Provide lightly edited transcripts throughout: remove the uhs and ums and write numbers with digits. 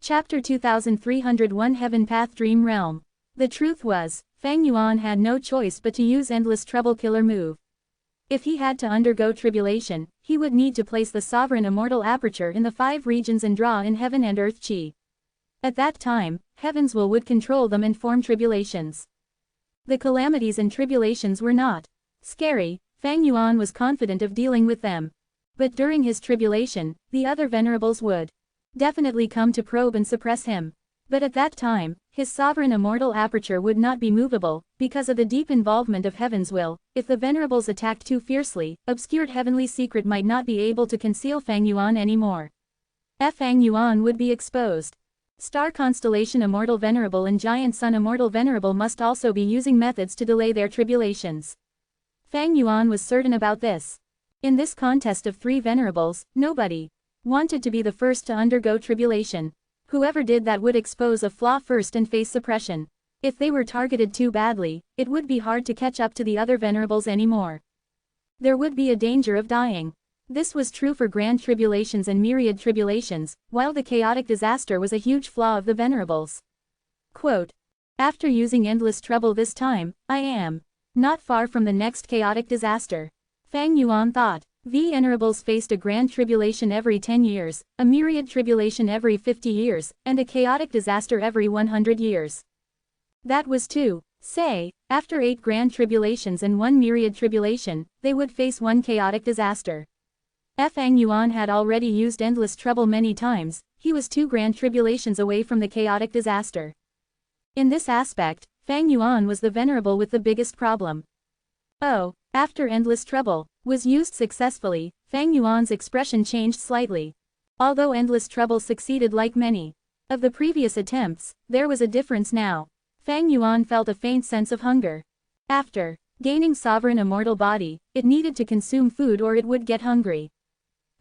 Chapter 2301 Heaven Path Dream Realm. The truth was, Fang Yuan had no choice but to use endless trouble killer move. If he had to undergo tribulation, he would need to place the sovereign immortal aperture in the 5 regions and draw in heaven and earth chi. At that time, heaven's will would control them and form tribulations. The calamities and tribulations were not scary. Fang Yuan was confident of dealing with them. But during his tribulation, the other venerables would definitely come to probe and suppress him. But at that time, his sovereign immortal aperture would not be movable, because of the deep involvement of heaven's will. If the venerables attacked too fiercely, obscured heavenly secret might not be able to conceal Fang Yuan anymore. Fang Yuan would be exposed. Star constellation Immortal Venerable and Giant Sun Immortal Venerable must also be using methods to delay their tribulations. Fang Yuan was certain about this. In this contest of 3 venerables, nobody wanted to be the first to undergo tribulation. Whoever did that would expose a flaw first and face suppression. If they were targeted too badly, it would be hard to catch up to the other venerables anymore. There would be a danger of dying. This was true for grand tribulations and myriad tribulations, while the chaotic disaster was a huge flaw of the venerables. Quote, after using endless trouble this time, I am not far from the next chaotic disaster. Fang Yuan thought. Venerables faced a grand tribulation every 10 years, a myriad tribulation every 50 years, and a chaotic disaster every 100 years. That was to say, after 8 grand tribulations and 1 myriad tribulation, they would face 1 chaotic disaster. Fang Yuan had already used endless trouble many times. He was 2 grand tribulations away from the chaotic disaster. In this aspect, Fang Yuan was the venerable with the biggest problem. Oh, after endless trouble was used successfully, Fang Yuan's expression changed slightly. Although endless trouble succeeded like many of the previous attempts, there was a difference now. Fang Yuan felt a faint sense of hunger. After gaining sovereign immortal body, it needed to consume food or it would get hungry.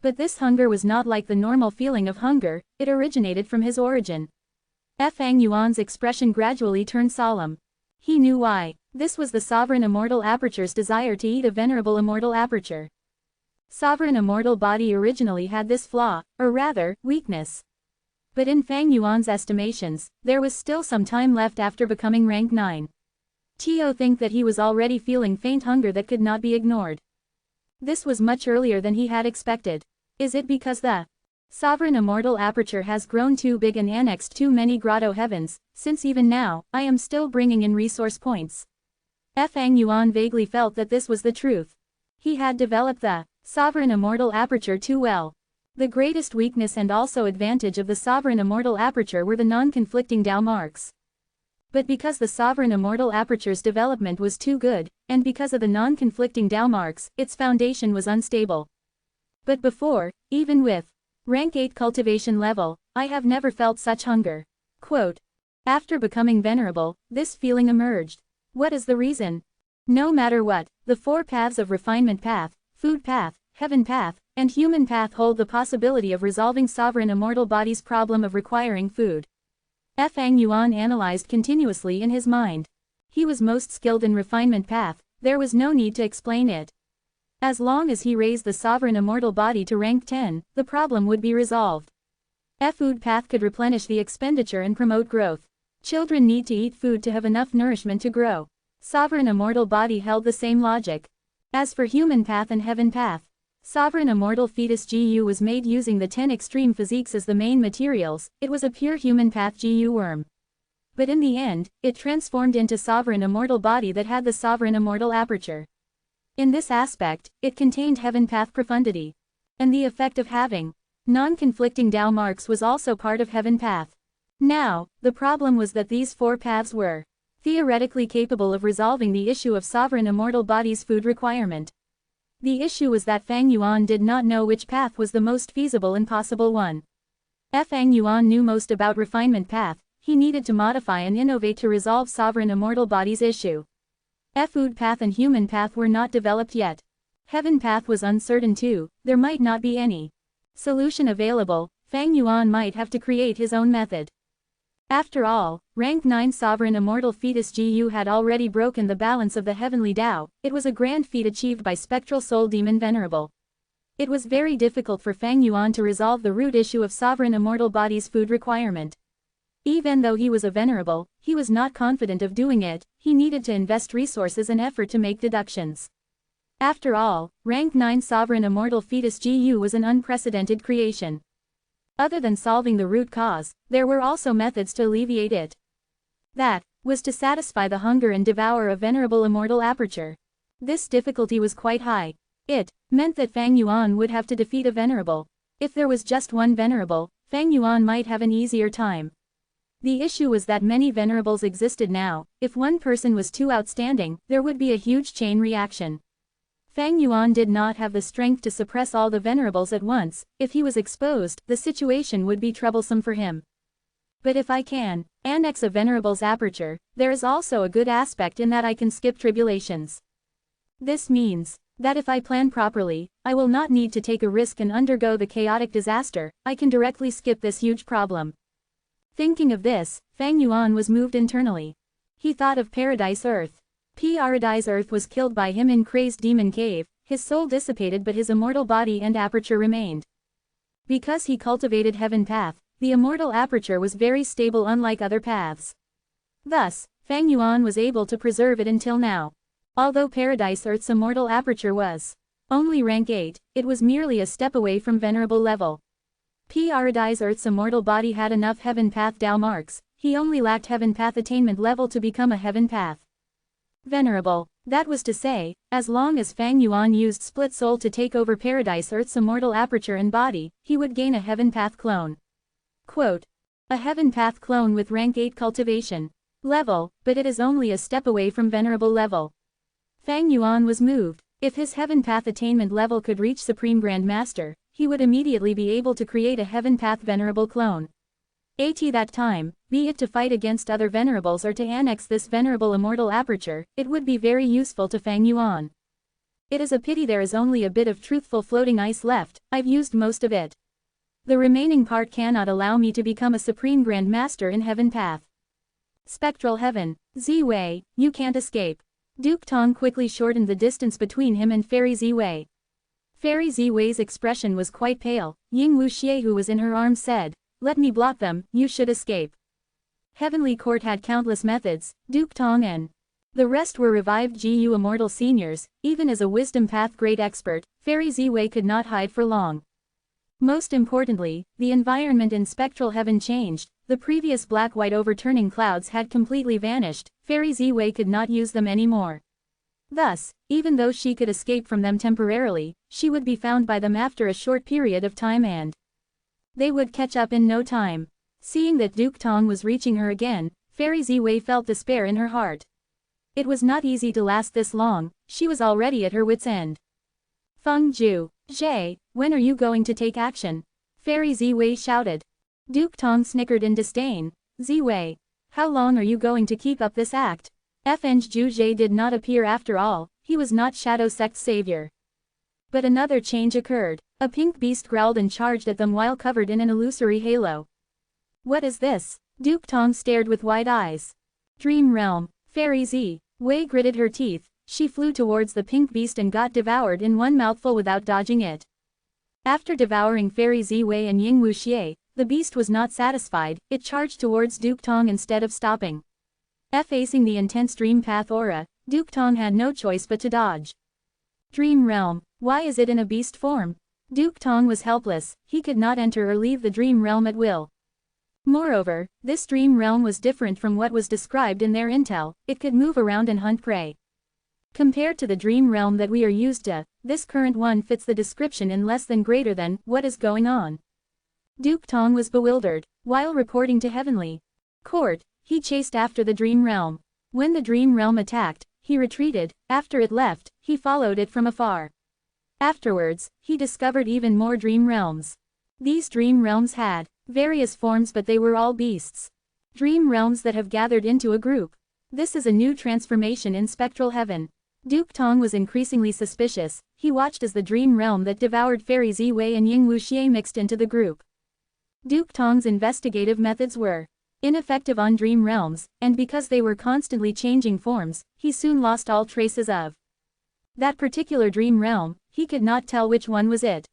But this hunger was not like the normal feeling of hunger, it originated from his origin. Fang Yuan's expression gradually turned solemn. He knew why. This was the sovereign immortal aperture's desire to eat a venerable immortal aperture. Sovereign immortal body originally had this flaw, or rather, weakness. But in Fang Yuan's estimations, there was still some time left after becoming rank 9. Tio think that he was already feeling faint hunger that could not be ignored. This was much earlier than he had expected. Is it because the sovereign immortal aperture has grown too big and annexed too many grotto heavens, since even now, I am still bringing in resource points? Fang Yuan vaguely felt that this was the truth. He had developed the sovereign immortal aperture too well. The greatest weakness and also advantage of the sovereign immortal aperture were the non-conflicting Tao marks. But because the sovereign immortal aperture's development was too good, and because of the non-conflicting Tao marks, its foundation was unstable. But before, even with rank 8 cultivation level, I have never felt such hunger. Quote, after becoming venerable, this feeling emerged. What is the reason? No matter what, the 4 paths of refinement path, food path, heaven path, and human path hold the possibility of resolving sovereign immortal body's problem of requiring food. Fang Yuan analyzed continuously in his mind. He was most skilled in refinement path, there was no need to explain it. As long as he raised the sovereign immortal body to rank 10, the problem would be resolved. Food path could replenish the expenditure and promote growth. Children need to eat food to have enough nourishment to grow. Sovereign immortal body held the same logic. As for human path and heaven path, sovereign immortal fetus GU was made using the 10 extreme physiques as the main materials. It was a pure human path GU worm. But in the end, it transformed into sovereign immortal body that had the sovereign immortal aperture. In this aspect, it contained heaven path profundity. And the effect of having non-conflicting Tao marks was also part of heaven path. Now, the problem was that these 4 paths were theoretically capable of resolving the issue of sovereign immortal body's food requirement. The issue was that Fang Yuan did not know which path was the most feasible and possible one. Fang Yuan knew most about refinement path, he needed to modify and innovate to resolve sovereign immortal body's issue. Food path and human path were not developed yet. Heaven path was uncertain too, there might not be any solution available. Fang Yuan might have to create his own method. After all, rank 9 sovereign immortal fetus GU had already broken the balance of the heavenly Tao. It was a grand feat achieved by spectral soul demon Venerable. It was very difficult for Fang Yuan to resolve the root issue of sovereign immortal body's food requirement. Even though he was a venerable, he was not confident of doing it. He needed to invest resources and effort to make deductions. After all, rank 9 sovereign immortal fetus GU was an unprecedented creation. Other than solving the root cause, there were also methods to alleviate it. That was to satisfy the hunger and devour a venerable immortal aperture. This difficulty was quite high. It meant that Fang Yuan would have to defeat a venerable. If there was just one venerable, Fang Yuan might have an easier time. The issue was that many venerables existed now. If one person was too outstanding, there would be a huge chain reaction. Fang Yuan did not have the strength to suppress all the venerables at once. If he was exposed, the situation would be troublesome for him. But if I can annex a venerable's aperture, there is also a good aspect in that I can skip tribulations. This means that if I plan properly, I will not need to take a risk and undergo the chaotic disaster. I can directly skip this huge problem. Thinking of this, Fang Yuan was moved internally. He thought of Paradise Earth. Paradise Earth was killed by him in Crazed Demon Cave. His soul dissipated but his immortal body and aperture remained. Because he cultivated Heaven Path, the immortal aperture was very stable unlike other paths. Thus, Fang Yuan was able to preserve it until now. Although Paradise Earth's immortal aperture was only rank 8, it was merely a step away from venerable level. Paradise Earth's immortal body had enough Heaven Path Dao marks. He only lacked Heaven Path attainment level to become a Heaven Path Venerable. That was to say, as long as Fang Yuan used Split Soul to take over Paradise Earth's immortal aperture and body, he would gain a Heaven Path clone. Quote, a Heaven Path clone with rank 8 cultivation level, but it is only a step away from venerable level. Fang Yuan was moved. If his Heaven Path attainment level could reach Supreme Grand Master, he would immediately be able to create a Heaven Path venerable clone. At that time, be it to fight against other venerables or to annex this venerable immortal aperture, it would be very useful to Fang Yuan. It is a pity there is only a bit of truthful floating ice left. I've used most of it. The remaining part cannot allow me to become a Supreme Grand Master in Heaven Path. Spectral Heaven. Z-Wei, you can't escape. Duke Tong quickly shortened the distance between him and Fairy Z-Wei. Fairy Z-Wei's expression was quite pale. Ying Wuxie, who was in her arms, said, let me block them, you should escape. Heavenly Court had countless methods. Duke Tong and the rest were revived GU immortal seniors. Even as a Wisdom Path great expert, Fairy Z-Wei could not hide for long. Most importantly, the environment in Spectral Heaven changed. The previous black-white overturning clouds had completely vanished. Fairy Z-Wei could not use them anymore. Thus, even though she could escape from them temporarily, she would be found by them after a short period of time and they would catch up in no time. Seeing that Duke Tong was reaching her again, Fairy Z-Wei felt despair in her heart. It was not easy to last this long. She was already at her wit's end. Feng Ju, Zhe, when are you going to take action? Fairy Z-Wei shouted. Duke Tong snickered in disdain. Z-Wei, how long are you going to keep up this act? Feng Ju Zhe did not appear after all. He was not Shadow Sect's savior. But another change occurred. A pink beast growled and charged at them while covered in an illusory halo. What is this? Duke Tong stared with wide eyes. Dream Realm. Fairy Z-Wei gritted her teeth. She flew towards the pink beast and got devoured in one mouthful without dodging it. After devouring Fairy Z-Wei and Ying Wuxie, the beast was not satisfied. It charged towards Duke Tong instead of stopping. Facing the intense Dream Path aura, Duke Tong had no choice but to dodge. Dream Realm. Why is it in a beast form? Duke Tong was helpless. He could not enter or leave the Dream Realm at will. Moreover, this Dream Realm was different from what was described in their intel. It could move around and hunt prey. Compared to the Dream Realm that we are used to, this current one fits the description in less than greater than. What is going on? Duke Tong was bewildered. While reporting to Heavenly Court, he chased after the Dream Realm. When the Dream Realm attacked, he retreated. After it left, he followed it from afar. Afterwards, he discovered even more Dream Realms. These Dream Realms had various forms, but they were all beasts. Dream Realms that have gathered into a group. This is a new transformation in Spectral Heaven. Duke Tong was increasingly suspicious. He watched as the Dream Realm that devoured Fairy Z-Wei and Ying Wuxie mixed into the group. Duke Tong's investigative methods were ineffective on Dream Realms, and because they were constantly changing forms, he soon lost all traces of that particular Dream Realm. he could not tell which one was it.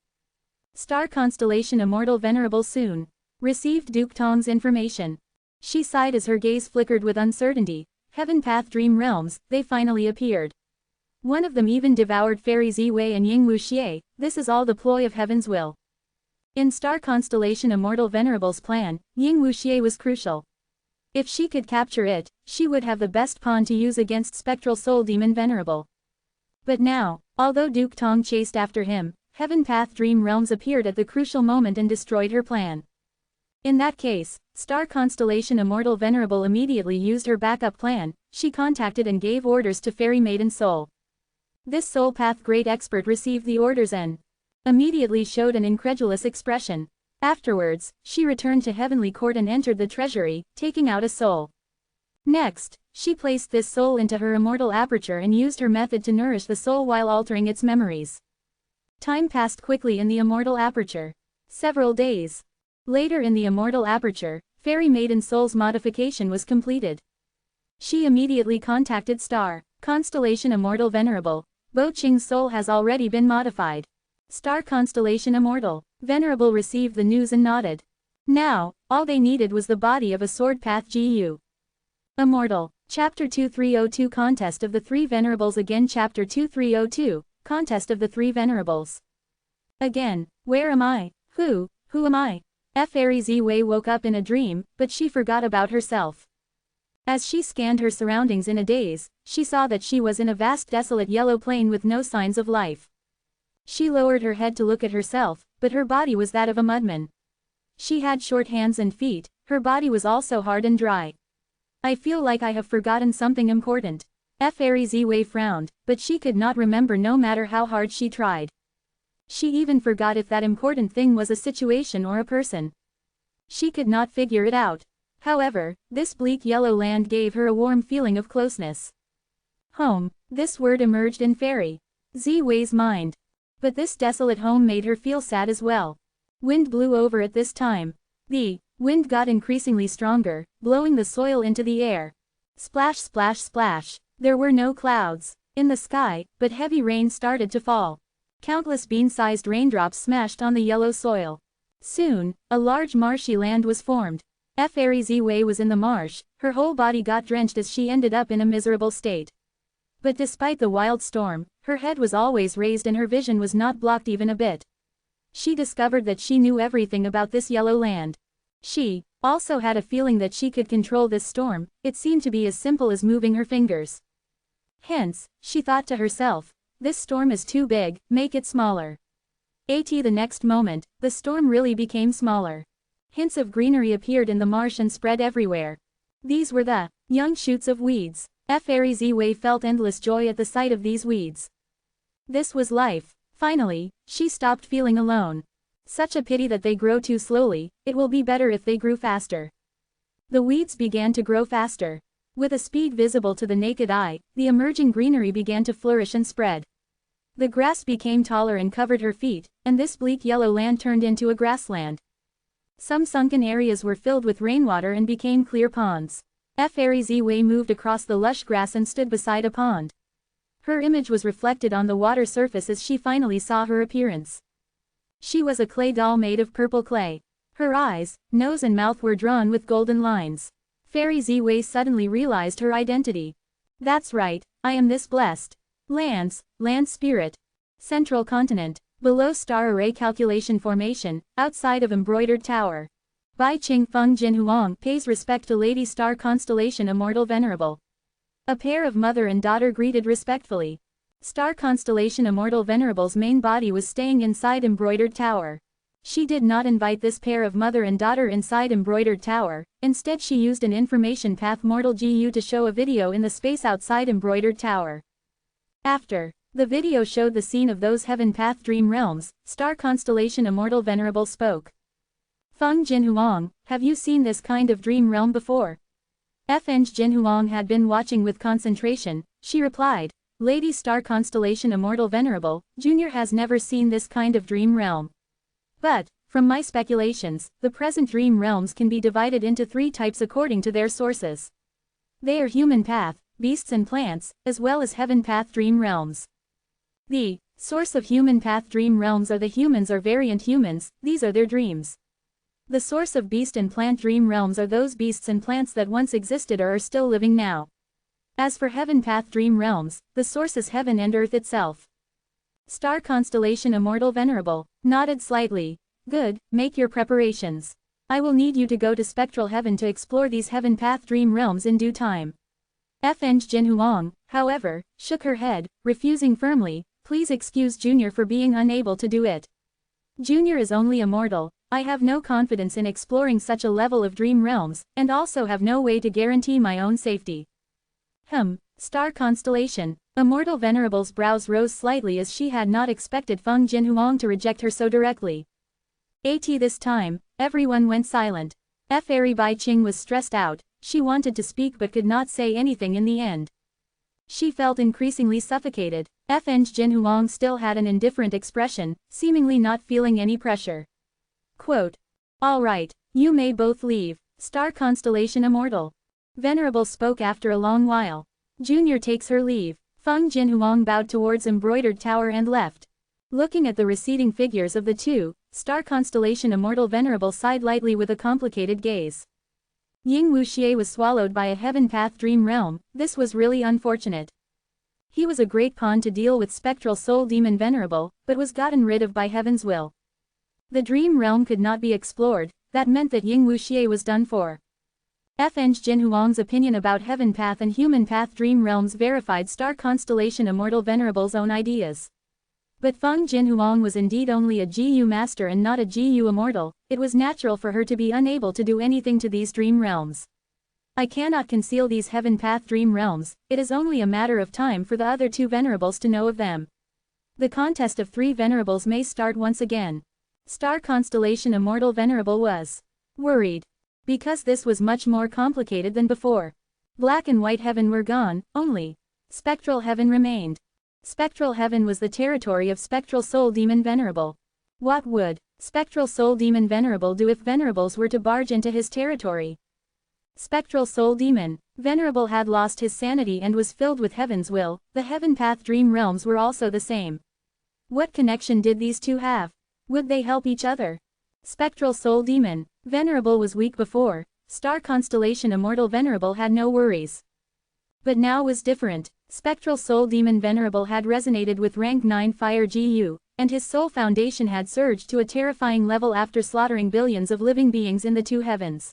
Star constellation Immortal Venerable soon received Duke Tong's information. She sighed as her gaze flickered with uncertainty. Heaven Path Dream Realms, they finally appeared. One of them even devoured fairies Yi-Wei and Ying Wuxie. This is all the ploy of heaven's will. In Star Constellation Immortal Venerable's plan, Ying Wuxie was crucial. If she could capture it, she would have the best pawn to use against Spectral Soul Demon Venerable. But now, although Duke Tong chased after him, Heaven Path Dream Realms appeared at the crucial moment and destroyed her plan. In that case, Star Constellation Immortal Venerable immediately used her backup plan. She contacted and gave orders to Fairy Maiden Soul. This Soul Path great expert received the orders and immediately showed an incredulous expression. Afterwards, she returned to Heavenly Court and entered the treasury, taking out a soul. Next, she placed this soul into her immortal aperture and used her method to nourish the soul while altering its memories. Time passed quickly in the immortal aperture. Several days later in the immortal aperture, Fairy Maiden Soul's modification was completed. She immediately contacted Star Constellation Immortal Venerable. Bo Qing's soul has already been modified. Star Constellation Immortal Venerable received the news and nodded. Now, all they needed was the body of a Sword Path GU. Immortal. Chapter 2302 Contest of the Three Venerables. Again Chapter 2302, Contest of the Three Venerables. Again, where am I? Who am I? Fairy Ziwei woke up in a dream, but she forgot about herself. As she scanned her surroundings in a daze, she saw that she was in a vast desolate yellow plain with no signs of life. She lowered her head to look at herself, but her body was that of a mudman. She had short hands and feet, her body was also hard and dry. I feel like I have forgotten something important. Fairy Ziwei frowned, but she could not remember no matter how hard she tried. She even forgot if that important thing was a situation or a person. She could not figure it out. However, this bleak yellow land gave her a warm feeling of closeness. Home, this word emerged in Fairy Ziwei's mind. But this desolate home made her feel sad as well. Wind blew over at this time. The wind got increasingly stronger, blowing the soil into the air. Splash splash splash. There were no clouds in the sky, but heavy rain started to fall. Countless bean-sized raindrops smashed on the yellow soil. Soon, a large marshy land was formed. Fairy Ziwei was in the marsh, her whole body got drenched as she ended up in a miserable state. But despite the wild storm, her head was always raised and her vision was not blocked even a bit. She discovered that she knew everything about this yellow land. She also had a feeling that she could control this storm. It seemed to be as simple as moving her fingers. Hence, she thought to herself, this storm is too big, make it smaller. The next moment, the storm really became smaller. Hints of greenery appeared in the marsh and spread everywhere. These were the young shoots of weeds. Fairy Ziwei felt endless joy at the sight of these weeds. This was life. Finally, she stopped feeling alone. Such a pity that they grow too slowly, it will be better if they grew faster. The weeds began to grow faster. With a speed visible to the naked eye, the emerging greenery began to flourish and spread. The grass became taller and covered her feet, and this bleak yellow land turned into a grassland. Some sunken areas were filled with rainwater and became clear ponds. Fairy Ziwei moved across the lush grass and stood beside a pond. Her image was reflected on the water surface as she finally saw her appearance. She was a clay doll made of purple clay. Her eyes, nose and mouth were drawn with golden lines. Fairy Ziwei suddenly realized her identity. That's right, I am this blessed. Land spirit. Central continent. Below star array calculation formation, outside of embroidered tower. Bai Qing Feng Jin Huang pays respect to Lady Star Constellation Immortal Venerable. A pair of mother and daughter greeted respectfully. Star Constellation Immortal Venerable's main body was staying inside embroidered tower. She did not invite this pair of mother and daughter inside embroidered tower, instead she used an information path Mortal GU to show a video in the space outside embroidered tower. After the video showed the scene of those Heaven Path Dream Realms, Star Constellation Immortal Venerable spoke. Feng Jin Huang, have you seen this kind of dream realm before? Feng Jin Huang had been watching with concentration. She replied, Lady Star Constellation Immortal Venerable, Junior has never seen this kind of dream realm. But, from my speculations, the present dream realms can be divided into 3 types according to their sources. They are human path, beasts and plants, as well as heaven path dream realms. The Source of human path dream realms are the humans or variant humans, these are their dreams. The source of beast and plant dream realms are those beasts and plants that once existed or are still living now. As for heaven path dream realms, the source is heaven and earth itself. Star constellation Immortal Venerable nodded slightly. Good, make your preparations. I will need you to go to spectral heaven to explore these heaven path dream realms in due time. Feng Jinhuang, however, shook her head, refusing firmly. Please excuse Junior for being unable to do it. Junior is only immortal. I have no confidence in exploring such a level of dream realms, and also have no way to guarantee my own safety. Star constellation. Immortal Venerable's brows rose slightly as she had not expected Feng Jinhuang to reject her so directly. This time, everyone went silent. Fairy Bai Qing was stressed out, she wanted to speak but could not say anything in the end. She felt increasingly suffocated. Feng Jinhuang still had an indifferent expression, seemingly not feeling any pressure. Quote. All right, you may both leave. Star constellation Immortal Venerable spoke after a long while. Junior takes her leave. Feng Jinhuang bowed towards embroidered tower and left. Looking at the receding figures of the two, star constellation Immortal Venerable sighed lightly with a complicated gaze. Ying Wuxie was swallowed by a heaven path dream realm. This was really unfortunate. He was a great pawn to deal with spectral soul demon Venerable, but was gotten rid of by heaven's will. The dream realm could not be explored, that meant that Ying Wuxie was done for. Feng Jinhuang's opinion about heaven path and human path dream realms verified star constellation Immortal Venerable's own ideas. But Feng Jinhuang was indeed only a GU master and not a GU immortal. It was natural for her to be unable to do anything to these dream realms. I cannot conceal these heaven path dream realms, it is only a matter of time for the other two venerables to know of them. The contest of three venerables may start once again. Star constellation Immortal Venerable was worried. Because this was much more complicated than before. Black and white heaven were gone, only spectral heaven remained. Spectral heaven was the territory of spectral soul demon Venerable. What would spectral soul demon Venerable do if venerables were to barge into his territory? Spectral soul demon Venerable had lost his sanity and was filled with heaven's will. The heaven path dream realms were also the same. What connection did these two have? Would they help each other? Spectral soul demon Venerable was weak before. Star constellation Immortal Venerable had no worries. But now was different. Spectral soul demon Venerable had resonated with rank 9 fire GU, and his soul foundation had surged to a terrifying level after slaughtering billions of living beings in the two heavens.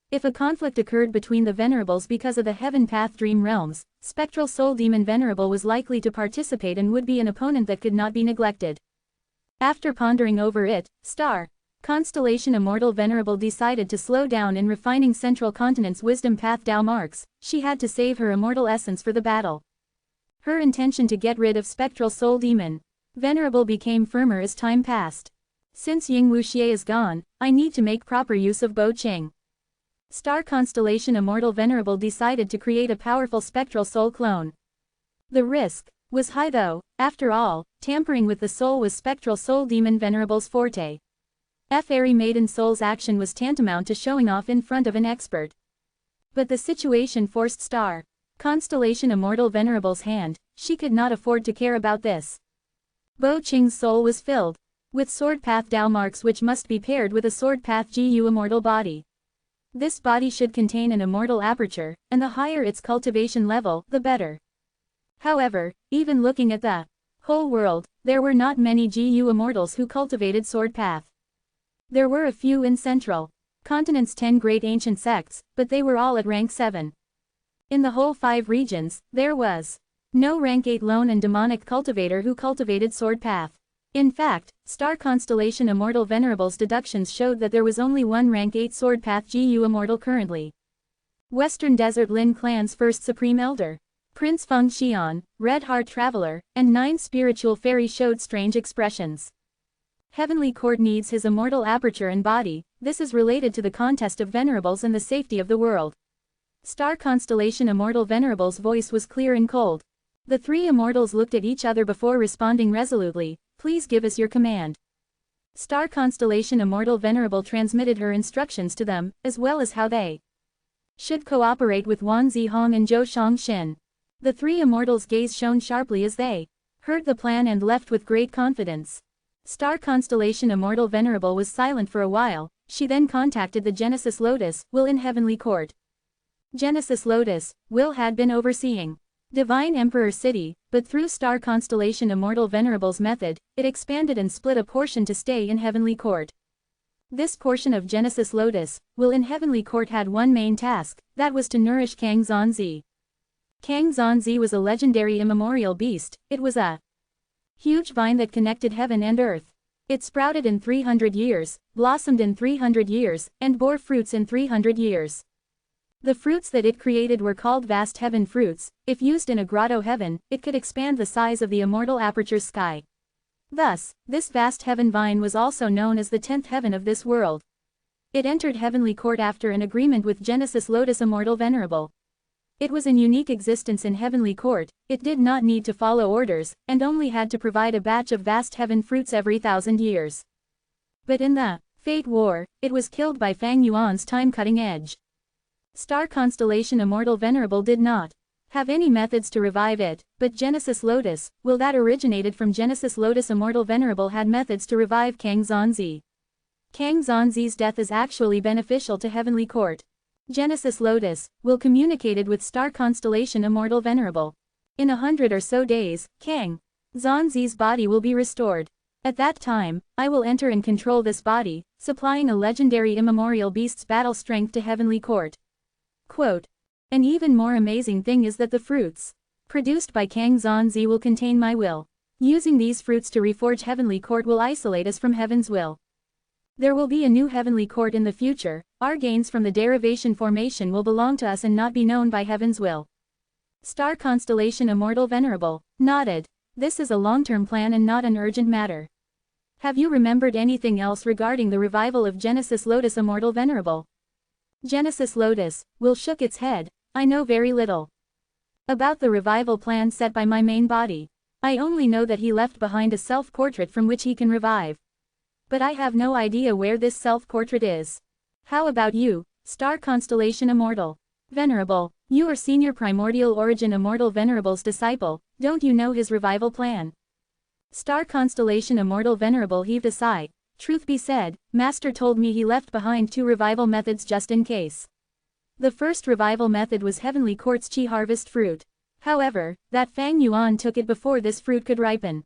If a conflict occurred between the venerables because of the heaven path dream realms, spectral soul demon Venerable was likely to participate and would be an opponent that could not be neglected. After pondering over it, star constellation Immortal Venerable decided to slow down in refining Central Continent's wisdom path Dao marks. She had to save her immortal essence for the battle. Her intention to get rid of spectral soul demon Venerable became firmer as time passed. Since Ying Wuxie is gone, I need to make proper use of Bo Qing. Star constellation Immortal Venerable decided to create a powerful spectral soul clone. The risk was high though. After all, tampering with the soul was spectral soul demon Venerable's forte. Fairy Maiden Soul's action was tantamount to showing off in front of an expert. But the situation forced star constellation Immortal Venerable's hand. She could not afford to care about this. Bo Qing's soul was filled with sword path Dao marks which must be paired with a sword path GU immortal body. This body should contain an immortal aperture, and the higher its cultivation level, the better. However, even looking at the whole world, there were not many GU immortals who cultivated sword path. There were a few in Central Continent's 10 great ancient sects, but they were all at rank 7. In the whole 5 regions, there was no rank 8 lone and demonic cultivator who cultivated sword path. In fact, star constellation Immortal Venerable's deductions showed that there was only one rank 8 sword path GU immortal currently. Western Desert Lin clan's first supreme elder, Prince Feng Xian, Red Heart Traveler, and 9 spiritual fairies showed strange expressions. Heavenly Court needs his immortal aperture and body. This is related to the contest of venerables and the safety of the world. Star constellation Immortal Venerable's voice was clear and cold. The 3 immortals looked at each other before responding resolutely. Please give us your command. Star constellation Immortal Venerable transmitted her instructions to them, as well as how they should cooperate with Wan Zihong and Zhou Shangxin. The 3 immortals' gaze shone sharply as they heard the plan and left with great confidence. Star constellation Immortal Venerable was silent for a while. She then contacted the Genesis Lotus, Will in Heavenly Court. Genesis Lotus, Will had been overseeing Divine Emperor City, but through Star Constellation Immortal Venerable's method, it expanded and split a portion to stay in Heavenly Court. This portion of Genesis Lotus, Will in Heavenly Court had one main task, that was to nourish Kang Zonzi. Kang Zonzi was a legendary immemorial beast. It was a huge vine that connected heaven and earth. It sprouted in 300 years, blossomed in 300 years, and bore fruits in 300 years. The fruits that it created were called vast heaven fruits. If used in a grotto heaven, it could expand the size of the immortal aperture sky. Thus, this vast heaven vine was also known as the 10th heaven of this world. It entered Heavenly Court after an agreement with Genesis Lotus Immortal Venerable. It was in unique existence in Heavenly Court. It did not need to follow orders, and only had to provide a batch of vast heaven fruits every 1,000 years. But in the Fate War, it was killed by Fang Yuan's time-cutting edge. Star Constellation Immortal Venerable did not have any methods to revive it, but Genesis Lotus, Will that originated from Genesis Lotus Immortal Venerable had methods to revive Kang Zonzi. Kang Zonzi's death is actually beneficial to Heavenly Court. Genesis Lotus, Will communicated with Star Constellation Immortal Venerable. In 100 or so days, Kang Zonzi's body will be restored. At that time, I will enter and control this body, supplying a legendary immemorial beast's battle strength to Heavenly Court. Quote, an even more amazing thing is that the fruits produced by Kang Zonzi will contain my will. Using these fruits to reforge Heavenly Court will isolate us from Heaven's will. There will be a new Heavenly Court in the future. Our gains from the derivation formation will belong to us and not be known by Heaven's will. Star Constellation Immortal Venerable nodded. This is a long-term plan and not an urgent matter. Have you remembered anything else regarding the revival of Genesis Lotus Immortal Venerable? Genesis Lotus, Will shook its head. I know very little about the revival plan set by my main body. I only know that he left behind a self-portrait from which he can revive. But I have no idea where this self-portrait is. How about you, Star Constellation Immortal Venerable? You are Senior Primordial Origin Immortal Venerable's disciple. Don't you know his revival plan? Star Constellation Immortal Venerable heaved a sigh. Truth be said, Master told me he left behind 2 revival methods just in case. The first revival method was Heavenly Court's Chi Harvest fruit. However, that Fang Yuan took it before this fruit could ripen.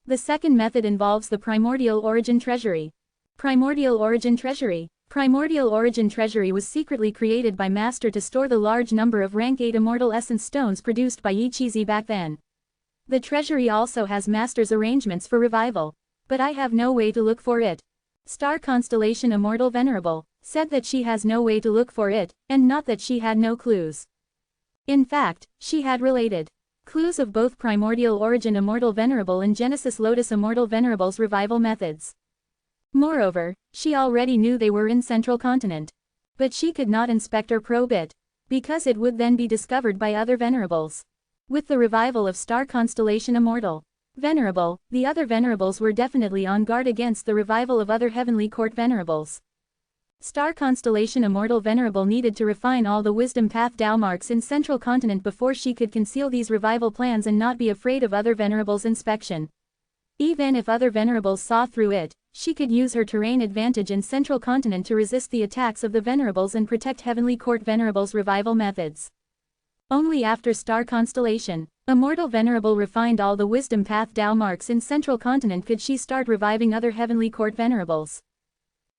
The second method involves the Primordial Origin Treasury. Primordial Origin Treasury. Primordial Origin Treasury was secretly created by Master to store the large number of rank 8 Immortal Essence Stones produced by Yi Chizi back then. The treasury also has Master's arrangements for revival. But I have no way to look for it. Star Constellation Immortal Venerable said that she has no way to look for it, and not that she had no clues. In fact, she had related clues of both Primordial Origin Immortal Venerable and Genesis Lotus Immortal Venerable's revival methods. Moreover, she already knew they were in Central Continent. But she could not inspect or probe it, because it would then be discovered by other Venerables. With the revival of Star Constellation Immortal Venerable, the other Venerables were definitely on guard against the revival of other Heavenly Court Venerables. Star Constellation Immortal Venerable needed to refine all the wisdom path Dao marks in Central Continent before she could conceal these revival plans and not be afraid of other Venerables' inspection. Even if other Venerables saw through it, she could use her terrain advantage in Central Continent to resist the attacks of the Venerables and protect Heavenly Court Venerables' revival methods. Only after Star Constellation Immortal Venerable refined all the wisdom path Dao marks in Central Continent could she start reviving other Heavenly Court Venerables.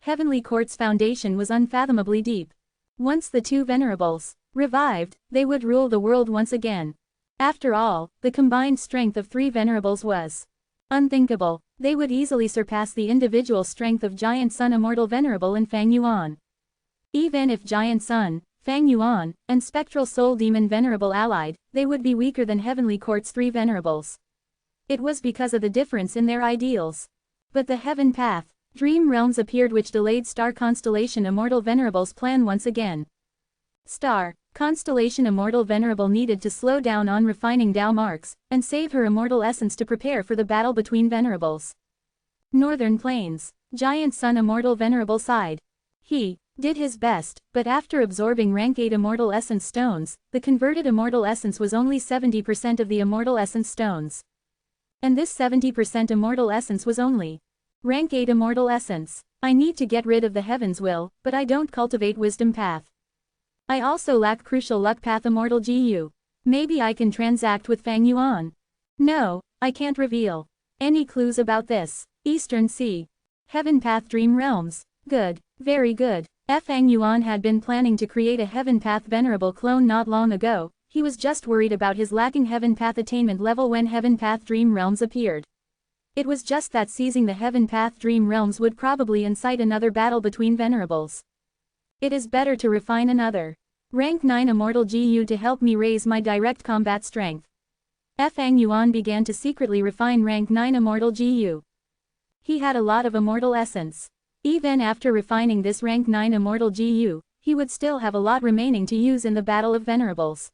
Heavenly Court's foundation was unfathomably deep. Once the 2 Venerables revived, they would rule the world once again. After all, the combined strength of 3 Venerables was unthinkable. They would easily surpass the individual strength of Giant Sun Immortal Venerable and Fang Yuan. Even if Giant Sun, Fang Yuan, and Spectral Soul Demon Venerable allied, they would be weaker than Heavenly Court's 3 Venerables. It was because of the difference in their ideals. But the Heaven Path, Dream Realms appeared which delayed Star Constellation Immortal Venerable's plan once again. Star Constellation Immortal Venerable needed to slow down on refining Dao marks, and save her immortal essence to prepare for the battle between Venerables. Northern Plains. Giant Sun Immortal Venerable sighed. He did his best, but after absorbing rank 8 Immortal Essence Stones, the converted Immortal Essence was only 70% of the Immortal Essence Stones. And this 70% immortal essence was only rank 8 immortal essence. I need to get rid of the heaven's will, but I don't cultivate wisdom path. I also lack crucial luck path immortal GU. Maybe I can transact with Fang Yuan. No, I can't reveal any clues about this. Eastern Sea. Heaven path dream realms. Good, very good. Fang Yuan had been planning to create a heaven path venerable clone not long ago. He was just worried about his lacking heaven path attainment level when heaven path dream realms appeared. It was just that seizing the heaven path dream realms would probably incite another battle between venerables. It is better to refine another rank 9 immortal GU to help me raise my direct combat strength. Fang Yuan began to secretly refine rank 9 immortal GU. He had a lot of immortal essence. Even after refining this rank 9 immortal GU, he would still have a lot remaining to use in the battle of venerables.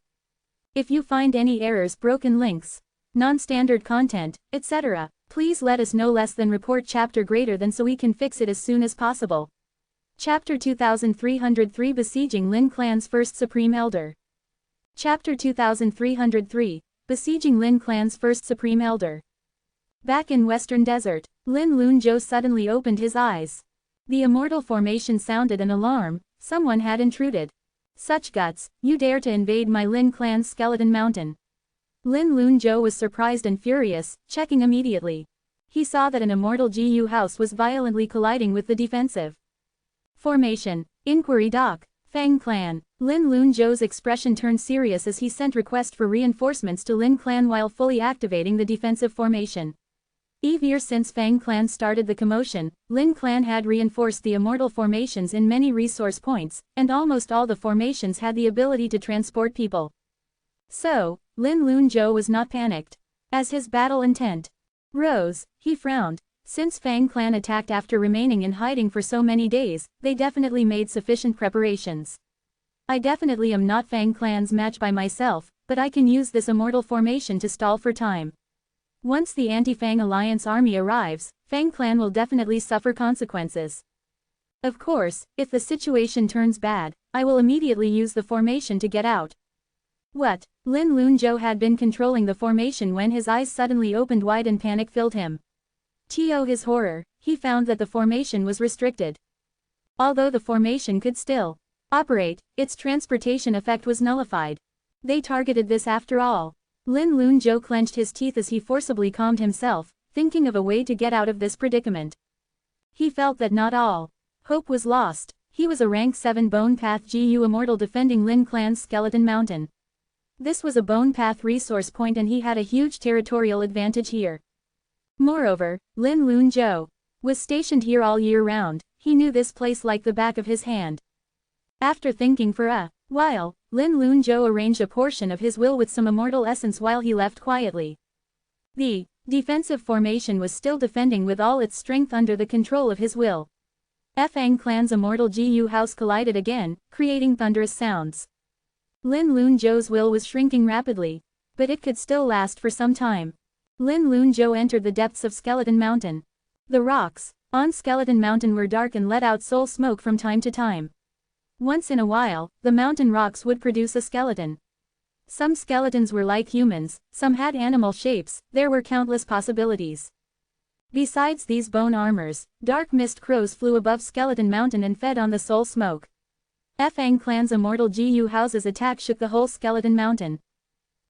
If you find any errors, broken links, non-standard content, etc., please let us know. Less than report chapter greater than so we can fix it as soon as possible. Chapter 2303 Besieging Lin Clan's First Supreme Elder. Chapter 2303 Besieging Lin Clan's First Supreme Elder. Back in Western Desert, Lin Lunzhou suddenly opened his eyes. The immortal formation sounded an alarm. Someone had intruded. Such guts, you dare to invade my Lin Clan's skeleton mountain. Lin Lunzhou was surprised and furious, checking immediately. He saw that an immortal GU house was violently colliding with the defensive formation. Inquiry Doc. Fang Clan. Lin Lunzhou's expression turned serious as he sent request for reinforcements to Lin Clan while fully activating the defensive formation. Ever since Fang Clan started the commotion, Lin Clan had reinforced the immortal formations in many resource points, and almost all the formations had the ability to transport people. So, Lin Lunzhou was not panicked. As his battle intent rose, he frowned. Since Fang Clan attacked after remaining in hiding for so many days, they definitely made sufficient preparations. I definitely am not Fang Clan's match by myself, but I can use this immortal formation to stall for time. Once the anti-Fang Alliance army arrives, Fang Clan will definitely suffer consequences. Of course, if the situation turns bad, I will immediately use the formation to get out. What? Lin Lunzhou had been controlling the formation when his eyes suddenly opened wide and panic filled him. To his horror, he found that the formation was restricted. Although the formation could still operate, its transportation effect was nullified. They targeted this after all. Lin Lunzhou clenched his teeth as he forcibly calmed himself, thinking of a way to get out of this predicament. He felt that not all hope was lost. He was a rank 7 Bone Path GU Immortal defending Lin Clan's Skeleton Mountain. This was a Bone Path resource point and he had a huge territorial advantage here. Moreover, Lin Lunzhou was stationed here all year round. He knew this place like the back of his hand. After thinking for a while, Lin Lunzhou arranged a portion of his will with some immortal essence while he left quietly. The defensive formation was still defending with all its strength under the control of his will. Fang Clan's immortal GU house collided again, creating thunderous sounds. Lin Lunzhou's will was shrinking rapidly, but it could still last for some time. Lin Lunzhou entered the depths of Skeleton Mountain. The rocks on Skeleton Mountain were dark and let out soul smoke from time to time. Once in a while, the mountain rocks would produce a skeleton. Some skeletons were like humans, some had animal shapes, there were countless possibilities. Besides these bone armors, dark mist crows flew above Skeleton Mountain and fed on the soul smoke. Fang Clan's immortal GU house's attack shook the whole Skeleton Mountain.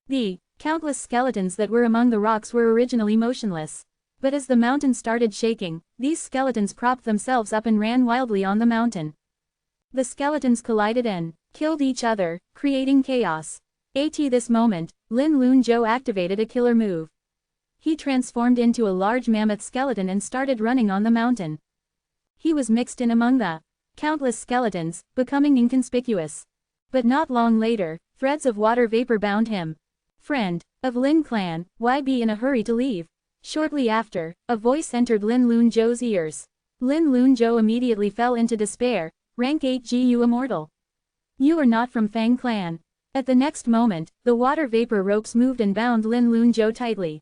The countless skeletons that were among the rocks were originally motionless. But as the mountain started shaking, these skeletons propped themselves up and ran wildly on the mountain. The skeletons collided and killed each other, creating chaos. At this moment, Lin Lunzhou activated a killer move. He transformed into a large mammoth skeleton and started running on the mountain. He was mixed in among the countless skeletons, becoming inconspicuous. But not long later, threads of water vapor bound him. Friend of Lin Clan, why be in a hurry to leave? Shortly after, a voice entered Lin Lunzhou's ears. Lin Lunzhou immediately fell into despair. Rank 8 GU Immortal. You are not from Fang Clan. At the next moment, the water vapor ropes moved and bound Lin Lunzhou tightly.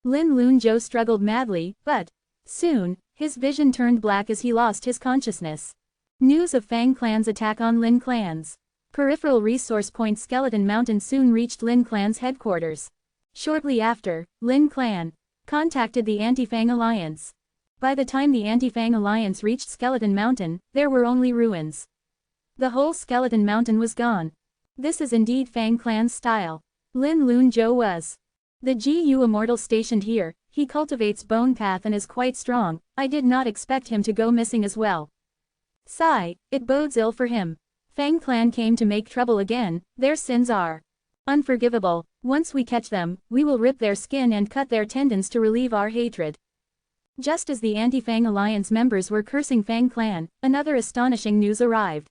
Lin Lunzhou struggled madly, but soon, his vision turned black as he lost his consciousness. News of Fang Clan's attack on Lin Clan's peripheral resource point Skeleton Mountain soon reached Lin Clan's headquarters. Shortly after, Lin Clan contacted the Anti-Fang Alliance. By the time the Anti-Fang Alliance reached Skeleton Mountain, there were only ruins. The whole Skeleton Mountain was gone. This is indeed Fang Clan's style. Lin Lun Zhou was the GU Immortal stationed here. He cultivates Bone Path and is quite strong. I did not expect him to go missing as well. Sigh, it bodes ill for him. Fang Clan came to make trouble again. Their sins are unforgivable. Once we catch them, we will rip their skin and cut their tendons to relieve our hatred. Just as the Anti-Fang Alliance members were cursing Fang Clan, another astonishing news arrived.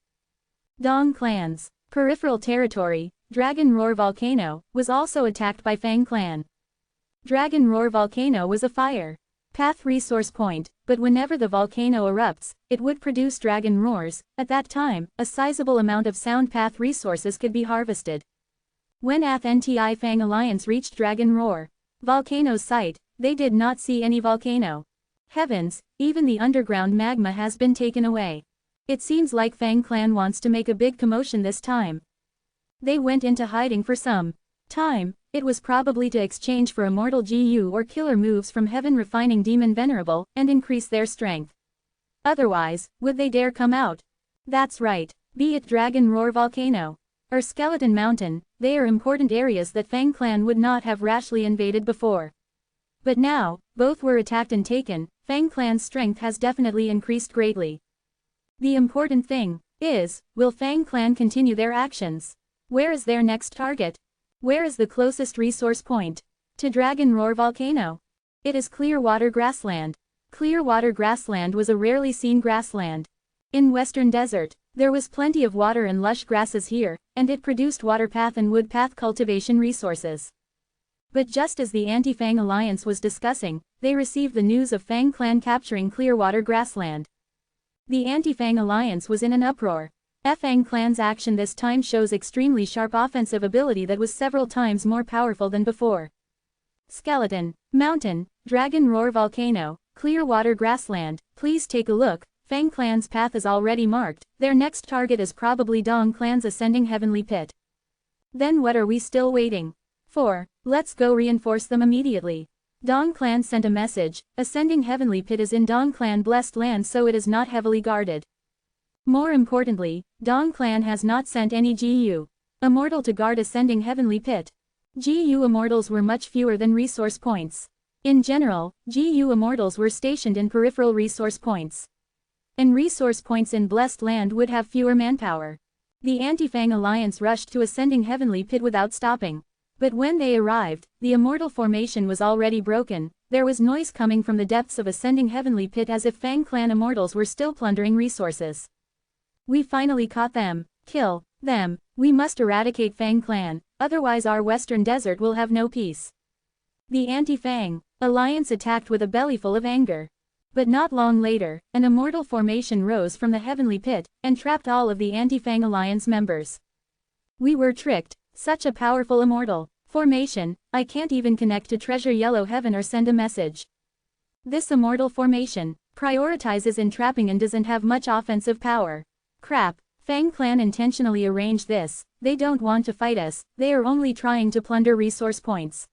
Dong Clan's peripheral territory, Dragon Roar Volcano, was also attacked by Fang Clan. Dragon Roar Volcano was a fire path resource point, but whenever the volcano erupts, it would produce dragon roars. At that time, a sizable amount of sound path resources could be harvested. When Anti-Fang Alliance reached Dragon Roar Volcano's site, they did not see any volcano. Heavens, even the underground magma has been taken away. It seems like Fang Clan wants to make a big commotion this time. They went into hiding for some time. It was probably to exchange for immortal GU or killer moves from Heaven Refining Demon Venerable and increase their strength. Otherwise, would they dare come out? That's right, be it Dragon Roar Volcano or Skeleton Mountain, they are important areas that Fang Clan would not have rashly invaded before. But now, both were attacked and taken. Fang Clan's strength has definitely increased greatly. The important thing is, will Fang Clan continue their actions? Where is their next target? Where is the closest resource point to Dragon Roar Volcano? It is Clearwater Grassland. Clearwater Grassland was a rarely seen grassland. In Western Desert, there was plenty of water and lush grasses here, and it produced water path and wood path cultivation resources. But just as the Anti-Fang Alliance was discussing, they received the news of Fang Clan capturing Clearwater Grassland. The Anti-Fang Alliance was in an uproar. Fang Clan's action this time shows extremely sharp offensive ability that was several times more powerful than before. Skeleton Mountain, Dragon Roar Volcano, Clearwater Grassland, please take a look. Fang Clan's path is already marked. Their next target is probably Dong Clan's ascending heavenly pit. Then what are we still waiting for? Let's go reinforce them immediately. Dong Clan sent a message. Ascending heavenly pit is in Dong Clan blessed land, so it is not heavily guarded. More importantly, Dong Clan has not sent any GU Immortal to guard ascending heavenly pit. GU Immortals were much fewer than resource points. In general, GU Immortals were stationed in peripheral resource points. And resource points in blessed land would have fewer manpower. The Anti-Fang Alliance rushed to ascending heavenly pit without stopping. But when they arrived, the immortal formation was already broken. There was noise coming from the depths of ascending heavenly pit as if Fang Clan Immortals were still plundering resources. We finally caught them. Kill them. We must eradicate Fang Clan, otherwise our Western Desert will have no peace. The Anti-Fang Alliance attacked with a bellyful of anger. But not long later, an immortal formation rose from the heavenly pit and trapped all of the Anti-Fang Alliance members. We were tricked. Such a powerful immortal formation, I can't even connect to Treasure Yellow Heaven or send a message. This immortal formation prioritizes entrapping and doesn't have much offensive power. Crap, Fang Clan intentionally arranged this. They don't want to fight us, they are only trying to plunder resource points.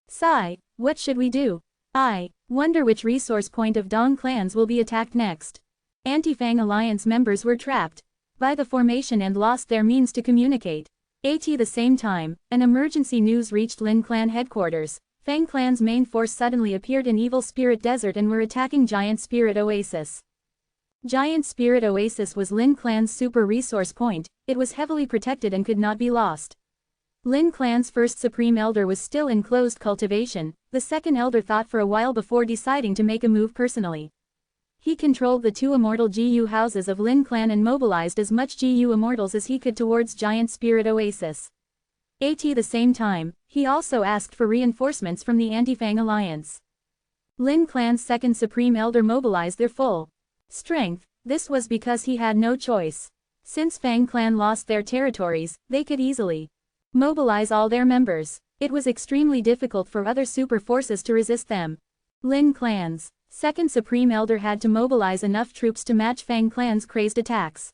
Sigh, what should we do? I wonder which resource point of Dong Clans will be attacked next. Anti-Fang Alliance members were trapped by the formation and lost their means to communicate. At the same time, an emergency news reached Lin Clan headquarters. Fang Clan's main force suddenly appeared in Evil Spirit Desert and were attacking Giant Spirit Oasis. Giant Spirit Oasis was Lin Clan's super resource point. It was heavily protected and could not be lost. Lin Clan's first Supreme Elder was still in closed cultivation. The second Elder thought for a while before deciding to make a move personally. He controlled the two immortal GU houses of Lin Clan and mobilized as much GU immortals as he could towards Giant Spirit Oasis. At the same time, he also asked for reinforcements from the Anti-Fang Alliance. Lin Clan's second Supreme Elder mobilized their full strength. This was because he had no choice. Since Fang Clan lost their territories, they could easily mobilize all their members. It was extremely difficult for other super forces to resist them. Lin Clan's second Supreme Elder had to mobilize enough troops to match Fang Clan's crazed attacks.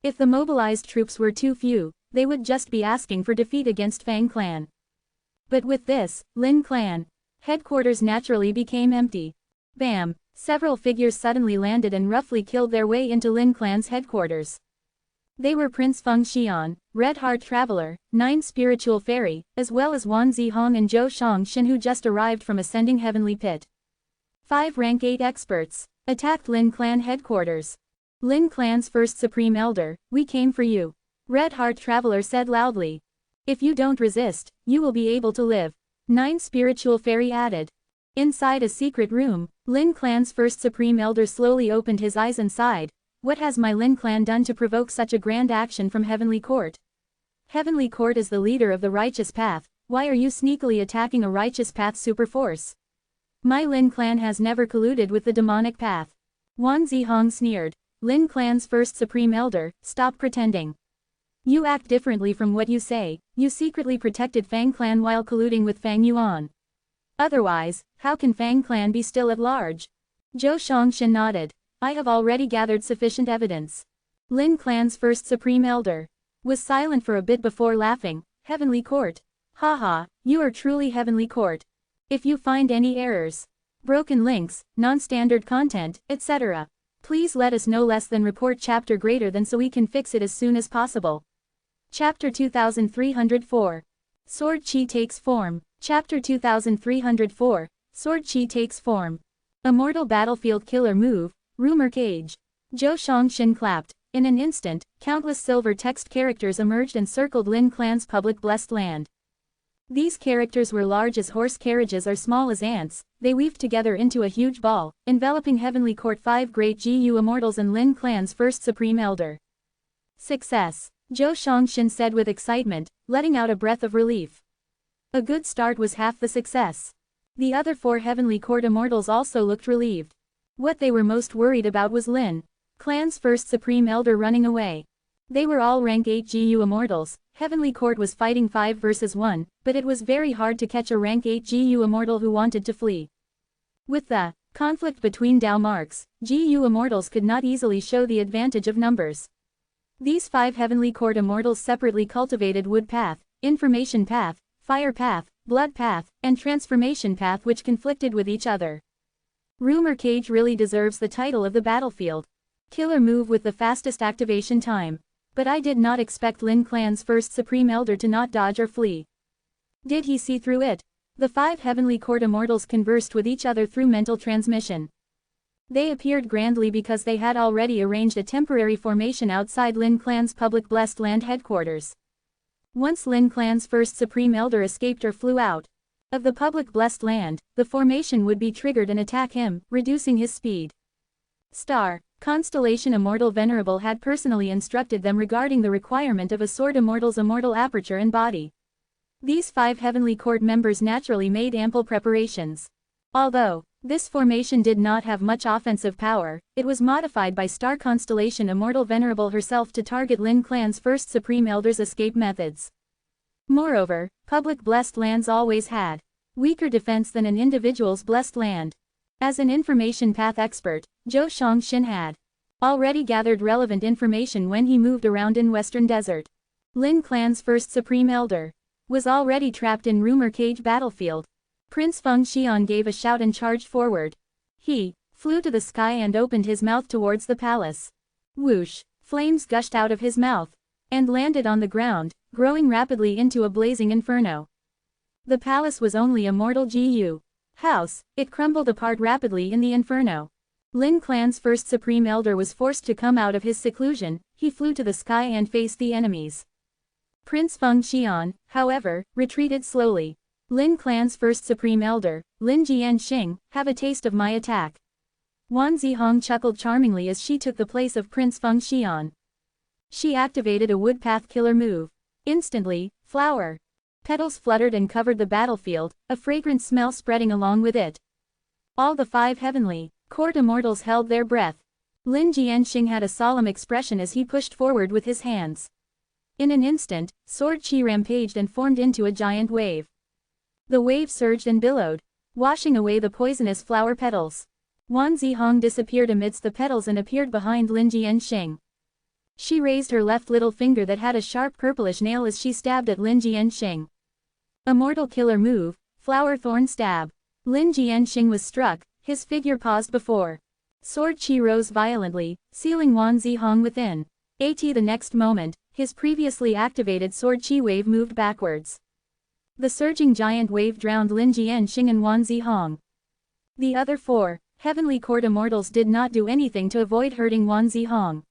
If the mobilized troops were too few, they would just be asking for defeat against Fang Clan. But with this, Lin Clan Headquarters naturally became empty. Bam! Several figures suddenly landed and roughly killed their way into Lin Clan's headquarters. They were Prince Feng Xian, Red Heart Traveler, 9 Spiritual Fairy, as well as Wan Zihong and Zhou Shangxin, who just arrived from ascending Heavenly Pit. 5 Rank 8 experts attacked Lin Clan headquarters. Lin Clan's first Supreme Elder, we came for you. Red Heart Traveler said loudly. If you don't resist, you will be able to live. 9 Spiritual Fairy added. Inside a secret room, Lin Clan's first Supreme Elder slowly opened his eyes and sighed. What has my Lin Clan done to provoke such a grand action from Heavenly Court? Heavenly Court is the leader of the righteous path. Why are you sneakily attacking a righteous path super force? My Lin Clan has never colluded with the demonic path. Wan Zihong sneered. Lin Clan's first Supreme Elder, stop pretending. You act differently from what you say. You secretly protected Fang Clan while colluding with Fang Yuan. Otherwise, how can Fang Clan be still at large? Zhou Shangxin nodded. I have already gathered sufficient evidence. Lin Clan's first Supreme Elder was silent for a bit before laughing. Heavenly Court. Haha, you are truly Heavenly Court. If you find any errors, broken links, non-standard content, etc., please let us know. Less than report chapter greater than so we can fix it as soon as possible. Chapter 2304. Sword Chi takes form. Chapter 2304. Sword Chi takes form. Immortal Battlefield Killer Move. Rumor Cage. Zhou Shangxin clapped. In an instant, countless silver text characters emerged and circled Lin Clan's public blessed land. These characters were large as horse carriages or small as ants. They weaved together into a huge ball, enveloping Heavenly Court. 5 great GU Immortals and Lin Clan's first Supreme Elder. Success, Zhou Shangxin said with excitement, letting out a breath of relief. A good start was half the success. The other 4 Heavenly Court Immortals also looked relieved. What they were most worried about was Lin Clan's first Supreme Elder running away. They were all rank 8 GU Immortals. Heavenly Court was fighting 5 versus 1, but it was very hard to catch a rank 8 GU Immortal who wanted to flee. With the conflict between Dao marks, GU Immortals could not easily show the advantage of numbers. These 5 Heavenly Court Immortals separately cultivated Wood Path, Information Path, Fire Path, Blood Path, and Transformation Path, which conflicted with each other. Rumor Cage really deserves the title of the battlefield. Killer move with the fastest activation time. But I did not expect Lin Clan's first Supreme Elder to not dodge or flee. Did he see through it? The 5 Heavenly Court Immortals conversed with each other through mental transmission. They appeared grandly because they had already arranged a temporary formation outside Lin Clan's public blessed land headquarters. Once Lin Clan's first Supreme Elder escaped or flew out of the public blessed land, the formation would be triggered and attack him, reducing his speed. Star Constellation Immortal Venerable had personally instructed them regarding the requirement of a Sword Immortal's immortal aperture and body. These 5 Heavenly Court members naturally made ample preparations. Although this formation did not have much offensive power, it was modified by Star Constellation Immortal Venerable herself to target Lin Clan's first Supreme Elder's escape methods. Moreover, public blessed lands always had weaker defense than an individual's blessed land. As an information path expert, Zhou Shangxin had already gathered relevant information when he moved around in Western Desert. Lin Clan's first Supreme Elder was already trapped in Rumor Cage battlefield. Prince Feng Xian gave a shout and charged forward. He flew to the sky and opened his mouth towards the palace. Whoosh! Flames gushed out of his mouth and landed on the ground, growing rapidly into a blazing inferno. The palace was only a mortal GU house. It crumbled apart rapidly in the inferno. Lin Clan's first Supreme Elder was forced to come out of his seclusion. He flew to the sky and faced the enemies. Prince Feng Xian, however, retreated slowly. Lin Clan's first Supreme Elder, Lin Jianxing, have a taste of my attack. Wan Zihong chuckled charmingly as she took the place of Prince Feng Xian. She activated a Wood Path Killer move. Instantly, flower petals fluttered and covered the battlefield, a fragrant smell spreading along with it. All the 5 Heavenly Court Immortals held their breath. Lin Jianxing had a solemn expression as he pushed forward with his hands. In an instant, Sword Chi rampaged and formed into a giant wave. The wave surged and billowed, washing away the poisonous flower petals. Wan Zihong disappeared amidst the petals and appeared behind Lin Jianxing. She raised her left little finger that had a sharp purplish nail as she stabbed at Lin Jianxing. Immortal Killer move, Flower Thorn Stab. Lin Jianxing was struck, his figure paused before. Sword chi rose violently, sealing Wan Zihong within. The next moment, his previously activated sword chi wave moved backwards. The surging giant wave drowned Lin Jianxing and Wan Zihong. The other 4 Heavenly Court Immortals did not do anything to avoid hurting Wan Zihong.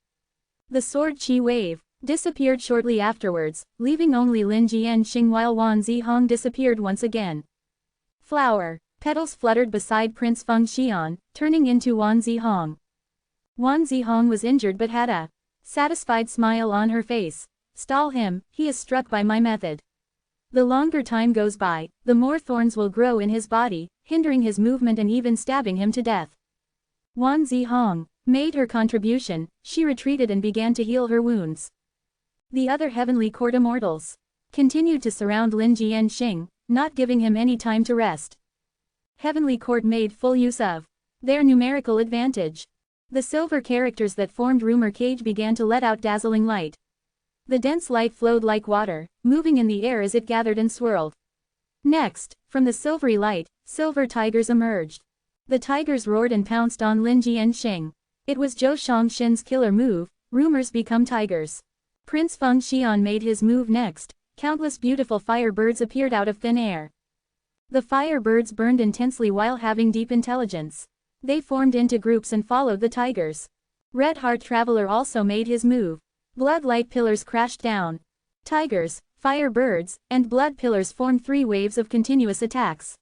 The sword chi wave disappeared shortly afterwards, leaving only Lin Jianxing while Wan Zihong disappeared once again. Flower petals fluttered beside Prince Feng Xian, turning into Wan Zihong. Wan Zihong was injured but had a satisfied smile on her face. Stall him, he is struck by my method. The longer time goes by, the more thorns will grow in his body, hindering his movement and even stabbing him to death. Wan Zihong made her contribution, she retreated and began to heal her wounds. The other Heavenly Court Immortals continued to surround Lin Jianxing, not giving him any time to rest. Heavenly Court made full use of their numerical advantage. The silver characters that formed Rumor Cage began to let out dazzling light. The dense light flowed like water, moving in the air as it gathered and swirled. Next, from the silvery light, silver tigers emerged. The tigers roared and pounced on Lin Jianxing. It was Zhou Shangxin's killer move, rumors become tigers. Prince Feng Xian made his move next, countless beautiful fire birds appeared out of thin air. The fire birds burned intensely while having deep intelligence. They formed into groups and followed the tigers. Red Heart Traveler also made his move. Blood light pillars crashed down. Tigers, fire birds, and blood pillars formed 3 waves of continuous attacks.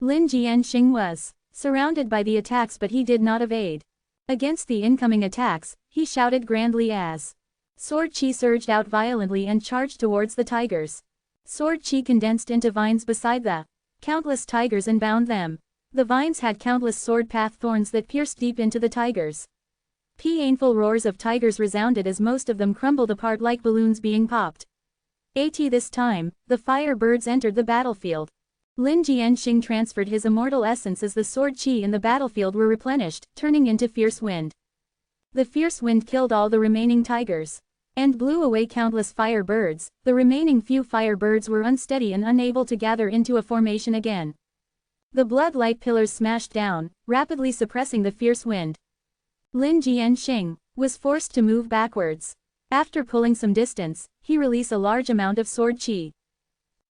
Lin Jianxing was surrounded by the attacks but he did not evade. Against the incoming attacks, he shouted grandly as sword chi surged out violently and charged towards the tigers. Sword chi condensed into vines beside the countless tigers and bound them. The vines had countless sword path thorns that pierced deep into the tigers. Painful roars of tigers resounded as most of them crumbled apart like balloons being popped. This time, the fire birds entered the battlefield. Lin Jianxing transferred his immortal essence as the sword chi in the battlefield were replenished, turning into fierce wind. The fierce wind killed all the remaining tigers and blew away countless fire birds. The remaining few fire birds were unsteady and unable to gather into a formation again. The blood light pillars smashed down, rapidly suppressing the fierce wind. Lin Jianxing was forced to move backwards. After pulling some distance, he released a large amount of sword chi.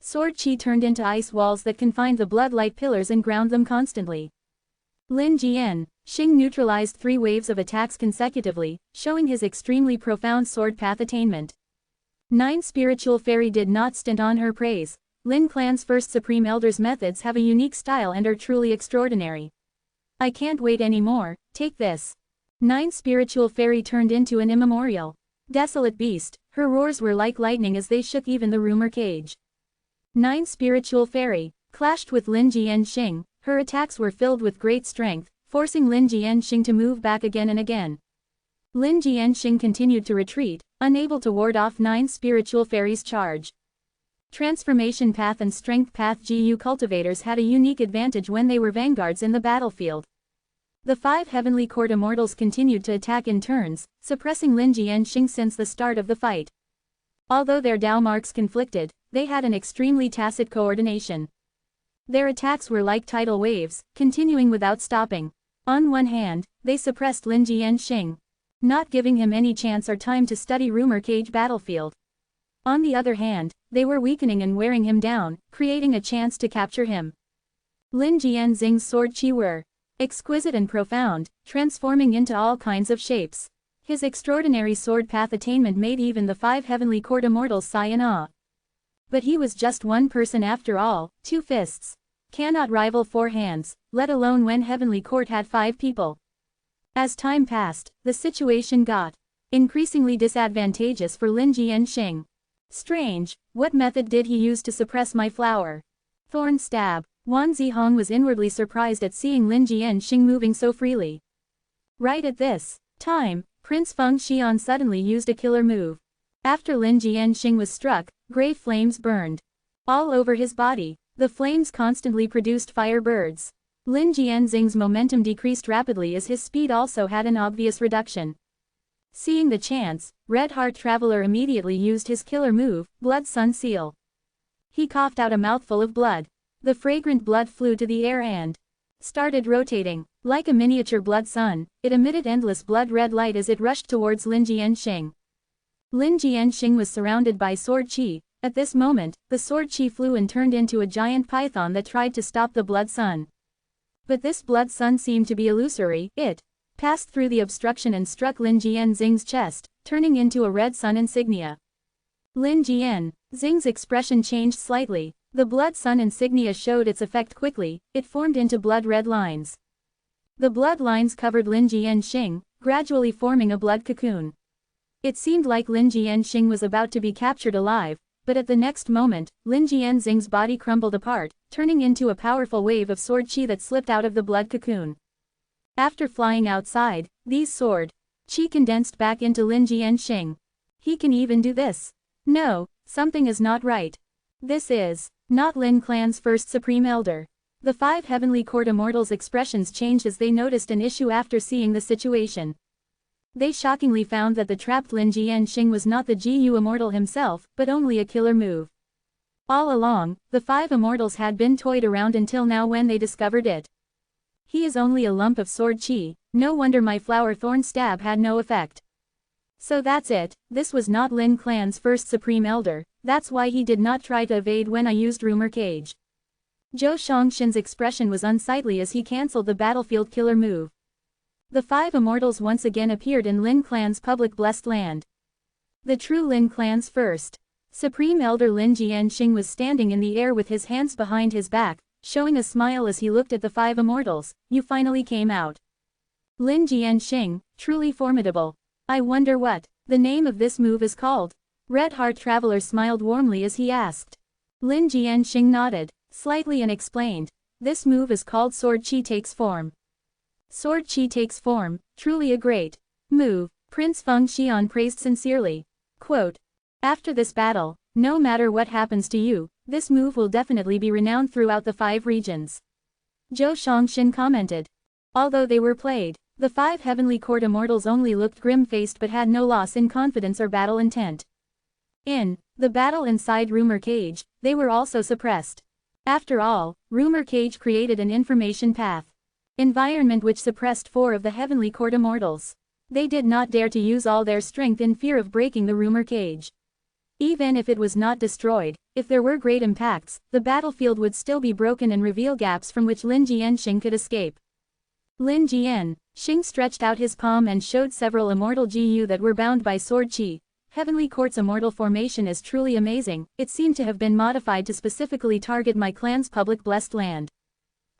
Sword chi turned into ice walls that confined the blood light pillars and ground them constantly. Lin Jianxing neutralized 3 waves of attacks consecutively, showing his extremely profound sword path attainment. 9 Spiritual Fairy did not stint on her praise. Lin Clan's first Supreme Elder's methods have a unique style and are truly extraordinary. I can't wait anymore, take this. 9 Spiritual Fairy turned into an immemorial, desolate beast, her roars were like lightning as they shook even the rumor cage. 9 Spiritual Fairy clashed with Lin Jianxing, her attacks were filled with great strength, forcing Lin Jianxing to move back again and again. Lin Jianxing continued to retreat, unable to ward off 9 Spiritual Fairies' charge. Transformation Path and Strength Path GU cultivators had a unique advantage when they were vanguards in the battlefield. The 5 Heavenly Court Immortals continued to attack in turns, suppressing Lin Jianxing since the start of the fight. Although their Dao marks conflicted, they had an extremely tacit coordination. Their attacks were like tidal waves, continuing without stopping. On one hand, they suppressed Lin Jianxing, not giving him any chance or time to study Rumor Cage battlefield. On the other hand, they were weakening and wearing him down, creating a chance to capture him. Lin Jianxing's sword chi were exquisite and profound, transforming into all kinds of shapes. His extraordinary sword path attainment made even the 5 Heavenly Court Immortals sigh in awe. But he was just one person after all. 2 fists cannot rival 4 hands, let alone when Heavenly Court had 5 people. As time passed, the situation got increasingly disadvantageous for Lin Jianxing. Strange, what method did he use to suppress my flower? Thorn stab. Wan Zihong was inwardly surprised at seeing Lin Jianxing moving so freely. Right at this time, Prince Feng Xian suddenly used a killer move. After Lin Jianxing was struck, gray flames burned all over his body. The flames constantly produced fire birds. Lin Jianxing's momentum decreased rapidly as his speed also had an obvious reduction. Seeing the chance, Red Heart Traveler immediately used his killer move, Blood Sun Seal. He coughed out a mouthful of blood. The fragrant blood flew to the air and started rotating. Like a miniature blood sun, it emitted endless blood-red light as it rushed towards Lin Jianxing. Lin Jianxing was surrounded by sword qi. At this moment, the sword qi flew and turned into a giant python that tried to stop the blood sun. But this blood sun seemed to be illusory. It passed through the obstruction and struck Lin Jianxing's chest, turning into a red sun insignia. Lin Jianxing's expression changed slightly. The blood sun insignia showed its effect quickly. It formed into blood-red lines. The blood lines covered Lin Jianxing, gradually forming a blood cocoon. It seemed like Lin Jianxing was about to be captured alive, but at the next moment, Lin Jianxing's body crumbled apart, turning into a powerful wave of sword qi that slipped out of the blood cocoon. After flying outside, these sword qi condensed back into Lin Jianxing. He can even do this. No, something is not right. This is not Lin Clan's first Supreme Elder. The 5 Heavenly Court Immortals' expressions changed as they noticed an issue after seeing the situation. They shockingly found that the trapped Lin Jianxing was not the GU Immortal himself, but only a killer move. All along, the 5 Immortals had been toyed around until now when they discovered it. He is only a lump of sword qi, no wonder my flower thorn stab had no effect. So that's it, this was not Lin Clan's first Supreme Elder, that's why he did not try to evade when I used Rumor Cage. Zhou Shangxin's expression was unsightly as he cancelled the battlefield killer move. The 5 Immortals once again appeared in Lin Clan's public blessed land. The true Lin Clan's first Supreme Elder Lin Jianxing was standing in the air with his hands behind his back, showing a smile as he looked at the 5 Immortals. You finally came out. Lin Jianxing, truly formidable. I wonder what the name of this move is called. Red Heart Traveler smiled warmly as he asked. Lin Jianxing nodded slightly and explained. This move is called Sword Qi Takes Form. Sword Qi Takes Form, truly a great move, Prince Feng Xian praised sincerely. Quote, after this battle, no matter what happens to you, this move will definitely be renowned throughout the 5 regions. Zhou Shangxin commented. Although they were played, the 5 Heavenly Court Immortals only looked grim-faced but had no loss in confidence or battle intent. In the battle inside Rumor Cage, they were also suppressed. After all, Rumor Cage created an information path environment which suppressed 4 of the Heavenly Court Immortals. They did not dare to use all their strength in fear of breaking the Rumor Cage. Even if it was not destroyed, if there were great impacts, the battlefield would still be broken and reveal gaps from which Lin Jianxing could escape. Lin Jianxing stretched out his palm and showed several immortal GU that were bound by sword qi. Heavenly Court's immortal formation is truly amazing. It seemed to have been modified to specifically target my clan's public blessed land.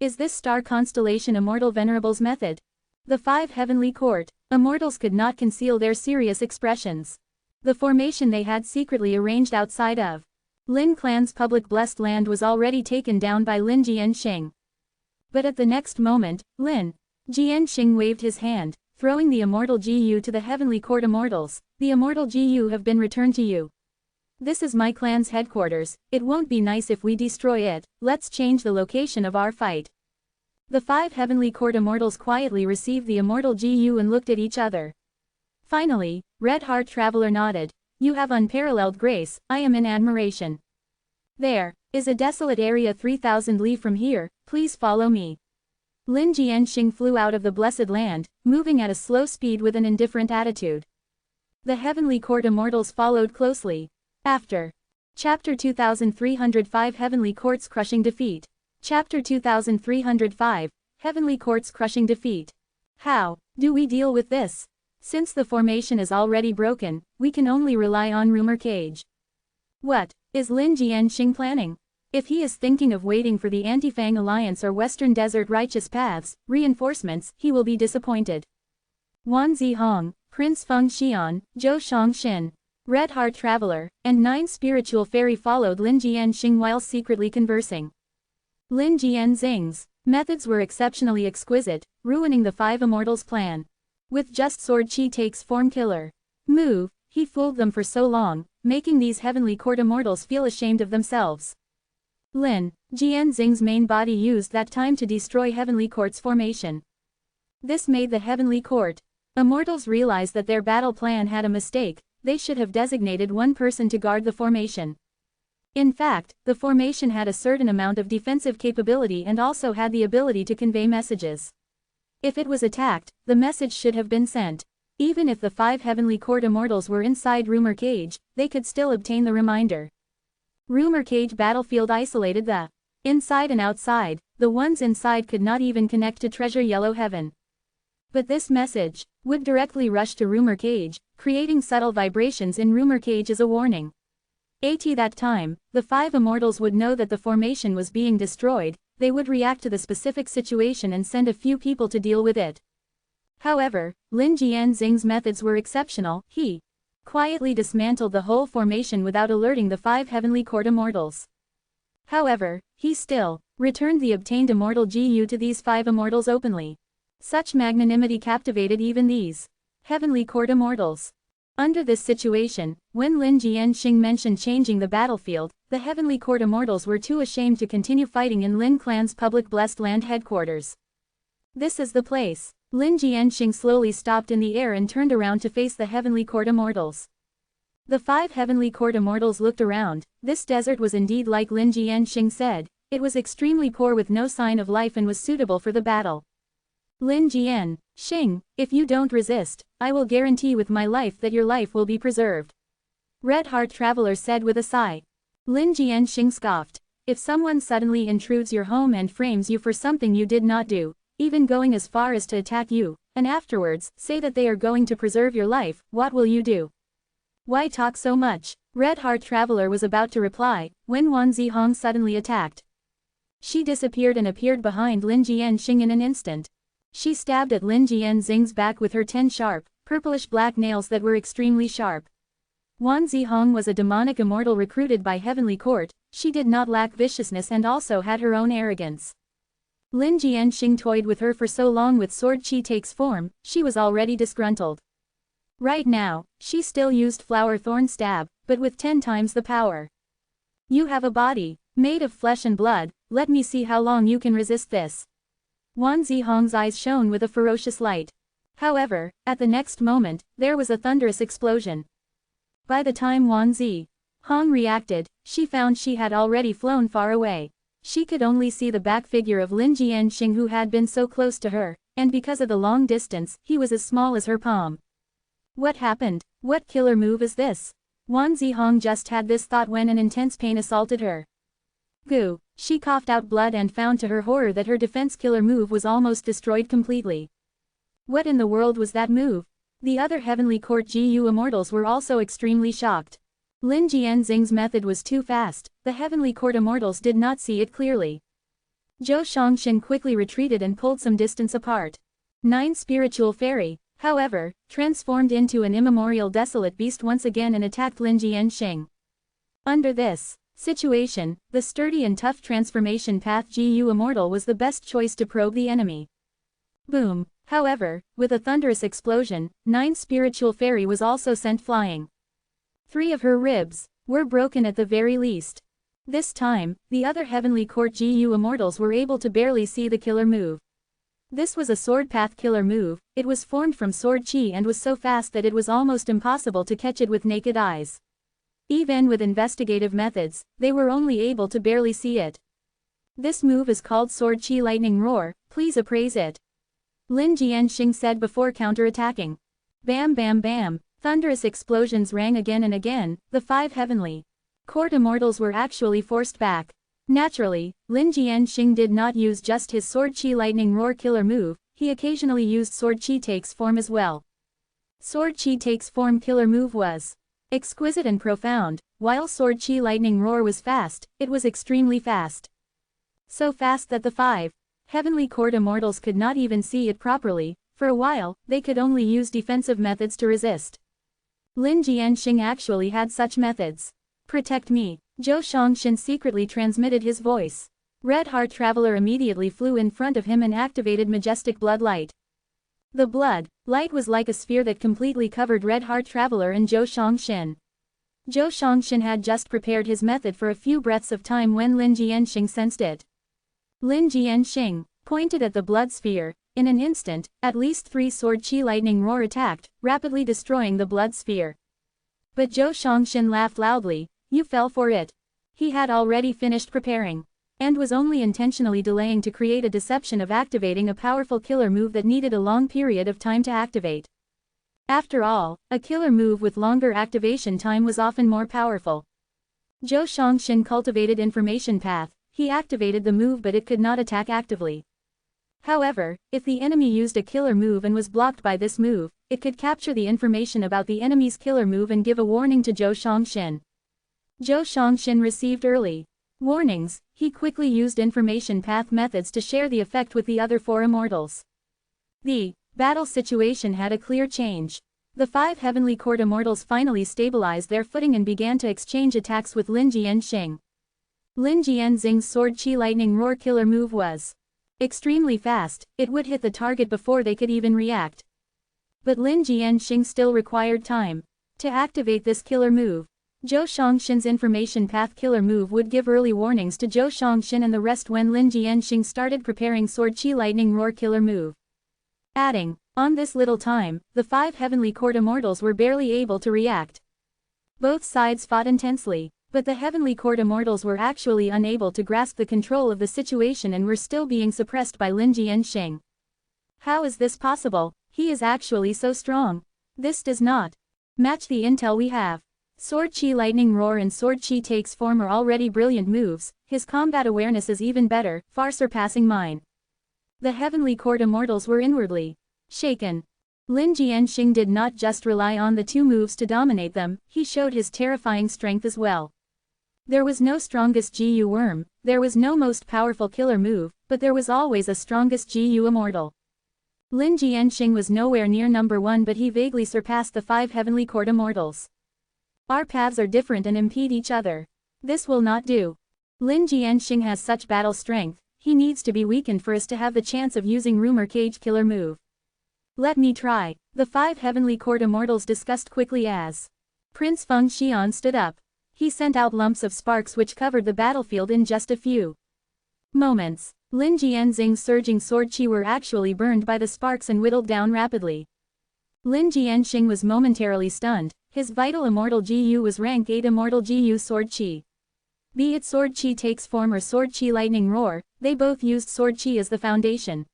Is this star constellation Immortal Venerable's method? The 5 Heavenly Court Immortals could not conceal their serious expressions. The formation they had secretly arranged outside of Lin Clan's public blessed land was already taken down by Lin Jianxing. But at the next moment, Lin Jianxing waved his hand, throwing the Immortal GU to the Heavenly Court Immortals. The Immortal GU have been returned to you. This is my clan's headquarters. It won't be nice if we destroy it. Let's change the location of our fight. The 5 Heavenly Court Immortals quietly received the Immortal GU and looked at each other. Finally, Red Heart Traveler nodded. You have unparalleled grace, I am in admiration. There is a desolate area 3,000 li from here, please follow me. Lin Jianxing flew out of the blessed land, moving at a slow speed with an indifferent attitude. The Heavenly Court Immortals followed closely. After Chapter 2305 Heavenly Court's Crushing Defeat. Chapter 2305 Heavenly Court's Crushing Defeat. How do we deal with this? Since the formation is already broken, we can only rely on Rumor Cage. What is Lin Jianxing planning? If he is thinking of waiting for the Anti-Fang Alliance or Western Desert Righteous Paths reinforcements, he will be disappointed. Wan Zihong, Prince Feng Xian, Zhou Shangxin, Red Heart Traveler, and 9 spiritual fairy followed Lin Jianxing while secretly conversing. Lin Jianxing's methods were exceptionally exquisite, ruining the 5 Immortals' plan. With just Sword Qi Takes Form killer move, he fooled them for so long, making these Heavenly Court Immortals feel ashamed of themselves. Lin Jianxing's main body used that time to destroy Heavenly Court's formation. This made the Heavenly Court Immortals realize that their battle plan had a mistake. They should have designated one person to guard the formation. In fact, the formation had a certain amount of defensive capability and also had the ability to convey messages. If it was attacked, the message should have been sent. Even if the 5 heavenly court immortals were inside Rumor Cage, they could still obtain the reminder. Rumor Cage battlefield isolated the inside and outside. The ones inside could not even connect to Treasure Yellow Heaven. But this message would directly rush to Rumor Cage, creating subtle vibrations in Rumor Cage as a warning. At that time, the 5 immortals would know that the formation was being destroyed. They would react to the specific situation and send a few people to deal with it. However, Lin Jianxing's methods were exceptional. He quietly dismantled the whole formation without alerting the 5 heavenly court immortals. However, he still returned the obtained immortal GU to these 5 immortals openly. Such magnanimity captivated even these heavenly court immortals. Under this situation, when Lin Jianxing mentioned changing the battlefield, the heavenly court immortals were too ashamed to continue fighting in Lin Clan's public blessed land headquarters. This is the place. Lin Jianxing slowly stopped in the air and turned around to face the heavenly court immortals. The 5 heavenly court immortals looked around. This desert was indeed like Lin Jianxing said. It was extremely poor with no sign of life and was suitable for the battle. Lin Jianxing, if you don't resist, I will guarantee with my life that your life will be preserved. Red Heart Traveler said with a sigh. Lin Jianxing scoffed. If someone suddenly intrudes your home and frames you for something you did not do, even going as far as to attack you, and afterwards say that they are going to preserve your life, what will you do? Why talk so much? Red Heart Traveler was about to reply, when Wan Zihong suddenly attacked. She disappeared and appeared behind Lin Jianxing in an instant. She stabbed at Lin Jianxing's back with her 10 sharp, purplish-black nails that were extremely sharp. Wan Zihong was a demonic immortal recruited by Heavenly Court. She did not lack viciousness and also had her own arrogance. Lin Jianxing toyed with her for so long with sword chi takes form, she was already disgruntled. Right now, she still used flower thorn stab, but with 10 times the power. You have a body made of flesh and blood, let me see how long you can resist this. Wan Zihong's eyes shone with a ferocious light. However, at the next moment, there was a thunderous explosion. By the time Wan Zihong reacted, she found she had already flown far away. She could only see the back figure of Lin Jianxing who had been so close to her, and because of the long distance, he was as small as her palm. What happened? What killer move is this? Wan Zihong just had this thought when an intense pain assaulted her. Goo! She coughed out blood and found to her horror that her defense killer move was almost destroyed completely. What in the world was that move? The other Heavenly Court GU immortals were also extremely shocked. Lin Jianxing's method was too fast, the Heavenly Court immortals did not see it clearly. Zhou Shangxin quickly retreated and pulled some distance apart. 9 spiritual fairy, however, transformed into an immemorial desolate beast once again and attacked Lin Jianxing. Under this situation, the sturdy and tough transformation path GU immortal was the best choice to probe the enemy. Boom! However, with a thunderous explosion, 9 spiritual fairy was also sent flying. 3 of her ribs were broken at the very least. This time, the other Heavenly Court GU immortals were able to barely see the killer move. This was a sword path killer move. It was formed from sword chi and was so fast that it was almost impossible to catch it with naked eyes. Even with investigative methods, they were only able to barely see it. This move is called Sword Chi Lightning Roar, please appraise it. Lin Jianxing said before counter-attacking. Bam bam bam, thunderous explosions rang again and again, the 5 heavenly court immortals were actually forced back. Naturally, Lin Jianxing did not use just his Sword Chi Lightning Roar killer move, he occasionally used Sword Chi Takes Form as well. Sword Chi Takes Form killer move was exquisite and profound, while Sword Chi Lightning Roar was fast, it was extremely fast. So fast that the 5 Heavenly Court immortals could not even see it properly. For a while, they could only use defensive methods to resist. Lin Jianxing actually had such methods. Protect me. Zhou Shangxin secretly transmitted his voice. Red Heart Traveler immediately flew in front of him and activated Majestic Blood Light. The blood light was like a sphere that completely covered Red Heart Traveler and Zhou Shangxin. Zhou Shangxin had just prepared his method for a few breaths of time when Lin Jianxing sensed it. Lin Jianxing pointed at the blood sphere. In an instant, at least 3 Sword Chi Lightning Roar attacked, rapidly destroying the blood sphere. But Zhou Shangxin laughed loudly. You fell for it. He had already finished preparing, and was only intentionally delaying to create a deception of activating a powerful killer move that needed a long period of time to activate. After all, a killer move with longer activation time was often more powerful. Zhou Shangxin cultivated information path. He activated the move but it could not attack actively. However, if the enemy used a killer move and was blocked by this move, it could capture the information about the enemy's killer move and give a warning to Zhou Shangxin. Zhou Shangxin received early warnings. He quickly used information path methods to share the effect with the other 4 immortals. The battle situation had a clear change. The 5 heavenly court immortals finally stabilized their footing and began to exchange attacks with Lin Jianxing. Lin Jianxing's sword chi lightning roar killer move was extremely fast. It would hit the target before they could even react. But Lin Jianxing still required time to activate this killer move. Zhou Shangxin's information path killer move would give early warnings to Zhou Shangxin and the rest when Lin Jianxing started preparing sword chi lightning roar killer move. Adding on this little time, the 5 heavenly court immortals were barely able to react. Both sides fought intensely, but the heavenly court immortals were actually unable to grasp the control of the situation and were still being suppressed by Lin Jianxing. How is this possible? He is actually so strong. This does not match the intel we have. Sword Chi Lightning Roar and Sword Chi Takes Form are already brilliant moves. His combat awareness is even better, far surpassing mine. The heavenly court immortals were inwardly shaken. Lin Jianxing did not just rely on the 2 moves to dominate them, he showed his terrifying strength as well. There was no strongest GU worm, there was no most powerful killer move, but there was always a strongest GU immortal. Lin Jianxing was nowhere near number 1 but he vaguely surpassed the 5 heavenly court immortals. Our paths are different and impede each other. This will not do. Lin Jianxing has such battle strength, he needs to be weakened for us to have the chance of using rumor cage killer move. Let me try. The 5 heavenly court immortals discussed quickly as Prince Feng Xian stood up. He sent out lumps of sparks which covered the battlefield in just a few moments. Lin Jianxing's surging sword chi were actually burned by the sparks and whittled down rapidly. Lin Jianxing was momentarily stunned. His vital immortal GU was rank 8 immortal GU sword chi. Be it sword chi takes form or sword chi lightning roar, they both used sword chi as the foundation.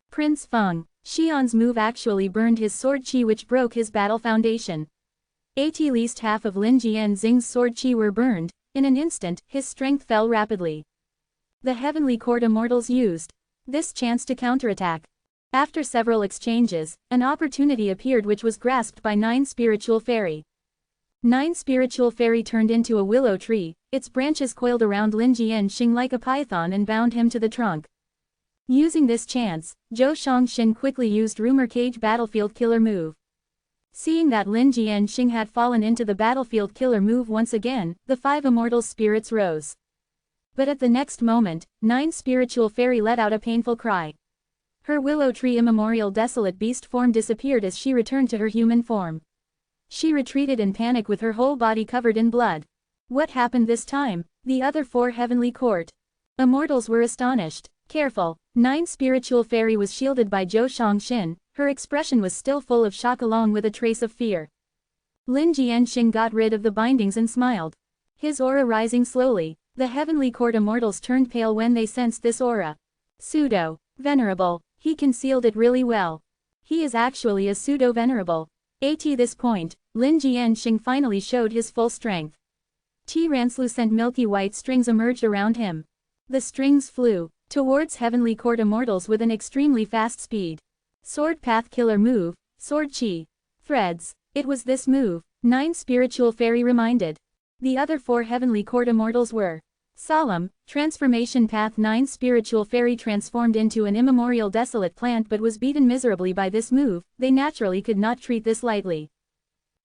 Prince Feng Xian's move actually burned his sword chi which broke his battle foundation. At least half of Lin Jianxing's sword chi were burned. In an instant, his strength fell rapidly. The heavenly court immortals used this chance to counterattack. After several exchanges, an opportunity appeared which was grasped by 9 spiritual fairy. 9 spiritual fairy turned into a willow tree, its branches coiled around Lin Jianxing like a python and bound him to the trunk. Using this chance, Zhou Shangxin quickly used rumor cage battlefield killer move. Seeing that Lin Jianxing had fallen into the battlefield killer move once again, the 5 immortals' spirits rose. But at the next moment, 9 spiritual fairy let out a painful cry. Her willow tree immemorial desolate beast form disappeared as she returned to her human form. She retreated in panic with her whole body covered in blood. What happened this time? The other 4 heavenly court immortals were astonished. Careful. 9 spiritual fairy was shielded by Zhou Shangxin. Her expression was still full of shock along with a trace of fear. Lin Jianxing got rid of the bindings and smiled. His aura rising slowly. The heavenly court immortals turned pale when they sensed this aura. Venerable. He concealed it really well. He is actually a pseudo-venerable. At this point, Lin Jianxing finally showed his full strength. Translucent milky white strings emerged around him. The strings flew towards heavenly court immortals with an extremely fast speed. Sword path killer move, sword chi. Threads. It was this move, 9 spiritual fairy reminded. The other 4 heavenly court immortals were solemn. Transformation path 9 spiritual fairy transformed into an immemorial desolate plant but was beaten miserably by this move. They naturally could not treat this lightly.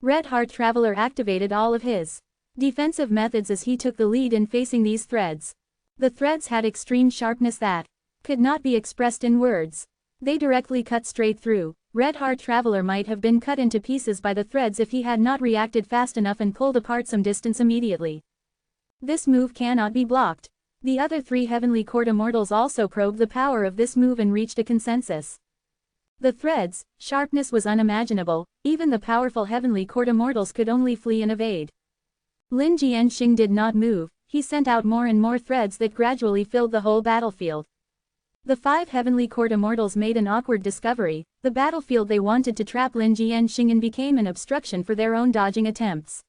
Red Heart Traveler activated all of his defensive methods as he took the lead in facing these threads. The threads had extreme sharpness that could not be expressed in words. They directly cut straight through. Red Heart Traveler might have been cut into pieces by the threads if he had not reacted fast enough and pulled apart some distance immediately. This move cannot be blocked. The other 3 heavenly court immortals also probed the power of this move and reached a consensus. The threads' sharpness was unimaginable. Even the powerful heavenly court immortals could only flee and evade. Lin Jianxing did not move. he sent out more and more threads that gradually filled the whole battlefield. The 5 heavenly court immortals made an awkward discovery: the battlefield they wanted to trap Lin Jianxing in became an obstruction for their own dodging attempts.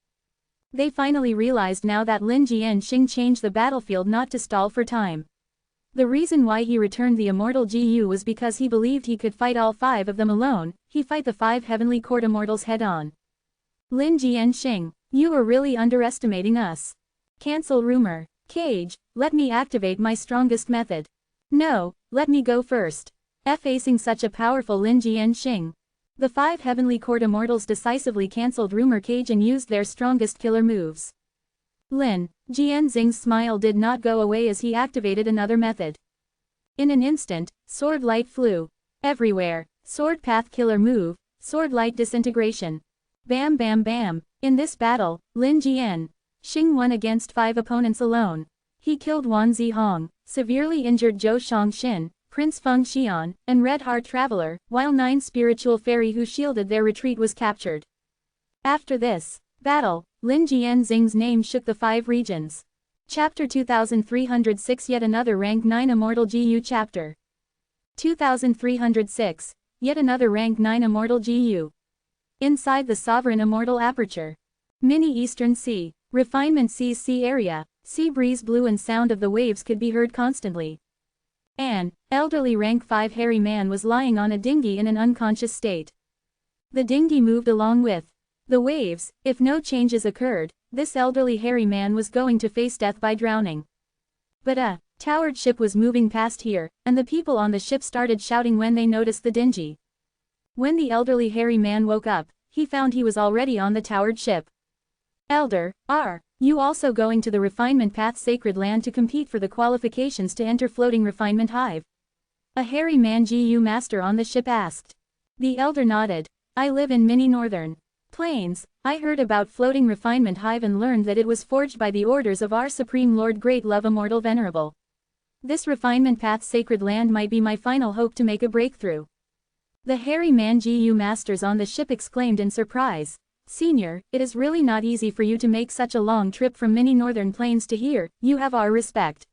They finally realized now that Lin Jianxing changed the battlefield not to stall for time. The reason why he returned the immortal Gu was because he believed he could fight all 5 of them alone. He fight the 5 heavenly court immortals head-on. Lin Jianxing, you are really underestimating us. Cancel rumor. Cage, let me activate my strongest method. No, let me go first. Facing such a powerful Lin Jianxing, the 5 heavenly court immortals decisively cancelled rumor cage and used their strongest killer moves. Lin Jianxing's smile did not go away as he activated another method. In an instant, sword light flew everywhere. Sword path killer move, sword light disintegration. Bam bam bam. In this battle, Lin Jianxing won against 5 opponents alone. He killed Wan Zihong, severely injured Zhou Shangxin, Prince Feng Xian, and Red Heart Traveler, while 9 spiritual fairy who shielded their retreat was captured. After this battle, Lin Jianxing's name shook the 5 regions. Chapter 2306 Yet another rank 9 Immortal GU Chapter 2306, Yet another rank 9 Immortal GU. Inside the Sovereign Immortal Aperture. Mini Eastern Sea. Refinement Sea's sea area. Sea breeze blew and sound of the waves could be heard constantly. An elderly rank 5 hairy man was lying on a dinghy in an unconscious state. The dinghy moved along with the waves. If no changes occurred, this elderly hairy man was going to face death by drowning. But a towered ship was moving past here, and the people on the ship started shouting when they noticed the dinghy. When the elderly hairy man woke up, he found he was already on the towered ship. Elder, are you also going to the Refinement Path Sacred Land to compete for the qualifications to enter Floating Refinement Hive? A hairy man GU master on the ship asked. The elder nodded. I live in many northern plains. I heard about Floating Refinement Hive and learned that it was forged by the orders of our Supreme Lord Great Love Immortal Venerable. This Refinement Path Sacred Land might be my final hope to make a breakthrough. The hairy man GU masters on the ship exclaimed in surprise. Senior, it is really not easy for you to make such a long trip from many northern plains to here. You have our respect.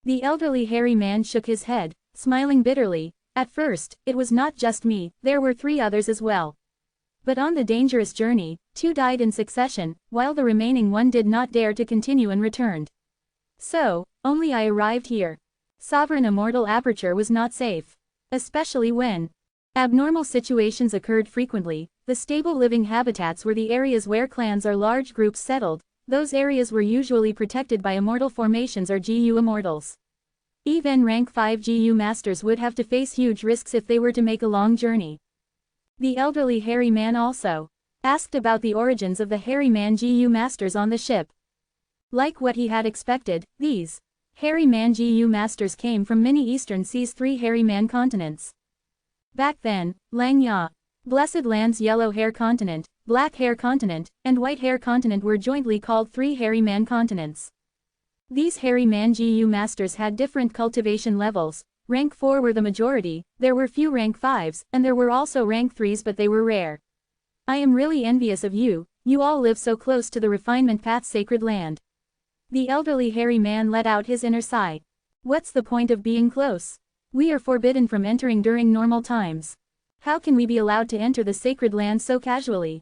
The elderly hairy man shook his head, smiling bitterly. At first, it was not just me, there were 3 others as well. But on the dangerous journey, 2 died in succession, while the remaining 1 did not dare to continue and returned. So, only I arrived here. Sovereign Immortal Aperture was not safe. Especially when abnormal situations occurred frequently. The stable living habitats were the areas where clans or large groups settled. Those areas were usually protected by immortal formations or GU immortals. Even rank 5 GU masters would have to face huge risks if they were to make a long journey. The elderly hairy man also asked about the origins of the hairy man GU masters on the ship. Like what he had expected, these hairy man GU masters came from many Eastern Sea's 3 hairy man continents. Back then, Langya, Blessed Land's Yellow Hair Continent, Black Hair Continent, and White Hair Continent were jointly called 3 hairy man continents. These hairy man GU masters had different cultivation levels. Rank 4 were the majority, there were few rank 5s, and there were also rank 3s, but they were rare. I am really envious of you, you all live so close to the Refinement Path Sacred Land. The elderly hairy man let out his inner sigh. What's the point of being close? We are forbidden from entering during normal times. How can we be allowed to enter the sacred land so casually?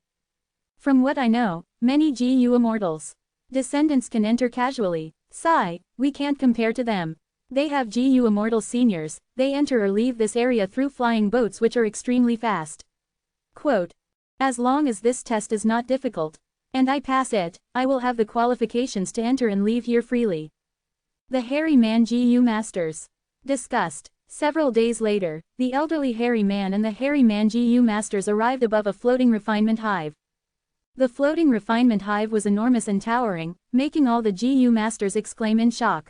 From what I know, many GU immortals' descendants can enter casually. Sigh, we can't compare to them. They have GU immortal seniors, they enter or leave this area through flying boats which are extremely fast. Quote, as long as this test is not difficult, and I pass it, I will have the qualifications to enter and leave here freely. The hairy man GU masters discussed. Several days later, the elderly hairy man and the hairy man GU masters arrived above a floating refinement hive. The floating refinement hive was enormous and towering, making all the GU masters exclaim in shock.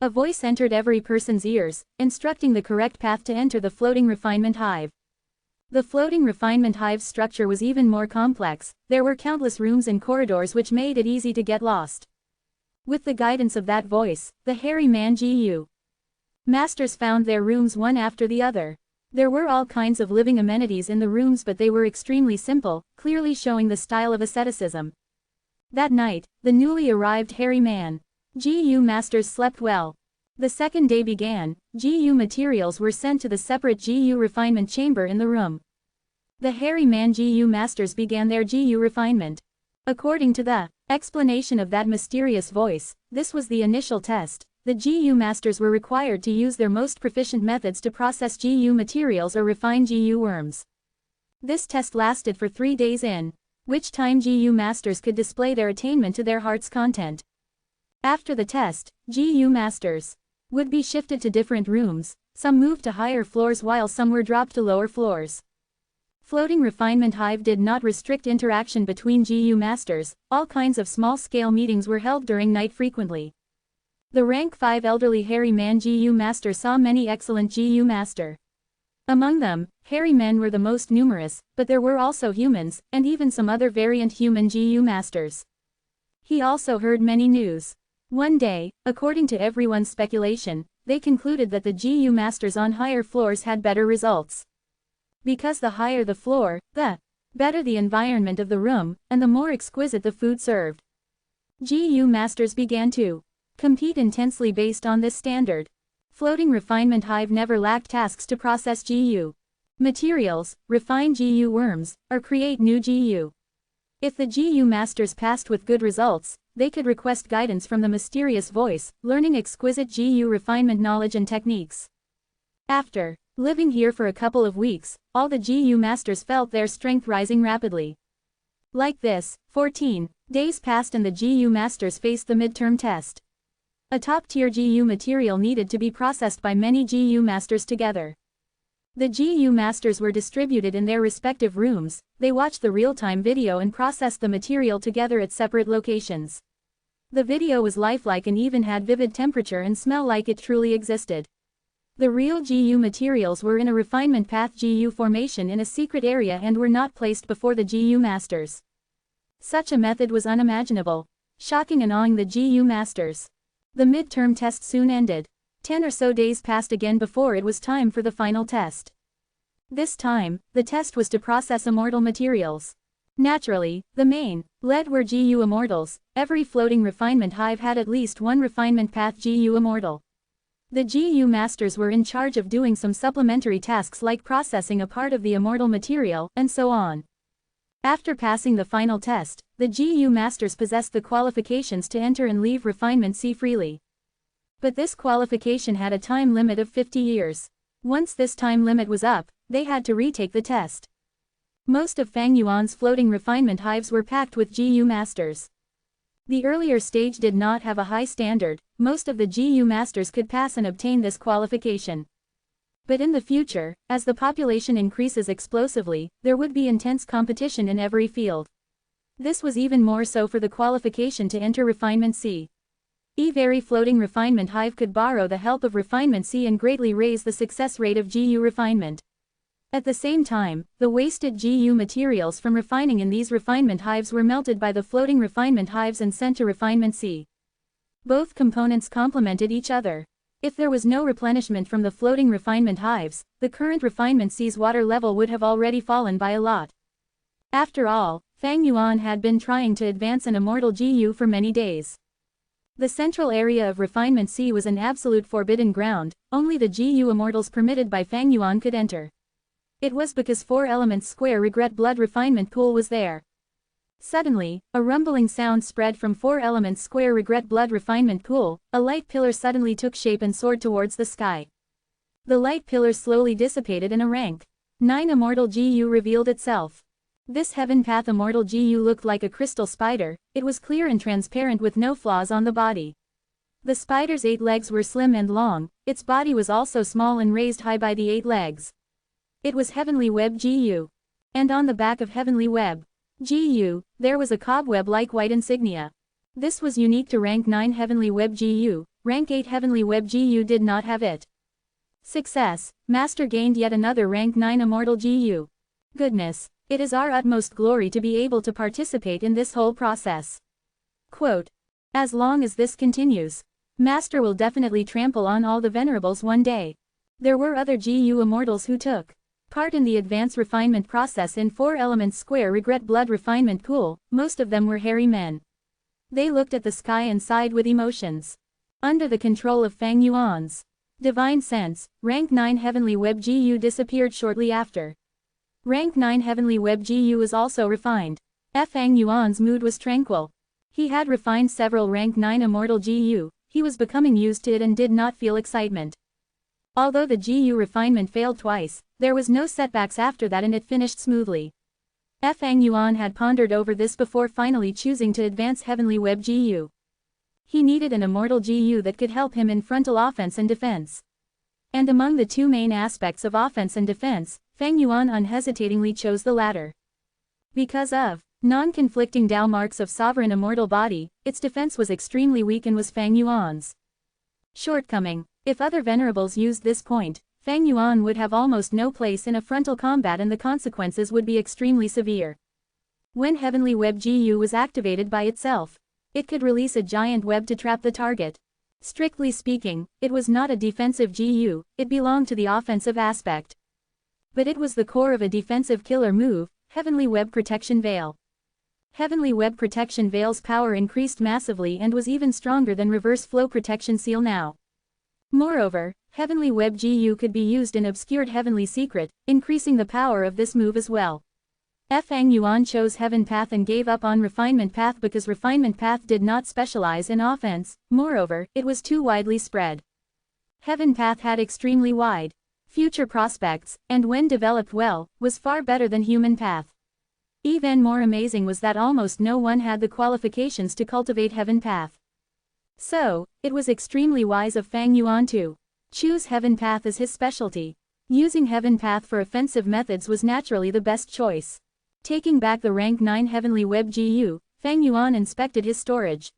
A voice entered every person's ears, instructing the correct path to enter the floating refinement hive. The floating refinement hive's structure was even more complex. There were countless rooms and corridors which made it easy to get lost. With the guidance of that voice, the hairy man GU masters found their rooms one after the other. There were all kinds of living amenities in the rooms, but they were extremely simple, clearly showing the style of asceticism. That night, the newly arrived hairy man GU masters slept well. The second day began. GU materials were sent to the separate GU refinement chamber in the room. The hairy man GU masters began their GU refinement. According to the explanation of that mysterious voice, this was the initial test. The GU masters were required to use their most proficient methods to process GU materials or refine GU worms. This test lasted for 3 days, in which time GU masters could display their attainment to their heart's content. After the test, GU masters would be shifted to different rooms. Some moved to higher floors while some were dropped to lower floors. Floating refinement hive did not restrict interaction between GU masters. All kinds of small-scale meetings were held during night frequently. The rank 5 elderly hairy man GU master saw many excellent GU master. Among them, hairy men were the most numerous, but there were also humans, and even some other variant human GU masters. He also heard many news. One day, according to everyone's speculation, they concluded that the GU masters on higher floors had better results. Because the higher the floor, the better the environment of the room, and the more exquisite the food served. GU masters began to compete intensely based on this standard. Floating refinement hive never lacked tasks to process GU materials, refine GU worms, or create new GU. If the GU masters passed with good results, they could request guidance from the mysterious voice, learning exquisite GU refinement knowledge and techniques. After living here for a couple of weeks, all the GU masters felt their strength rising rapidly. Like this, 14 days passed and the GU masters faced the midterm test. A top-tier GU material needed to be processed by many GU masters together. The GU masters were distributed in their respective rooms. They watched the real-time video and processed the material together at separate locations. The video was lifelike and even had vivid temperature and smell like it truly existed. The real GU materials were in a refinement path GU formation in a secret area and were not placed before the GU masters. Such a method was unimaginable, shocking and awing the GU masters. The midterm test soon ended. 10 or so days passed again before it was time for the final test. This time, the test was to process immortal materials. Naturally, the main lead were GU immortals. Every floating refinement hive had at least one refinement path GU immortal. The GU masters were in charge of doing some supplementary tasks like processing a part of the immortal material, and so on. After passing the final test, the GU masters possessed the qualifications to enter and leave refinement C freely. But this qualification had a time limit of 50 years. Once this time limit was up, they had to retake the test. Most of Fang Yuan's floating refinement hives were packed with GU masters. The earlier stage did not have a high standard. Most of the GU masters could pass and obtain this qualification. But in the future, as the population increases explosively, there would be intense competition in every field. This was even more so for the qualification to enter Refinement C. Every floating refinement hive could borrow the help of Refinement C and greatly raise the success rate of GU refinement. At the same time, the wasted GU materials from refining in these refinement hives were melted by the floating refinement hives and sent to Refinement C. Both components complemented each other. If there was no replenishment from the floating refinement hives, the current Refinement C's water level would have already fallen by a lot. After all, Fang Yuan had been trying to advance an immortal GU for many days. The central area of Refinement C was an absolute forbidden ground. Only the GU immortals permitted by Fang Yuan could enter. It was because 4 elements square regret blood refinement pool was there. Suddenly, a rumbling sound spread from 4 elements square regret blood refinement pool. A light pillar suddenly took shape and soared towards the sky. The light pillar slowly dissipated and a rank 9 immortal GU revealed itself. This heaven path immortal GU looked like a crystal spider. It was clear and transparent with no flaws on the body. The spider's 8 legs were slim and long. Its body was also small and raised high by the 8 legs. It was Heavenly Web GU. And on the back of Heavenly Web GU, there was a cobweb-like white insignia. This was unique to rank 9 Heavenly Web GU. Rank 8 Heavenly Web GU did not have it. Success. Master gained yet another rank 9 immortal GU. Goodness. It is our utmost glory to be able to participate in this whole process. Quote, as long as this continues, Master will definitely trample on all the Venerables one day. There were other GU immortals who took part in the advanced refinement process in 4 elements square regret blood refinement pool. Most of them were hairy men. They looked at the sky and sighed with emotions. Under the control of Fang Yuan's divine sense, rank 9 heavenly web GU disappeared shortly after. Rank 9 heavenly web GU was also refined. Fang Yuan's mood was tranquil. He had refined several rank 9 immortal GU, he was becoming used to it and did not feel excitement. Although the GU refinement failed twice, there was no setbacks after that and it finished smoothly. Fang Yuan had pondered over this before finally choosing to advance heavenly web GU. He needed an immortal GU that could help him in frontal offense and defense. And among the two main aspects of offense and defense, Fang Yuan unhesitatingly chose the latter. Because of non-conflicting Tao marks of sovereign immortal body, its defense was extremely weak and was Fang Yuan's shortcoming. If other venerables used this point, Fang Yuan would have almost no place in a frontal combat and the consequences would be extremely severe. When heavenly web GU was activated by itself, it could release a giant web to trap the target. Strictly speaking, it was not a defensive GU, it belonged to the offensive aspect. But it was the core of a defensive killer move, Heavenly Web Protection Veil. Heavenly Web Protection Veil's power increased massively and was even stronger than Reverse Flow Protection Seal now. Moreover, Heavenly Web GU could be used in Obscured Heavenly Secret, increasing the power of this move as well. Fang Yuan chose Heaven Path and gave up on Refinement Path because Refinement Path did not specialize in offense, moreover, it was too widely spread. Heaven Path had extremely wide future prospects, and when developed well, was far better than Human Path. Even more amazing was that almost no one had the qualifications to cultivate Heaven Path. So, it was extremely wise of Fang Yuan to choose Heaven Path as his specialty. Using Heaven Path for offensive methods was naturally the best choice. Taking back the rank 9 heavenly web GU, Fang Yuan inspected his storage.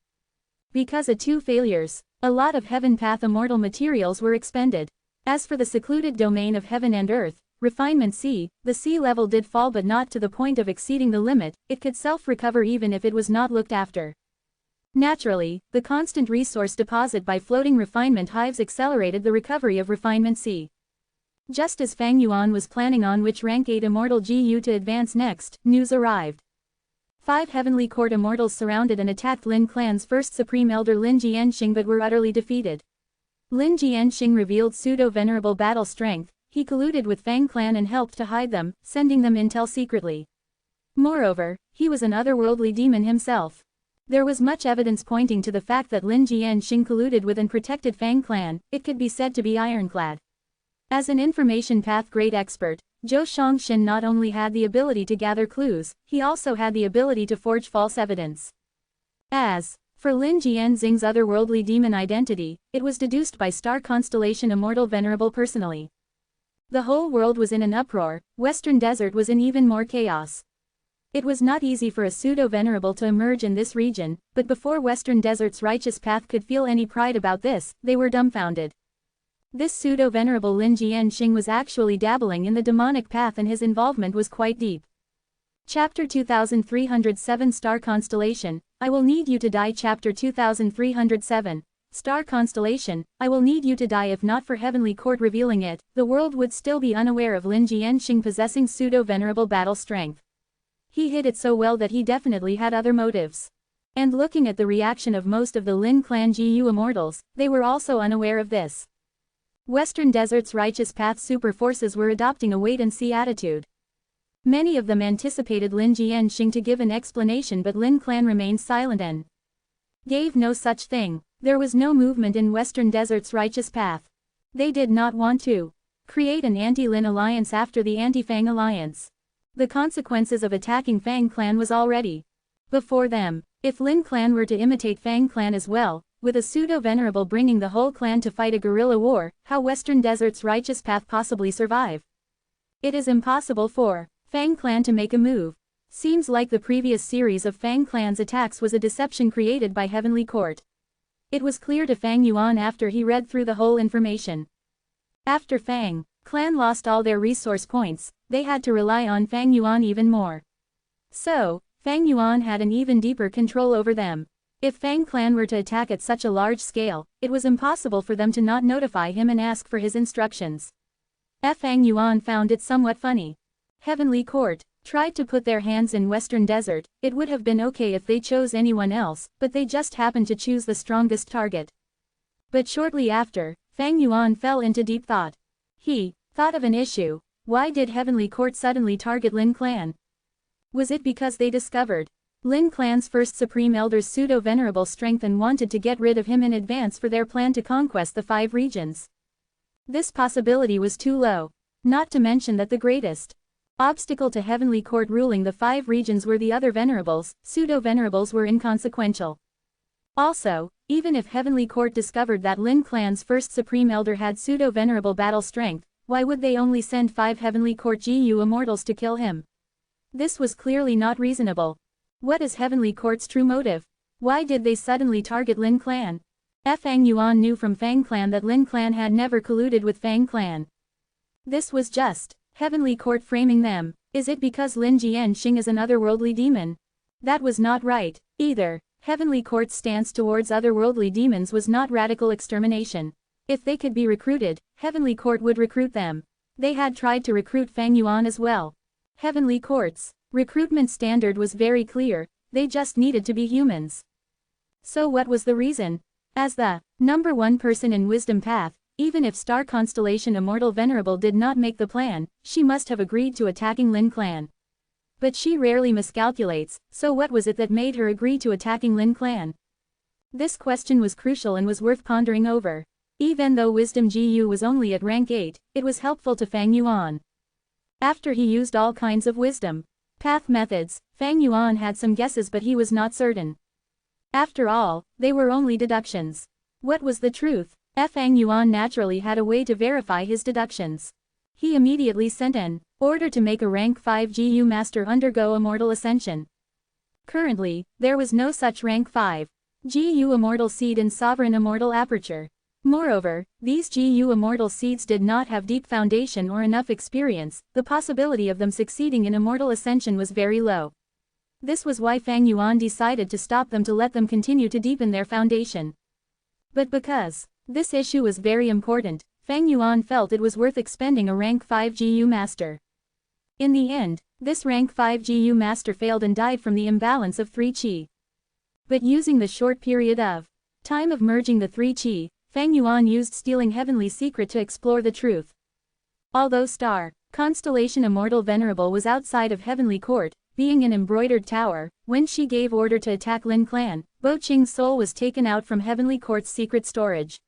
Because of 2 failures, a lot of Heaven Path immortal materials were expended. As for the secluded domain of heaven and earth, refinement C, the sea level did fall but not to the point of exceeding the limit, it could self-recover even if it was not looked after. Naturally, the constant resource deposit by floating refinement hives accelerated the recovery of refinement C. Just as Fang Yuan was planning on which rank 8 immortal GU to advance next, news arrived. 5 heavenly court immortals surrounded and attacked Lin Clan's first supreme elder Lin Jianxing but were utterly defeated. Lin Jianxing revealed pseudo-venerable battle strength, he colluded with Fang Clan and helped to hide them, sending them intel secretly. Moreover, he was an otherworldly demon himself. There was much evidence pointing to the fact that Lin Jianxing colluded with and protected Fang Clan, it could be said to be ironclad. As an information path great expert, Zhou Shangxin not only had the ability to gather clues, he also had the ability to forge false evidence. As for Lin Jianxing's otherworldly demon identity, it was deduced by star constellation Immortal Venerable personally. The whole world was in an uproar, Western Desert was in even more chaos. It was not easy for a pseudo-venerable to emerge in this region, but before Western Desert's righteous path could feel any pride about this, they were dumbfounded. This pseudo-venerable Lin Jianxing was actually dabbling in the demonic path and his involvement was quite deep. Chapter 2307 Star Constellation, I will need you to die. Chapter 2307, Star Constellation, I will need you to die. If not for Heavenly Court revealing it, the world would still be unaware of Lin Jianxing possessing pseudo-venerable battle strength. He hid it so well that he definitely had other motives. And looking at the reaction of most of the Lin Clan GU immortals, they were also unaware of this. Western Desert's righteous path super forces were adopting a wait-and-see attitude. Many of them anticipated Lin Jianxing to give an explanation but Lin Clan remained silent and gave no such thing. There was no movement in Western Desert's righteous path. They did not want to create an anti-Lin alliance after the anti-Fang alliance. The consequences of attacking Fang Clan was already before them. If Lin Clan were to imitate Fang Clan as well, with a pseudo-venerable bringing the whole clan to fight a guerrilla war, how Western Desert's righteous path possibly survive? It is impossible for Fang Clan to make a move. Seems like the previous series of Fang Clan's attacks was a deception created by Heavenly Court. It was clear to Fang Yuan after he read through the whole information. After Fang Clan lost all their resource points, they had to rely on Fang Yuan even more. So, Fang Yuan had an even deeper control over them. If Fang Clan were to attack at such a large scale, it was impossible for them to not notify him and ask for his instructions. Fang Yuan found it somewhat funny. Heavenly Court, Tried to put their hands in Western Desert. It would have been okay if they chose anyone else, but they just happened to choose the strongest target. But shortly after, Fang Yuan fell into deep thought. He thought of an issue. Why did Heavenly Court suddenly target Lin Clan? Was it because they discovered Lin Clan's first Supreme Elder's pseudo-venerable strength and wanted to get rid of him in advance for their plan to conquest the 5 regions? This possibility was too low. Not to mention that the greatest obstacle to Heavenly Court ruling the 5 regions were the other venerables. Pseudo-venerables were inconsequential. Also, even if Heavenly Court discovered that Lin Clan's first Supreme Elder had pseudo-venerable battle strength, why would they only send 5 Heavenly Court GU Immortals to kill him? This was clearly not reasonable. What is Heavenly Court's true motive? Why did they suddenly target Lin Clan? Fang Yuan knew from Fang Clan that Lin Clan had never colluded with Fang Clan. This was just Heavenly Court framing them. Is it because Lin Jianxing is an otherworldly demon? That was not right, either. Heavenly Court's stance towards otherworldly demons was not radical extermination. If they could be recruited, Heavenly Court would recruit them. They had tried to recruit Fang Yuan as well. Heavenly Court's recruitment standard was very clear, they just needed to be humans. So what was the reason? As the #1 person in Wisdom Path, even if Star Constellation Immortal Venerable did not make the plan, she must have agreed to attacking Lin Clan. But she rarely miscalculates, so what was it that made her agree to attacking Lin Clan? This question was crucial and was worth pondering over. Even though Wisdom GU was only at rank 8, it was helpful to Fang Yuan. After he used all kinds of wisdom path methods, Fang Yuan had some guesses but he was not certain. After all, they were only deductions. What was the truth? Fang Yuan naturally had a way to verify his deductions. He immediately sent an order to make a rank 5 GU master undergo immortal ascension. Currently, there was no such rank 5 GU immortal seed in Sovereign Immortal Aperture. Moreover, these GU immortal seeds did not have deep foundation or enough experience, the possibility of them succeeding in immortal ascension was very low. This was why Fang Yuan decided to stop them to let them continue to deepen their foundation. But because this issue was very important, Fang Yuan felt it was worth expending a rank 5 GU master. In the end, this rank 5 GU master failed and died from the imbalance of 3 Qi. But using the short period of time of merging the 3 Qi, Fang Yuan used Stealing Heavenly Secret to explore the truth. Although Star Constellation Immortal Venerable was outside of Heavenly Court, being an embroidered tower, when she gave order to attack Lin Clan, Bo Qing's soul was taken out from Heavenly Court's secret storage.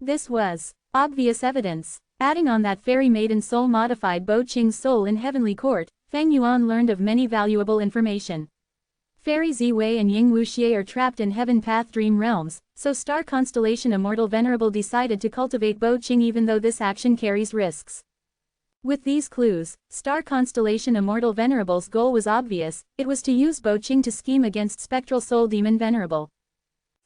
This was obvious evidence. Adding on that fairy maiden soul modified Bo Qing's soul in Heavenly Court, Fang Yuan learned of many valuable information. Fairy Ziwei and Ying Wuxie are trapped in Heaven Path Dream Realms, so Star Constellation Immortal Venerable decided to cultivate Bo Qing even though this action carries risks. With these clues, Star Constellation Immortal Venerable's goal was obvious, it was to use Bo Qing to scheme against Spectral Soul Demon Venerable.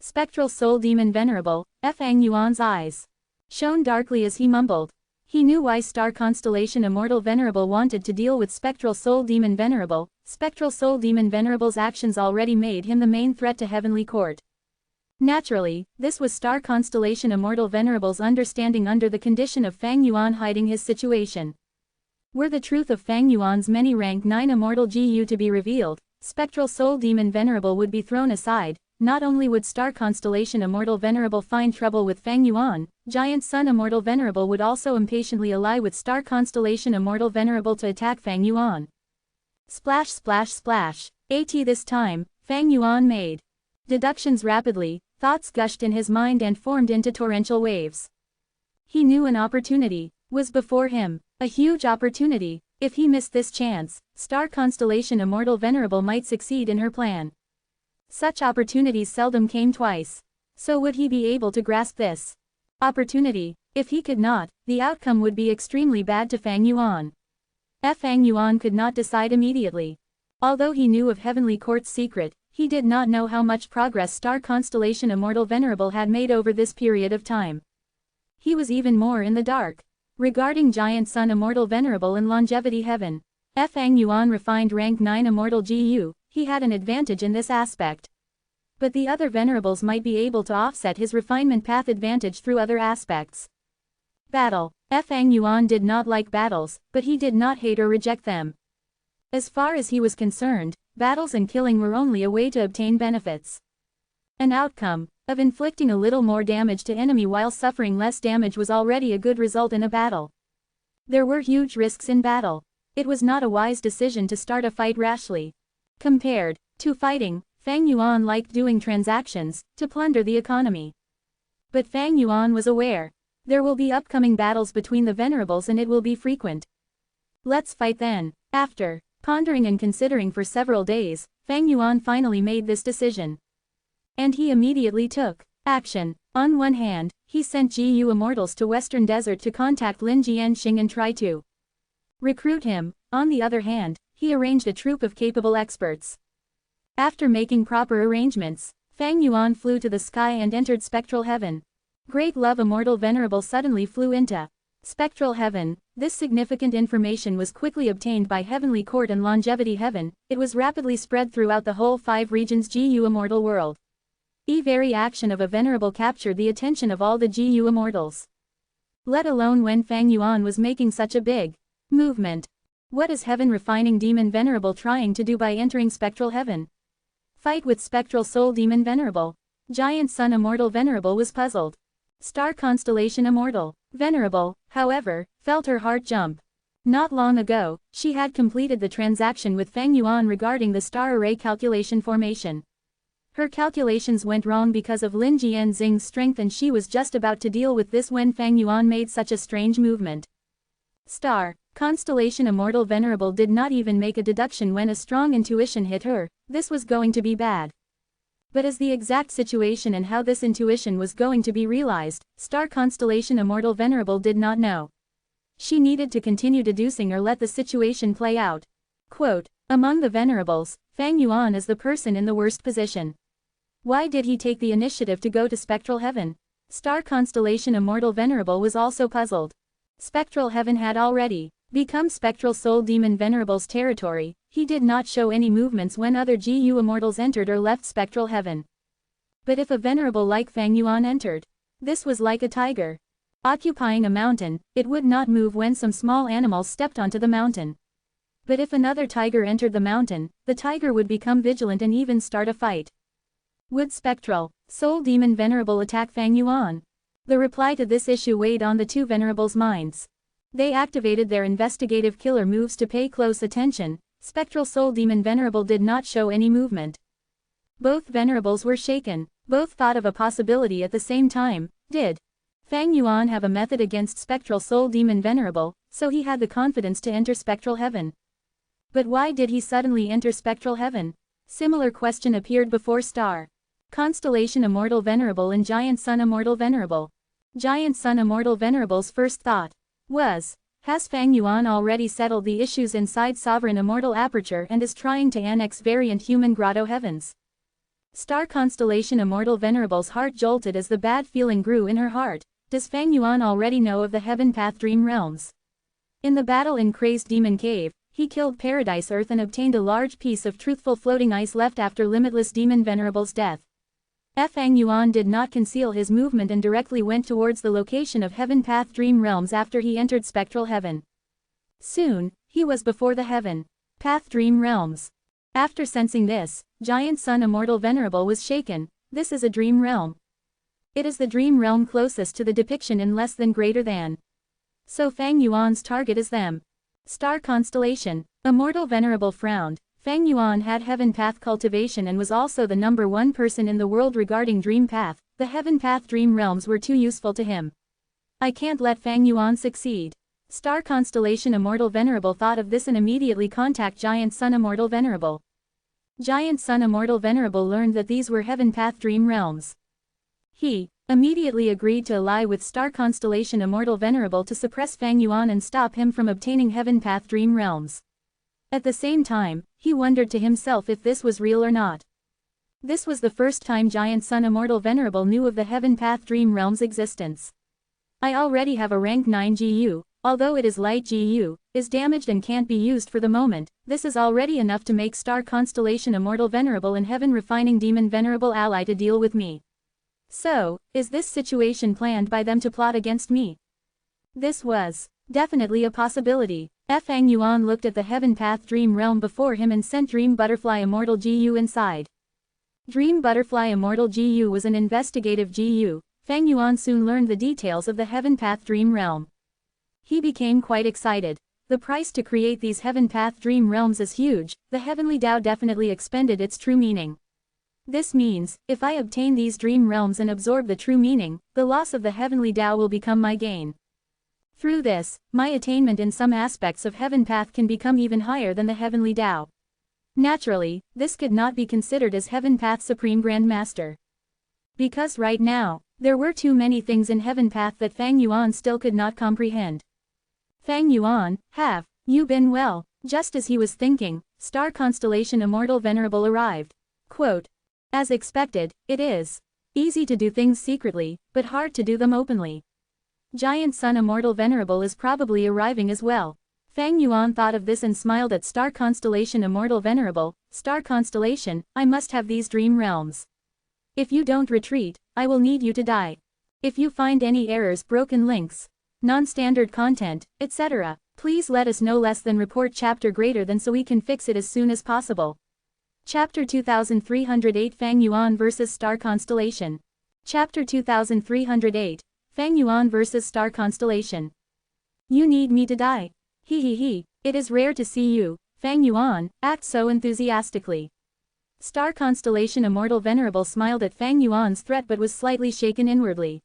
Spectral Soul Demon Venerable, Fang Yuan's eyes shone darkly as he mumbled. He knew why Star Constellation Immortal Venerable wanted to deal with Spectral Soul Demon Venerable. Spectral Soul Demon Venerable's actions already made him the main threat to Heavenly Court. Naturally, this was Star Constellation Immortal Venerable's understanding under the condition of Fang Yuan hiding his situation. Were the truth of Fang Yuan's many rank 9 Immortal GU to be revealed, Spectral Soul Demon Venerable would be thrown aside. Not only would Star Constellation Immortal Venerable find trouble with Fang Yuan, Giant Sun Immortal Venerable would also impatiently ally with Star Constellation Immortal Venerable to attack Fang Yuan. Splash splash splash. This time, Fang Yuan made deductions rapidly, thoughts gushed in his mind and formed into torrential waves. He knew an opportunity was before him, a huge opportunity. If he missed this chance, Star Constellation Immortal Venerable might succeed in her plan. Such opportunities seldom came twice. So would he be able to grasp this opportunity? If he could not, the outcome would be extremely bad to Fang Yuan. Fang Yuan could not decide immediately. Although he knew of Heavenly Court's secret, he did not know how much progress Star Constellation Immortal Venerable had made over this period of time. He was even more in the dark regarding Giant Sun Immortal Venerable and Longevity Heaven. Fang Yuan refined rank 9 Immortal GU, he had an advantage in this aspect. But the other Venerables might be able to offset his refinement path advantage through other aspects. Battle. Fang Yuan did not like battles, but he did not hate or reject them. As far as he was concerned, battles and killing were only a way to obtain benefits. An outcome of inflicting a little more damage to enemy while suffering less damage was already a good result in a battle. There were huge risks in battle. It was not a wise decision to start a fight rashly. Compared to fighting, Fang Yuan liked doing transactions to plunder the economy. But Fang Yuan was aware. There will be upcoming battles between the Venerables and it will be frequent. Let's fight then. After pondering and considering for several days, Fang Yuan finally made this decision. And he immediately took action. On one hand, he sent GU Immortals to Western Desert to contact Lin Jianxing and try to recruit him. On the other hand, he arranged a troop of capable experts. After making proper arrangements, Fang Yuan flew to the sky and entered spectral heaven. Great Love Immortal Venerable suddenly flew into spectral heaven. This significant information was quickly obtained by Heavenly Court and Longevity Heaven. It was rapidly spread throughout the whole 5 regions GU Immortal world. The very action of a Venerable captured the attention of all the GU Immortals. Let alone when Fang Yuan was making such a big movement. What is Heaven Refining Demon Venerable trying to do by entering spectral heaven? Fight with Spectral Soul Demon Venerable. Giant Sun Immortal Venerable was puzzled. Star Constellation Immortal Venerable, however, felt her heart jump. Not long ago, she had completed the transaction with Fang Yuan regarding the star array calculation formation. Her calculations went wrong because of Lin Jianxing's strength and she was just about to deal with this when Fang Yuan made such a strange movement. Star Constellation Immortal Venerable did not even make a deduction when a strong intuition hit her. This was going to be bad. But as the exact situation and how this intuition was going to be realized, Star Constellation Immortal Venerable did not know. She needed to continue deducing or let the situation play out. Quote, among the Venerables, Fang Yuan is the person in the worst position. Why did he take the initiative to go to spectral heaven? Star Constellation Immortal Venerable was also puzzled. Spectral heaven had already become Spectral Soul Demon Venerable's territory. He did not show any movements when other GU Immortals entered or left spectral heaven. But if a Venerable like Fang Yuan entered, this was like a tiger occupying a mountain. It would not move when some small animals stepped onto the mountain. But if another tiger entered the mountain, the tiger would become vigilant and even start a fight. Would Spectral Soul Demon Venerable attack Fang Yuan? The reply to this issue weighed on the 2 Venerables' minds. They activated their investigative killer moves to pay close attention. Spectral Soul Demon Venerable did not show any movement. Both Venerables were shaken. Both thought of a possibility at the same time. Did Fang Yuan have a method against Spectral Soul Demon Venerable, so he had the confidence to enter spectral heaven? But why did he suddenly enter spectral heaven? Similar question appeared before Star Constellation Immortal Venerable and Giant Sun Immortal Venerable. Giant Sun Immortal Venerable's first thought was, has Fang Yuan already settled the issues inside Sovereign Immortal Aperture and is trying to annex variant human grotto heavens? Star Constellation Immortal Venerable's heart jolted as the bad feeling grew in her heart. Does Fang Yuan already know of the Heaven Path Dream Realms? In the battle in Crazed Demon Cave, he killed Paradise Earth and obtained a large piece of truthful floating ice left after Limitless Demon Venerable's death. Fang Yuan did not conceal his movement and directly went towards the location of Heaven Path Dream Realms after he entered spectral heaven. Soon, he was before the Heaven Path Dream Realms. After sensing this, Giant Sun Immortal Venerable was shaken. This is a dream realm. It is the dream realm closest to the depiction in less than greater than. So Fang Yuan's target is them. Star Constellation Immortal Venerable frowned. Fang Yuan had Heaven Path cultivation and was also the #1 person in the world regarding Dream Path. The Heaven Path Dream Realms were too useful to him. I can't let Fang Yuan succeed. Star Constellation Immortal Venerable thought of this and immediately contacted Giant Sun Immortal Venerable. Giant Sun Immortal Venerable learned that these were Heaven Path Dream Realms. He immediately agreed to ally with Star Constellation Immortal Venerable to suppress Fang Yuan and stop him from obtaining Heaven Path Dream Realms. At the same time, he wondered to himself if this was real or not. This was the first time Giant Sun Immortal Venerable knew of the Heaven Path Dream Realm's existence. I already have a rank 9 GU, although it is light GU, is damaged and can't be used for the moment. This is already enough to make Star Constellation Immortal Venerable and Heaven Refining Demon Venerable ally to deal with me. So, is this situation planned by them to plot against me? This was definitely a possibility. Fang Yuan looked at the Heaven Path Dream Realm before him and sent Dream Butterfly Immortal GU inside. Dream Butterfly Immortal GU was an investigative GU. Fang Yuan soon learned the details of the Heaven Path Dream Realm. He became quite excited. The price to create these Heaven Path Dream Realms is huge. The Heavenly Tao definitely expended its true meaning. This means, if I obtain these Dream Realms and absorb the true meaning, the loss of the Heavenly Tao will become my gain. Through this, my attainment in some aspects of Heaven Path can become even higher than the Heavenly Tao. Naturally, this could not be considered as Heaven Path Supreme Grand Master. Because right now, there were too many things in Heaven Path that Fang Yuan still could not comprehend. Fang Yuan, have you been well? Just as he was thinking, Star Constellation Immortal Venerable arrived. Quote, as expected, it is easy to do things secretly, but hard to do them openly. Giant Sun Immortal Venerable is probably arriving as well. Fang Yuan thought of this and smiled at Star Constellation Immortal Venerable. Star Constellation, I must have these dream realms. If you don't retreat, I will need you to die. If you find any errors, broken links, non-standard content, etc., please let us know. Less than report chapter greater than so we can fix it as soon as possible. Chapter 2308 Fang Yuan vs Star Constellation. Chapter 2308. Fang Yuan vs Star Constellation. You need me to die. He. It is rare to see you, Fang Yuan, act so enthusiastically. Star Constellation Immortal Venerable smiled at Fang Yuan's threat but was slightly shaken inwardly.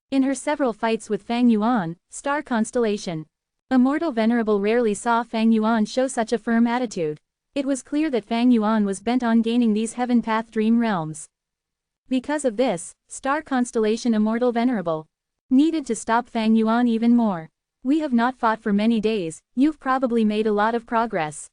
In her several fights with Fang Yuan, Star Constellation Immortal Venerable rarely saw Fang Yuan show such a firm attitude. It was clear that Fang Yuan was bent on gaining these Heaven Path Dream Realms. Because of this, Star Constellation Immortal Venerable needed to stop Fang Yuan even more. We have not fought for many days, you've probably made a lot of progress.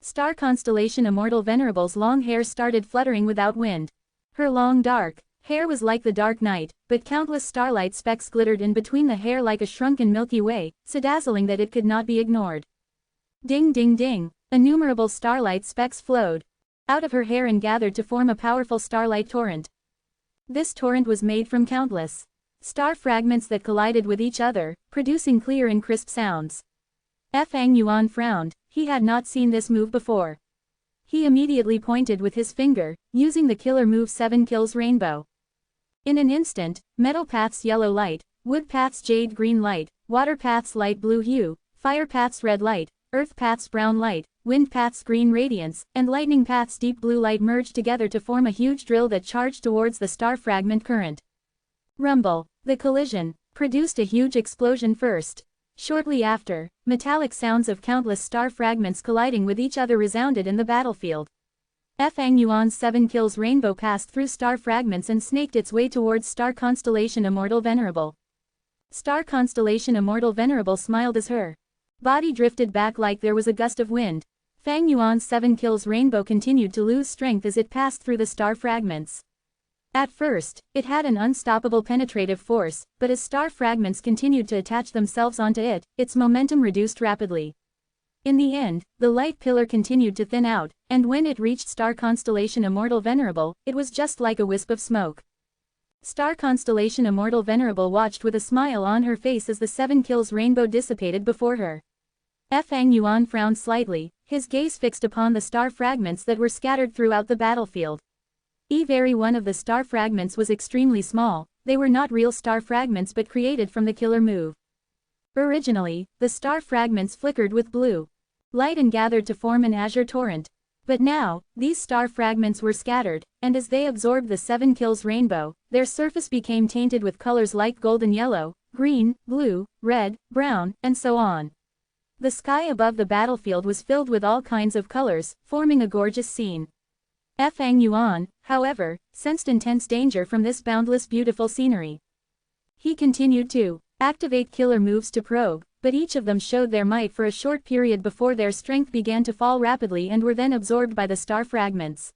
Star Constellation Immortal Venerable's long hair started fluttering without wind. Her long dark hair was like the dark night, but countless starlight specks glittered in between the hair like a shrunken Milky Way, so dazzling that it could not be ignored. Ding ding ding, innumerable starlight specks flowed out of her hair and gathered to form a powerful starlight torrent. This torrent was made from countless star fragments that collided with each other, producing clear and crisp sounds. Fang Yuan frowned, he had not seen this move before. He immediately pointed with his finger, using the killer move 7 kills rainbow. In an instant, metal path's yellow light, wood path's jade green light, water path's light blue hue, fire path's red light, earth path's brown light, wind path's green radiance, and lightning path's deep blue light merged together to form a huge drill that charged towards the star fragment current. Rumble. The collision produced a huge explosion first. Shortly after, metallic sounds of countless star fragments colliding with each other resounded in the battlefield. Fang Yuan's 7 kills rainbow passed through star fragments and snaked its way towards Star Constellation Immortal Venerable. Star Constellation Immortal Venerable smiled as her body drifted back like there was a gust of wind. Fang Yuan's 7 kills rainbow continued to lose strength as it passed through the star fragments. At first, it had an unstoppable penetrative force, but as star fragments continued to attach themselves onto it, its momentum reduced rapidly. In the end, the light pillar continued to thin out, and when it reached Star Constellation Immortal Venerable, it was just like a wisp of smoke. Star Constellation Immortal Venerable watched with a smile on her face as the 7 kills rainbow dissipated before her. Fang Yuan frowned slightly, his gaze fixed upon the star fragments that were scattered throughout the battlefield. Every one of the star fragments was extremely small, they were not real star fragments but created from the killer move. Originally, the star fragments flickered with blue light and gathered to form an azure torrent. But now, these star fragments were scattered, and as they absorbed the 7 kills rainbow, their surface became tainted with colors like golden yellow, green, blue, red, brown, and so on. The sky above the battlefield was filled with all kinds of colors, forming a gorgeous scene. Fang Yuan, however, sensed intense danger from this boundless beautiful scenery. He continued to activate killer moves to probe, but each of them showed their might for a short period before their strength began to fall rapidly and were then absorbed by the star fragments.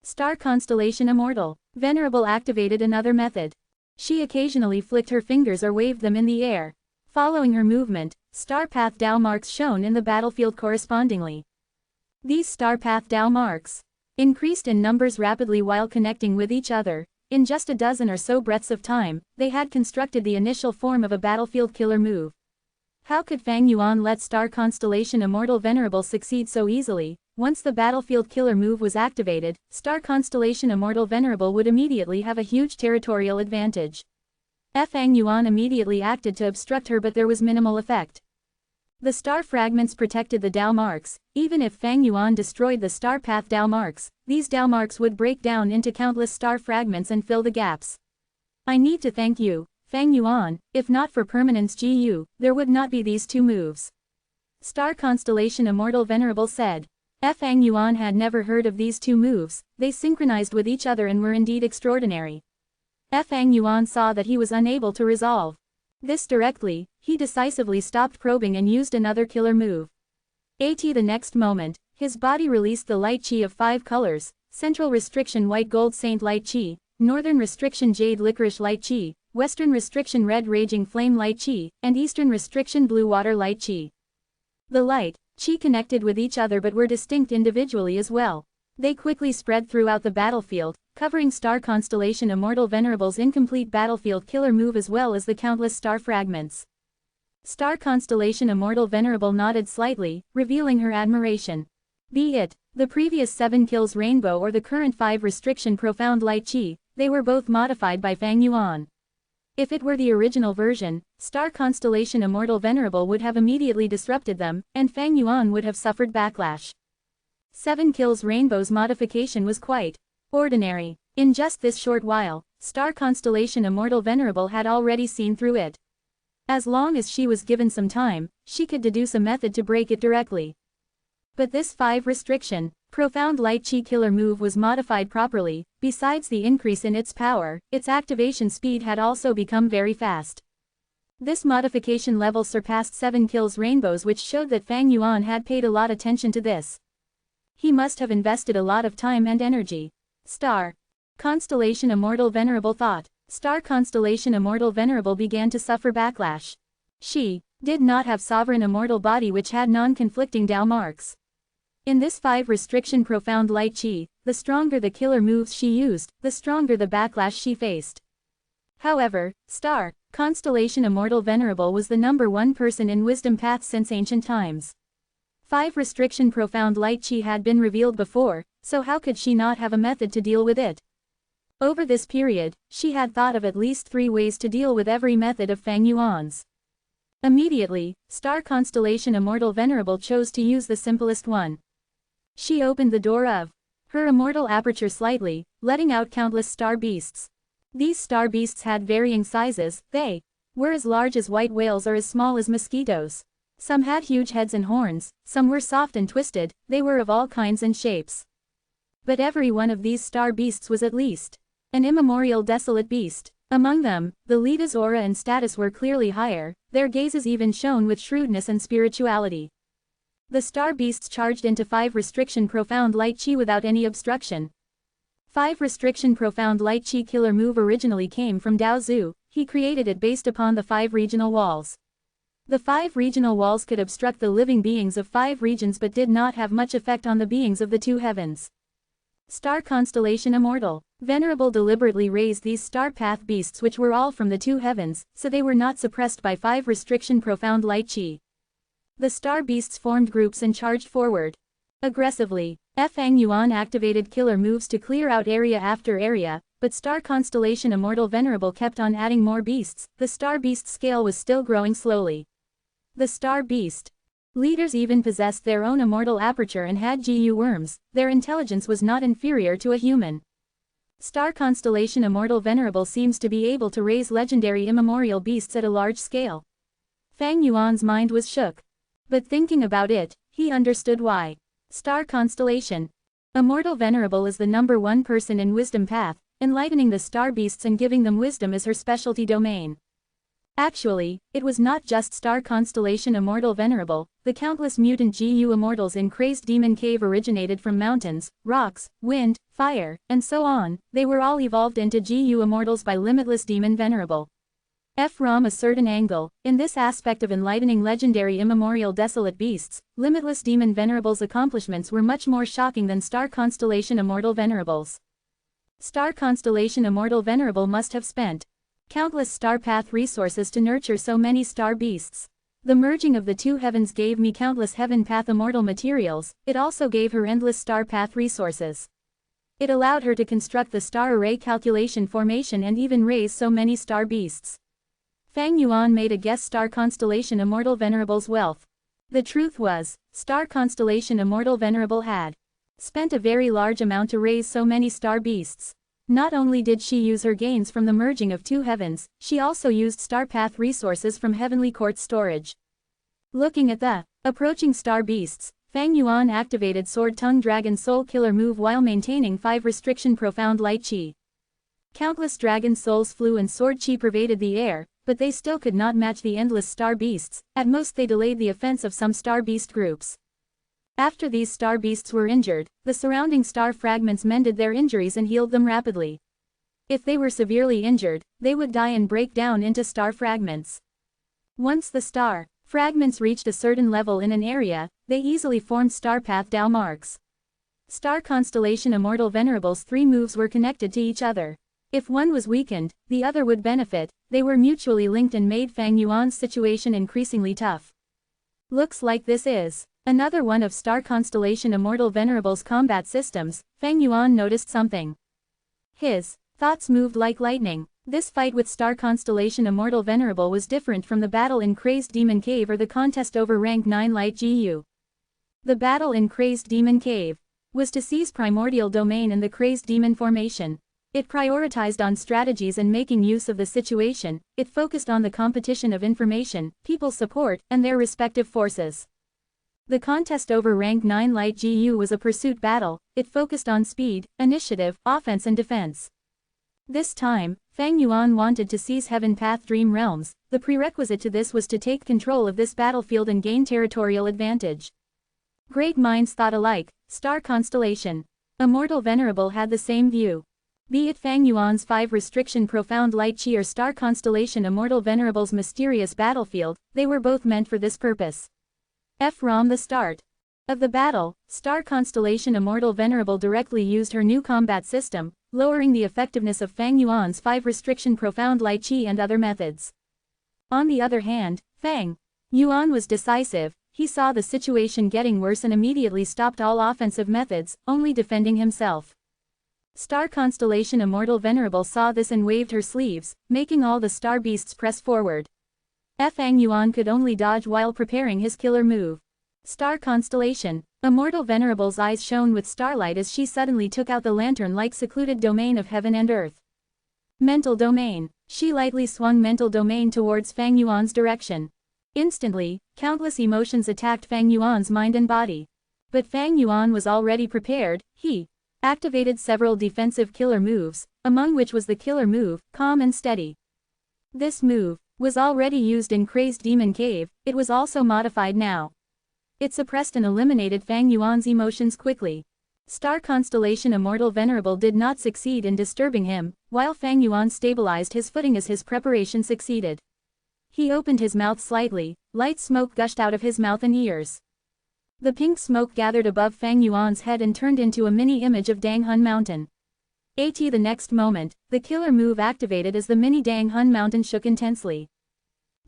Star Constellation Immortal Venerable activated another method. She occasionally flicked her fingers or waved them in the air. Following her movement, star path Tao marks shone in the battlefield correspondingly. These star path Tao marks increased in numbers rapidly while connecting with each other. In just a dozen or so breaths of time, they had constructed the initial form of a battlefield killer move. How could Fang Yuan let star constellation Immortal Venerable succeed so easily? Once the battlefield killer move was activated, star constellation Immortal Venerable would immediately have a huge territorial advantage. Fang Yuan immediately acted to obstruct her, but there was minimal effect. The star fragments protected the Dao marks. Even if Fang Yuan destroyed the star path Dao marks, these Dao marks would break down into countless star fragments and fill the gaps. I need to thank you, Fang Yuan. If not for permanence GU, there would not be these two moves. Star constellation Immortal Venerable said. Fang Yuan had never heard of these two moves. They synchronized with each other and were indeed extraordinary. Fang Yuan saw that he was unable to resolve this directly. He decisively stopped probing and used another killer move. The next moment, his body released the light chi of 5 colors: central restriction white gold saint light chi, northern restriction jade licorice light chi, western restriction red raging flame light chi, and eastern restriction blue water light chi. The light chi connected with each other but were distinct individually as well. They quickly spread throughout the battlefield, covering star constellation Immortal Venerable's incomplete battlefield killer move as well as the countless star fragments. Star constellation Immortal Venerable nodded slightly, revealing her admiration. Be it the previous 7 kills rainbow or the current 5 restriction profound light chi, they were both modified by Fang Yuan. If it were the original version, star constellation Immortal Venerable would have immediately disrupted them, and Fang Yuan would have suffered backlash. 7 kills rainbow's modification was quite ordinary. In just this short while, star constellation Immortal Venerable had already seen through it. As long as she was given some time, she could deduce a method to break it directly. But this 5 restriction, profound light chi killer move was modified properly. Besides the increase in its power, its activation speed had also become very fast. This modification level surpassed 7 kills rainbows, which showed that Fang Yuan had paid a lot attention to this. He must have invested a lot of time and energy. Star constellation Immortal Venerable thought. Star constellation Immortal Venerable began to suffer backlash. She did not have sovereign immortal body which had non-conflicting Dao marks. In this 5 restriction profound light chi, the stronger the killer moves she used, the stronger the backlash she faced. However, star constellation Immortal Venerable was the #1 person in wisdom path since ancient times. 5 restriction profound light chi had been revealed before, so how could she not have a method to deal with it? Over this period, she had thought of at least 3 ways to deal with every method of Fang Yuan's. Immediately, star constellation Immortal Venerable chose to use the simplest one. She opened the door of her immortal aperture slightly, letting out countless star beasts. These star beasts had varying sizes. They were as large as white whales or as small as mosquitoes. Some had huge heads and horns, some were soft and twisted. They were of all kinds and shapes. But every one of these star beasts was at least an immemorial desolate beast. Among them, the leader's aura and status were clearly higher, their gazes even shone with shrewdness and spirituality. The star beasts charged into 5 restriction profound light chi without any obstruction. 5 restriction profound light chi killer move originally came from Dao Zhu. He created it based upon the 5 regional walls. The 5 regional walls could obstruct the living beings of 5 regions but did not have much effect on the beings of the 2 heavens. Star constellation Immortal Venerable deliberately raised these star path beasts which were all from the 2 heavens, so they were not suppressed by 5 restriction profound light chi. The star beasts formed groups and charged forward aggressively. Fang Yuan activated killer moves to clear out area after area, but star constellation Immortal Venerable kept on adding more beasts. The star beast scale was still growing slowly. The star beast leaders even possessed their own immortal aperture and had GU worms. Their intelligence was not inferior to a human. Star constellation Immortal Venerable seems to be able to raise legendary immemorial beasts at a large scale. Fang Yuan's mind was shook. But thinking about it, he understood why. Star constellation Immortal Venerable is the #1 person in wisdom path. Enlightening the star beasts and giving them wisdom is her specialty domain. Actually, it was not just star constellation Immortal Venerable. The countless mutant GU immortals in Crazed Demon Cave originated from mountains, rocks, wind, fire, and so on. They were all evolved into GU immortals by Limitless Demon Venerable. From a certain angle, in this aspect of enlightening legendary immemorial desolate beasts, Limitless Demon Venerable's accomplishments were much more shocking than Star Constellation Immortal Venerable's. Star Constellation Immortal Venerable must have spent countless star path resources to nurture so many star beasts. The merging of the two heavens gave me countless heaven path immortal materials, it also gave her endless star path resources. It allowed her to construct the star array calculation formation and even raise so many star beasts. Fang Yuan made a guess star constellation Immortal Venerable's wealth. The truth was, star constellation Immortal Venerable had spent a very large amount to raise so many star beasts. Not only did she use her gains from the merging of two heavens, she also used star path resources from Heavenly Court's storage. Looking at the approaching star beasts, Fang Yuan activated Sword Tongue Dragon Soul Killer move while maintaining 5 restriction Profound Light Chi. Countless dragon souls flew and sword chi pervaded the air, but they still could not match the endless star beasts, at most they delayed the offense of some star beast groups. After these star beasts were injured, the surrounding star fragments mended their injuries and healed them rapidly. If they were severely injured, they would die and break down into star fragments. Once the star fragments reached a certain level in an area, they easily formed star path Dao marks. Star constellation Immortal Venerable's 3 moves were connected to each other. If one was weakened, the other would benefit, they were mutually linked and made Fang Yuan's situation increasingly tough. Looks like this is another one of star constellation Immortal Venerable's combat systems. Fang Yuan noticed something. His thoughts moved like lightning. This fight with star constellation Immortal Venerable was different from the battle in Crazed Demon Cave or the contest over rank 9 Light GU. The battle in Crazed Demon Cave was to seize primordial domain in the Crazed Demon formation. It prioritized on strategies and making use of the situation, it focused on the competition of information, people's support, and their respective forces. The contest over rank 9 Light GU was a pursuit battle, it focused on speed, initiative, offense and defense. This time, Fang Yuan wanted to seize Heaven Path Dream Realms. The prerequisite to this was to take control of this battlefield and gain territorial advantage. Great minds thought alike, star constellation. Immortal Venerable had the same view. Be it Fang Yuan's 5 restriction Profound Light Chi or star constellation Immortal Venerable's mysterious battlefield, they were both meant for this purpose. From the start of the battle, star constellation Immortal Venerable directly used her new combat system, lowering the effectiveness of Fang Yuan's 5 restriction Profound Light Chi and other methods. On the other hand, Fang Yuan was decisive, he saw the situation getting worse and immediately stopped all offensive methods, only defending himself. Star constellation Immortal Venerable saw this and waved her sleeves, making all the star beasts press forward. Fang Yuan could only dodge while preparing his killer move. Star constellation. Immortal Venerable's eyes shone with starlight as she suddenly took out the lantern-like secluded domain of heaven and earth. Mental domain. She lightly swung mental domain towards Fang Yuan's direction. Instantly, countless emotions attacked Fang Yuan's mind and body. But Fang Yuan was already prepared, he activated several defensive killer moves, among which was the killer move, Calm and Steady. This move was already used in Crazed Demon Cave, it was also modified now. It suppressed and eliminated Fang Yuan's emotions quickly. Star constellation Immortal Venerable did not succeed in disturbing him, while Fang Yuan stabilized his footing as his preparation succeeded. He opened his mouth slightly, light smoke gushed out of his mouth and ears. The pink smoke gathered above Fang Yuan's head and turned into a mini image of Dang Hun Mountain. The next moment, the killer move activated as the mini Dang Hun Mountain shook intensely.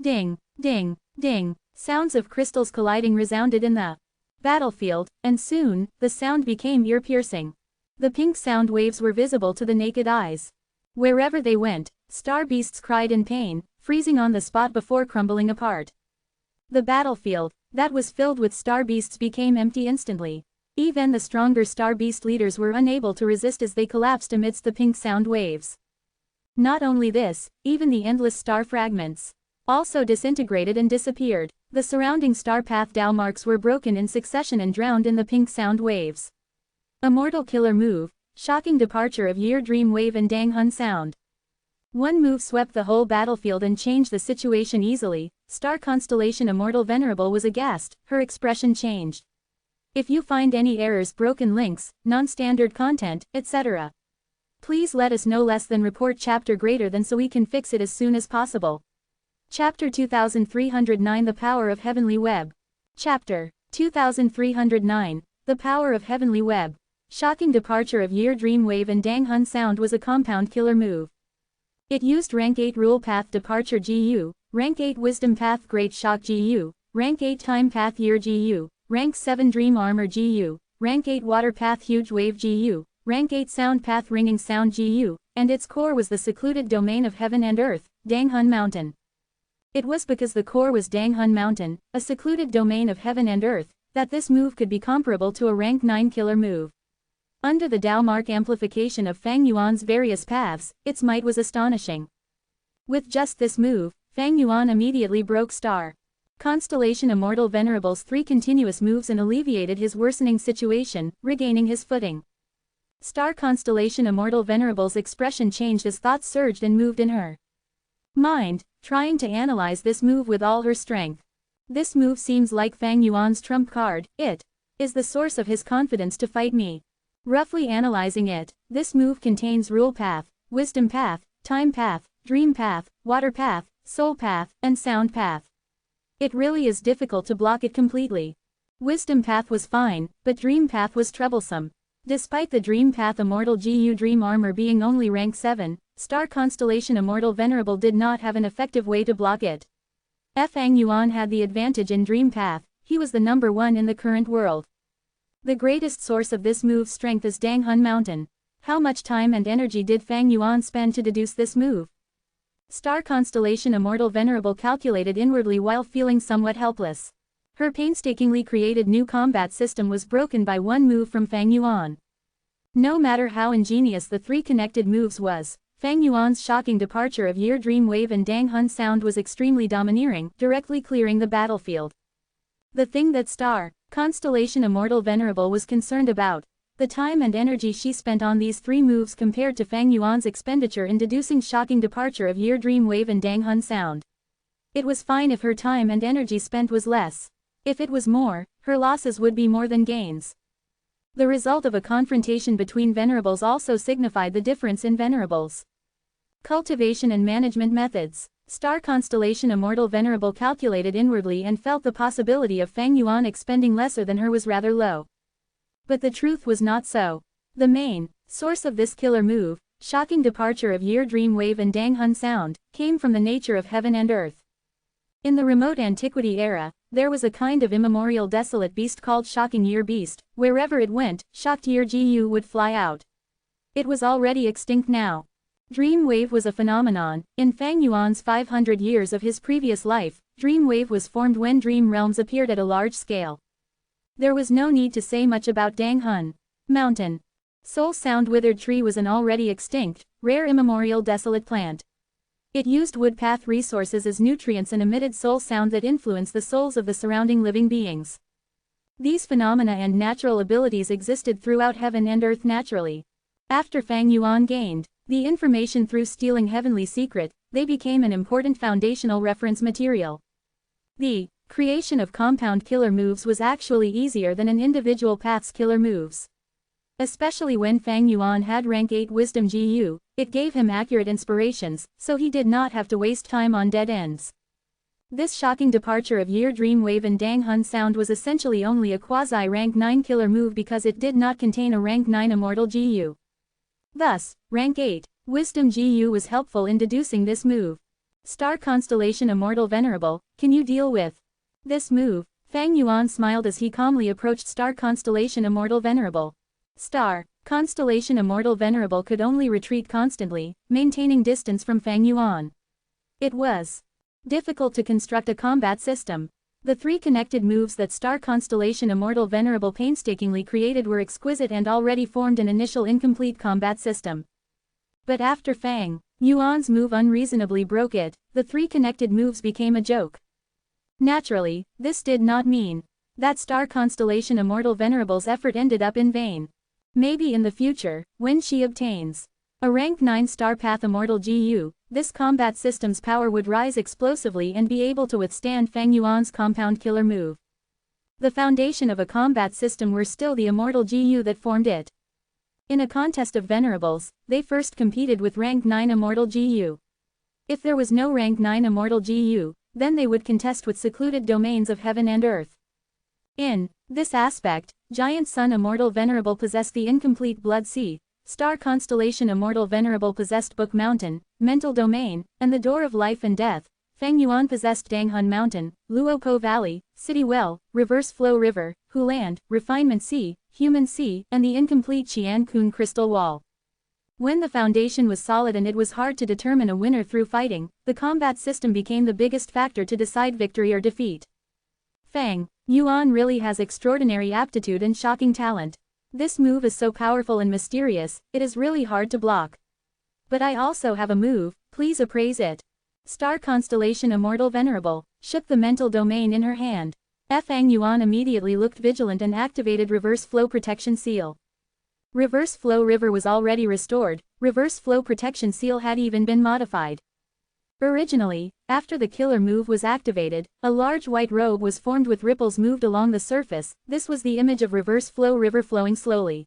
Ding, ding, ding, sounds of crystals colliding resounded in the battlefield, and soon, the sound became ear-piercing. The pink sound waves were visible to the naked eyes. Wherever they went, star beasts cried in pain, freezing on the spot before crumbling apart. The battlefield, that was filled with star beasts became empty instantly. Even the stronger star beast leaders were unable to resist as they collapsed amidst the pink sound waves. Not only this, even the endless star fragments also disintegrated and disappeared. The surrounding star path Dao marks were broken in succession and drowned in the pink sound waves. Immortal killer move, shocking departure of Year Dream Wave and Dang Hun Sound. One move swept the whole battlefield and changed the situation easily. Star constellation Immortal Venerable was aghast, her expression changed. If you find any errors, broken links, non-standard content, etc., please let us know. Less than report chapter greater than so we can fix it as soon as possible. Chapter 2309 The Power of Heavenly Web. Chapter 2309 The Power of Heavenly Web. Shocking departure of Year Dream Wave and Dang Hun Sound was a compound killer move. It used rank 8 rule path departure GU, Rank 8 Wisdom Path Great Shock GU, Rank 8 Time Path Year GU, Rank 7 Dream Armor GU, Rank 8 Water Path Huge Wave GU, Rank 8 Sound Path Ringing Sound GU, and its core was the secluded domain of heaven and earth, Danghun Mountain. It was because the core was Danghun Mountain, a secluded domain of heaven and earth, that this move could be comparable to a rank 9 killer move. Under the Tao Mark amplification of Fang Yuan's various paths, its might was astonishing. With just this move, Fang Yuan immediately broke Star Constellation Immortal Venerable's 3 continuous moves and alleviated his worsening situation, regaining his footing. Star Constellation Immortal Venerable's expression changed as thoughts surged and moved in her mind, trying to analyze this move with all her strength. This move seems like Fang Yuan's trump card. It is the source of his confidence to fight me. Roughly analyzing it, this move contains Rule Path, Wisdom Path, Time Path, Dream Path, Water Path, Soul Path, and Sound Path. It really is difficult to block it completely. Wisdom Path was fine, but Dream Path was troublesome. Despite the Dream Path Immortal GU Dream Armor being only rank 7, Star Constellation Immortal Venerable did not have an effective way to block it. Fang Yuan had the advantage in Dream Path, he was the number 1 in the current world. The greatest source of this move's strength is Danghun Mountain. How much time and energy did Fang Yuan spend to deduce this move? Star Constellation Immortal Venerable calculated inwardly while feeling somewhat helpless. Her painstakingly created new combat system was broken by one move from Fang Yuan. No matter how ingenious the 3 connected moves was, Fang Yuan's shocking departure of Year Dream Wave and Danghun Sound was extremely domineering, directly clearing the battlefield. The thing that Star Constellation Immortal Venerable was concerned about, the time and energy she spent on these 3 moves compared to Fang Yuan's expenditure in deducing shocking departure of Year Dream Wave and Danghun Sound. It was fine if her time and energy spent was less. If it was more, her losses would be more than gains. The result of a confrontation between Venerables also signified the difference in Venerables' cultivation and management methods. Star Constellation Immortal Venerable calculated inwardly and felt the possibility of Fang Yuan expending lesser than her was rather low. But the truth was not so. The main source of this killer move, shocking departure of Year Dream Wave and Danghun Sound, came from the nature of heaven and earth. In the remote antiquity era, there was a kind of immemorial desolate beast called Shocking Year Beast. Wherever it went, Shocked Year GU would fly out. It was already extinct now. Dream Wave was a phenomenon. In Fang Yuan's 500 years of his previous life, Dream Wave was formed when dream realms appeared at a large scale. There was no need to say much about Danghun Mountain. Soul Sound Withered Tree was an already extinct, rare immemorial desolate plant. It used wood path resources as nutrients and emitted soul sound that influenced the souls of the surrounding living beings. These phenomena and natural abilities existed throughout heaven and earth naturally. After Fang Yuan gained the information through stealing Heavenly Secret, they became an important foundational reference material. The creation of compound killer moves was actually easier than an individual path's killer moves. Especially when Fang Yuan had rank 8 Wisdom GU, it gave him accurate inspirations, so he did not have to waste time on dead ends. This shocking departure of Year Dream Wave and Danghun Sound was essentially only a quasi-rank 9 killer move because it did not contain a rank 9 Immortal GU. Thus, rank 8 Wisdom GU was helpful in deducing this move. Star Constellation Immortal Venerable, can you deal with this move? Fang Yuan smiled as he calmly approached Star Constellation Immortal Venerable. Star Constellation Immortal Venerable could only retreat constantly, maintaining distance from Fang Yuan. It was difficult to construct a combat system. The 3 connected moves that Star Constellation Immortal Venerable painstakingly created were exquisite and already formed an initial incomplete combat system. But after Fang Yuan's move unreasonably broke it, the 3 connected moves became a joke. Naturally, this did not mean that Star Constellation Immortal Venerable's effort ended up in vain. Maybe in the future, when she obtains a rank 9 Star Path Immortal GU, this combat system's power would rise explosively and be able to withstand Fang Yuan's compound killer move. The foundation of a combat system were still the Immortal GU that formed it. In a contest of Venerables, they first competed with rank 9 Immortal GU. If there was no rank 9 Immortal GU, then they would contest with secluded domains of heaven and earth. In this aspect, Giant Sun Immortal Venerable possessed the incomplete Blood Sea, Star Constellation Immortal Venerable possessed Book Mountain, Mental Domain, and the Door of Life and Death. Fang Yuan possessed Danghun Mountain, Luopo Valley, City Well, Reverse Flow River, Huland, Refinement Sea, Human Sea, and the incomplete Qian Kun Crystal Wall. When the foundation was solid and it was hard to determine a winner through fighting, the combat system became the biggest factor to decide victory or defeat. Fang Yuan really has extraordinary aptitude and shocking talent. This move is so powerful and mysterious, it is really hard to block. But I also have a move, please appraise it. Star constellation Immortal Venerable shook the mental domain in her hand. Fang Yuan immediately looked vigilant and activated Reverse Flow Protection Seal. Reverse Flow River was already restored, Reverse Flow Protection Seal had even been modified. Originally, after the killer move was activated, a large white robe was formed with ripples moved along the surface. This was the image of Reverse Flow River flowing slowly.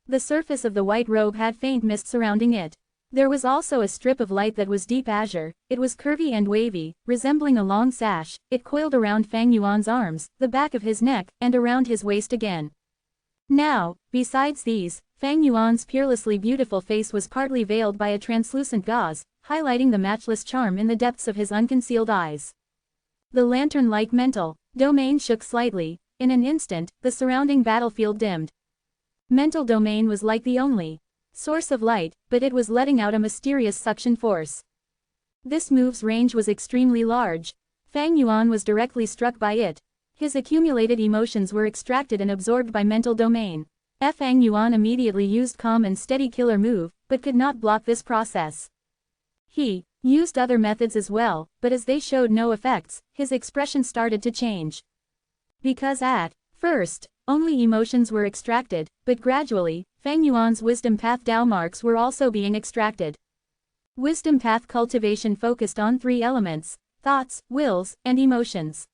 The surface of the white robe had faint mist surrounding it. There was also a strip of light that was deep azure. It was curvy and wavy, resembling a long sash. It coiled around Fang Yuan's arms, the back of his neck, and around his waist again. Now, besides these, Fang Yuan's peerlessly beautiful face was partly veiled by a translucent gauze, highlighting the matchless charm in the depths of his unconcealed eyes. The lantern-like mental domain shook slightly. In an instant, the surrounding battlefield dimmed. Mental domain was like the only source of light, but it was letting out a mysterious suction force. This move's range was extremely large. Fang Yuan was directly struck by it. His accumulated emotions were extracted and absorbed by mental domain. Fang Yuan immediately used calm and steady killer move, but could not block this process. He used other methods as well, but as they showed no effects, his expression started to change. Because at first, only emotions were extracted, but gradually, Fang Yuan's wisdom path Tao marks were also being extracted. Wisdom path cultivation focused on 3 elements: thoughts, wills, and emotions.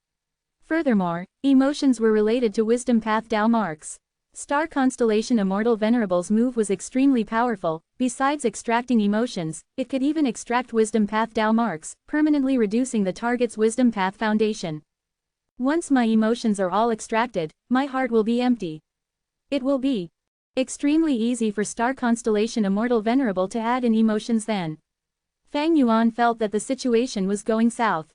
Furthermore, emotions were related to wisdom path Tao marks. Star constellation Immortal Venerable's move was extremely powerful. Besides extracting emotions, it could even extract wisdom path Tao marks, permanently reducing the target's wisdom path foundation. Once my emotions are all extracted, my heart will be empty. It will be extremely easy for Star constellation Immortal Venerable to add in emotions then. Fang Yuan felt that the situation was going south.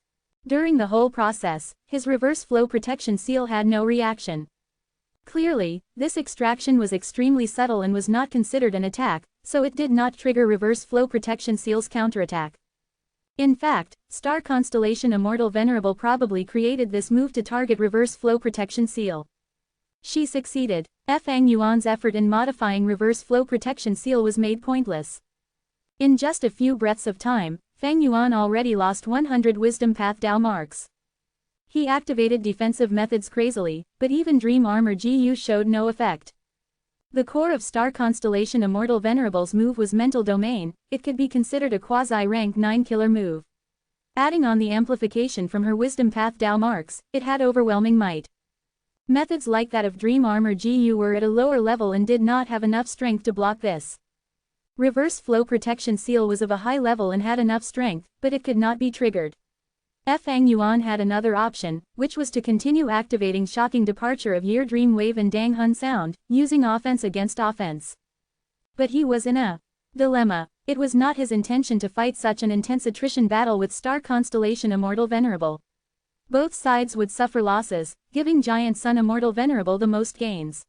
During the whole process, his reverse flow protection seal had no reaction. Clearly, this extraction was extremely subtle and was not considered an attack, so it did not trigger reverse flow protection seal's counterattack. In fact, Star constellation Immortal Venerable probably created this move to target reverse flow protection seal. She succeeded. Fang Yuan's effort in modifying reverse flow protection seal was made pointless. In just a few breaths of time, Fang Yuan already lost 100 wisdom path Tao marks. He activated defensive methods crazily, but even Dream Armor GU showed no effect. The core of Star constellation Immortal Venerable's move was mental domain. It could be considered a quasi-rank 9 killer move. Adding on the amplification from her wisdom path Tao marks, it had overwhelming might. Methods like that of Dream Armor GU were at a lower level and did not have enough strength to block this. Reverse flow protection seal was of a high level and had enough strength, but it could not be triggered. Fang Yuan had another option, which was to continue activating shocking departure of Year Dream Wave and Danghun Sound, using offense against offense. But he was in a dilemma. It was not his intention to fight such an intense attrition battle with Star constellation Immortal Venerable. Both sides would suffer losses, giving Giant Sun Immortal Venerable the most gains.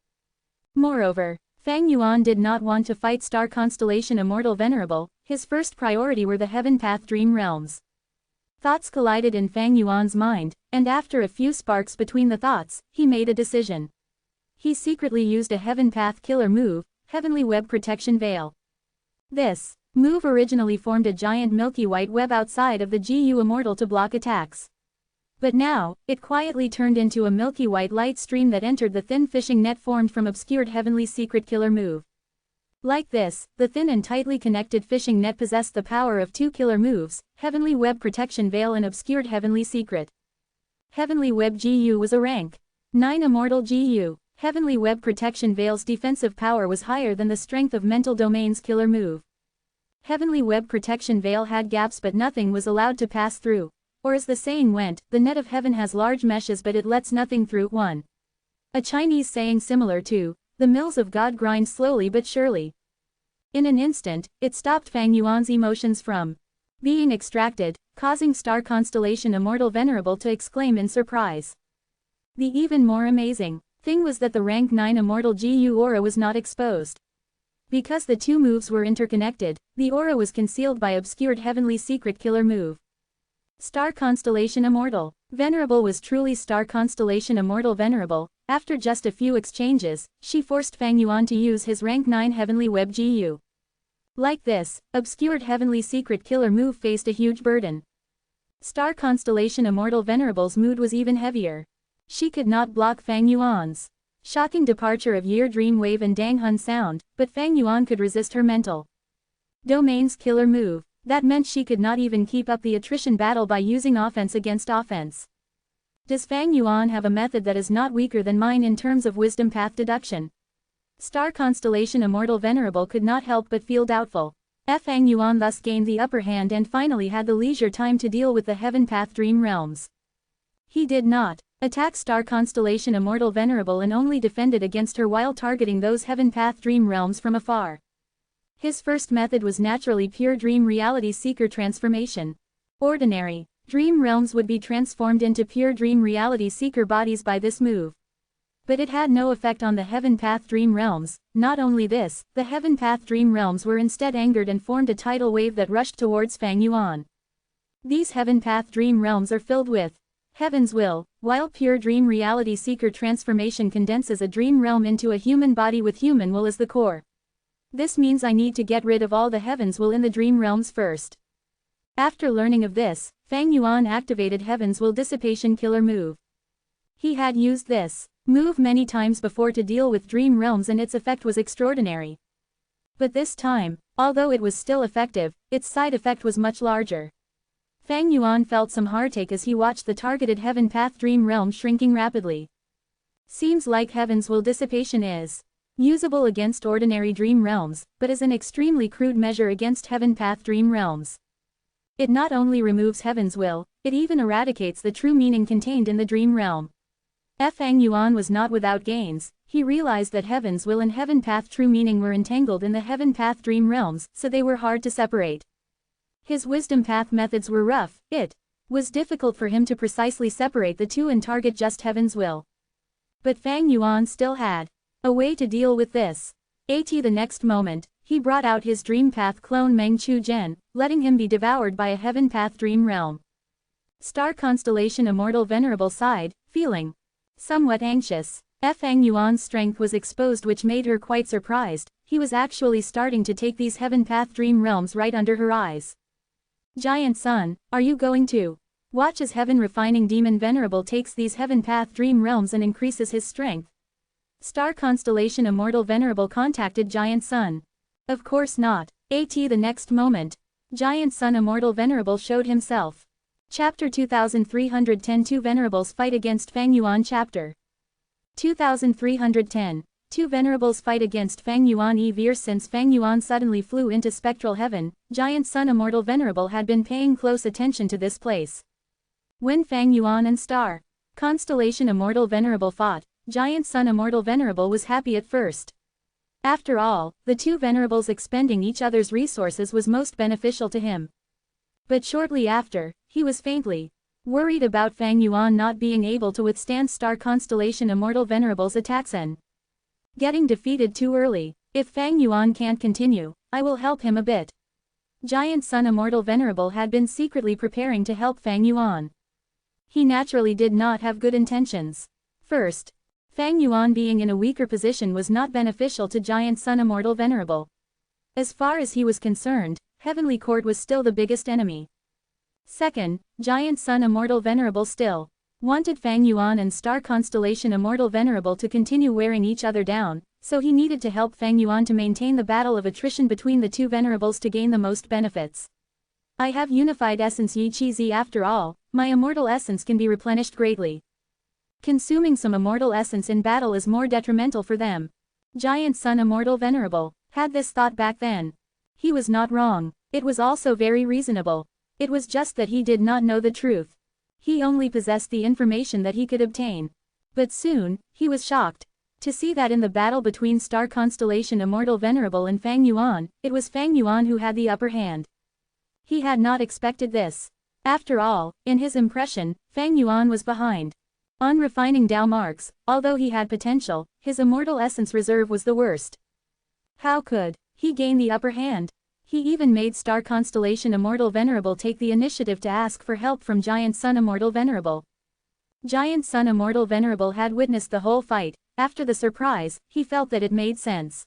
Moreover, Fang Yuan did not want to fight Star constellation Immortal Venerable. His first priority were the Heaven Path Dream Realms. Thoughts collided in Fang Yuan's mind, and after a few sparks between the thoughts, he made a decision. He secretly used a Heaven Path killer move, Heavenly Web Protection Veil. This move originally formed a giant milky white web outside of the GU Immortal to block attacks. But now, it quietly turned into a milky white light stream that entered the thin fishing net formed from obscured Heavenly Secret killer move. Like this, the thin and tightly connected fishing net possessed the power of 2 killer moves, Heavenly Web Protection Veil and Obscured Heavenly Secret. Heavenly Web GU was a rank 9 Immortal GU. Heavenly Web Protection Veil's defensive power was higher than the strength of Mental Domain's killer move. Heavenly Web Protection Veil had gaps but nothing was allowed to pass through. Or as the saying went, the net of heaven has large meshes but it lets nothing through. 1. A Chinese saying similar to, the mills of God grind slowly but surely. In an instant, it stopped Fang Yuan's emotions from being extracted, causing star constellation Immortal Venerable to exclaim in surprise. The even more amazing thing was that the rank 9 Immortal GU aura was not exposed. Because the two moves were interconnected, the aura was concealed by obscured heavenly secret killer move. Star Constellation Immortal Venerable was truly Star Constellation Immortal Venerable. After just a few exchanges, she forced Fang Yuan to use his rank 9 Heavenly Web GU. Like this, obscured heavenly secret killer move faced a huge burden. Star Constellation Immortal Venerable's mood was even heavier. She could not block Fang Yuan's shocking departure of Year Dream Wave and Dang Hun Sound, but Fang Yuan could resist her mental domain's killer move. That meant she could not even keep up the attrition battle by using offense against offense. Does Fang Yuan have a method that is not weaker than mine in terms of wisdom path deduction? Star Constellation Immortal Venerable could not help but feel doubtful. Fang Yuan thus gained the upper hand and finally had the leisure time to deal with the Heaven Path Dream Realms. He did not attack Star Constellation Immortal Venerable and only defended against her while targeting those Heaven Path Dream Realms from afar. His first method was naturally pure Dream Reality Seeker transformation. Ordinary Dream Realms would be transformed into pure Dream Reality Seeker bodies by this move. But it had no effect on the Heaven Path Dream Realms. Not only this, the Heaven Path Dream Realms were instead angered and formed a tidal wave that rushed towards Fang Yuan. These Heaven Path Dream Realms are filled with Heaven's will, while pure Dream Reality Seeker transformation condenses a dream realm into a human body with human will as the core. This means I need to get rid of all the Heaven's will in the dream realms first. After learning of this, Fang Yuan activated Heaven's will dissipation killer move. He had used this move many times before to deal with dream realms and its effect was extraordinary. But this time, although it was still effective, its side effect was much larger. Fang Yuan felt some heartache as he watched the targeted Heaven Path Dream Realm shrinking rapidly. Seems like Heaven's will dissipation is usable against ordinary dream realms, but is an extremely crude measure against Heaven Path Dream Realms. It not only removes Heaven's will, it even eradicates the true meaning contained in the dream realm. Fang Yuan was not without gains. He realized that Heaven's will and Heaven Path true meaning were entangled in the Heaven Path Dream Realms, so they were hard to separate. His wisdom path methods were rough. It was difficult for him to precisely separate the two and target just Heaven's will. But Fang Yuan still had a way to deal with this. The next moment, he brought out his Dream Path clone Meng Chu Zhen, letting him be devoured by a Heaven Path Dream Realm. Star Constellation Immortal Venerable sighed, feeling somewhat anxious. Fang Yuan's strength was exposed, which made her quite surprised. He was actually starting to take these Heaven Path Dream Realms right under her eyes. Giant Sun, are you going to watch as Heaven Refining Demon Venerable takes these Heaven Path Dream Realms and increases his strength? Star Constellation Immortal Venerable contacted Giant Sun. Of course not. The next moment, Giant Sun Immortal Venerable showed himself. Chapter 2310 Two Venerables Fight Against Fang Yuan Chapter 2310 Two Venerables Fight Against Fang Yuan Since Fang Yuan suddenly flew into spectral heaven, Giant Sun Immortal Venerable had been paying close attention to this place. When Fang Yuan and Star Constellation Immortal Venerable fought, Giant Sun Immortal Venerable was happy at first. After all, the two Venerables expending each other's resources was most beneficial to him. But shortly after, he was faintly worried about Fang Yuan not being able to withstand Star Constellation Immortal Venerable's attacks and getting defeated too early. If Fang Yuan can't continue, I will help him a bit. Giant Sun Immortal Venerable had been secretly preparing to help Fang Yuan. He naturally did not have good intentions. First, Fang Yuan being in a weaker position was not beneficial to Giant Sun Immortal Venerable. As far as he was concerned, Heavenly Court was still the biggest enemy. Second, Giant Sun Immortal Venerable still wanted Fang Yuan and Star Constellation Immortal Venerable to continue wearing each other down, so he needed to help Fang Yuan to maintain the battle of attrition between the two Venerables to gain the most benefits. I have unified essence Yi Chi Zi after all, my immortal essence can be replenished greatly. Consuming some immortal essence in battle is more detrimental for them. Giant Sun Immortal Venerable had this thought back then. He was not wrong. It was also very reasonable. It was just that he did not know the truth. He only possessed the information that he could obtain. But soon, he was shocked to see that in the battle between Star Constellation Immortal Venerable and Fang Yuan, it was Fang Yuan who had the upper hand. He had not expected this. After all, in his impression, Fang Yuan was behind. On refining Tao marks, although he had potential, his immortal essence reserve was the worst. How could he gain the upper hand? He even made Star Constellation Immortal Venerable take the initiative to ask for help from Giant Sun Immortal Venerable. Giant Sun Immortal Venerable had witnessed the whole fight. After the surprise, he felt that it made sense.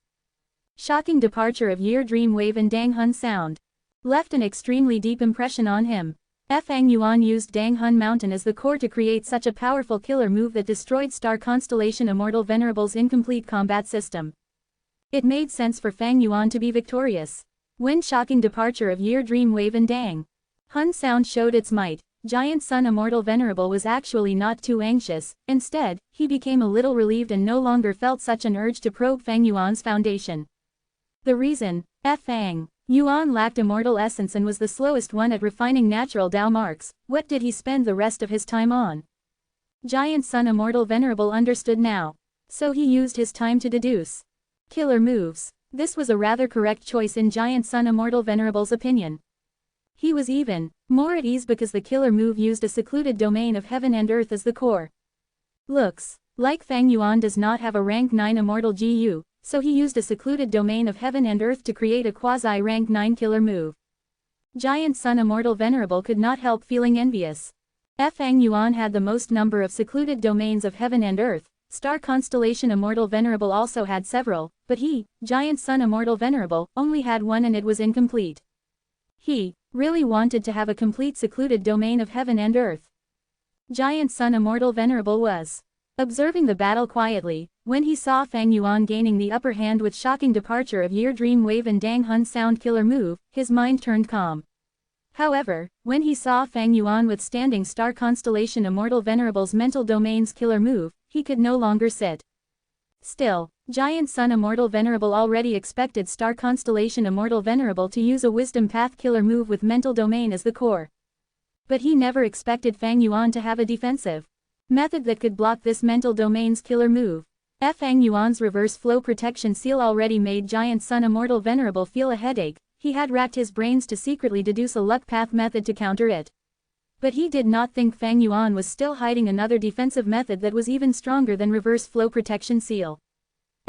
Shocking departure of Year Dream Wave and Dang Hun Sound left an extremely deep impression on him. Fang Yuan used Dang Hun Mountain as the core to create such a powerful killer move that destroyed Star Constellation Immortal Venerable's incomplete combat system. It made sense for Fang Yuan to be victorious. When shocking departure of Year Dream Wave and Dang Hun Sound showed its might, Giant Sun Immortal Venerable was actually not too anxious. Instead, he became a little relieved and no longer felt such an urge to probe Fang Yuan's foundation. The reason? Fang Yuan lacked immortal essence and was the slowest one at refining natural Tao marks. What did he spend the rest of his time on? Giant Sun Immortal Venerable understood now. So he used his time to deduce killer moves. This was a rather correct choice in Giant Sun Immortal Venerable's opinion. He was even more at ease because the killer move used a secluded domain of heaven and earth as the core. Looks like Fang Yuan does not have a rank 9 immortal GU. So he used a secluded domain of heaven and earth to create a quasi-rank 9 killer move. Giant Sun Immortal Venerable could not help feeling envious. Fang Yuan had the most number of secluded domains of heaven and earth. Star Constellation Immortal Venerable also had several, but he, Giant Sun Immortal Venerable, only had one and it was incomplete. He really wanted to have a complete secluded domain of heaven and earth. Giant Sun Immortal Venerable was observing the battle quietly. When he saw Fang Yuan gaining the upper hand with shocking departure of Year Dream Wave and Dang Hun Sound killer move, his mind turned calm. However, when he saw Fang Yuan withstanding Star Constellation Immortal Venerable's mental domain's killer move, he could no longer sit still. Giant Sun Immortal Venerable already expected Star Constellation Immortal Venerable to use a Wisdom Path killer move with mental domain as the core. But he never expected Fang Yuan to have a defensive method that could block this mental domain's killer move. Fang Yuan's reverse flow protection seal already made Giant Sun Immortal Venerable feel a headache. He had racked his brains to secretly deduce a luck path method to counter it. But he did not think Fang Yuan was still hiding another defensive method that was even stronger than reverse flow protection seal.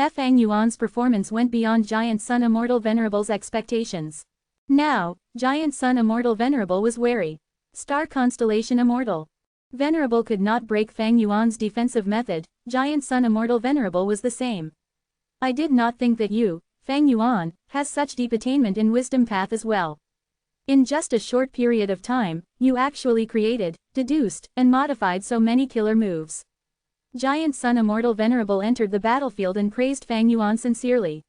Fang Yuan's performance went beyond Giant Sun Immortal Venerable's expectations. Now, Giant Sun Immortal Venerable was wary. Star Constellation Immortal Venerable could not break Fang Yuan's defensive method. Giant Sun Immortal Venerable was the same. I did not think that you, Fang Yuan, has such deep attainment in Wisdom Path as well. In just a short period of time, you actually created, deduced, and modified so many killer moves. Giant Sun Immortal Venerable entered the battlefield and praised Fang Yuan sincerely.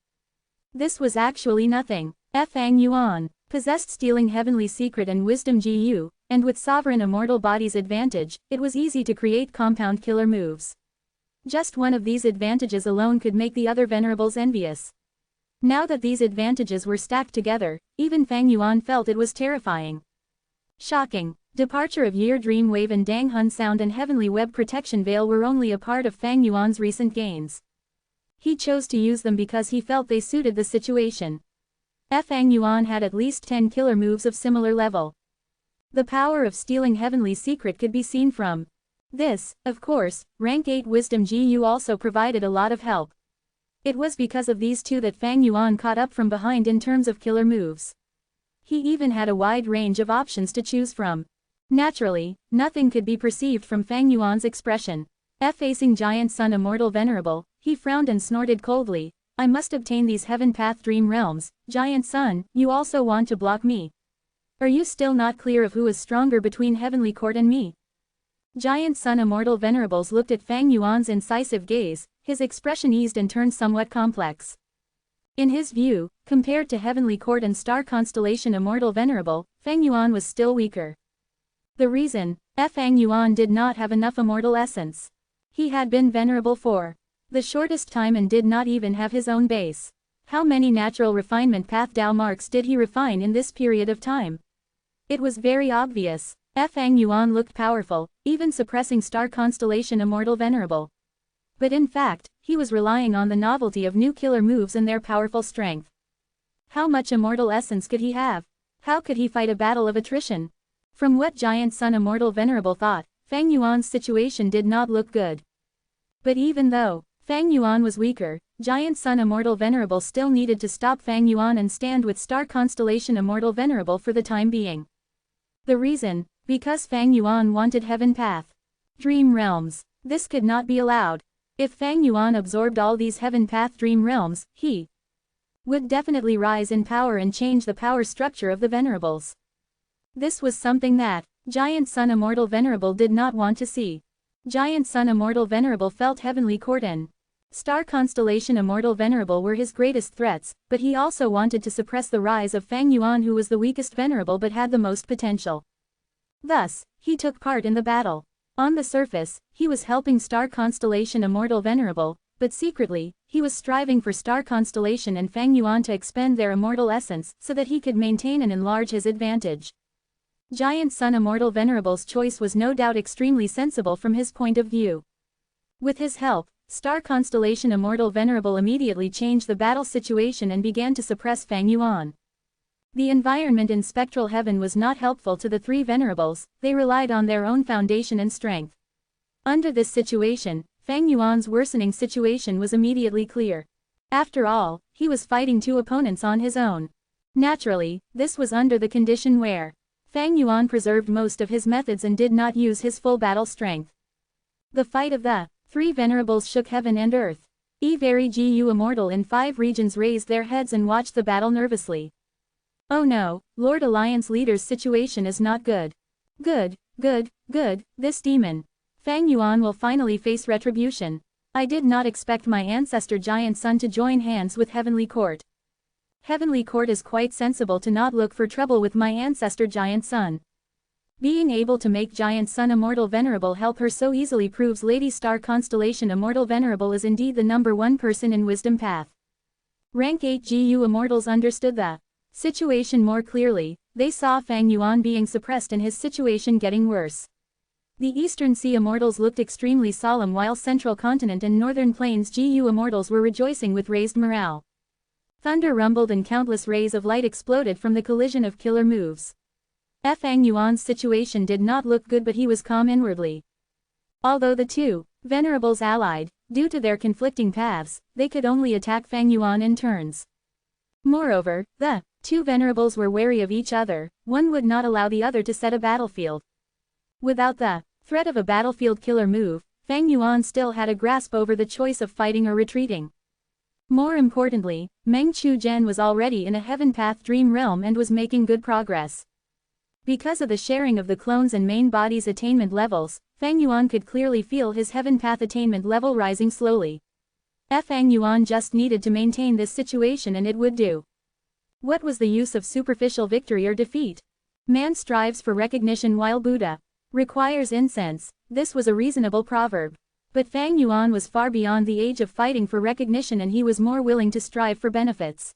This was actually nothing. Fang Yuan possessed Stealing Heavenly Secret and Wisdom GU, and with Sovereign Immortal Body's advantage, it was easy to create compound killer moves. Just one of these advantages alone could make the other Venerables envious. Now that these advantages were stacked together, even Fang Yuan felt it was terrifying. Shocking. Departure of Year Dream Wave and Dang Hun Sound and Heavenly Web Protection Veil were only a part of Fang Yuan's recent gains. He chose to use them because he felt they suited the situation. Fang Yuan had at least 10 killer moves of similar level. The power of Stealing Heavenly Secret could be seen from this. Of course, rank 8 Wisdom GU also provided a lot of help. It was because of these two that Fang Yuan caught up from behind in terms of killer moves. He even had a wide range of options to choose from. Naturally, nothing could be perceived from Fang Yuan's expression. Facing Giant Sun Immortal Venerable, he frowned and snorted coldly. I must obtain these Heaven Path Dream Realms. Giant Sun, you also want to block me? Are you still not clear of who is stronger between Heavenly Court and me? Giant Sun Immortal Venerables looked at Fang Yuan's incisive gaze. His expression eased and turned somewhat complex. In his view, compared to Heavenly Court and Star Constellation Immortal Venerable, Fang Yuan was still weaker. The reason? Fang Yuan did not have enough immortal essence. He had been venerable for the shortest time and did not even have his own base. How many natural refinement path Tao marks did he refine in this period of time? It was very obvious. Fang Yuan looked powerful, even suppressing Star Constellation Immortal Venerable. But in fact, he was relying on the novelty of new killer moves and their powerful strength. How much immortal essence could he have? How could he fight a battle of attrition? From what Giant Sun Immortal Venerable thought, Fang Yuan's situation did not look good. But even though Fang Yuan was weaker, Giant Sun Immortal Venerable still needed to stop Fang Yuan and stand with Star Constellation Immortal Venerable for the time being. The reason? Because Fang Yuan wanted Heaven Path. Dream Realms. This could not be allowed. If Fang Yuan absorbed all these Heaven Path Dream Realms, he would definitely rise in power and change the power structure of the Venerables. This was something that Giant Sun Immortal Venerable did not want to see. Giant Sun Immortal Venerable felt Heavenly Court and Star Constellation Immortal Venerable were his greatest threats, but he also wanted to suppress the rise of Fang Yuan, who was the weakest Venerable but had the most potential. Thus, he took part in the battle. On the surface, he was helping Star Constellation Immortal Venerable, but secretly, he was striving for Star Constellation and Fang Yuan to expend their immortal essence so that he could maintain and enlarge his advantage. Giant Sun Immortal Venerable's choice was no doubt extremely sensible from his point of view. With his help, Star Constellation Immortal Venerable immediately changed the battle situation and began to suppress Fang Yuan. The environment in spectral heaven was not helpful to the three Venerables, they relied on their own foundation and strength. Under this situation, Fang Yuan's worsening situation was immediately clear. After all, he was fighting two opponents on his own. Naturally, this was under the condition where Fang Yuan preserved most of his methods and did not use his full battle strength. The fight of the three Venerables shook heaven and earth. Very Gu Immortal in 5 regions raised their heads and watched the battle nervously. Oh no, Lord Alliance Leader's situation is not good. Good, this demon. Fang Yuan will finally face retribution. I did not expect my ancestor Giant Sun to join hands with Heavenly Court. Heavenly Court is quite sensible to not look for trouble with my ancestor Giant Sun. Being able to make Giant Sun Immortal Venerable help her so easily proves Lady Star Constellation Immortal Venerable is indeed the #1 person in Wisdom Path. Rank 8 Gu Immortals understood the situation more clearly, they saw Fang Yuan being suppressed and his situation getting worse. The Eastern Sea Immortals looked extremely solemn while Central Continent and Northern Plains Gu Immortals were rejoicing with raised morale. Thunder rumbled and countless rays of light exploded from the collision of killer moves. Fang Yuan's situation did not look good, but he was calm inwardly. Although the two Venerables allied, due to their conflicting paths, they could only attack Fang Yuan in turns. Moreover, the two Venerables were wary of each other, one would not allow the other to set a battlefield. Without the threat of a battlefield killer move, Fang Yuan still had a grasp over the choice of fighting or retreating. More importantly, Zhen was already in a Heaven Path Dream Realm and was making good progress. Because of the sharing of the clones and main body's attainment levels, Fang Yuan could clearly feel his Heaven Path attainment level rising slowly. Fang Yuan just needed to maintain this situation and it would do. What was the use of superficial victory or defeat? Man strives for recognition while Buddha requires incense. This was a reasonable proverb. But Fang Yuan was far beyond the age of fighting for recognition and he was more willing to strive for benefits.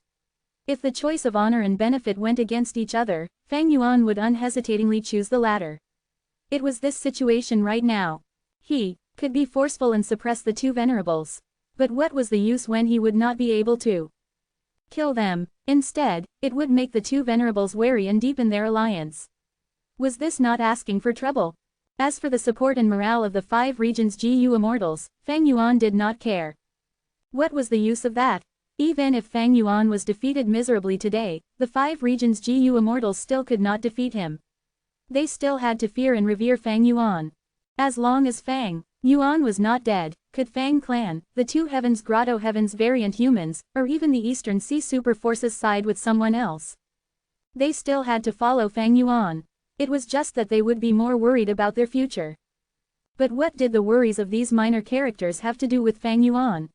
If the choice of honor and benefit went against each other, Fang Yuan would unhesitatingly choose the latter. It was this situation right now. He could be forceful and suppress the two Venerables. But what was the use when he would not be able to kill them? Instead, it would make the two Venerables wary and deepen their alliance. Was this not asking for trouble? As for the support and morale of the 5 regions Gu Immortals, Fang Yuan did not care. What was the use of that? Even if Fang Yuan was defeated miserably today, the 5 regions Gu Immortals still could not defeat him. They still had to fear and revere Fang Yuan. As long as Fang Yuan was not dead, could Fang Clan, the 2 Heavens Grotto Heavens variant humans, or even the Eastern Sea Super Forces side with someone else? They still had to follow Fang Yuan. It was just that they would be more worried about their future. But what did the worries of these minor characters have to do with Fang Yuan?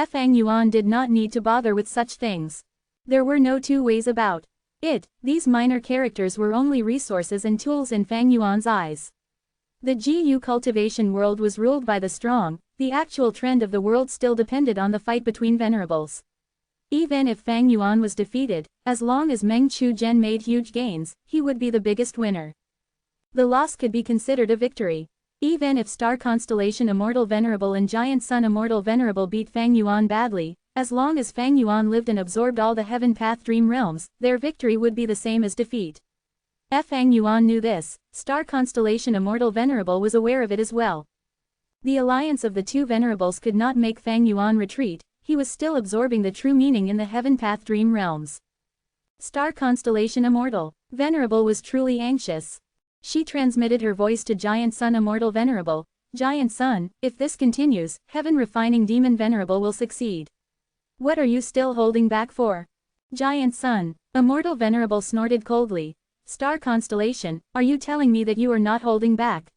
Fang Yuan did not need to bother with such things. There were no two ways about it. These minor characters were only resources and tools in Fang Yuan's eyes. The Gu cultivation world was ruled by the strong, the actual trend of the world still depended on the fight between Venerables. Even if Fang Yuan was defeated, as long as Zhen made huge gains, he would be the biggest winner. The loss could be considered a victory. Even if Star Constellation Immortal Venerable and Giant Sun Immortal Venerable beat Fang Yuan badly, as long as Fang Yuan lived and absorbed all the Heaven Path Dream Realms, their victory would be the same as defeat. Fang Yuan knew this, star constellation Immortal Venerable was aware of it as well. The alliance of the two venerables could not make Fang Yuan retreat, he was still absorbing the true meaning in the heaven path dream realms. Star constellation Immortal. Venerable was truly anxious. She transmitted her voice to Giant Sun Immortal Venerable. Giant Sun, if this continues, heaven refining demon Venerable will succeed. What are you still holding back for? Giant Sun. Immortal Venerable snorted coldly. Star constellation, are you telling me that you are not holding back?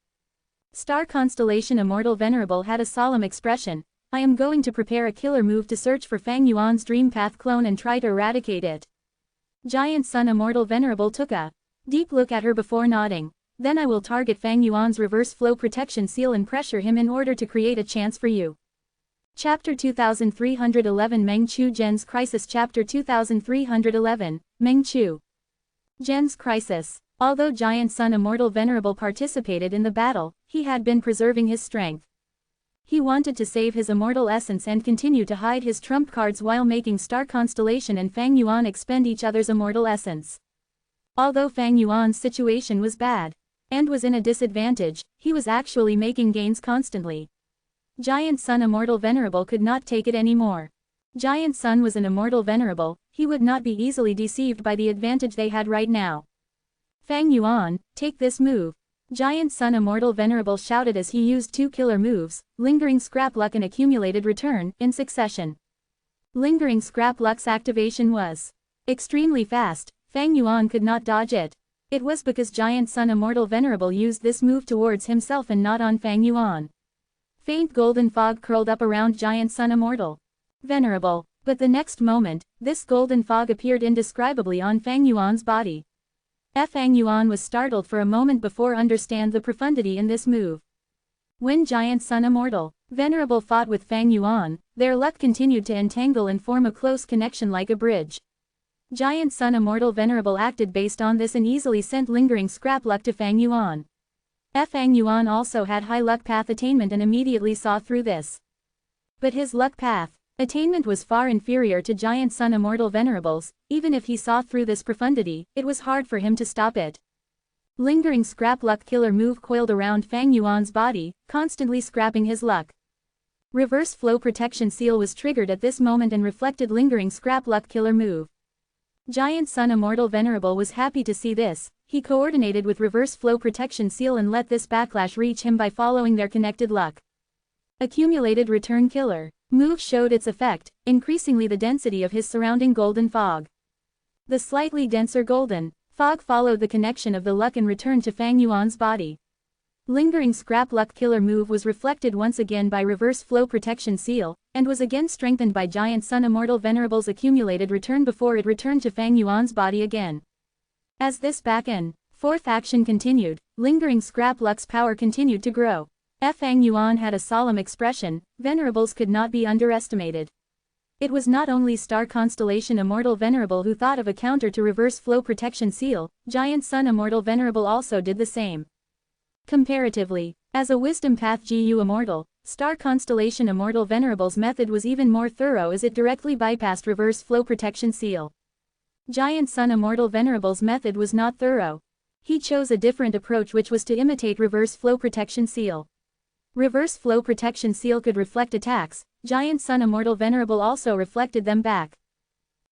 Star constellation Immortal Venerable had a solemn expression. I am going to prepare a killer move to search for Fang Yuan's dream path clone and try to eradicate it. Giant Sun Immortal Venerable took a deep look at her before nodding. Then I will target Fang Yuan's reverse flow protection seal and pressure him in order to create a chance for you. Chapter 2311 Meng Chu Zhen's Crisis. Chapter 2311, Meng Chu Zhen's Crisis. Although Giant Sun Immortal Venerable participated in the battle, he had been preserving his strength. He wanted to save his immortal essence and continue to hide his trump cards while making Star Constellation and Fang Yuan expend each other's immortal essence. Although Fang Yuan's situation was bad and was in a disadvantage, he was actually making gains constantly. Giant Sun Immortal Venerable could not take it anymore. Giant Sun was an Immortal Venerable, he would not be easily deceived by the advantage they had right now. Fang Yuan, take this move. Giant Sun Immortal Venerable shouted as he used two killer moves, Lingering Scrap Luck and Accumulated Return, in succession. Lingering Scrap Luck's activation was extremely fast, Fang Yuan could not dodge it. It was because Giant Sun Immortal Venerable used this move towards himself and not on Fang Yuan. Faint golden fog curled up around Giant Sun Immortal Venerable, but the next moment, this golden fog appeared indescribably on Fang Yuan's body. Fang Yuan was startled for a moment before understand the profundity in this move. When Giant Sun Immortal Venerable fought with Fang Yuan, their luck continued to entangle and form a close connection like a bridge. Giant Sun Immortal Venerable acted based on this and easily sent lingering scrap luck to Fang Yuan. Fang Yuan also had high luck path attainment and immediately saw through this. But his luck path attainment was far inferior to Giant Sun Immortal Venerable's. Even if he saw through this profundity, it was hard for him to stop it. Lingering scrap luck killer move coiled around Fang Yuan's body, constantly scrapping his luck. Reverse flow protection seal was triggered at this moment and reflected lingering scrap luck killer move. Giant Sun Immortal Venerable was happy to see this. He coordinated with reverse flow protection seal and let this backlash reach him by following their connected luck. Accumulated return killer move showed its effect, increasingly the density of his surrounding golden fog. The slightly denser golden fog followed the connection of the luck and returned to Fang Yuan's body. Lingering scrap luck killer move was reflected once again by reverse flow protection seal, and was again strengthened by Giant Sun Immortal Venerable's accumulated return before it returned to Fang Yuan's body again. As this back and forth action continued, lingering scrap luck's power continued to grow. Fang Yuan had a solemn expression. Venerables could not be underestimated. It was not only Star Constellation Immortal Venerable who thought of a counter to reverse flow protection seal, Giant Sun Immortal Venerable also did the same. Comparatively, as a Wisdom Path GU Immortal, Star Constellation Immortal Venerable's method was even more thorough as it directly bypassed reverse flow protection seal. Giant Sun Immortal Venerable's method was not thorough. He chose a different approach, which was to imitate reverse flow protection seal. Reverse flow protection seal could reflect attacks. Giant Sun Immortal Venerable also reflected them back.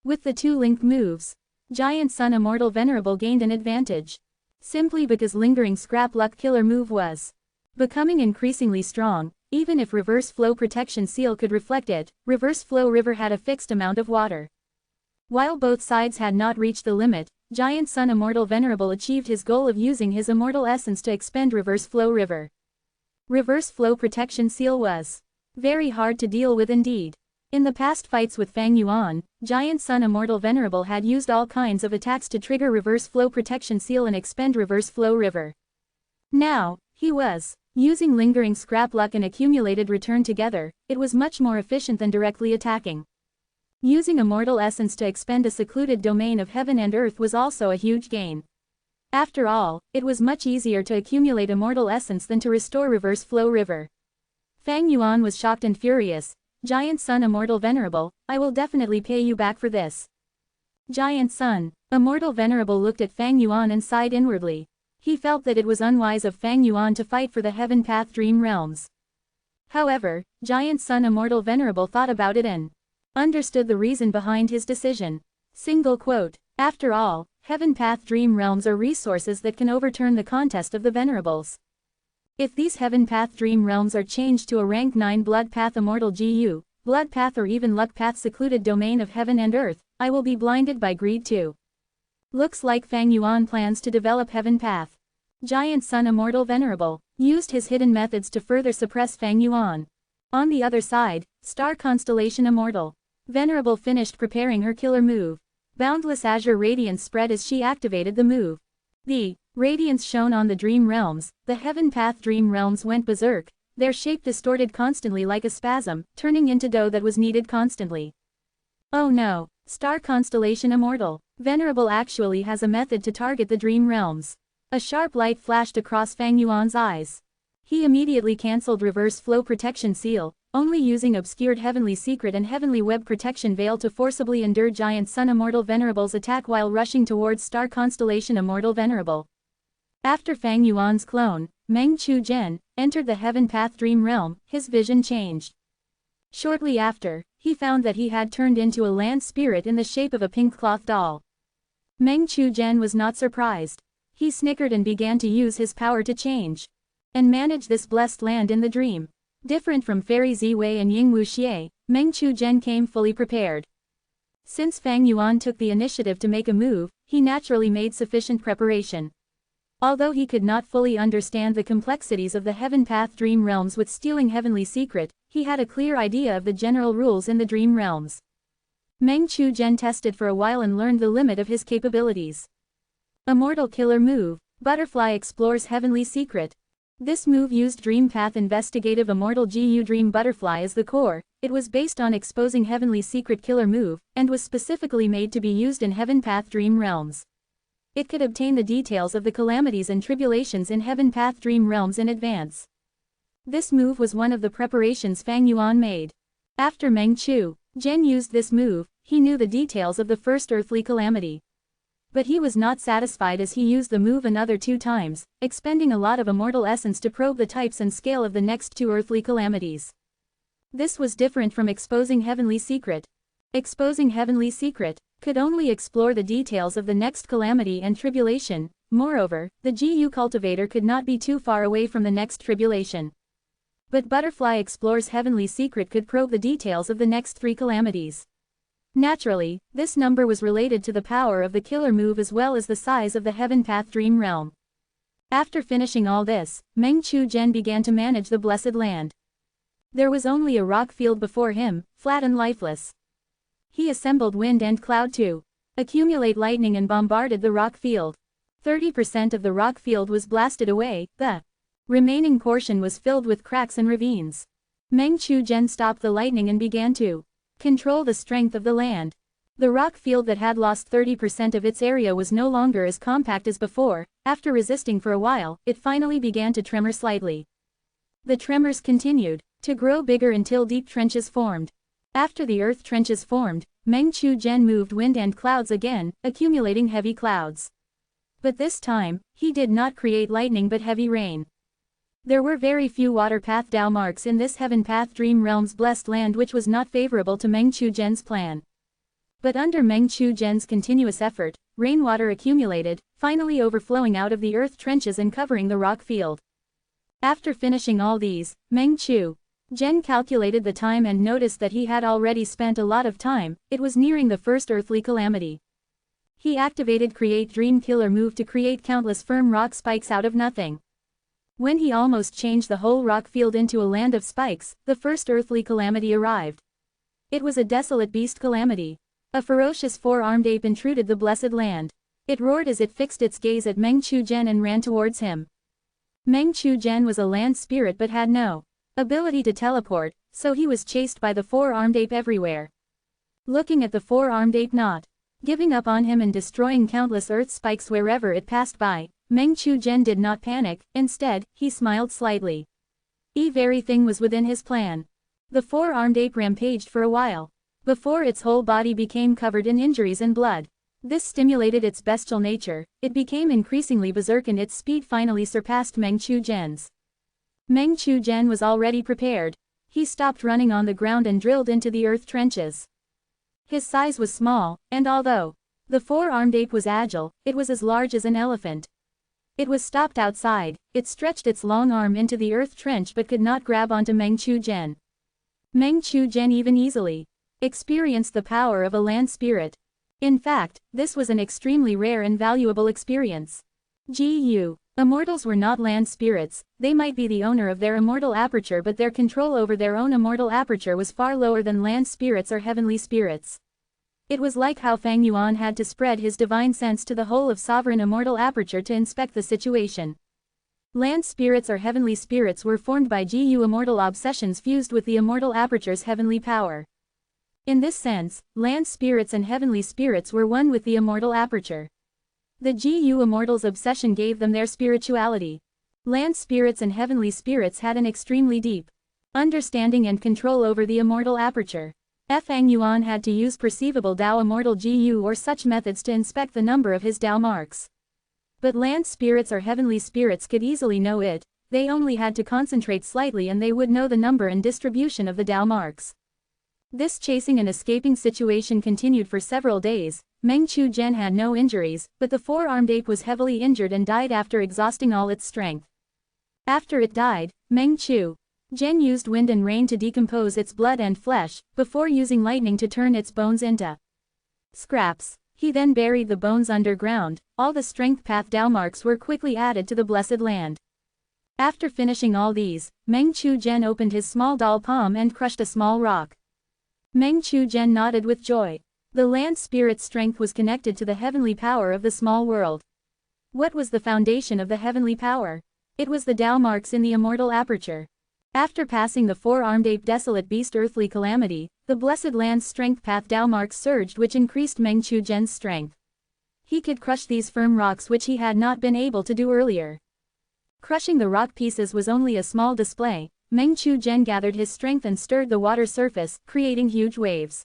With the two link moves, Giant Sun Immortal Venerable gained an advantage. Simply because lingering scrap luck killer move was becoming increasingly strong. Even if reverse flow protection seal could reflect it, reverse flow river had a fixed amount of water. While both sides had not reached the limit, Giant Sun Immortal Venerable achieved his goal of using his immortal essence to expend reverse flow river. Reverse flow protection seal was very hard to deal with indeed. In the past fights with Fang Yuan, Giant Sun Immortal Venerable had used all kinds of attacks to trigger reverse flow protection seal and expend reverse flow river. Now, he was using lingering scrap luck and accumulated return together. It was much more efficient than directly attacking. Using immortal essence to expend a secluded domain of heaven and earth was also a huge gain. After all, it was much easier to accumulate immortal essence than to restore reverse flow river. Fang Yuan was shocked and furious. Giant Sun Immortal Venerable, I will definitely pay you back for this. Giant Sun. Immortal Venerable looked at Fang Yuan and sighed inwardly. He felt that it was unwise of Fang Yuan to fight for the Heaven Path Dream Realms. However, Giant Sun Immortal Venerable thought about it and understood the reason behind his decision. Single quote. After all, Heaven Path Dream Realms are resources that can overturn the contest of the Venerables. If these Heaven Path Dream Realms are changed to a rank 9 Blood Path Immortal GU, Blood Path or even Luck Path secluded domain of heaven and earth, I will be blinded by greed too. Looks like Fang Yuan plans to develop Heaven Path. Giant Sun Immortal Venerable used his hidden methods to further suppress Fang Yuan. On the other side, Star Constellation Immortal Venerable finished preparing her killer move. Boundless azure radiance spread as she activated the move. The radiance shone on the dream realms, the Heaven Path Dream Realms went berserk, their shape distorted constantly like a spasm, turning into dough that was kneaded constantly. Oh no, Star Constellation Immortal Venerable actually has a method to target the dream realms. A sharp light flashed across Fang Yuan's eyes. He immediately cancelled Reverse Flow Protection Seal, only using Obscured Heavenly Secret and Heavenly Web Protection Veil to forcibly endure Giant Sun Immortal Venerable's attack while rushing towards Star Constellation Immortal Venerable. After Fang Yuan's clone, Meng Chu Zhen, entered the Heaven Path Dream Realm, his vision changed. Shortly after, he found that he had turned into a land spirit in the shape of a pink cloth doll. Meng Chu Zhen was not surprised. He snickered and began to use his power to change and manage this blessed land in the dream. Different from Fairy Ziwei and Ying Wuxie, Meng Chu Zhen came fully prepared. Since Fang Yuan took the initiative to make a move, he naturally made sufficient preparation. Although he could not fully understand the complexities of the Heaven Path Dream Realms with stealing Heavenly Secret, he had a clear idea of the general rules in the Dream Realms. Meng Chu Zhen tested for a while and learned the limit of his capabilities. Immortal Killer Move, Butterfly Explores Heavenly Secret. This move used Dream Path Investigative Immortal GU Dream Butterfly as the core. It was based on Exposing Heavenly Secret Killer Move, and was specifically made to be used in Heaven Path Dream Realms. It could obtain the details of the calamities and tribulations in Heaven Path Dream Realms in advance. This move was one of the preparations Fang Yuan made. After Meng Chu Zhen used this move, he knew the details of the first earthly calamity. But he was not satisfied as he used the move another 2 times, expending a lot of immortal essence to probe the types and scale of the next 2 earthly calamities. This was different from Exposing Heavenly Secret. Exposing Heavenly Secret could only explore the details of the next calamity and tribulation. Moreover, the GU cultivator could not be too far away from the next tribulation. But Butterfly Explores Heavenly Secret could probe the details of the next 3 calamities. Naturally, this number was related to the power of the killer move as well as the size of the Heaven Path Dream Realm. After finishing all this, Meng Chu Zhen began to manage the Blessed Land. There was only a rock field before him, flat and lifeless. He assembled wind and cloud to accumulate lightning and bombarded the rock field. 30% of the rock field was blasted away, the remaining portion was filled with cracks and ravines. Meng Chu Zhen stopped the lightning and began to control the strength of the land. The rock field that had lost 30% of its area was no longer as compact as before. After resisting for a while, it finally began to tremor slightly. The tremors continued to grow bigger until deep trenches formed. After the earth trenches formed, Meng Chu Zhen moved wind and clouds again, accumulating heavy clouds. But this time, he did not create lightning but heavy rain. There were very few water path Dao marks in this Heaven Path Dream Realm's blessed land, which was not favorable to Meng Chu Zhen's plan. But under Meng Chu Zhen's continuous effort, rainwater accumulated, finally overflowing out of the earth trenches and covering the rock field. After finishing all these, Meng Chu Zhen calculated the time and noticed that he had already spent a lot of time. It was nearing the first earthly calamity. He activated Create Dream Killer move to create countless firm rock spikes out of nothing. When he almost changed the whole rock field into a land of spikes, the first earthly calamity arrived. It was a desolate beast calamity. A ferocious 4-armed ape intruded the blessed land. It roared as it fixed its gaze at Meng Chu Zhen and ran towards him. Meng Chu Zhen was a land spirit but had no ability to teleport, so he was chased by the 4-armed ape everywhere. Looking at the 4-armed ape not giving up on him and destroying countless earth spikes wherever it passed by, Meng Chu Zhen did not panic. Instead, he smiled slightly. Everything was within his plan. The 4-armed ape rampaged for a while, before its whole body became covered in injuries and blood. This stimulated its bestial nature, it became increasingly berserk and its speed finally surpassed Meng Chu Zhen's. Meng Chu Zhen was already prepared. He stopped running on the ground and drilled into the earth trenches. His size was small, and although the four-armed ape was agile, it was as large as an elephant. It was stopped outside, it stretched its long arm into the earth trench but could not grab onto Meng Chu Zhen. Meng Chu Zhen even easily experienced the power of a land spirit. In fact, this was an extremely rare and valuable experience. Immortals were not land spirits, they might be the owner of their immortal aperture but their control over their own immortal aperture was far lower than land spirits or heavenly spirits. It was like how Fang Yuan had to spread his divine sense to the whole of sovereign immortal aperture to inspect the situation. Land spirits or heavenly spirits were formed by immortal obsessions fused with the immortal aperture's heavenly power. In this sense, land spirits and heavenly spirits were one with the immortal aperture. The immortals' obsession gave them their spirituality. Land spirits and heavenly spirits had an extremely deep understanding and control over the immortal aperture. Fang Yuan had to use perceivable Dao immortal or such methods to inspect the number of his Dao marks. But land spirits or heavenly spirits could easily know it, they only had to concentrate slightly and they would know the number and distribution of the Dao marks. This chasing and escaping situation continued for several days. Meng Chu Zhen had no injuries, but the four-armed ape was heavily injured and died after exhausting all its strength. After it died, Meng Chu Zhen used wind and rain to decompose its blood and flesh, before using lightning to turn its bones into scraps. He then buried the bones underground. All the strength path Dao marks were quickly added to the blessed land. After finishing all these, Meng Chu Zhen opened his small doll palm and crushed a small rock. Meng Chu Zhen nodded with joy. The land spirit's strength was connected to the heavenly power of the small world. What was the foundation of the heavenly power? It was the Dao marks in the immortal aperture. After passing the four-armed ape desolate beast earthly calamity, the blessed land's strength path Dao marks surged which increased Meng Chu Zhen's strength. He could crush these firm rocks which he had not been able to do earlier. Crushing the rock pieces was only a small display. Meng Chu Zhen gathered his strength and stirred the water surface, creating huge waves.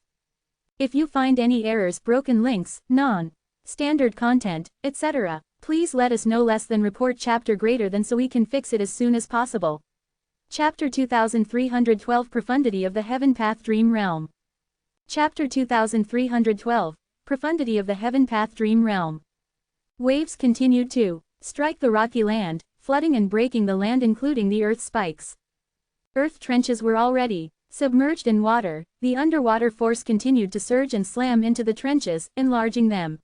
If you find any errors, broken links, non-standard content, etc., please let us know. Less than report chapter greater than so we can fix it as soon as possible. Chapter 2312 Profundity of the Heaven Path Dream Realm. Chapter 2312 Profundity of the Heaven Path Dream Realm. Waves continued to strike the rocky land, flooding and breaking the land including the earth spikes. Earth trenches were already submerged in water. The underwater force continued to surge and slam into the trenches, enlarging them.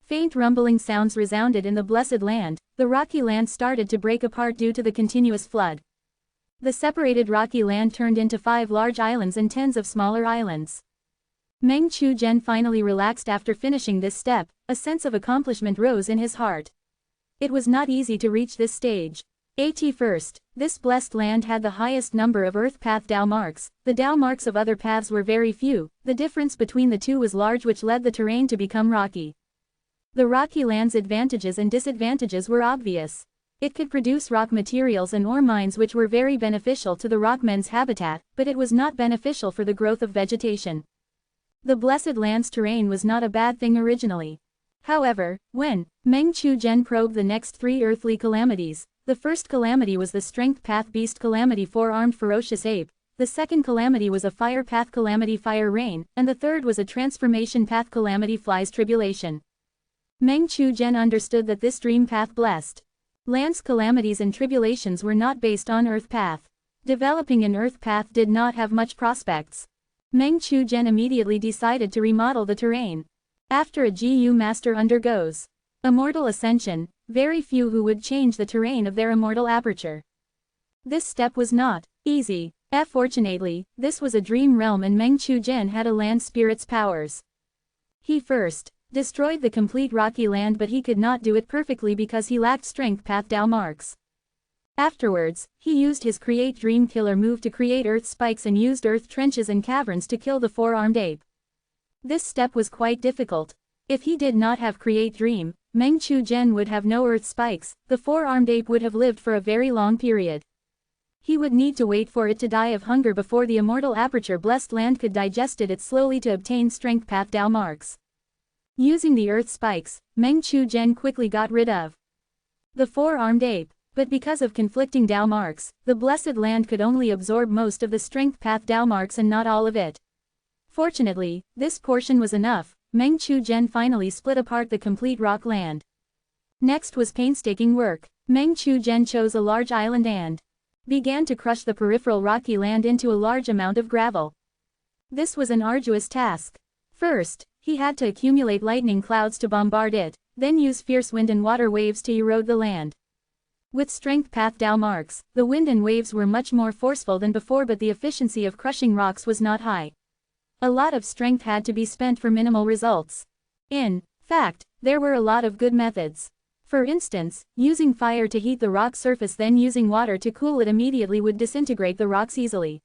Faint rumbling sounds resounded in the blessed land. The rocky land started to break apart due to the continuous flood. The separated rocky land turned into 5 large islands and tens of smaller islands. Meng Chu Zhen finally relaxed after finishing this step. A sense of accomplishment rose in his heart. It was not easy to reach this stage. First, this blessed land had the highest number of earth path Dao marks. The Dao marks of other paths were very few. The difference between the two was large, which led the terrain to become rocky. The rocky land's advantages and disadvantages were obvious. It could produce rock materials and ore mines which were very beneficial to the rockmen's habitat, but it was not beneficial for the growth of vegetation. The blessed land's terrain was not a bad thing originally. However, when Meng Chu Zhen probed the next 3 earthly calamities, the first calamity was the strength path beast calamity 4-armed ferocious ape, the second calamity was a fire path calamity fire rain, and the third was a transformation path calamity flies tribulation. Meng Chu Zhen understood that this dream path blessed land's calamities and tribulations were not based on earth path. Developing an earth path did not have much prospects. Meng Chu Zhen immediately decided to remodel the terrain. After a GU master undergoes immortal ascension, very few who would change the terrain of their immortal aperture. This step was not easy. Fortunately, this was a dream realm and Meng Chu Zhen had a land spirit's powers. He first destroyed the complete rocky land, but he could not do it perfectly because he lacked strength path Dao marks. Afterwards, he used his create dream killer move to create earth spikes and used earth trenches and caverns to kill the 4-armed ape. This step was quite difficult. If he did not have create dream, Meng Chu Zhen would have no earth spikes. The 4-armed ape would have lived for a very long period. He would need to wait for it to die of hunger before the immortal aperture blessed land could digest it slowly to obtain strength path Dao marks. Using the earth spikes, Meng Chu-jen quickly got rid of the four-armed ape, but because of conflicting Dao marks, the Blessed Land could only absorb most of the strength path Dao marks and not all of it. Fortunately, this portion was enough. Meng Chu-jen finally split apart the complete rock land. Next was painstaking work. Meng Chu-jen chose a large island and began to crush the peripheral rocky land into a large amount of gravel. This was an arduous task. First, he had to accumulate lightning clouds to bombard it, then use fierce wind and water waves to erode the land. With strength path Dao marks, the wind and waves were much more forceful than before, but the efficiency of crushing rocks was not high. A lot of strength had to be spent for minimal results. In fact, there were a lot of good methods. For instance, using fire to heat the rock surface, then using water to cool it immediately would disintegrate the rocks easily.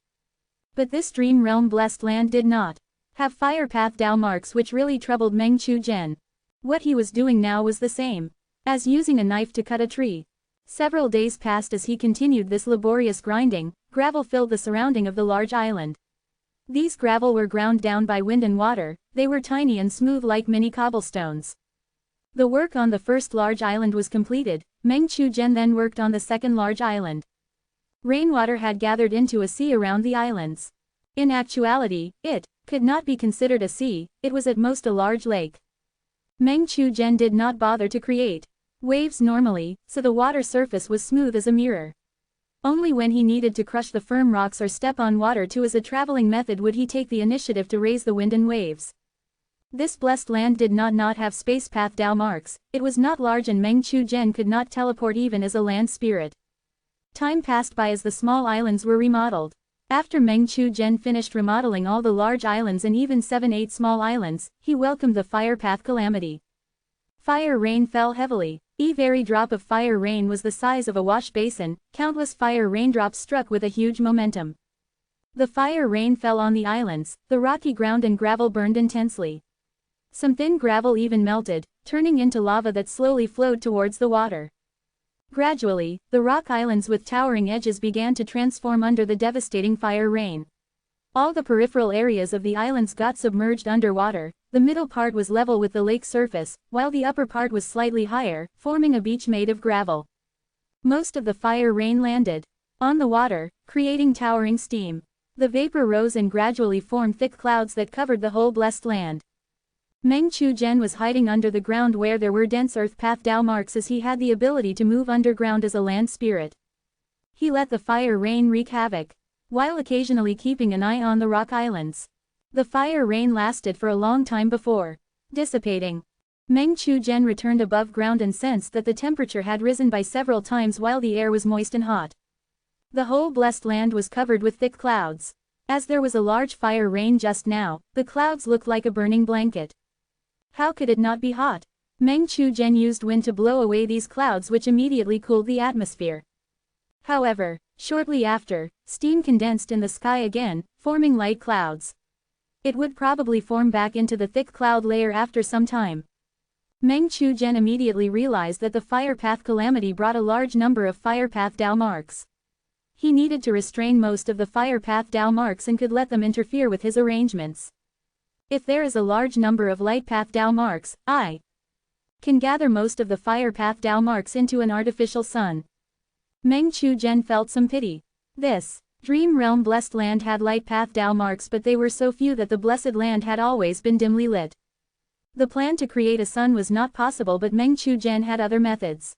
But this dream realm blessed land did not have fire path Dao marks, which really troubled Meng Chu-jen. What he was doing now was the same as using a knife to cut a tree. Several days passed as he continued this laborious grinding. Gravel filled the surrounding of the large island. These gravel were ground down by wind and water. They were tiny and smooth like mini cobblestones. The work on the first large island was completed. Meng Chu-jen then worked on the second large island. Rainwater had gathered into a sea around the islands. In actuality, it could not be considered a sea, it was at most a large lake. Meng Chu-jen did not bother to create waves normally, so the water surface was smooth as a mirror. Only when he needed to crush the firm rocks or step on water too as a traveling method would he take the initiative to raise the wind and waves. This blessed land did not have space path Dao marks, it was not large, and Meng Chu-jen could not teleport even as a land spirit. Time passed by as the small islands were remodeled. After Meng Chu-jen finished remodeling all the large islands and even 7-8 small islands, he welcomed the fire path calamity. Fire rain fell heavily. Every drop of fire rain was the size of a wash basin. Countless fire raindrops struck with a huge momentum. The fire rain fell on the islands, the rocky ground and gravel burned intensely. Some thin gravel even melted, turning into lava that slowly flowed towards the water. Gradually, the rock islands with towering edges began to transform under the devastating fire rain. All the peripheral areas of the islands got submerged underwater. The middle part was level with the lake surface, while the upper part was slightly higher, forming a beach made of gravel. Most of the fire rain landed on the water, creating towering steam. The vapor rose and gradually formed thick clouds that covered the whole blessed land. Meng Chu-jen was hiding under the ground where there were dense earth path Dao marks, as he had the ability to move underground as a land spirit. He let the fire rain wreak havoc, while occasionally keeping an eye on the rock islands. The fire rain lasted for a long time before dissipating. Meng Chu-jen returned above ground and sensed that the temperature had risen by several times while the air was moist and hot. The whole blessed land was covered with thick clouds. As there was a large fire rain just now, the clouds looked like a burning blanket. How could it not be hot? Meng Chu-jen used wind to blow away these clouds, which immediately cooled the atmosphere. However, shortly after, steam condensed in the sky again, forming light clouds. It would probably form back into the thick cloud layer after some time. Meng Chu-jen immediately realized that the fire path calamity brought a large number of fire path Dao marks. He needed to restrain most of the fire path Dao marks and could let them interfere with his arrangements. If there is a large number of light path Dao marks, I can gather most of the fire path Dao marks into an artificial sun. Meng Chu-jen felt some pity. This dream realm blessed land had light path Dao marks, but they were so few that the blessed land had always been dimly lit. The plan to create a sun was not possible, but Meng Chu-jen had other methods.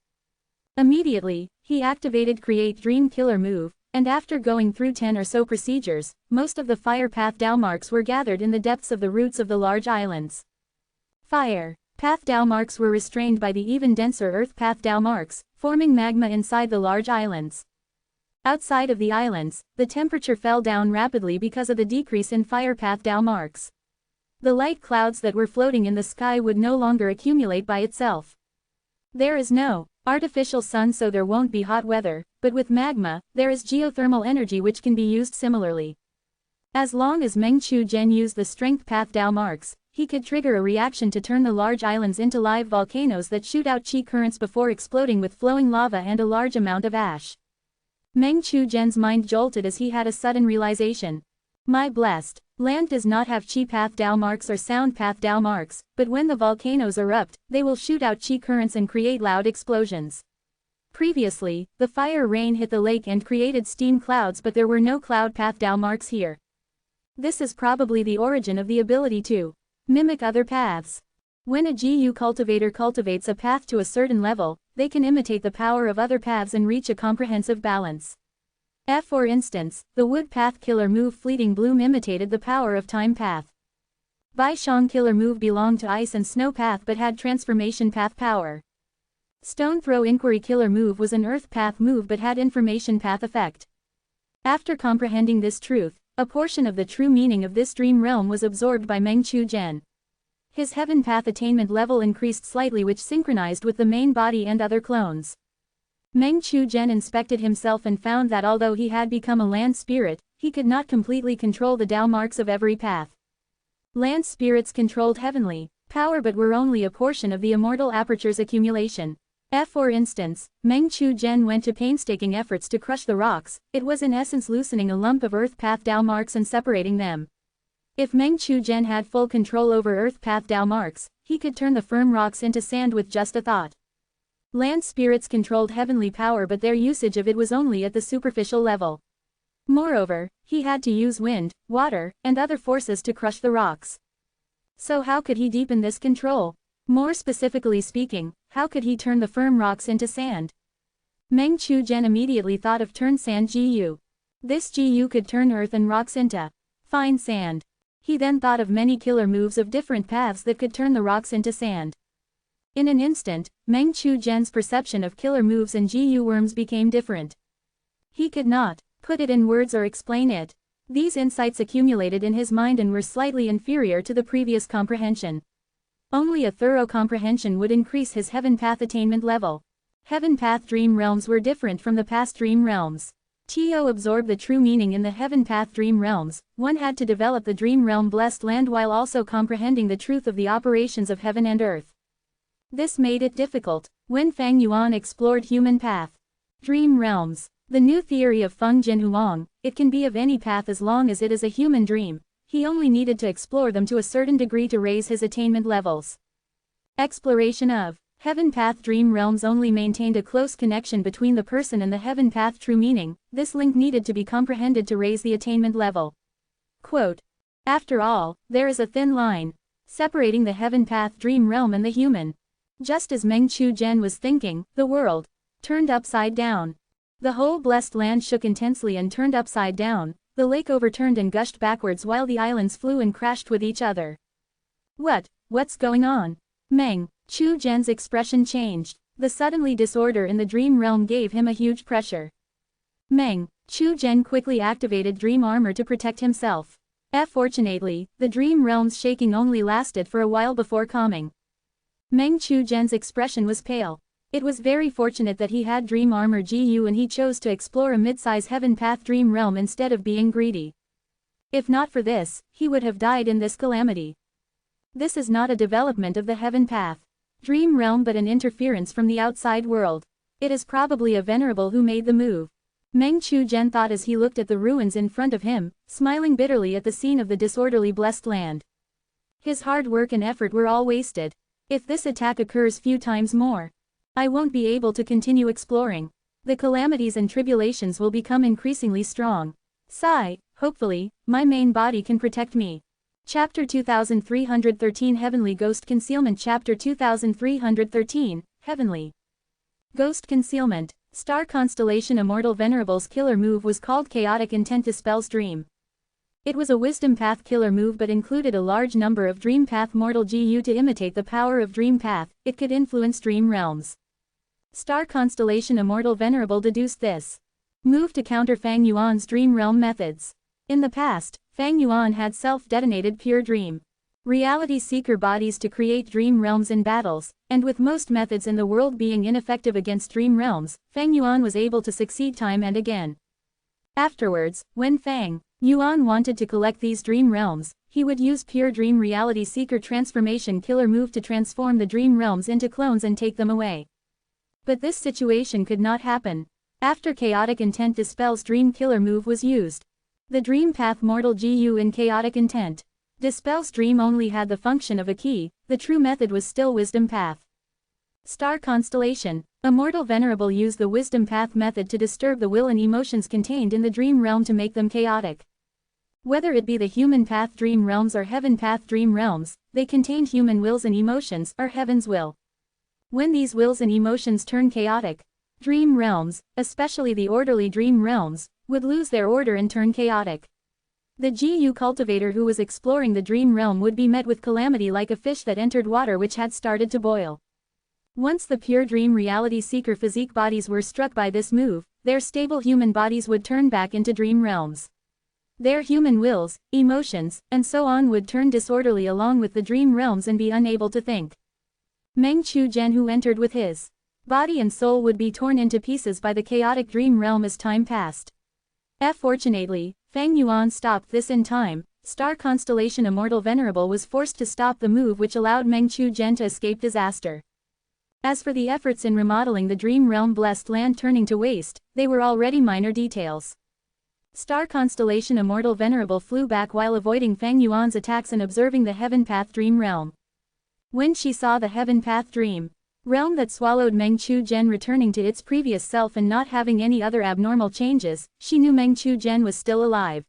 Immediately, he activated Create Dream Killer move, and after going through 10 or so procedures, most of the fire path Dao marks were gathered in the depths of the roots of the large islands. Fire path Dao marks were restrained by the even denser earth path Dao marks, forming magma inside the large islands. Outside of the islands, the temperature fell down rapidly because of the decrease in fire path Dao marks. The light clouds that were floating in the sky would no longer accumulate by itself. There is no artificial sun, so there won't be hot weather, but with magma, there is geothermal energy which can be used similarly. As long as Meng Chu-jen used the strength path Dao marks, he could trigger a reaction to turn the large islands into live volcanoes that shoot out chi currents before exploding with flowing lava and a large amount of ash. Meng Chu-jen's mind jolted as he had a sudden realization. My blessed Land does not have chi path Dao marks or sound path Dao marks, but when the volcanoes erupt, they will shoot out chi currents and create loud explosions. Previously, the fire rain hit the lake and created steam clouds, but there were no cloud path Dao marks here. This is probably the origin of the ability to mimic other paths. When a GU cultivator cultivates a path to a certain level, they can imitate the power of other paths and reach a comprehensive balance. For instance, the wood path killer move Fleeting Bloom imitated the power of time path. Bai Shang killer move belonged to ice and snow path but had transformation path power. Stone throw inquiry killer move was an earth path move but had information path effect. After comprehending this truth, a portion of the true meaning of this dream realm was absorbed by Meng Chu Zhen. His heaven path attainment level increased slightly, which synchronized with the main body and other clones. Meng Chu Zhen inspected himself and found that although he had become a land spirit, he could not completely control the Dao marks of every path. Land spirits controlled heavenly power but were only a portion of the immortal aperture's accumulation. For instance, Meng Chu Zhen went to painstaking efforts to crush the rocks. It was in essence loosening a lump of earth path Dao marks and separating them. If Meng Chu Zhen had full control over earth path Dao marks, he could turn the firm rocks into sand with just a thought. Land spirits controlled heavenly power but their usage of it was only at the superficial level. Moreover, he had to use wind, water, and other forces to crush the rocks. So how could he deepen this control? More specifically speaking, how could he turn the firm rocks into sand? Meng Chu Zhen immediately thought of turn sand GU. This GU could turn earth and rocks into fine sand. He then thought of many killer moves of different paths that could turn the rocks into sand. In an instant, Meng Chu Zhen's perception of killer moves and GU worms became different. He could not put it in words or explain it. These insights accumulated in his mind and were slightly inferior to the previous comprehension. Only a thorough comprehension would increase his heaven path attainment level. Heaven path dream realms were different from the past dream realms. To absorb the true meaning in the heaven path dream realms, one had to develop the dream realm blessed land while also comprehending the truth of the operations of heaven and earth. This made it difficult. When Fang Yuan explored human path dream realms, the new theory of Feng Jin Huang, it can be of any path as long as it is a human dream. He only needed to explore them to a certain degree to raise his attainment levels. Exploration of heaven path dream realms only maintained a close connection between the person and the heaven path true meaning. This link needed to be comprehended to raise the attainment level. Quote, after all, there is a thin line separating the heaven path dream realm and the human. Just as Meng Chu Zhen was thinking, the world turned upside down. The whole blessed land shook intensely and turned upside down. The lake overturned and gushed backwards while the islands flew and crashed with each other. What's going on? Meng Chu Zhen's expression changed. The suddenly disorder in the dream realm gave him a huge pressure. Meng Chu Zhen quickly activated dream armor to protect himself. Fortunately, the dream realm's shaking only lasted for a while before calming. Meng Chu Zhen's expression was pale. It was very fortunate that he had dream armor GU and he chose to explore a mid-size heaven path dream realm instead of being greedy. If not for this, he would have died in this calamity. This is not a development of the heaven path dream realm but an interference from the outside world. It is probably a Venerable who made the move. Meng Chu Zhen thought as he looked at the ruins in front of him, smiling bitterly at the scene of the disorderly blessed land. His hard work and effort were all wasted. If this attack occurs few times more, I won't be able to continue exploring. The calamities and tribulations will become increasingly strong. Sigh, hopefully, my main body can protect me. Chapter 2313 Heavenly Ghost Concealment Chapter 2313, Heavenly Ghost Concealment. Star constellation Immortal Venerable's killer move was called Chaotic Intent Dispels Dream. It was a wisdom path killer move but included a large number of dream path mortal GU to imitate the power of dream path. It could influence dream realms. Star constellation Immortal Venerable deduced this move to counter Fang Yuan's dream realm methods. In the past, Fang Yuan had self-detonated pure dream reality seeker bodies to create dream realms in battles, and with most methods in the world being ineffective against dream realms, Fang Yuan was able to succeed time and again. Afterwards, when Fang Yuan wanted to collect these dream realms, he would use pure dream reality seeker transformation killer move to transform the dream realms into clones and take them away. But this situation could not happen. After Chaotic Intent Dispels Dream killer move was used, The dream path mortal GU in chaotic intent. Dispel's dream only had the function of a key, the true method was still wisdom path. Star constellation. Immortal Venerable used the wisdom path method to disturb the will and emotions contained in the dream realm to make them chaotic. Whether it be the human path dream realms or heaven path dream realms, they contained human wills and emotions, or heaven's will. When these wills and emotions turn chaotic, dream realms, especially the orderly dream realms, would lose their order and turn chaotic. The GU cultivator who was exploring the dream realm would be met with calamity like a fish that entered water which had started to boil. Once the pure dream reality seeker physique bodies were struck by this move, their stable human bodies would turn back into dream realms. Their human wills, emotions, and so on would turn disorderly along with the dream realms and be unable to think. Meng Chu Zhen who entered with his body and soul would be torn into pieces by the chaotic dream realm as time passed. Fortunately, Feng Yuan stopped this in time. Star constellation Immortal Venerable was forced to stop the move which allowed Meng Chu Zhen to escape disaster. As for the efforts in remodeling the dream realm blessed land turning to waste, they were already minor details. Star constellation Immortal Venerable flew back while avoiding Feng Yuan's attacks and observing the Heaven Path dream realm. When she saw the Heaven Path dream realm that swallowed Meng Chu Zhen returning to its previous self and not having any other abnormal changes, she knew Meng Chu Zhen was still alive.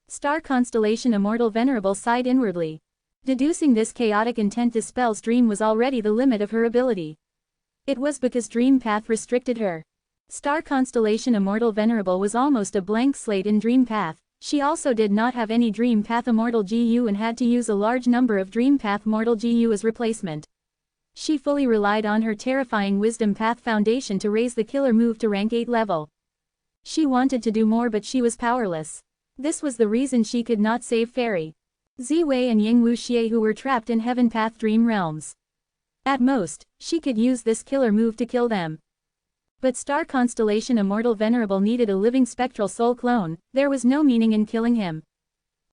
Star constellation Immortal Venerable sighed inwardly. Deducing this chaotic intent Dispel's dream was already the limit of her ability. It was because dream path restricted her. Star constellation Immortal Venerable was almost a blank slate in dream path. She also did not have any dream path Immortal GU and had to use a large number of dream path Mortal GU as replacement. She fully relied on her terrifying wisdom path foundation to raise the killer move to rank 8 level. She wanted to do more but she was powerless. This was the reason she could not save Fairy Ziwei and Ying Wuxie who were trapped in Heaven Path dream realms. At most, she could use this killer move to kill them. But Star constellation Immortal Venerable needed a living spectral soul clone, there was no meaning in killing him.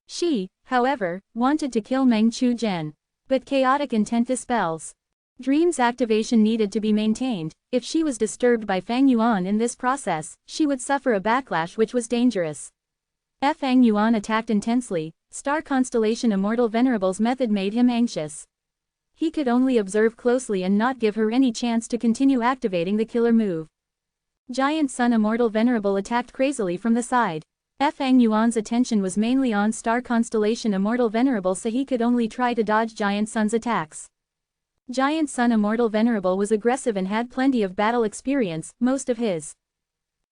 She, however, wanted to kill Meng Chu Zhen. But chaotic intent Dispel's dreams activation needed to be maintained. If she was disturbed by Feng Yuan in this process, she would suffer a backlash which was dangerous. Feng Yuan attacked intensely. Star constellation Immortal Venerable's method made him anxious. He could only observe closely and not give her any chance to continue activating the killer move. Giant Sun Immortal Venerable attacked crazily from the side. Feng Yuan's attention was mainly on Star constellation Immortal Venerable so he could only try to dodge Giant Sun's attacks. Giant Sun Immortal Venerable was aggressive and had plenty of battle experience, most of his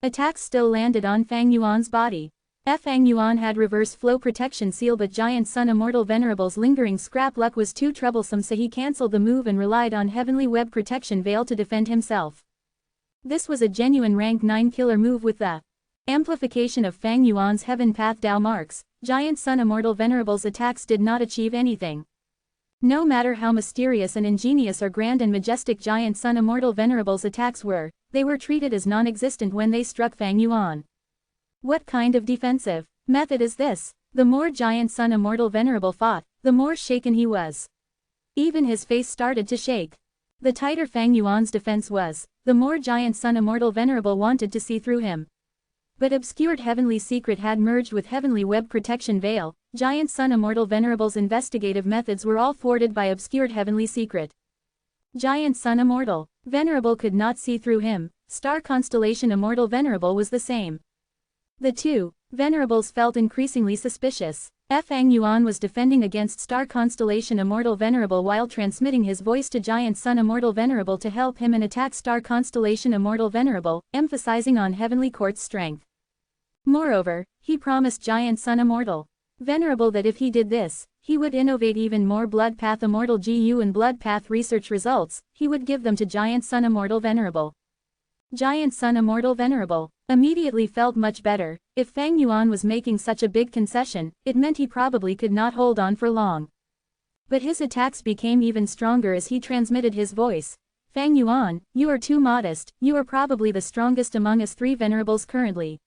attacks still landed on Feng Yuan's body. Feng Yuan had reverse flow protection seal but Giant Sun Immortal Venerable's lingering scrap luck was too troublesome so he cancelled the move and relied on Heavenly Web Protection Veil to defend himself. This was a genuine rank 9 killer move with the amplification of Feng Yuan's Heaven Path Dao marks. Giant Sun Immortal Venerable's attacks did not achieve anything. No matter how mysterious and ingenious or grand and majestic Giant Sun Immortal Venerable's attacks were, they were treated as non-existent when they struck Feng Yuan. What kind of defensive method is this? The more Giant Sun Immortal Venerable fought, the more shaken he was. Even his face started to shake. The tighter Feng Yuan's defense was, the more Giant Sun Immortal Venerable wanted to see through him. But obscured Heavenly Secret had merged with Heavenly Web Protection Veil. Giant Sun Immortal Venerable's investigative methods were all thwarted by obscured Heavenly Secret. Giant Sun Immortal Venerable could not see through him. Star constellation Immortal Venerable was the same. The two Venerables felt increasingly suspicious. Feng Yuan was defending against Star constellation Immortal Venerable while transmitting his voice to Giant Sun Immortal Venerable to help him and attack Star constellation Immortal Venerable, emphasizing on Heavenly Court's strength. Moreover, he promised Giant Sun Immortal Venerable that if he did this, he would innovate even more Blood Path Immortal GU and Blood Path research results. He would give them to Giant Sun Immortal Venerable. Giant Sun Immortal Venerable immediately felt much better. If Feng Yuan was making such a big concession, it meant he probably could not hold on for long. But his attacks became even stronger as he transmitted his voice. Feng Yuan, you are too modest, you are probably the strongest among us 3 Venerables currently.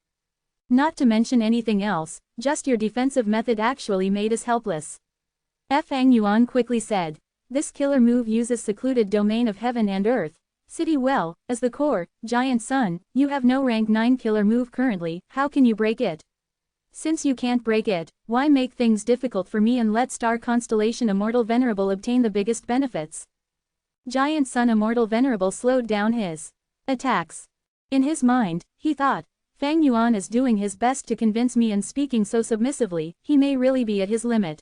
Not to mention anything else, just your defensive method actually made us helpless. Feng Yuan quickly said. This killer move uses secluded domain of heaven and earth. City well, as the core. Giant Sun, you have no rank 9 killer move currently, how can you break it? Since you can't break it, why make things difficult for me and let star constellation Immortal Venerable obtain the biggest benefits? Giant Sun Immortal Venerable slowed down his attacks. In his mind, he thought, Fang Yuan is doing his best to convince me, and speaking so submissively, he may really be at his limit.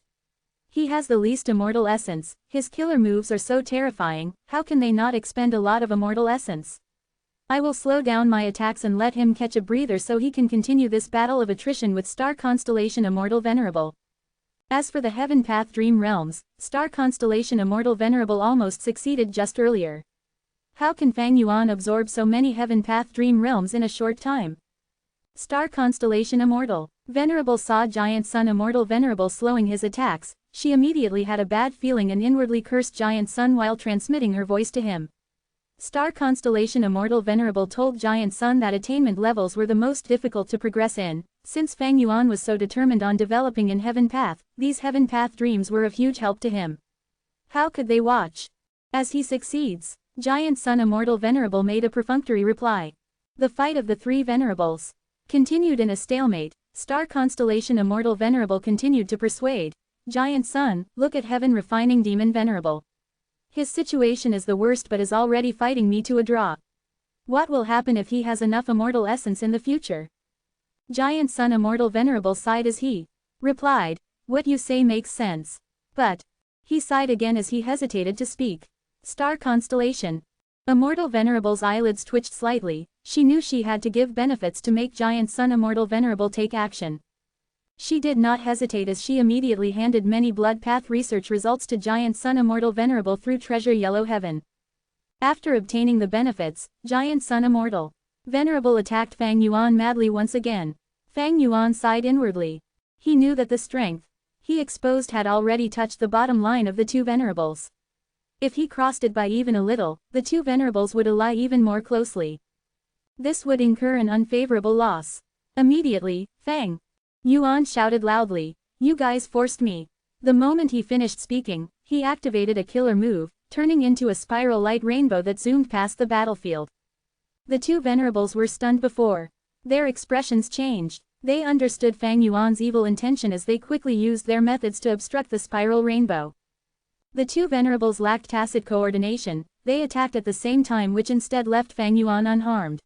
He has the least immortal essence, his killer moves are so terrifying, how can they not expend a lot of immortal essence? I will slow down my attacks and let him catch a breather so he can continue this battle of attrition with star constellation Immortal Venerable. As for the Heaven Path Dream Realms, star constellation Immortal Venerable almost succeeded just earlier. How can Fang Yuan absorb so many Heaven Path Dream Realms in a short time? Star constellation Immortal Venerable saw Giant Sun Immortal Venerable slowing his attacks. She immediately had a bad feeling and inwardly cursed Giant Sun while transmitting her voice to him. Star constellation Immortal Venerable told Giant Sun that attainment levels were the most difficult to progress in. Since Fang Yuan was so determined on developing in Heaven Path, these Heaven Path dreams were of huge help to him. How could they watch as he succeeds? Giant Sun Immortal Venerable made a perfunctory reply. The fight of the three Venerables continued in a stalemate. Star constellation Immortal Venerable continued to persuade Giant Sun, look at Heaven Refining Demon Venerable. His situation is the worst but is already fighting me to a draw. What will happen if he has enough immortal essence in the future? Giant Sun Immortal Venerable sighed as he replied, what you say makes sense. But he sighed again as he hesitated to speak. Star constellation Immortal Venerable's eyelids twitched slightly. She knew she had to give benefits to make Giant Sun Immortal Venerable take action. She did not hesitate as she immediately handed many blood path research results to Giant Sun Immortal Venerable through Treasure Yellow Heaven. After obtaining the benefits, Giant Sun Immortal Venerable attacked Fang Yuan madly once again. Fang Yuan sighed inwardly. He knew that the strength he exposed had already touched the bottom line of the two Venerables. If he crossed it by even a little, the two Venerables would ally even more closely. This would incur an unfavorable loss. Immediately, Fang Yuan shouted loudly, you guys forced me. The moment he finished speaking, he activated a killer move, turning into a spiral light rainbow that zoomed past the battlefield. The two Venerables were stunned before their expressions changed. They understood Fang Yuan's evil intention as they quickly used their methods to obstruct the spiral rainbow. The two Venerables lacked tacit coordination. They attacked at the same time, which instead left Fang Yuan unharmed.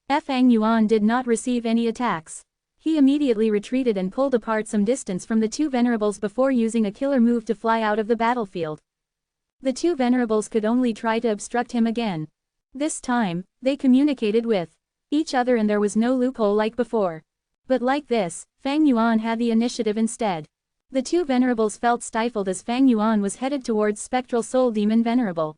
Fang Yuan did not receive any attacks. He immediately retreated and pulled apart some distance from the two Venerables before using a killer move to fly out of the battlefield. The two Venerables could only try to obstruct him again. This time, they communicated with each other and there was no loophole like before. But like this, Fang Yuan had the initiative instead. The two Venerables felt stifled as Fang Yuan was headed towards Spectral Soul Demon Venerable.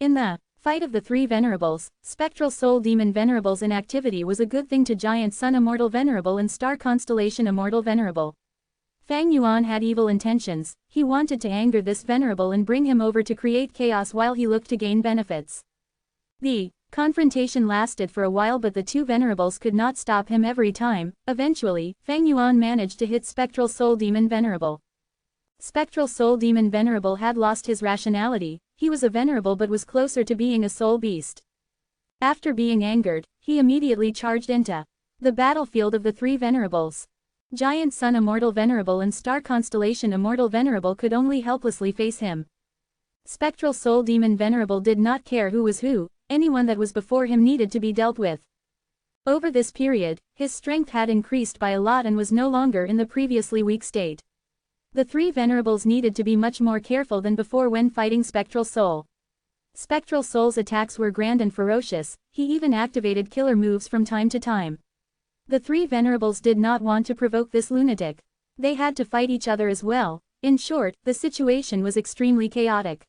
In the fight of the three Venerables, Spectral Soul Demon Venerable's inactivity was a good thing to Giant Sun Immortal Venerable and Star Constellation Immortal Venerable. Fang Yuan had evil intentions. He wanted to anger this Venerable and bring him over to create chaos while he looked to gain benefits. The confrontation lasted for a while, but the two Venerables could not stop him every time. Eventually, Fang Yuan managed to hit Spectral Soul Demon Venerable. Spectral Soul Demon Venerable had lost his rationality. He was a Venerable but was closer to being a soul beast. After being angered, he immediately charged into the battlefield of the three Venerables. Giant Sun Immortal Venerable and Star Constellation Immortal Venerable could only helplessly face him. Spectral Soul Demon Venerable did not care who was who. Anyone that was before him needed to be dealt with. Over this period, his strength had increased by a lot and was no longer in the previously weak state. The three Venerables needed to be much more careful than before when fighting Spectral Soul. Spectral Soul's attacks were grand and ferocious. He even activated killer moves from time to time. The three Venerables did not want to provoke this lunatic. They had to fight each other as well. In short, the situation was extremely chaotic.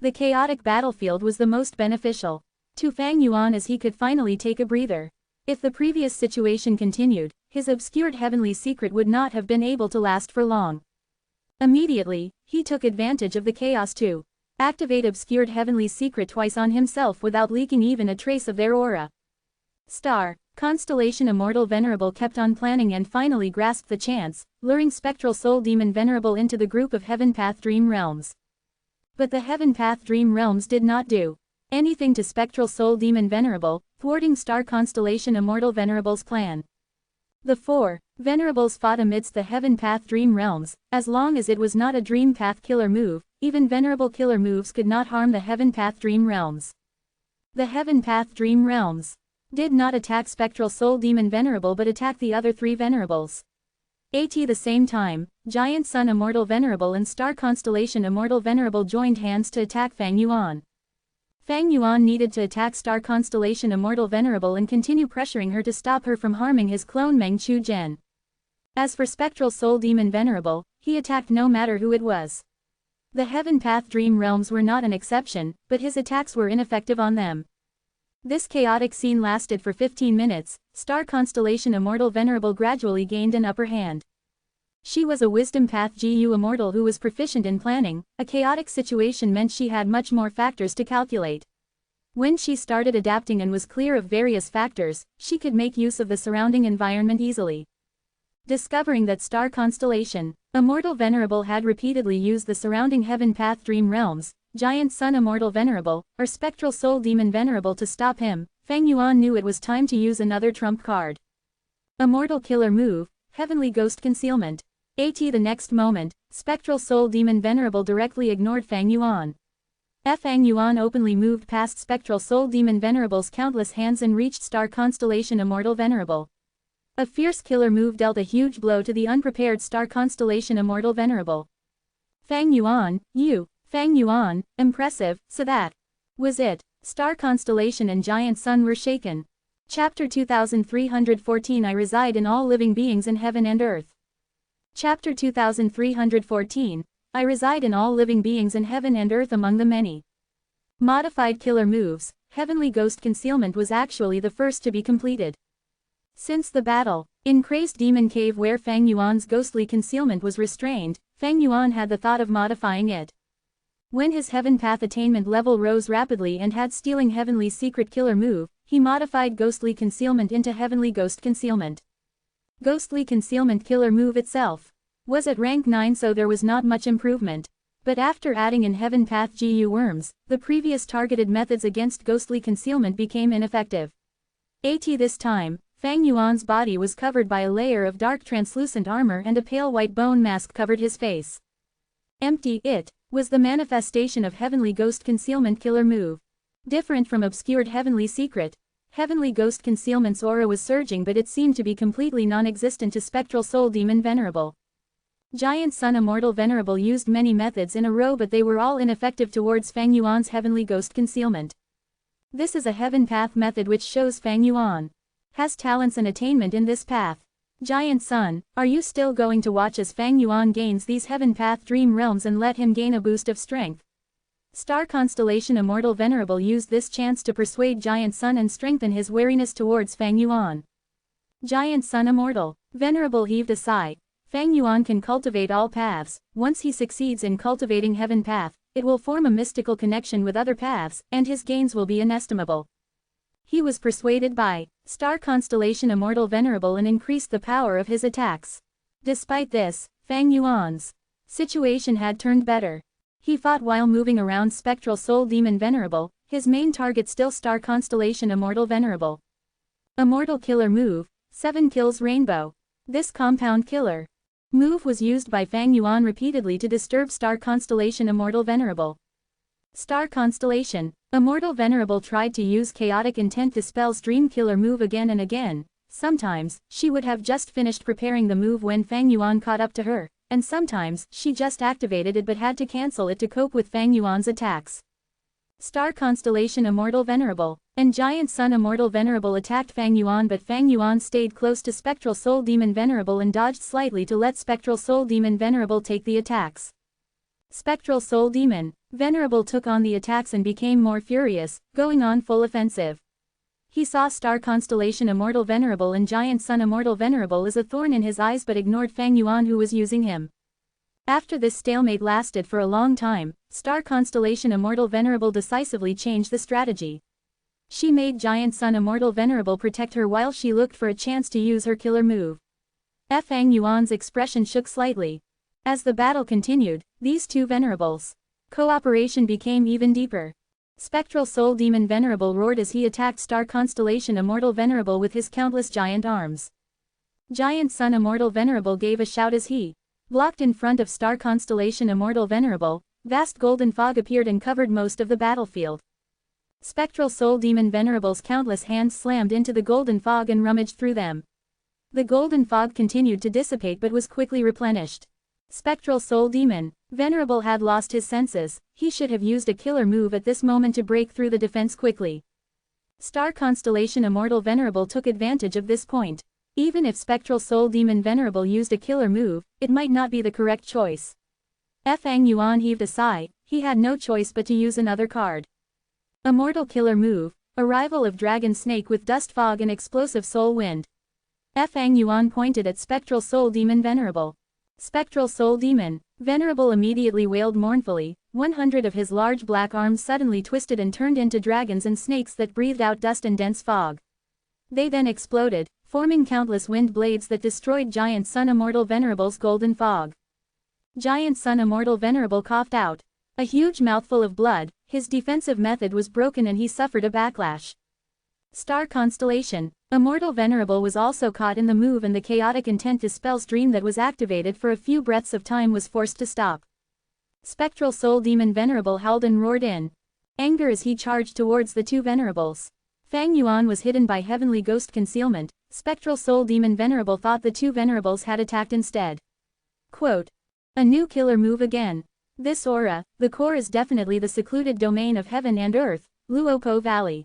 The chaotic battlefield was the most beneficial to Fang Yuan as he could finally take a breather. If the previous situation continued, his obscured heavenly secret would not have been able to last for long. Immediately, he took advantage of the chaos to activate obscured heavenly secret twice on himself without leaking even a trace of their aura. Star Constellation Immortal Venerable kept on planning and finally grasped the chance, luring Spectral Soul Demon Venerable into the group of Heaven Path Dream Realms. But the Heaven Path Dream Realms did not do anything to Spectral Soul Demon Venerable, thwarting Star Constellation Immortal Venerable's plan. The four Venerables fought amidst the Heaven Path Dream Realms. As long as it was not a Dream Path killer move, even Venerable killer moves could not harm the Heaven Path Dream Realms. The Heaven Path Dream Realms did not attack Spectral Soul Demon Venerable but attacked the other three Venerables. At the same time, Giant Sun Immortal Venerable and Star Constellation Immortal Venerable joined hands to attack Fang Yuan. Fang Yuan needed to attack Star Constellation Immortal Venerable and continue pressuring her to stop her from harming his clone Meng Chu Zhen. As for Spectral Soul Demon Venerable, he attacked no matter who it was. The Heaven Path Dream Realms were not an exception, but his attacks were ineffective on them. This chaotic scene lasted for 15 minutes. Star Constellation Immortal Venerable gradually gained an upper hand. She was a Wisdom Path GU Immortal who was proficient in planning. A chaotic situation meant she had much more factors to calculate. When she started adapting and was clear of various factors, she could make use of the surrounding environment easily. Discovering that Star Constellation Immortal Venerable had repeatedly used the surrounding Heaven Path Dream Realms, Giant Sun Immortal Venerable, or Spectral Soul Demon Venerable to stop him, Fang Yuan knew it was time to use another trump card. Immortal Killer Move, Heavenly Ghost Concealment. At the next moment, Spectral Soul Demon Venerable directly ignored Fang Yuan. Fang Yuan openly moved past Spectral Soul Demon Venerable's countless hands and reached Star Constellation Immortal Venerable. A fierce killer move dealt a huge blow to the unprepared Star Constellation Immortal Venerable. Fang Yuan, impressive, so that was it. Star Constellation and Giant Sun were shaken. Chapter 2314 I reside in all living beings in heaven and earth. Chapter 2314 I reside in all living beings in heaven and earth among the many modified killer moves. Heavenly Ghost Concealment was actually the first to be completed. Since the battle in Crazed Demon Cave where Fang Yuan's ghostly concealment was restrained, Fang Yuan had the thought of modifying it. When his Heaven Path attainment level rose rapidly and had stealing Heavenly Secret Killer move, he modified Ghostly Concealment into Heavenly Ghost Concealment. Ghostly Concealment Killer move itself was at rank 9, so there was not much improvement. But after adding in Heaven Path GU worms, the previous targeted methods against Ghostly Concealment became ineffective. At this time, Fang Yuan's body was covered by a layer of dark translucent armor and a pale white bone mask covered his face. Empty. It was the manifestation of Heavenly Ghost Concealment Killer move. Different from obscured Heavenly Secret, Heavenly Ghost Concealment's aura was surging, but it seemed to be completely non-existent to Spectral Soul Demon Venerable. Giant Sun Immortal Venerable used many methods in a row, but they were all ineffective towards Fang Yuan's Heavenly Ghost Concealment. This is a Heaven Path method which shows Fang Yuan has talents and attainment in this path. Giant Sun, are you still going to watch as Fang Yuan gains these Heaven Path Dream Realms and let him gain a boost of strength? Star Constellation Immortal Venerable used this chance to persuade Giant Sun and strengthen his wariness towards Fang Yuan. Giant Sun Immortal Venerable heaved a sigh. Fang Yuan can cultivate all paths. Once he succeeds in cultivating Heaven Path, it will form a mystical connection with other paths, and his gains will be inestimable. He was persuaded by Star Constellation Immortal Venerable and increased the power of his attacks. Despite this, Fang Yuan's situation had turned better. He fought while moving around Spectral Soul Demon Venerable, his main target still Star Constellation Immortal Venerable. Immortal Killer Move, 7 Kills Rainbow. This compound killer move was used by Fang Yuan repeatedly to disturb Star Constellation Immortal Venerable. Star Constellation Immortal Venerable tried to use Chaotic Intent Dispel's Dream Killer move again and again. Sometimes, she would have just finished preparing the move when Fang Yuan caught up to her, and sometimes, she just activated it but had to cancel it to cope with Fang Yuan's attacks. Star Constellation Immortal Venerable and Giant Sun Immortal Venerable attacked Fang Yuan, but Fang Yuan stayed close to Spectral Soul Demon Venerable and dodged slightly to let Spectral Soul Demon Venerable take the attacks. Spectral Soul Demon Venerable took on the attacks and became more furious, going on full offensive. He saw Star Constellation Immortal Venerable and Giant Sun Immortal Venerable as a thorn in his eyes but ignored Fang Yuan who was using him. After this stalemate lasted for a long time, Star Constellation Immortal Venerable decisively changed the strategy. She made Giant Sun Immortal Venerable protect her while she looked for a chance to use her killer move. Fang Yuan's expression shook slightly. As the battle continued, these two Venerables' cooperation became even deeper. Spectral Soul Demon Venerable roared as he attacked Star Constellation Immortal Venerable with his countless giant arms. Giant Sun Immortal Venerable gave a shout as he blocked in front of star constellation Immortal Venerable. Vast golden fog appeared and covered most of the battlefield. Spectral Soul Demon Venerable's countless hands slammed into the golden fog and rummaged through them. The golden fog continued to dissipate but was quickly replenished. Spectral Soul Demon Venerable had lost his senses. He should have used a killer move at this moment to break through the defense quickly. Star Constellation Immortal Venerable took advantage of this point. Even if Spectral Soul Demon Venerable used a killer move, it might not be the correct choice. Fang Yuan heaved a sigh. He had no choice but to use another card. Immortal Killer Move, Arrival of Dragon Snake with Dust Fog and Explosive Soul Wind. Fang Yuan pointed at Spectral Soul Demon Venerable. Spectral Soul Demon Venerable immediately wailed mournfully. 100 of his large black arms suddenly twisted and turned into dragons and snakes that breathed out dust and dense fog. They then exploded, forming countless wind blades that destroyed Giant Sun Immortal Venerable's golden fog. Giant Sun Immortal Venerable coughed out a huge mouthful of blood. His defensive method was broken and he suffered a backlash. Star Constellation Immortal Venerable was also caught in the move, and the chaotic intent dispel stream that was activated for a few breaths of time was forced to stop. Spectral Soul Demon Venerable howled and roared in anger as he charged towards the two Venerables. Fang Yuan was hidden by Heavenly Ghost Concealment. Spectral Soul Demon Venerable thought the two Venerables had attacked instead. Quote, a new killer move again. This aura, the core, is definitely the secluded domain of heaven and earth, Luopo Valley.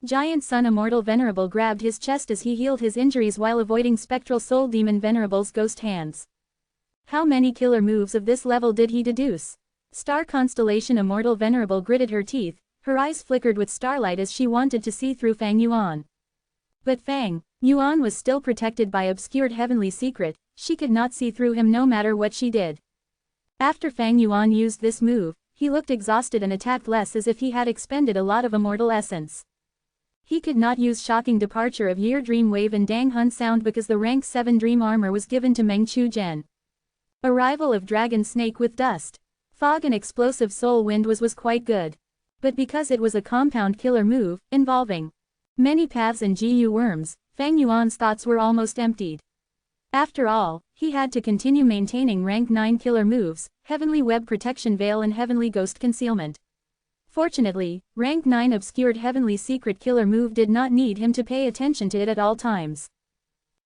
Giant Sun Immortal Venerable grabbed his chest as he healed his injuries while avoiding Spectral Soul Demon Venerable's ghost hands. How many killer moves of this level did he deduce? Star Constellation Immortal Venerable gritted her teeth. Her eyes flickered with starlight as she wanted to see through Fang Yuan. But Fang Yuan was still protected by obscured heavenly secret. She could not see through him no matter what she did. After Fang Yuan used this move, he looked exhausted and attacked less, as if he had expended a lot of immortal essence. He could not use Shocking Departure of Year Dream Wave and Dang Hun Sound because the rank 7 Dream Armor was given to Meng Chu Zhen. Arrival of Dragon Snake with Dust Fog and Explosive Soul Wind was quite good. But because it was a compound killer move, involving many paths and GU worms, Fang Yuan's thoughts were almost emptied. After all, he had to continue maintaining rank 9 killer moves, Heavenly Web Protection Veil and Heavenly Ghost Concealment. Fortunately, rank 9 obscured Heavenly Secret killer move did not need him to pay attention to it at all times.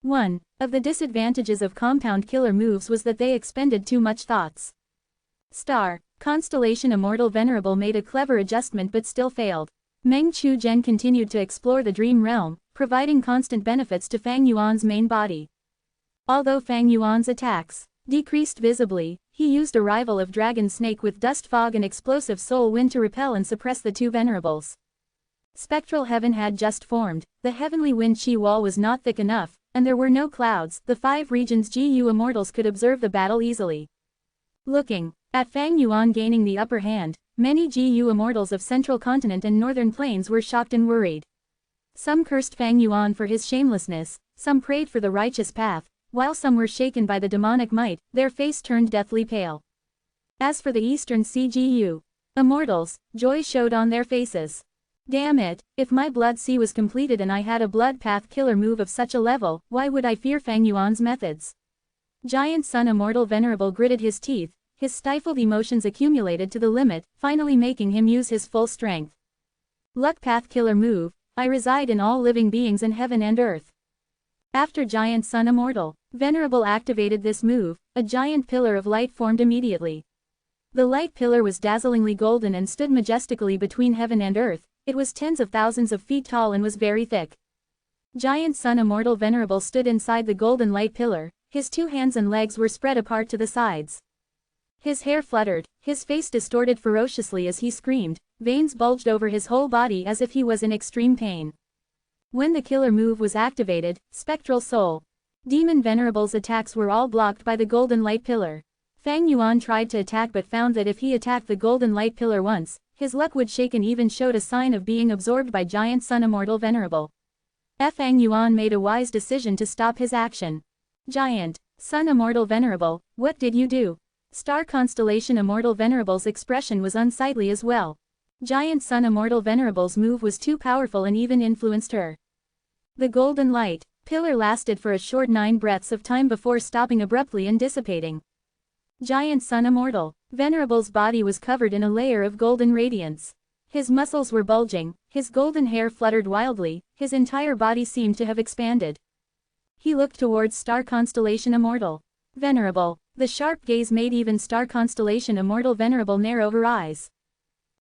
One of the disadvantages of compound killer moves was that they expended too much thoughts. Star Constellation Immortal Venerable made a clever adjustment but still failed. Meng Chu Zhen continued to explore the dream realm, providing constant benefits to Fang Yuan's main body. Although Fang Yuan's attacks decreased visibly, he used Arrival of Dragon Snake with Dust Fog and Explosive Soul Wind to repel and suppress the two Venerables. Spectral Heaven had just formed. The Heavenly Wind Chi wall was not thick enough, and there were no clouds. The 5 regions GU Immortals could observe the battle easily. Looking at Fang Yuan gaining the upper hand, many GU Immortals of Central Continent and Northern Plains were shocked and worried. Some cursed Fang Yuan for his shamelessness, some prayed for the righteous path, while some were shaken by the demonic might. Their face turned deathly pale. As for the Eastern CGU Immortals, joy showed on their faces. Damn it, if my Blood Sea was completed and I had a Blood Path killer move of such a level, why would I fear Fang Yuan's methods? Giant Sun Immortal Venerable gritted his teeth. His stifled emotions accumulated to the limit, finally making him use his full strength. Luck Path killer move. I reside in all living beings in heaven and earth. After Giant Sun Immortal Venerable activated this move, a giant pillar of light formed immediately. The light pillar was dazzlingly golden and stood majestically between heaven and earth. It was tens of thousands of feet tall and was very thick. Giant Sun Immortal Venerable stood inside the golden light pillar. His 2 hands and legs were spread apart to the sides. His hair fluttered, his face distorted ferociously as he screamed, veins bulged over his whole body as if he was in extreme pain. When the killer move was activated, Spectral Soul Demon Venerable's attacks were all blocked by the golden light pillar. Fang Yuan tried to attack but found that if he attacked the golden light pillar once, his luck would shake and even showed a sign of being absorbed by Giant Sun Immortal Venerable. Fang Yuan made a wise decision to stop his action. Giant Sun Immortal Venerable, what did you do? Star Constellation Immortal Venerable's expression was unsightly as well. Giant Sun Immortal Venerable's move was too powerful and even influenced her. The golden light Pillar lasted for a short 9 breaths of time before stopping abruptly and dissipating. Giant Sun Immortal. Venerable's body was covered in a layer of golden radiance. His muscles were bulging, his golden hair fluttered wildly, his entire body seemed to have expanded. He looked towards star constellation Immortal. Venerable. The sharp gaze made even star constellation Immortal Venerable narrow her eyes.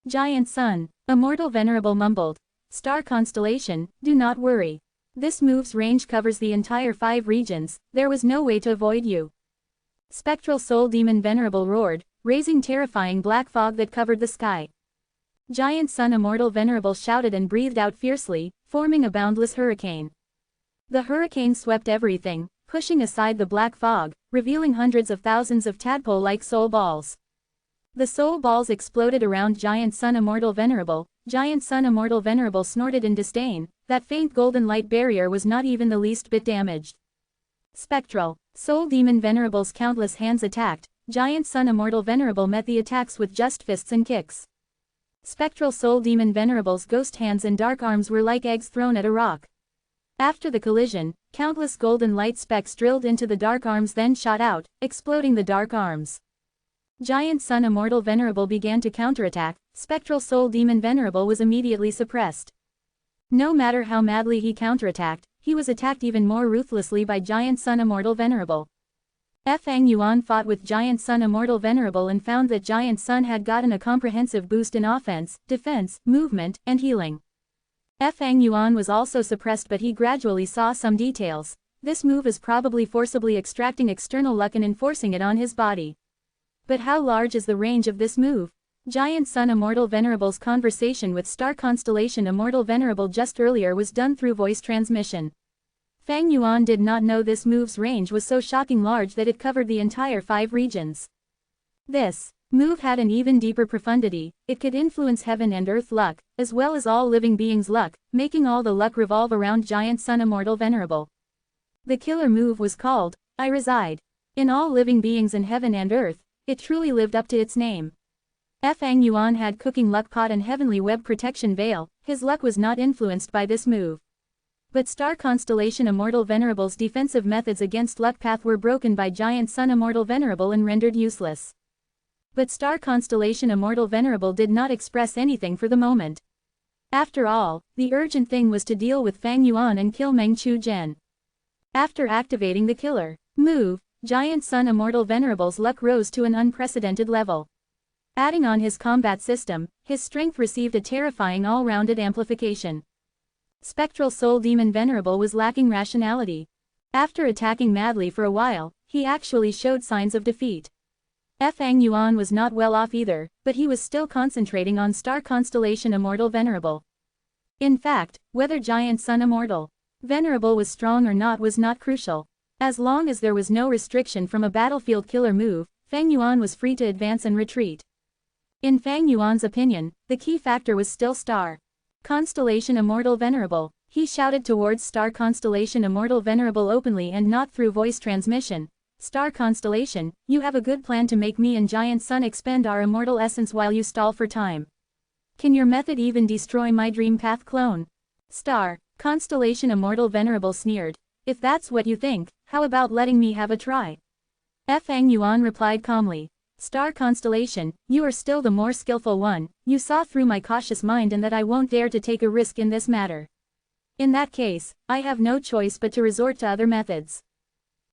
Giant Sun. Immortal Venerable mumbled. Star constellation, do not worry. This move's range covers the entire 5 regions, there was no way to avoid you. Spectral Soul Demon Venerable roared, raising terrifying black fog that covered the sky. Giant Sun Immortal Venerable shouted and breathed out fiercely, forming a boundless hurricane. The hurricane swept everything, pushing aside the black fog, revealing hundreds of thousands of tadpole-like soul balls. The soul balls exploded around Giant Sun Immortal Venerable. Giant Sun Immortal Venerable snorted in disdain, that faint golden light barrier was not even the least bit damaged. Spectral Soul Demon Venerable's countless hands attacked. Giant Sun Immortal Venerable met the attacks with just fists and kicks. Spectral Soul Demon Venerable's ghost hands and dark arms were like eggs thrown at a rock. After the collision, countless golden light specks drilled into the dark arms then shot out, exploding the dark arms. Giant Sun Immortal Venerable began to counterattack. Spectral Soul Demon Venerable was immediately suppressed. No matter how madly he counterattacked, he was attacked even more ruthlessly by Giant Sun Immortal Venerable. Fang Yuan fought with Giant Sun Immortal Venerable and found that Giant Sun had gotten a comprehensive boost in offense, defense, movement, and healing. Fang Yuan was also suppressed, but he gradually saw some details. This move is probably forcibly extracting external luck and enforcing it on his body. But how large is the range of this move? Giant Sun Immortal Venerable's conversation with Star Constellation Immortal Venerable just earlier was done through voice transmission. Fang Yuan did not know this move's range was so shocking large that it covered the entire 5 regions. This move had an even deeper profundity. It could influence heaven and earth luck, as well as all living beings' luck, making all the luck revolve around Giant Sun Immortal Venerable. The killer move was called, I reside. In all living beings in heaven and earth, it truly lived up to its name. Fang Yuan had cooking luck pot and heavenly web protection veil. His luck was not influenced by this move. But Star Constellation Immortal Venerable's defensive methods against luck path were broken by Giant Sun Immortal Venerable and rendered useless. But Star Constellation Immortal Venerable did not express anything for the moment. After all, the urgent thing was to deal with Fang Yuan and kill Meng Chu Zhen. After activating the killer move, Giant Sun Immortal Venerable's luck rose to an unprecedented level. Adding on his combat system, his strength received a terrifying all-rounded amplification. Spectral Soul Demon Venerable was lacking rationality. After attacking madly for a while, he actually showed signs of defeat. Fang Yuan was not well off either, but he was still concentrating on Star Constellation Immortal Venerable. In fact, whether Giant Sun Immortal Venerable was strong or not was not crucial. As long as there was no restriction from a battlefield killer move, Fang Yuan was free to advance and retreat. In Fang Yuan's opinion, the key factor was still Star Constellation Immortal Venerable. He shouted towards Star Constellation Immortal Venerable openly and not through voice transmission. Star Constellation, you have a good plan to make me and Giant Sun expend our immortal essence while you stall for time. Can your method even destroy my dream path clone? Star Constellation Immortal Venerable sneered. If that's what you think, how about letting me have a try? Fang Yuan replied calmly. Star Constellation, you are still the more skillful one. You saw through my cautious mind and that I won't dare to take a risk in this matter. In that case, I have no choice but to resort to other methods.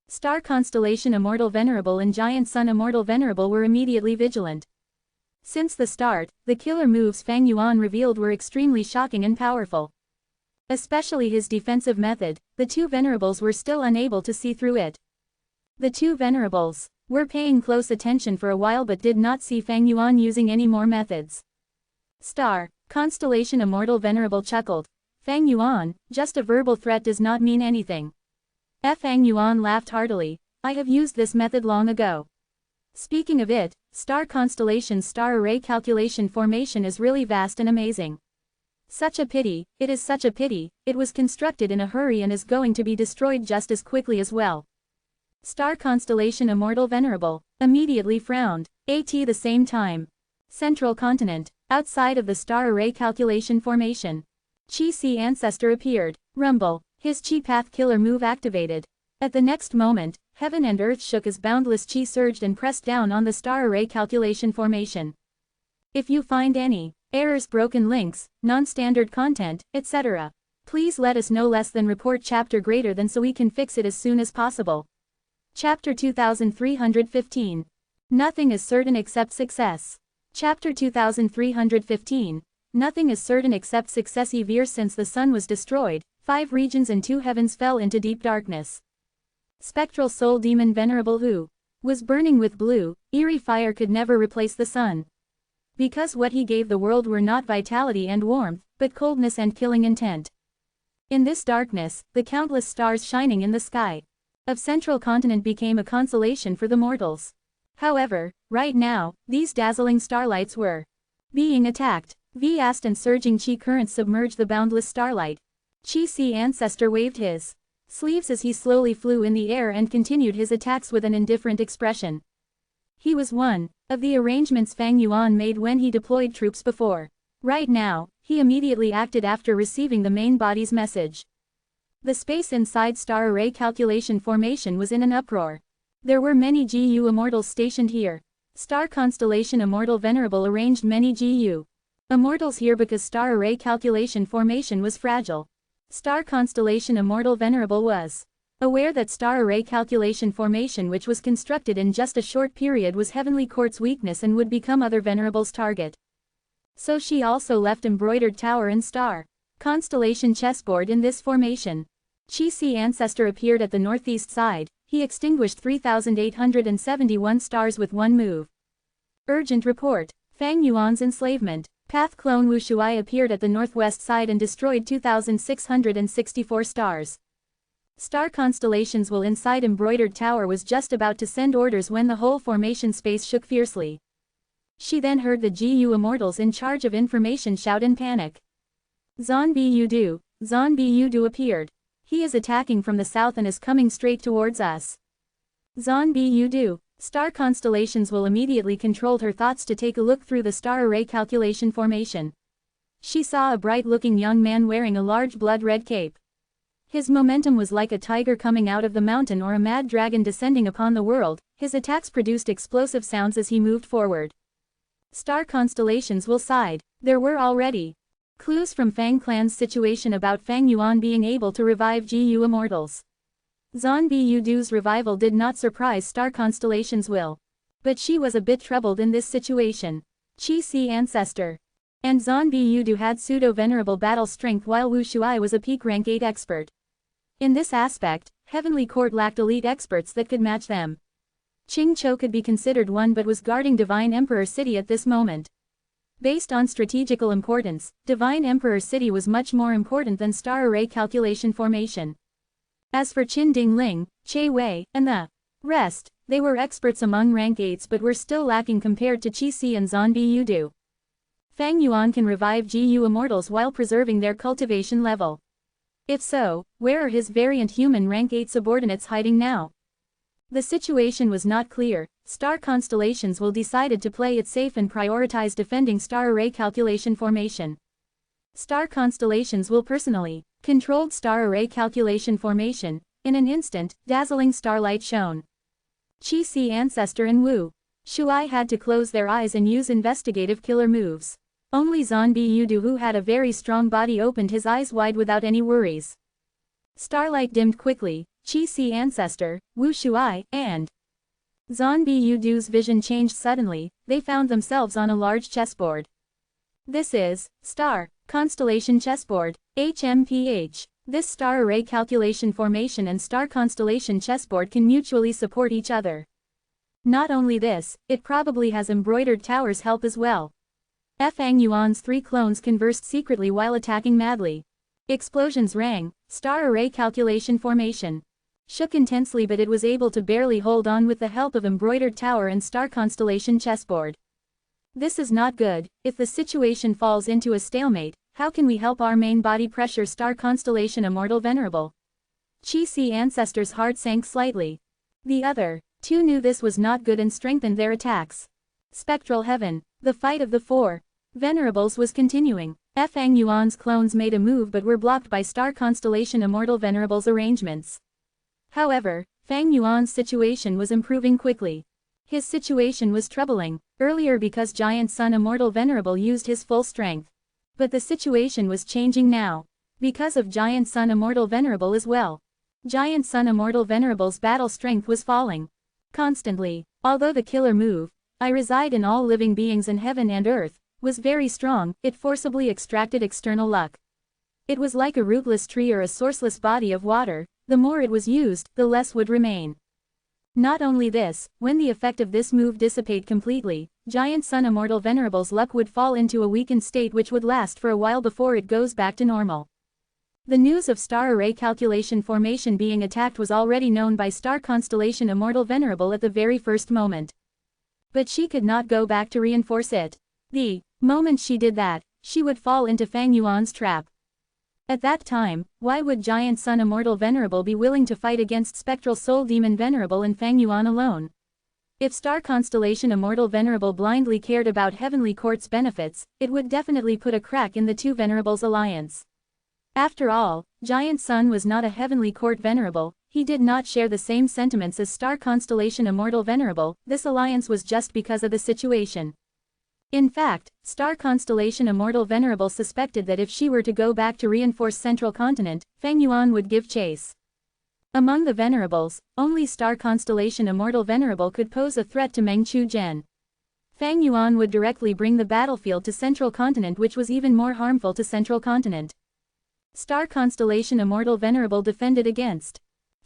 Star Constellation Immortal Venerable and Giant Sun Immortal Venerable were immediately vigilant. Since the start, the killer moves Fang Yuan revealed were extremely shocking and powerful. Especially his defensive method, the two Venerables were still unable to see through it. The two Venerables were paying close attention for a while but did not see Fang Yuan using any more methods. Star Constellation Immortal Venerable chuckled. Fang Yuan, just a verbal threat does not mean anything. Fang Yuan laughed heartily. I have used this method long ago. Speaking of it, Star Constellation's star array calculation formation is really vast and amazing. Such a pity, it is such a pity, it was constructed in a hurry and is going to be destroyed just as quickly as well. Star Constellation Immortal Venerable immediately frowned. At the same time. Central Continent, outside of the star array calculation formation. Chi Si Ancestor appeared. Rumble. His Chi Path Killer move activated. At the next moment, heaven and earth shook as boundless Chi surged and pressed down on the star array calculation formation. If you find any errors, broken links, non-standard content, etc., please let us know. Less than report chapter greater than so we can fix it as soon as possible. Chapter 2315. Nothing is certain except success. Chapter 2315. Nothing is certain except success. Years since the sun was destroyed, 5 regions and 2 heavens fell into deep darkness. Spectral soul demon Venerable, who was burning with blue, eerie fire, could never replace the sun. Because what he gave the world were not vitality and warmth, but coldness and killing intent. In this darkness, the countless stars shining in the sky of Central Continent became a consolation for the mortals. However, right now, these dazzling starlights were being attacked. Vast and surging Chi currents submerged the boundless starlight. Chi Si Ancestor waved his sleeves as he slowly flew in the air and continued his attacks with an indifferent expression. He was one of the arrangements Fang Yuan made when he deployed troops before. Right now, he immediately acted after receiving the main body's message. The space inside star array calculation formation was in an uproar. There were many GU immortals stationed here. Star constellation Immortal Venerable arranged many GU immortals here because star array calculation formation was fragile. Star constellation Immortal Venerable was aware that star array calculation formation, which was constructed in just a short period, was heavenly court's weakness and would become other Venerable's target. So she also left embroidered tower and star constellation chessboard in this formation. Chi Si Ancestor appeared at the northeast side. He extinguished 3,871 stars with one move. Urgent report. Fang Yuan's enslavement. Path clone Wu Shuai appeared at the northwest side and destroyed 2,664 stars. Star constellations will inside embroidered tower was just about to send orders when the whole formation space shook fiercely. She then heard the GU immortals in charge of information shout in panic. Zhan Yudu appeared. He is attacking from the south and is coming straight towards us. Zhan Yudu. Star constellations will immediately controlled her thoughts to take a look through the star array calculation formation. She saw a bright-looking young man wearing a large blood-red cape. His momentum was like a tiger coming out of the mountain or a mad dragon descending upon the world. His attacks produced explosive sounds as he moved forward. Star constellations will side. There were already clues from Fang Clan's situation about Fang Yuan being able to revive GU immortals. Zhan Yudu's revival did not surprise star constellations will. But she was a bit troubled in this situation. Chi Si Ancestor and Zhan Yudu had pseudo-venerable battle strength while Wu Shuai was a peak rank 8 expert. In this aspect, Heavenly Court lacked elite experts that could match them. Ching Cho could be considered one but was guarding Divine Emperor City at this moment. Based on strategical importance, Divine Emperor City was much more important than star array calculation formation. As for Qin Dingling, Che Wei, and the rest, they were experts among rank 8s but were still lacking compared to Chi Si and Zhan Yudu. Fang Yuan can revive GU immortals while preserving their cultivation level. If so, where are his variant human rank 8 subordinates hiding now? The situation was not clear. Star constellations will decided to play it safe and prioritize defending star array calculation formation. Star constellations will personally controlled star array calculation formation. In an instant, dazzling starlight shone. Chi Si Ancestor and Wu Shuai had to close their eyes and use investigative killer moves. Only Zhan Yudu, who had a very strong body, opened his eyes wide without any worries. Starlight dimmed quickly. Chi Si Ancestor, Wu Shuai, and Zhan Yudu's vision changed suddenly. They found themselves on a large chessboard. This is Star Constellation Chessboard, HMPH. This star array calculation formation and star constellation chessboard can mutually support each other. Not only this, it probably has embroidered towers help as well. Fang Yuan's 3 clones conversed secretly while attacking madly. Explosions rang. Star array calculation formation shook intensely, but it was able to barely hold on with the help of embroidered tower and star constellation chessboard. This is not good. If the situation falls into a stalemate, how can we help our main body pressure star constellation Immortal Venerable? Chi Si Ancestor's heart sank slightly. The other 2 knew this was not good and strengthened their attacks. Spectral Heaven. The fight of the 4 Venerables was continuing. Fang Yuan's clones made a move but were blocked by star constellation Immortal Venerable's arrangements. However, Fang Yuan's situation was improving quickly. His situation was troubling, earlier because Giant Sun Immortal Venerable used his full strength. But the situation was changing now. Because of Giant Sun Immortal Venerable as well. Giant Sun Immortal Venerable's battle strength was falling constantly. Although the killer move, I reside in all living beings in heaven and earth, was very strong, it forcibly extracted external luck. It was like a rootless tree or a sourceless body of water, the more it was used, the less would remain. Not only this, when the effect of this move dissipate completely, Giant Sun Immortal Venerable's luck would fall into a weakened state which would last for a while before it goes back to normal. The news of star array calculation formation being attacked was already known by star constellation Immortal Venerable at the very first moment. But she could not go back to reinforce it. The moment she did that, she would fall into Fang Yuan's trap. At that time, why would Giant Sun Immortal Venerable be willing to fight against Spectral Soul Demon Venerable and Fang Yuan alone? If Star Constellation Immortal Venerable blindly cared about Heavenly Court's benefits, it would definitely put a crack in the two Venerables' alliance. After all, Giant Sun was not a Heavenly Court Venerable, he did not share the same sentiments as Star Constellation Immortal Venerable, this alliance was just because of the situation. In fact, Star Constellation Immortal Venerable suspected that if she were to go back to reinforce Central Continent, Fang Yuan would give chase. Among the Venerables, only Star Constellation Immortal Venerable could pose a threat to Mengchu Zhen. Fang Yuan would directly bring the battlefield to Central Continent, which was even more harmful to Central Continent. Star Constellation Immortal Venerable defended against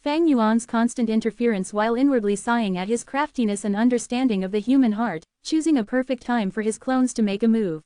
Fang Yuan's constant interference while inwardly sighing at his craftiness and understanding of the human heart, choosing a perfect time for his clones to make a move.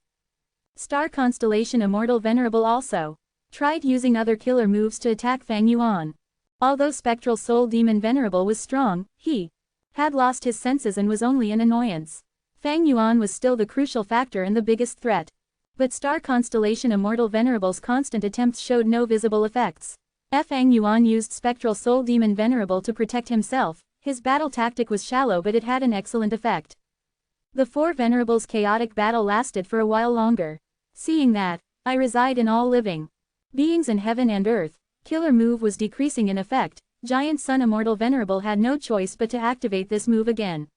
Star Constellation Immortal Venerable also tried using other killer moves to attack Fang Yuan. Although Spectral Soul Demon Venerable was strong, he had lost his senses and was only an annoyance. Fang Yuan was still the crucial factor and the biggest threat. But Star Constellation Immortal Venerable's constant attempts showed no visible effects. Fang Yuan used Spectral Soul Demon Venerable to protect himself, his battle tactic was shallow but it had an excellent effect. The four Venerables' chaotic battle lasted for a while longer. Seeing that, I reside in all living beings in heaven and earth, killer move was decreasing in effect, Giant Sun Immortal Venerable had no choice but to activate this move again.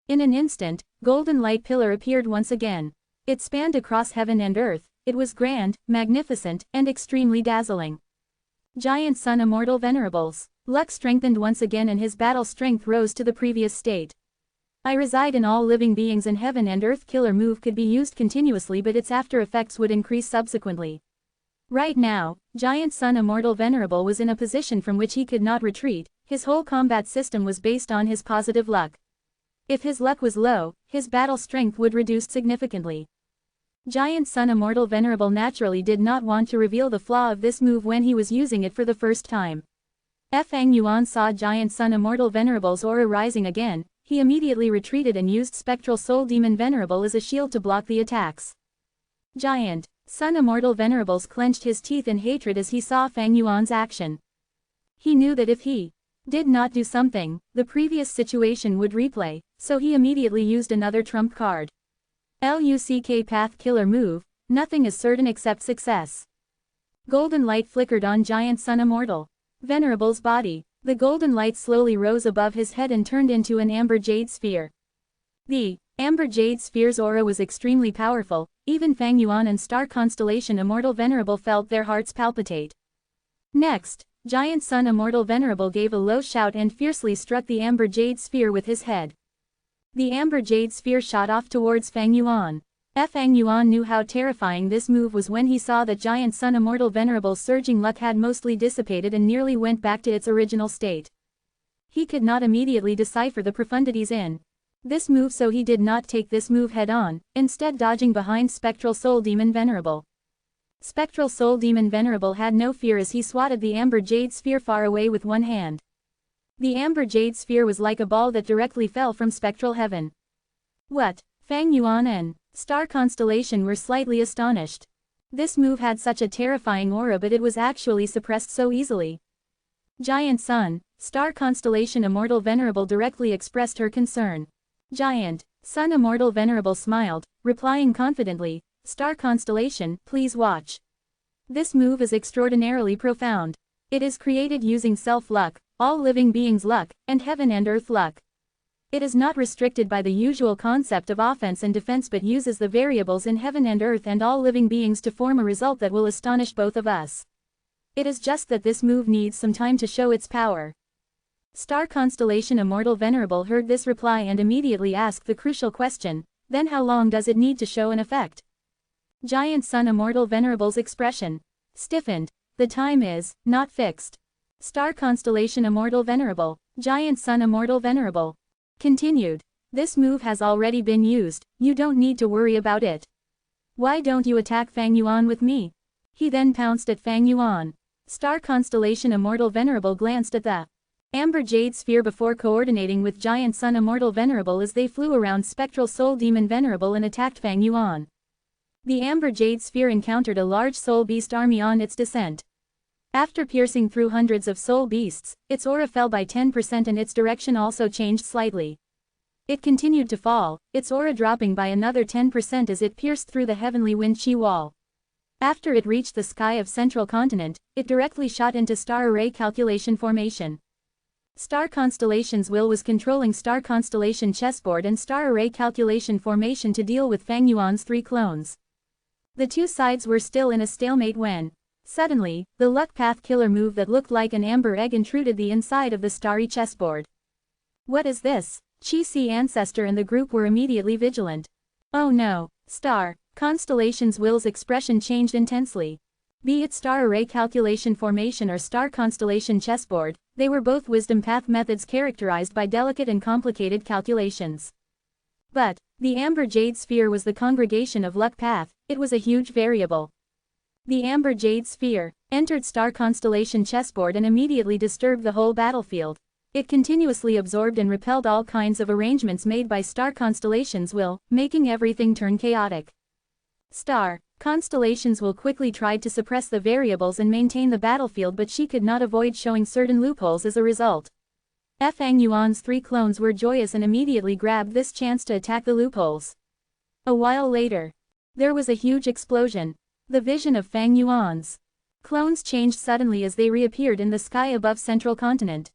In an instant, Golden Light Pillar appeared once again. It spanned across heaven and earth, it was grand, magnificent, and extremely dazzling. Giant Sun Immortal Venerable's luck strengthened once again and his battle strength rose to the previous state. I reside in all living beings in heaven and earth killer move could be used continuously but its after effects would increase subsequently. Right now, Giant Sun Immortal Venerable was in a position from which he could not retreat, his whole combat system was based on his positive luck. If his luck was low, his battle strength would reduce significantly. Giant Sun Immortal Venerable naturally did not want to reveal the flaw of this move when he was using it for the first time. Fang Yuan saw Giant Sun Immortal Venerable's aura rising again, he immediately retreated and used Spectral Soul Demon Venerable as a shield to block the attacks. Giant Sun Immortal Venerable clenched his teeth in hatred as he saw Fang Yuan's action. He knew that if he did not do something, the previous situation would replay, so he immediately used another trump card. LUCK Path Killer Move, nothing is certain except success. Golden light flickered on Giant Sun Immortal Venerable's body. The golden light slowly rose above his head and turned into an amber jade sphere. The amber jade sphere's aura was extremely powerful, even Fang Yuan and Star Constellation Immortal Venerable felt their hearts palpitate. Next, Giant Sun Immortal Venerable gave a low shout and fiercely struck the amber jade sphere with his head. The amber jade sphere shot off towards Fang Yuan. Fang Yuan knew how terrifying this move was when he saw that Giant Sun Immortal Venerable's surging luck had mostly dissipated and nearly went back to its original state. He could not immediately decipher the profundities in this move, so he did not take this move head-on, instead dodging behind Spectral Soul Demon Venerable. Spectral Soul Demon Venerable had no fear as he swatted the amber jade sphere far away with one hand. The amber jade sphere was like a ball that directly fell from spectral heaven. What? Fang Yuan and Star Constellation were slightly astonished. This move had such a terrifying aura, but it was actually suppressed so easily. Giant Sun, Star Constellation Immortal Venerable directly expressed her concern. Giant Sun Immortal Venerable smiled, replying confidently, Star constellation, please watch. This move is extraordinarily profound. It is created using self-luck, all living beings' luck, and heaven and earth luck. It is not restricted by the usual concept of offense and defense but uses the variables in heaven and earth and all living beings to form a result that will astonish both of us. It is just that this move needs some time to show its power. Star constellation Immortal Venerable heard this reply and immediately asked the crucial question, then how long does it need to show an effect? Giant Sun Immortal Venerable's expression stiffened. The time is not fixed. Star constellation Immortal Venerable, Giant Sun Immortal Venerable continued. This move has already been used, you don't need to worry about it. Why don't you attack Fang Yuan with me? He then pounced at Fang Yuan. Star constellation Immortal Venerable glanced at the Amber Jade Sphere before coordinating with Giant Sun Immortal Venerable as they flew around Spectral Soul Demon Venerable and attacked Fang Yuan. The Amber Jade Sphere encountered a large soul beast army on its descent. After piercing through hundreds of soul beasts, its aura fell by 10% and its direction also changed slightly. It continued to fall, its aura dropping by another 10% as it pierced through the heavenly wind chi wall. After it reached the sky of Central Continent, it directly shot into Star Array Calculation Formation. Star Constellation's will was controlling Star Constellation Chessboard and Star Array Calculation Formation to deal with Fang Yuan's 3 clones. The two sides were still in a stalemate when, suddenly, the Luck Path Killer move that looked like an amber egg intruded the inside of the starry chessboard. What is this? Chi-Si Ancestor and the group were immediately vigilant. Oh no, Star Constellation's will's expression changed intensely. Be it Star Array Calculation Formation or Star Constellation Chessboard, they were both wisdom path methods characterized by delicate and complicated calculations. But, the Amber Jade Sphere was the congregation of Luck Path, it was a huge variable. The Amber Jade Sphere entered Star Constellation Chessboard and immediately disturbed the whole battlefield. It continuously absorbed and repelled all kinds of arrangements made by Star Constellation's will, making everything turn chaotic. Star Constellation's will quickly tried to suppress the variables and maintain the battlefield, but she could not avoid showing certain loopholes as a result. Fang Yuan's 3 clones were joyous and immediately grabbed this chance to attack the loopholes. A while later, there was a huge explosion. The vision of Fang Yuan's clones changed suddenly as they reappeared in the sky above Central Continent.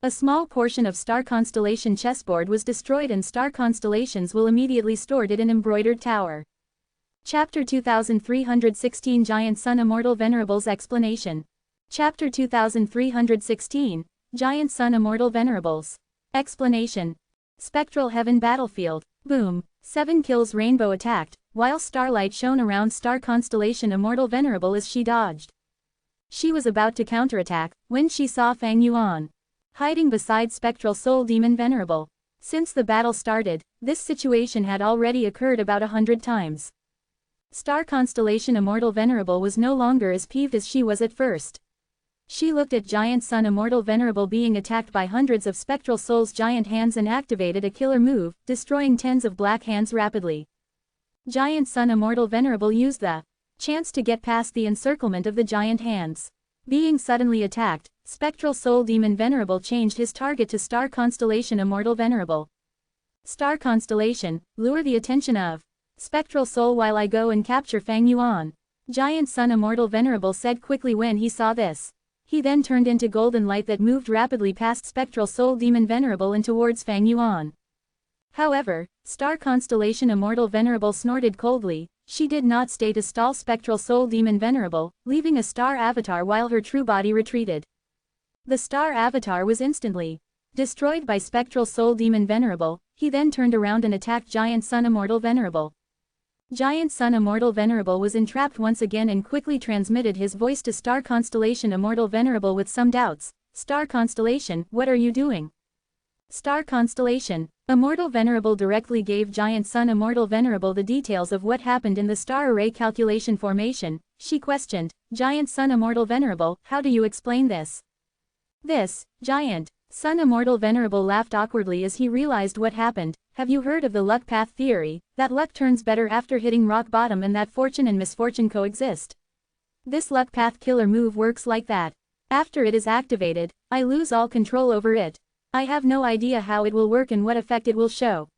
A small portion of Star Constellation Chessboard was destroyed and Star Constellations will immediately stored it in Embroidered Tower. Chapter 2316 Giant Sun Immortal Venerable's Explanation. Chapter 2316 Giant Sun Immortal Venerables. Explanation. Spectral Heaven Battlefield. Boom. 7 kills Rainbow attacked, while starlight shone around Star Constellation Immortal Venerable as she dodged. She was about to counterattack, when she saw Fang Yuan hiding beside Spectral Soul Demon Venerable. Since the battle started, this situation had already occurred about 100 times. Star Constellation Immortal Venerable was no longer as peeved as she was at first. She looked at Giant Sun Immortal Venerable being attacked by hundreds of Spectral Soul's giant hands and activated a killer move, destroying tens of black hands rapidly. Giant Sun Immortal Venerable used the chance to get past the encirclement of the giant hands. Being suddenly attacked, Spectral Soul Demon Venerable changed his target to Star Constellation Immortal Venerable. Star Constellation, lure the attention of Spectral Soul while I go and capture Fang Yuan. Giant Sun Immortal Venerable said quickly when he saw this. He then turned into golden light that moved rapidly past Spectral Soul Demon Venerable and towards Fang Yuan. However, Star Constellation Immortal Venerable snorted coldly. She did not stay to stall Spectral Soul Demon Venerable, leaving a star avatar while her true body retreated. The star avatar was instantly destroyed by Spectral Soul Demon Venerable. He then turned around and attacked Giant Sun Immortal Venerable. Giant Sun Immortal Venerable was entrapped once again and quickly transmitted his voice to Star Constellation Immortal Venerable with some doubts. Star Constellation, what are you doing? Star Constellation Immortal Venerable directly gave Giant Sun Immortal Venerable the details of what happened in the Star Array Calculation Formation. She questioned, Giant Sun Immortal Venerable, how do you explain this? This, Giant Sun Immortal Venerable laughed awkwardly as he realized what happened. Have you heard of the luck path theory, that luck turns better after hitting rock bottom and that fortune and misfortune coexist? This luck path killer move works like that. After it is activated, I lose all control over it. I have no idea how it will work and what effect it will show.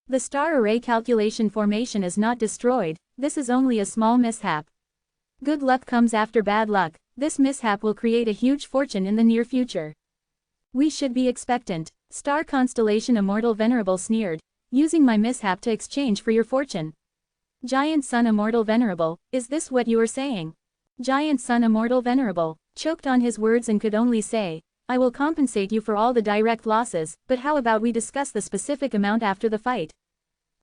The Star Array Calculation Formation is not destroyed, this is only a small mishap. Good luck comes after bad luck, this mishap will create a huge fortune in the near future. We should be expectant. Star constellation Immortal Venerable sneered, using my mishap to exchange for your fortune. Giant Sun Immortal Venerable, is this what you are saying? Giant Sun Immortal Venerable choked on his words and could only say, I will compensate you for all the direct losses, but how about we discuss the specific amount after the fight?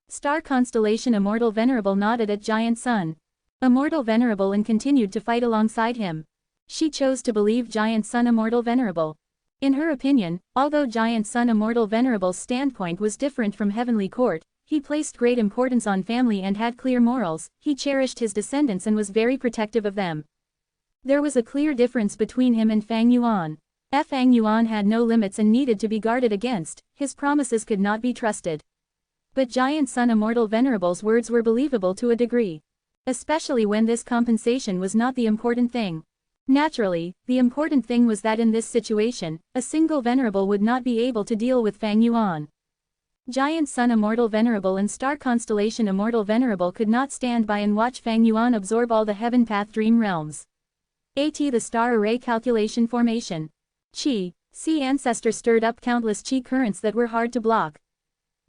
Star constellation Immortal Venerable nodded at Giant Sun Immortal Venerable and continued to fight alongside him. She chose to believe Giant Sun Immortal Venerable. In her opinion, although Giant Sun Immortal Venerable's standpoint was different from Heavenly Court, he placed great importance on family and had clear morals, he cherished his descendants and was very protective of them. There was a clear difference between him and Fang Yuan. Fang Yuan had no limits and needed to be guarded against, his promises could not be trusted. But Giant Sun Immortal Venerable's words were believable to a degree. Especially when this compensation was not the important thing. Naturally, the important thing was that in this situation, a single Venerable would not be able to deal with Fang Yuan. Giant Sun Immortal Venerable and Star Constellation Immortal Venerable could not stand by and watch Fang Yuan absorb all the Heaven Path Dream Realms. The Star Array Calculation Formation. Qi Ancestor stirred up countless Qi currents that were hard to block.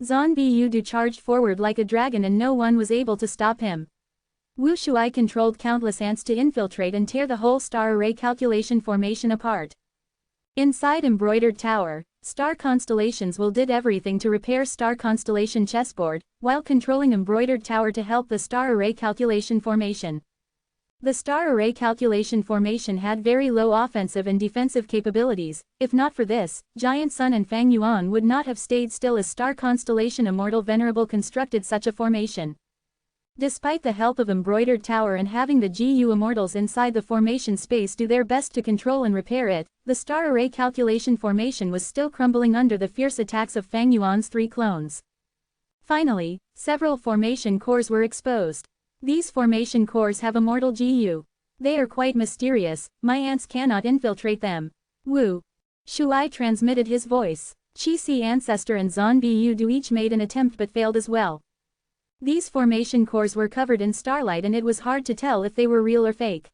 Zhan Bu charged forward like a dragon and no one was able to stop him. Wu Shuai controlled countless ants to infiltrate and tear the whole Star Array Calculation Formation apart. Inside Embroidered Tower, Star Constellations will did everything to repair Star Constellation chessboard, while controlling Embroidered Tower to help the Star Array Calculation Formation. The Star Array Calculation Formation had very low offensive and defensive capabilities. If not for this, Giant Sun and Fang Yuan would not have stayed still as Star Constellation Immortal Venerable constructed such a formation. Despite the help of Embroidered Tower and having the GU Immortals inside the formation space do their best to control and repair it, the Star Array Calculation Formation was still crumbling under the fierce attacks of Fang Yuan's 3 clones. Finally, several formation cores were exposed. These formation cores have immortal GU. They are quite mysterious, my ants cannot infiltrate them. Wu Shuai transmitted his voice. Qi Ancestor and Zhan Bu each made an attempt but failed as well. These formation cores were covered in starlight and it was hard to tell if they were real or fake.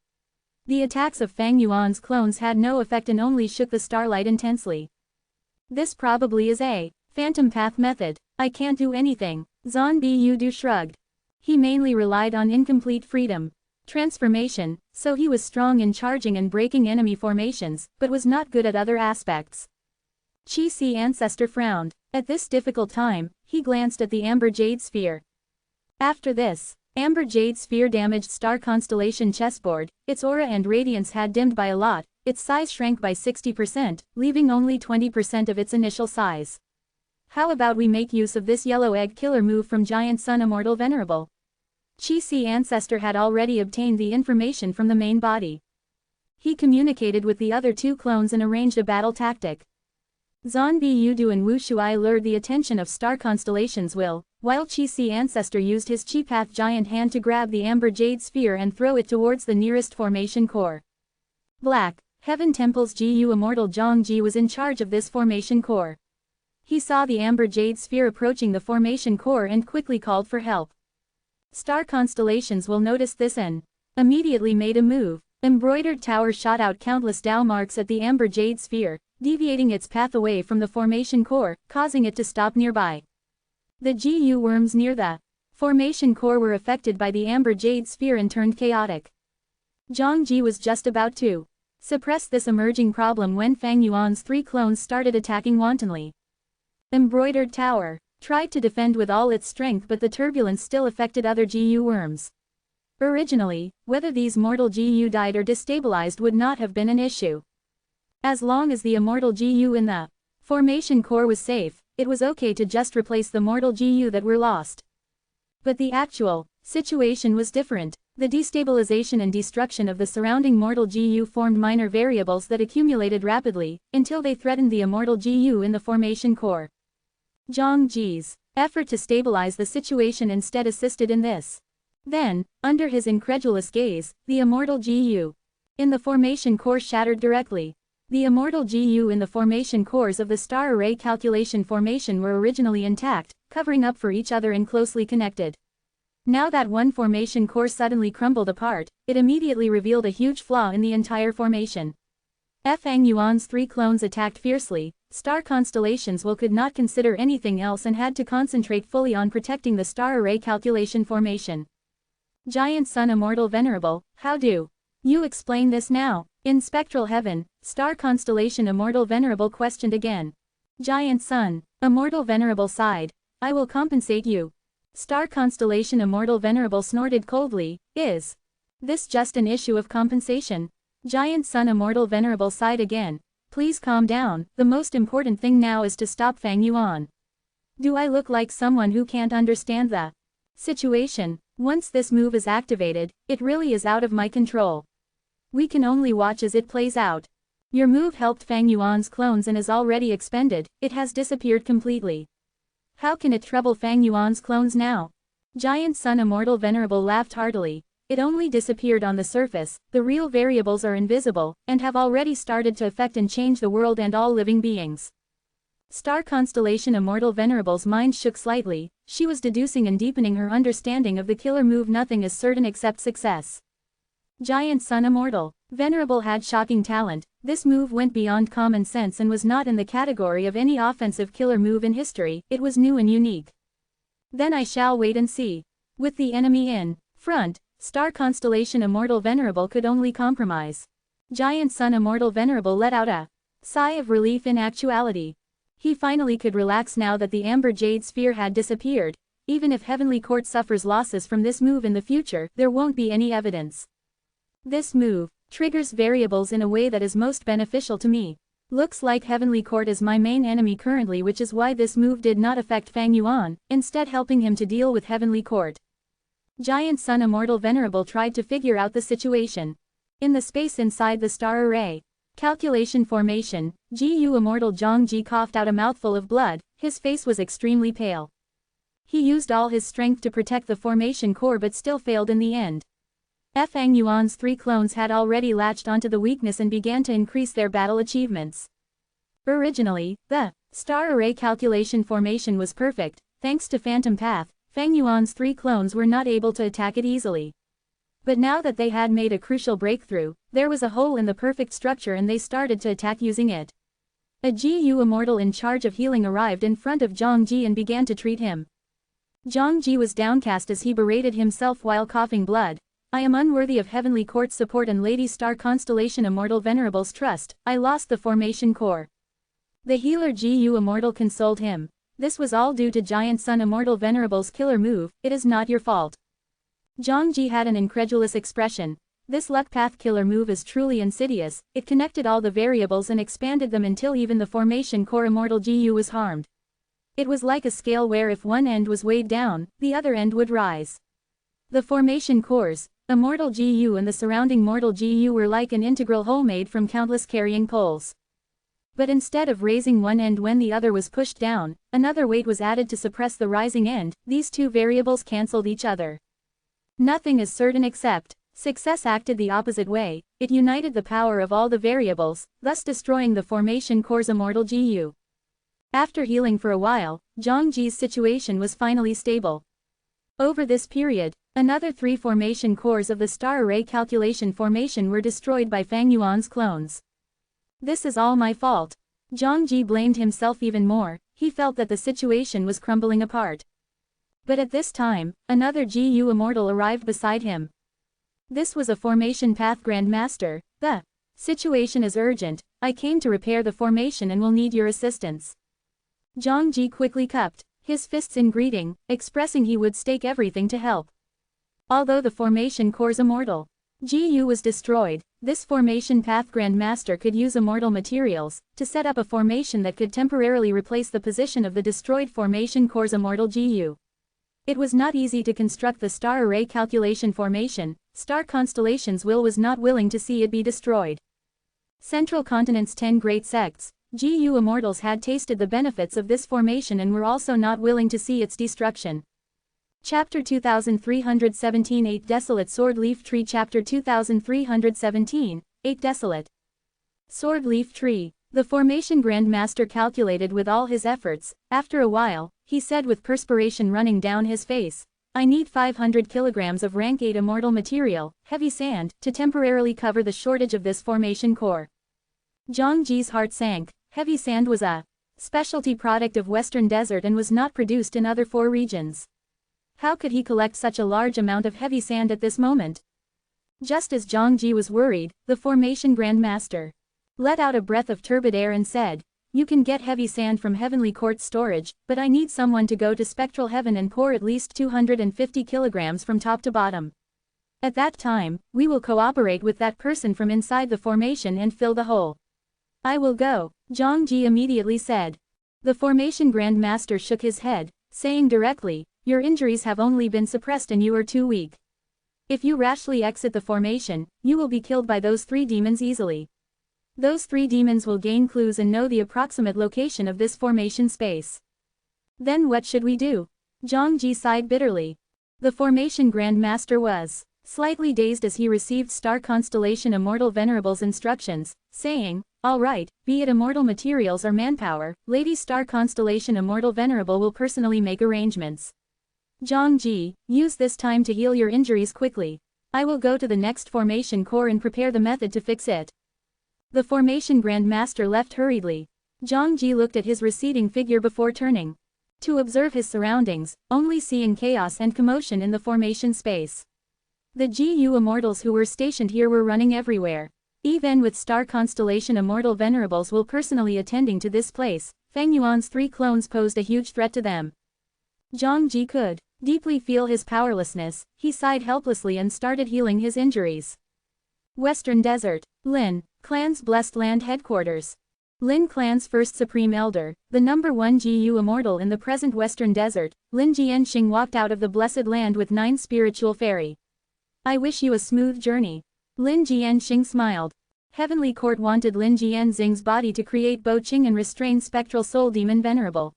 The attacks of Fang Yuan's clones had no effect and only shook the starlight intensely. This probably is a phantom path method. I can't do anything. Zhan Bu shrugged. He mainly relied on incomplete freedom transformation, so he was strong in charging and breaking enemy formations, but was not good at other aspects. Qi Ancestor frowned. At this difficult time, he glanced at the Amber Jade Sphere. After this, Amber Jade Sphere damaged Star Constellation chessboard, its aura and radiance had dimmed by a lot, its size shrank by 60%, leaving only 20% of its initial size. How about we make use of this yellow egg killer move from Giant Sun Immortal Venerable? Qi Ancestor had already obtained the information from the main body. He communicated with the other 2 clones and arranged a battle tactic. Zhan Bu and Wu Shuai lured the attention of Star Constellation's will, while Qi Ancestor used his Qi Path giant hand to grab the Amber Jade Sphere and throw it towards the nearest formation core. Black Heaven Temple's GU Immortal Zhongji was in charge of this formation core. He saw the Amber Jade Sphere approaching the formation core and quickly called for help. Star Constellations will notice this and immediately made a move. Embroidered Tower shot out countless Dao marks at the Amber Jade Sphere, deviating its path away from the formation core, causing it to stop nearby. The GU worms near the formation core were affected by the Amber Jade Sphere and turned chaotic. Zhongji was just about to suppress this emerging problem when Fang Yuan's 3 clones started attacking wantonly. Embroidered Tower tried to defend with all its strength but the turbulence still affected other GU worms. Originally, whether these mortal GU died or destabilized would not have been an issue. As long as the immortal GU in the formation core was safe, it was okay to just replace the mortal GU that were lost. But the actual situation was different. The destabilization and destruction of the surrounding mortal GU formed minor variables that accumulated rapidly, until they threatened the immortal GU in the formation core. Zhongji's effort to stabilize the situation instead assisted in this. Then, under his incredulous gaze, the immortal GU in the formation core shattered directly. The immortal GU in the formation cores of the Star Array Calculation Formation were originally intact, covering up for each other and closely connected. Now that one formation core suddenly crumbled apart, it immediately revealed a huge flaw in the entire formation. Fang Yuan's 3 clones attacked fiercely. Star constellations could not consider anything else and had to concentrate fully on protecting the star array calculation formation. Giant Sun Immortal Venerable, how do you explain this now? In spectral heaven, star constellation Immortal Venerable questioned again. Giant Sun Immortal Venerable sighed. I will compensate you. Star constellation Immortal Venerable snorted coldly. Is this just an issue of compensation? Giant Sun Immortal Venerable sighed again. Please calm down, the most important thing now is to stop Fang Yuan. Do I look like someone who can't understand the situation? Once this move is activated, it really is out of my control. We can only watch as it plays out. Your move helped Fang Yuan's clones and is already expended, it has disappeared completely. How can it trouble Fang Yuan's clones now? Giant Sun Immortal Venerable laughed heartily. It only disappeared on the surface, the real variables are invisible, and have already started to affect and change the world and all living beings. Star constellation Immortal Venerable's mind shook slightly, she was deducing and deepening her understanding of the killer move. Nothing is certain except success. Giant Sun Immortal Venerable had shocking talent. This move went beyond common sense and was not in the category of any offensive killer move in history, it was new and unique. Then I shall wait and see. With the enemy in front, Star constellation Immortal Venerable could only compromise. Giant Sun Immortal Venerable let out a sigh of relief. In actuality, he finally could relax now that the Amber Jade Sphere had disappeared. Even if Heavenly Court suffers losses from this move in the future, there won't be any evidence. This move triggers variables in a way that is most beneficial to me. Looks like Heavenly Court is my main enemy currently, which is why this move did not affect Fang Yuan, instead helping him to deal with Heavenly Court. Giant Sun Immortal Venerable tried to figure out the situation. In the space inside the star array calculation formation, Gu Immortal Zhongji coughed out a mouthful of blood, his face was extremely pale. He used all his strength to protect the formation core but still failed in the end. Fang Yuan's 3 clones had already latched onto the weakness and began to increase their battle achievements. Originally, the star array calculation formation was perfect. Thanks to Phantom Path, Fang Yuan's 3 clones were not able to attack it easily. But now that they had made a crucial breakthrough, there was a hole in the perfect structure and they started to attack using it. A Gu Immortal in charge of healing arrived in front of Zhongji and began to treat him. Zhongji was downcast as he berated himself while coughing blood. I am unworthy of Heavenly Court's support and Lady Star Constellation Immortal Venerable's trust. I lost the formation core. The healer Gu Immortal consoled him. This was all due to Giant Sun Immortal Venerable's killer move, it is not your fault. Zhongji had an incredulous expression. This luck path killer move is truly insidious, it connected all the variables and expanded them until even the formation core Immortal Gu was harmed. It was like a scale where if one end was weighed down, the other end would rise. The formation cores, Immortal Gu and the surrounding Mortal Gu were like an integral whole made from countless carrying poles. But instead of raising one end when the other was pushed down, another weight was added to suppress the rising end. These two variables cancelled each other. Nothing is certain except success acted the opposite way, it united the power of all the variables, thus destroying the formation core's Immortal Gu. After healing for a while, Zhongji's situation was finally stable. Over this period, another 3 formation cores of the star array calculation formation were destroyed by Fang Yuan's clones. This is all my fault. Zhongji blamed himself even more, he felt that the situation was crumbling apart. But at this time, another Gu Immortal arrived beside him. This was a formation path Grandmaster. The situation is urgent, I came to repair the formation and will need your assistance. Zhongji quickly cupped his fists in greeting, expressing he would stake everything to help. Although the formation core's Immortal Gu was destroyed, this formation path Grandmaster could use immortal materials to set up a formation that could temporarily replace the position of the destroyed formation core's Immortal Gu. It was not easy to construct the star array calculation formation. Star Constellation's will was not willing to see it be destroyed. Central Continent's 10 great sects, Gu Immortals had tasted the benefits of this formation and were also not willing to see its destruction. Chapter 2317 8 Desolate Sword Leaf Tree Chapter 2317, 8 Desolate Sword Leaf Tree. The formation Grandmaster calculated with all his efforts. After a while, he said with perspiration running down his face, I need 500 kilograms of rank 8 immortal material, heavy sand, to temporarily cover the shortage of this formation core. Zhang Ji's heart sank. Heavy sand was a specialty product of Western Desert and was not produced in other 4 regions. How could he collect such a large amount of heavy sand at this moment? Just as Zhang Ji was worried, the formation Grand Master let out a breath of turbid air and said, "You can get heavy sand from Heavenly Court storage, but I need someone to go to Spectral Heaven and pour at least 250 kilograms from top to bottom. At that time, we will cooperate with that person from inside the formation and fill the hole." "I will go," Zhang Ji immediately said. The formation Grand Master shook his head, saying directly, "Your injuries have only been suppressed and you are too weak. If you rashly exit the formation, you will be killed by those 3 demons easily. Those 3 demons will gain clues and know the approximate location of this formation space. Then what should we do?" Zhang Ji sighed bitterly. The formation Grand Master was slightly dazed as he received Star Constellation Immortal Venerable's instructions, saying, "All right, be it immortal materials or manpower, Lady Star Constellation Immortal Venerable will personally make arrangements. Zhang Ji, use this time to heal your injuries quickly. I will go to the next formation core and prepare the method to fix it." The formation Grand Master left hurriedly. Zhang Ji looked at his receding figure before turning to observe his surroundings, only seeing chaos and commotion in the formation space. The GU Immortals who were stationed here were running everywhere. Even with Star Constellation Immortal Venerables will personally attending to this place, Feng Yuan's 3 clones posed a huge threat to them. Zhang Ji could deeply feel his powerlessness. He sighed helplessly and started healing his injuries. Western Desert, Lin Clan's Blessed Land Headquarters. Lin Clan's first Supreme Elder, the number 1 GU Immortal in the present Western Desert, Lin Jianxing walked out of the Blessed Land with 9 spiritual fairy. "I wish you a smooth journey." Lin Jianxing smiled. Heavenly Court wanted Lin Jianxing's body to create Bo Qing and restrain Spectral Soul Demon Venerable.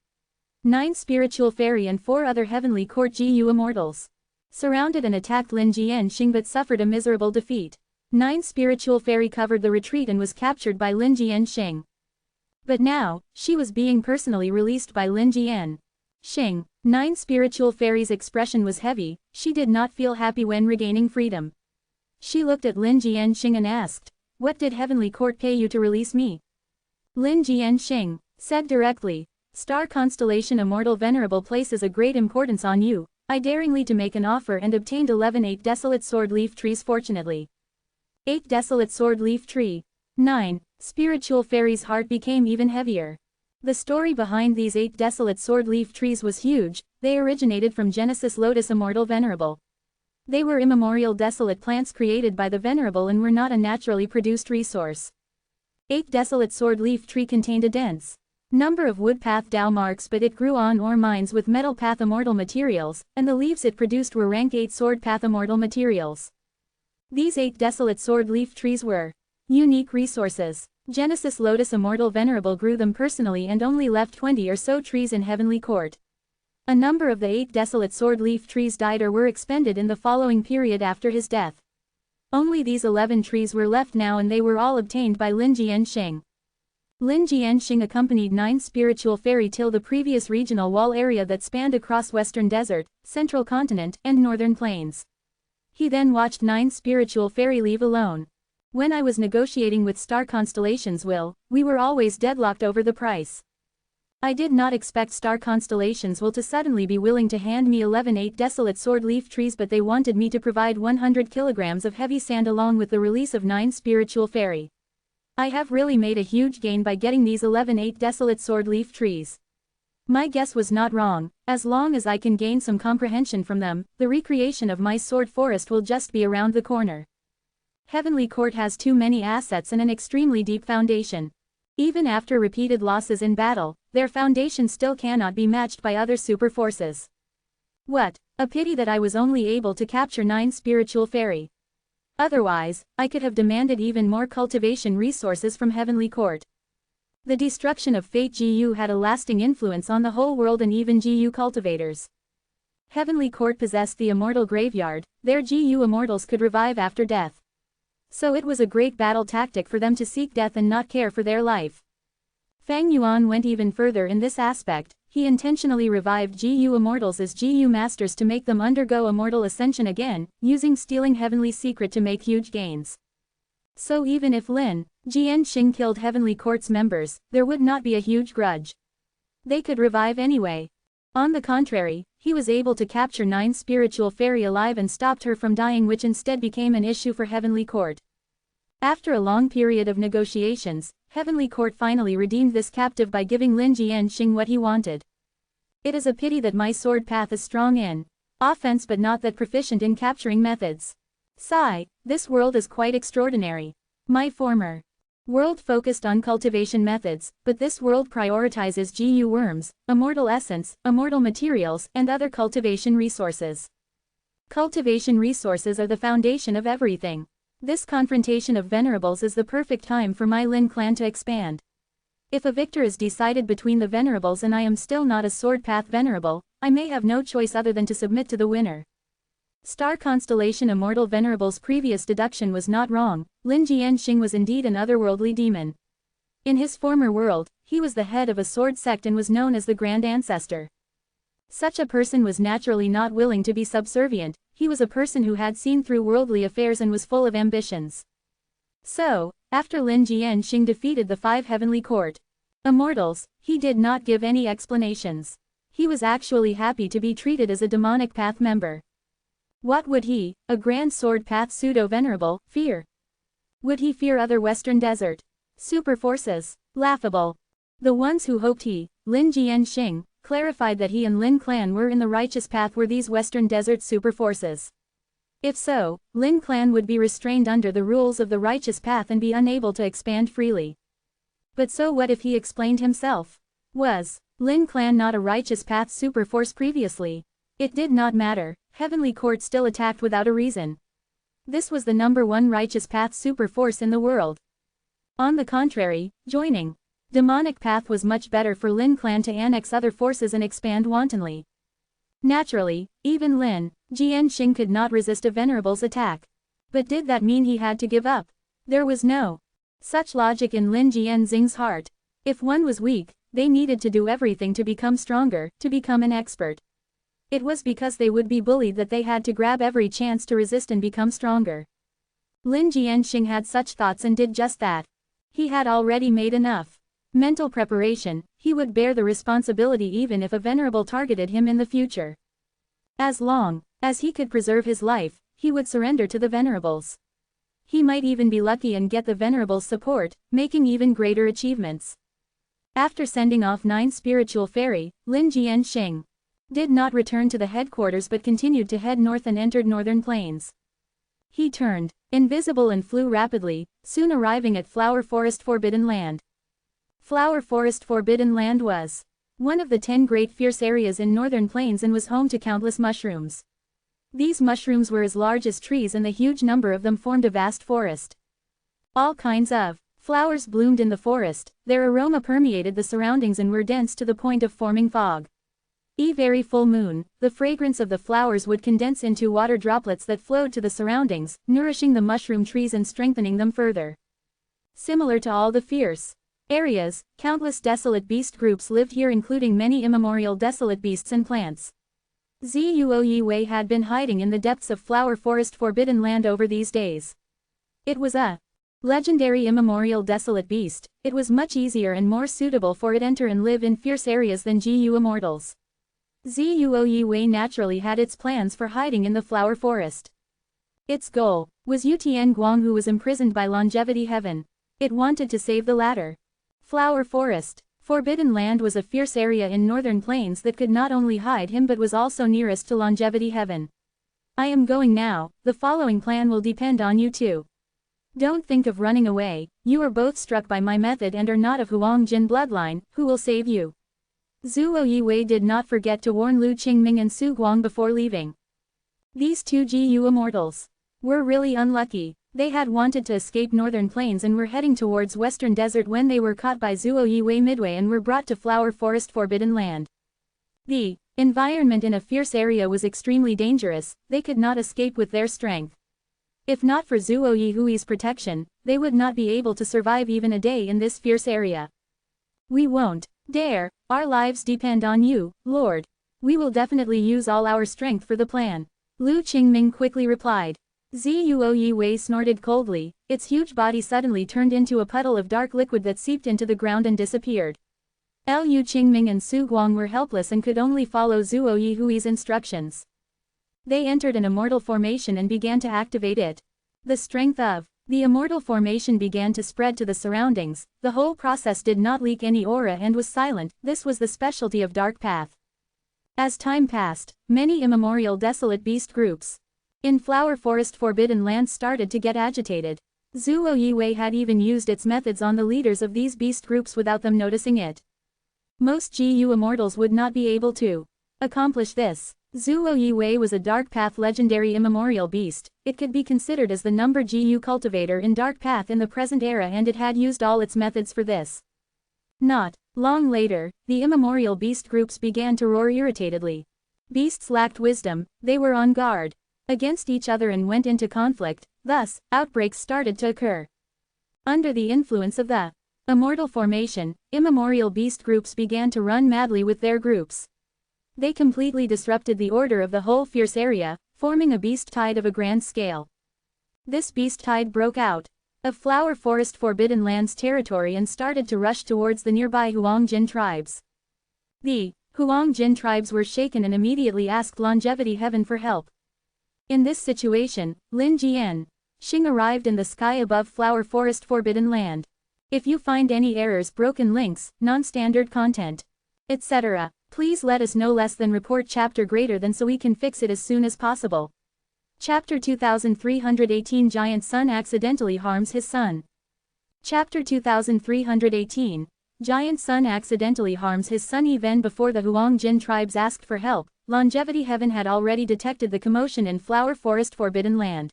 9 spiritual fairy and 4 other Heavenly Court GU Immortals surrounded and attacked Lin Jianxing but suffered a miserable defeat. 9 spiritual fairy covered the retreat and was captured by Lin Jianxing. But now, she was being personally released by Lin Jianxing. 9 spiritual fairy's expression was heavy. She did not feel happy when regaining freedom. She looked at Lin Jianxing and asked, "What did Heavenly Court pay you to release me?" Lin Jianxing said directly, "Star Constellation Immortal Venerable places a great importance on you. I daringly to make an offer and obtained 11 8 desolate sword leaf trees fortunately." 8 desolate sword leaf tree. 9. Spiritual fairy's heart became even heavier. The story behind these 8 desolate sword leaf trees was huge. They originated from Genesis Lotus Immortal Venerable. They were immemorial desolate plants created by the Venerable and were not a naturally produced resource. 8 desolate sword leaf tree contained a dense number of wood path Dao marks, but it grew on ore mines with metal path immortal materials, and the leaves it produced were rank 8 sword path immortal materials. These 8 desolate sword leaf trees were unique resources. Genesis Lotus Immortal Venerable grew them personally and only left 20 or so trees in Heavenly Court. A number of the 8 desolate sword leaf trees died or were expended in the following period after his death. Only these 11 trees were left now, and they were all obtained by Lin Jianxing. Lin Jianxing accompanied 9 spiritual fairy till the previous regional wall area that spanned across Western Desert, Central Continent, and Northern Plains. He then watched 9 spiritual fairy leave alone. "When I was negotiating with Star Constellation's will, we were always deadlocked over the price. I did not expect Star Constellation's will to suddenly be willing to hand me 11 8 desolate sword leaf trees, but they wanted me to provide 100 kilograms of heavy sand along with the release of 9 spiritual fairy. I have really made a huge gain by getting these 11 8 desolate sword leaf trees. My guess was not wrong. As long as I can gain some comprehension from them, the recreation of my sword forest will just be around the corner. Heavenly Court has too many assets and an extremely deep foundation. Even after repeated losses in battle, their foundation still cannot be matched by other super forces. What a pity that I was only able to capture 9 spiritual fairy. Otherwise, I could have demanded even more cultivation resources from Heavenly Court. The destruction of Fate GU had a lasting influence on the whole world and even GU cultivators. Heavenly Court possessed the immortal graveyard. Their GU immortals could revive after death. So it was a great battle tactic for them to seek death and not care for their life. Feng Yuan went even further in this aspect. he intentionally revived GU Immortals as GU Masters to make them undergo immortal ascension again, using stealing Heavenly Secret to make huge gains. So even if Lin Jianxing killed Heavenly Court's members, there would not be a huge grudge. They could revive anyway. On the contrary, he was able to capture 9 spiritual fairy alive and stopped her from dying, which instead became an issue for Heavenly Court. After a long period of negotiations, Heavenly Court finally redeemed this captive by giving Lin Jianxing what he wanted. It is a pity that my sword path is strong in offense but not that proficient in capturing methods. Sigh, this world is quite extraordinary. My former world focused on cultivation methods, but this world prioritizes GU worms, immortal essence, immortal materials, and other cultivation resources. Cultivation resources are the foundation of everything. This confrontation of Venerables is the perfect time for my Lin clan to expand. If a victor is decided between the Venerables and I am still not a sword path Venerable, I may have no choice other than to submit to the winner. Star Constellation Immortal Venerable's previous deduction was not wrong. Lin Jianxing was indeed an otherworldly demon. In his former world, he was the head of a sword sect and was known as the Grand Ancestor. Such a person was naturally not willing to be subservient. He was a person who had seen through worldly affairs and was full of ambitions. So, after Lin Jianxing defeated the 5 Heavenly Court Immortals, he did not give any explanations. He was actually happy to be treated as a demonic path member. What would he, a Grand Sword Path Pseudo-Venerable, fear? Would he fear other Western Desert super forces? Laughable. The ones who hoped he, Lin Jianxing, clarified that he and Lin clan were in the righteous path were these Western Desert super forces. If so, Lin clan would be restrained under the rules of the righteous path and be unable to expand freely. But so what if he explained himself? Was Lin clan not a righteous path super force previously? It did not matter. Heavenly Court still attacked without a reason. This was the #1 righteous path super force in the world. On the contrary, joining demonic path was much better for Lin clan to annex other forces and expand wantonly. Naturally, even Lin Jianxing could not resist a Venerable's attack. But did that mean he had to give up? There was no such logic in Lin Jianxing's heart. If one was weak, they needed to do everything to become stronger, to become an expert. It was because they would be bullied that they had to grab every chance to resist and become stronger. Lin Jianxing had such thoughts and did just that. He had already made enough mental preparation. He would bear the responsibility even if a Venerable targeted him in the future. As long as he could preserve his life, he would surrender to the Venerables. He might even be lucky and get the Venerable's support, making even greater achievements. After sending off 9 spiritual fairy, Lin Jianxing did not return to the headquarters but continued to head north and entered northern plains. He turned invisible and flew rapidly, soon arriving at Flower Forest Forbidden Land. Flower Forest Forbidden Land was one of the 10 great fierce areas in northern plains and was home to countless mushrooms. These mushrooms were as large as trees and the huge number of them formed a vast forest. All kinds of flowers bloomed in the forest, their aroma permeated the surroundings and were dense to the point of forming fog. Very full moon, the fragrance of the flowers would condense into water droplets that flowed to the surroundings, nourishing the mushroom trees and strengthening them further. Similar to all the fierce areas, countless desolate beast groups lived here, including many immemorial desolate beasts and plants. Zuo Yiwei had been hiding in the depths of Flower Forest Forbidden Land over these days. It was a legendary immemorial desolate beast. It was much easier and more suitable for it enter and live in fierce areas than GU Immortals. Zuo Yiwei naturally had its plans for hiding in the Flower Forest. Its goal was Yutian Guang, who was imprisoned by Longevity Heaven. It wanted to save the latter. Flower Forest Forbidden Land was a fierce area in northern plains that could not only hide him but was also nearest to Longevity Heaven. I am going now. The following plan will depend on you too. Don't think of running away. You are both struck by my method and are not of Huang Jin bloodline. Who will save you? Zuo Yiwei did not forget to warn Lu Qingming and Su Guang before leaving. These 2 GU Immortals were really unlucky. They had wanted to escape northern plains and were heading towards Western Desert when they were caught by Zuo Yiwei midway and were brought to Flower Forest Forbidden Land. The environment in a fierce area was extremely dangerous. They could not escape with their strength. If not for Zuo Yiwei's protection, they would not be able to survive even a day in this fierce area. We won't Dare, our lives depend on you, Lord. We will definitely use all our strength for the plan. Lu Qingming quickly replied. Zuo Yiwei snorted coldly, its huge body suddenly turned into a puddle of dark liquid that seeped into the ground and disappeared. Lu Qingming and Su Guang were helpless and could only follow Zuo Yihui's instructions. They entered an immortal formation and began to activate it. The strength of the immortal formation began to spread to the surroundings. The whole process did not leak any aura and was silent. This was the specialty of Dark Path. As time passed, many immemorial desolate beast groups in Flower Forest Forbidden Lands started to get agitated. Zuo Yiwei had even used its methods on the leaders of these beast groups without them noticing it. Most GU immortals would not be able to accomplish this. Zuo Yiwei was a Dark Path legendary immemorial beast. It could be considered as the number GU cultivator in Dark Path in the present era, and it had used all its methods for this. Not long later, the immemorial beast groups began to roar irritatedly. Beasts lacked wisdom, they were on guard against each other and went into conflict, thus, outbreaks started to occur. Under the influence of the immortal formation, immemorial beast groups began to run madly with their groups. They completely disrupted the order of the whole fierce area, forming a beast tide of a grand scale. This beast tide broke out of Flower Forest Forbidden Lands territory and started to rush towards the nearby Huangjin tribes. The Huangjin tribes were shaken and immediately asked Longevity Heaven for help. In this situation, Lin Jian Xing arrived in the sky above Flower Forest Forbidden Land. If you find any errors, broken links, non-standard content, etc., please let us know. Less than report chapter greater than so we can fix it as soon as possible. Chapter 2318 Giant Sun accidentally harms his son. Chapter 2318 Giant Sun accidentally harms his son. Even before the Huangjin tribes asked for help, Longevity Heaven had already detected the commotion in Flower Forest Forbidden Land.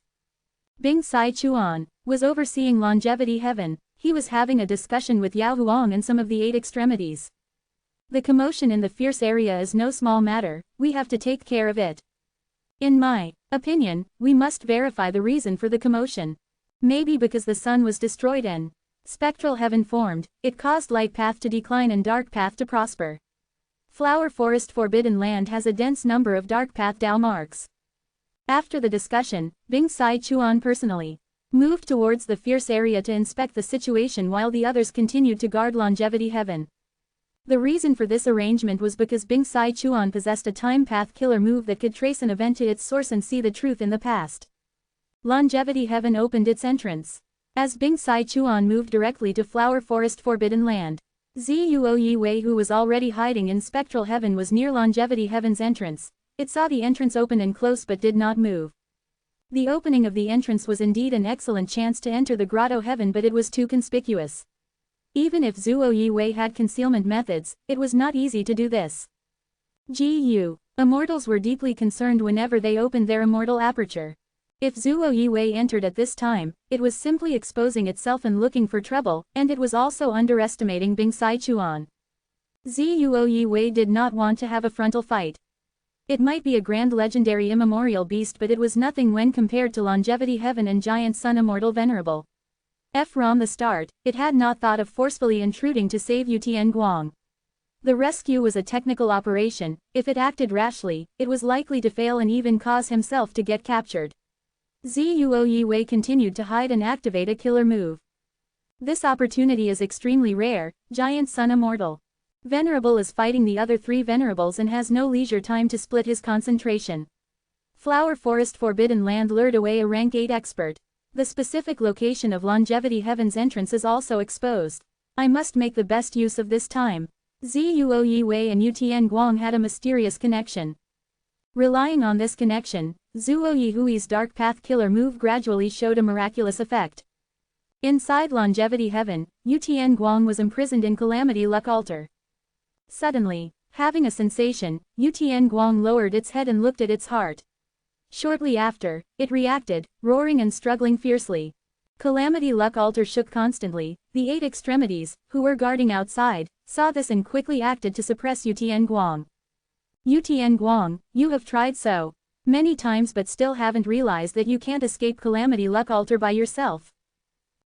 Bing Sai Chuan was overseeing Longevity Heaven. He was having a discussion with Yao Huang and some of the 8 extremities. The commotion in the fierce area is no small matter, we have to take care of it. In my opinion, we must verify the reason for the commotion. Maybe because the sun was destroyed and spectral heaven formed, it caused light path to decline and dark path to prosper. Flower Forest Forbidden Land has a dense number of dark path Dao marks. After the discussion, Bing Sai Chuan personally moved towards the fierce area to inspect the situation while the others continued to guard Longevity Heaven. The reason for this arrangement was because Bing Sai Chuan possessed a time path killer move that could trace an event to its source and see the truth in the past. Longevity Heaven opened its entrance. As Bing Sai Chuan moved directly to Flower Forest Forbidden Land, Zuo Yiwei, who was already hiding in Spectral Heaven, was near Longevity Heaven's entrance. It saw the entrance open and close but did not move. The opening of the entrance was indeed an excellent chance to enter the Grotto Heaven, but it was too conspicuous. Even if Zuo Yiwei had concealment methods, it was not easy to do this. GU immortals were deeply concerned whenever they opened their immortal aperture. If Zuo Yiwei entered at this time, it was simply exposing itself and looking for trouble, and it was also underestimating Bing Sai Chuan. Zuo Yiwei did not want to have a frontal fight. It might be a grand legendary immemorial beast, but it was nothing when compared to Longevity Heaven and Giant Sun Immortal Venerable. From the start, it had not thought of forcefully intruding to save Yutian Guang. The rescue was a technical operation. If it acted rashly, it was likely to fail and even cause himself to get captured. Zuo Yiwei continued to hide and activate a killer move. This opportunity is extremely rare. Giant Sun Immortal Venerable is fighting the other 3 Venerables and has no leisure time to split his concentration. Flower Forest Forbidden Land lured away a rank 8 expert. The specific location of Longevity Heaven's entrance is also exposed. I must make the best use of this time. Zuo Yiwei and Yutian Guang had a mysterious connection. Relying on this connection, Zuo Yihui's Dark Path killer move gradually showed a miraculous effect. Inside Longevity Heaven, Yutian Guang was imprisoned in Calamity Luck Altar. Suddenly, having a sensation, Yutian Guang lowered its head and looked at its heart. Shortly after, it reacted, roaring and struggling fiercely. Calamity Luck Altar shook constantly. The 8 extremities, who were guarding outside, saw this and quickly acted to suppress Yutian Guang. Yutian Guang, you have tried so many times but still haven't realized that you can't escape Calamity Luck Altar by yourself.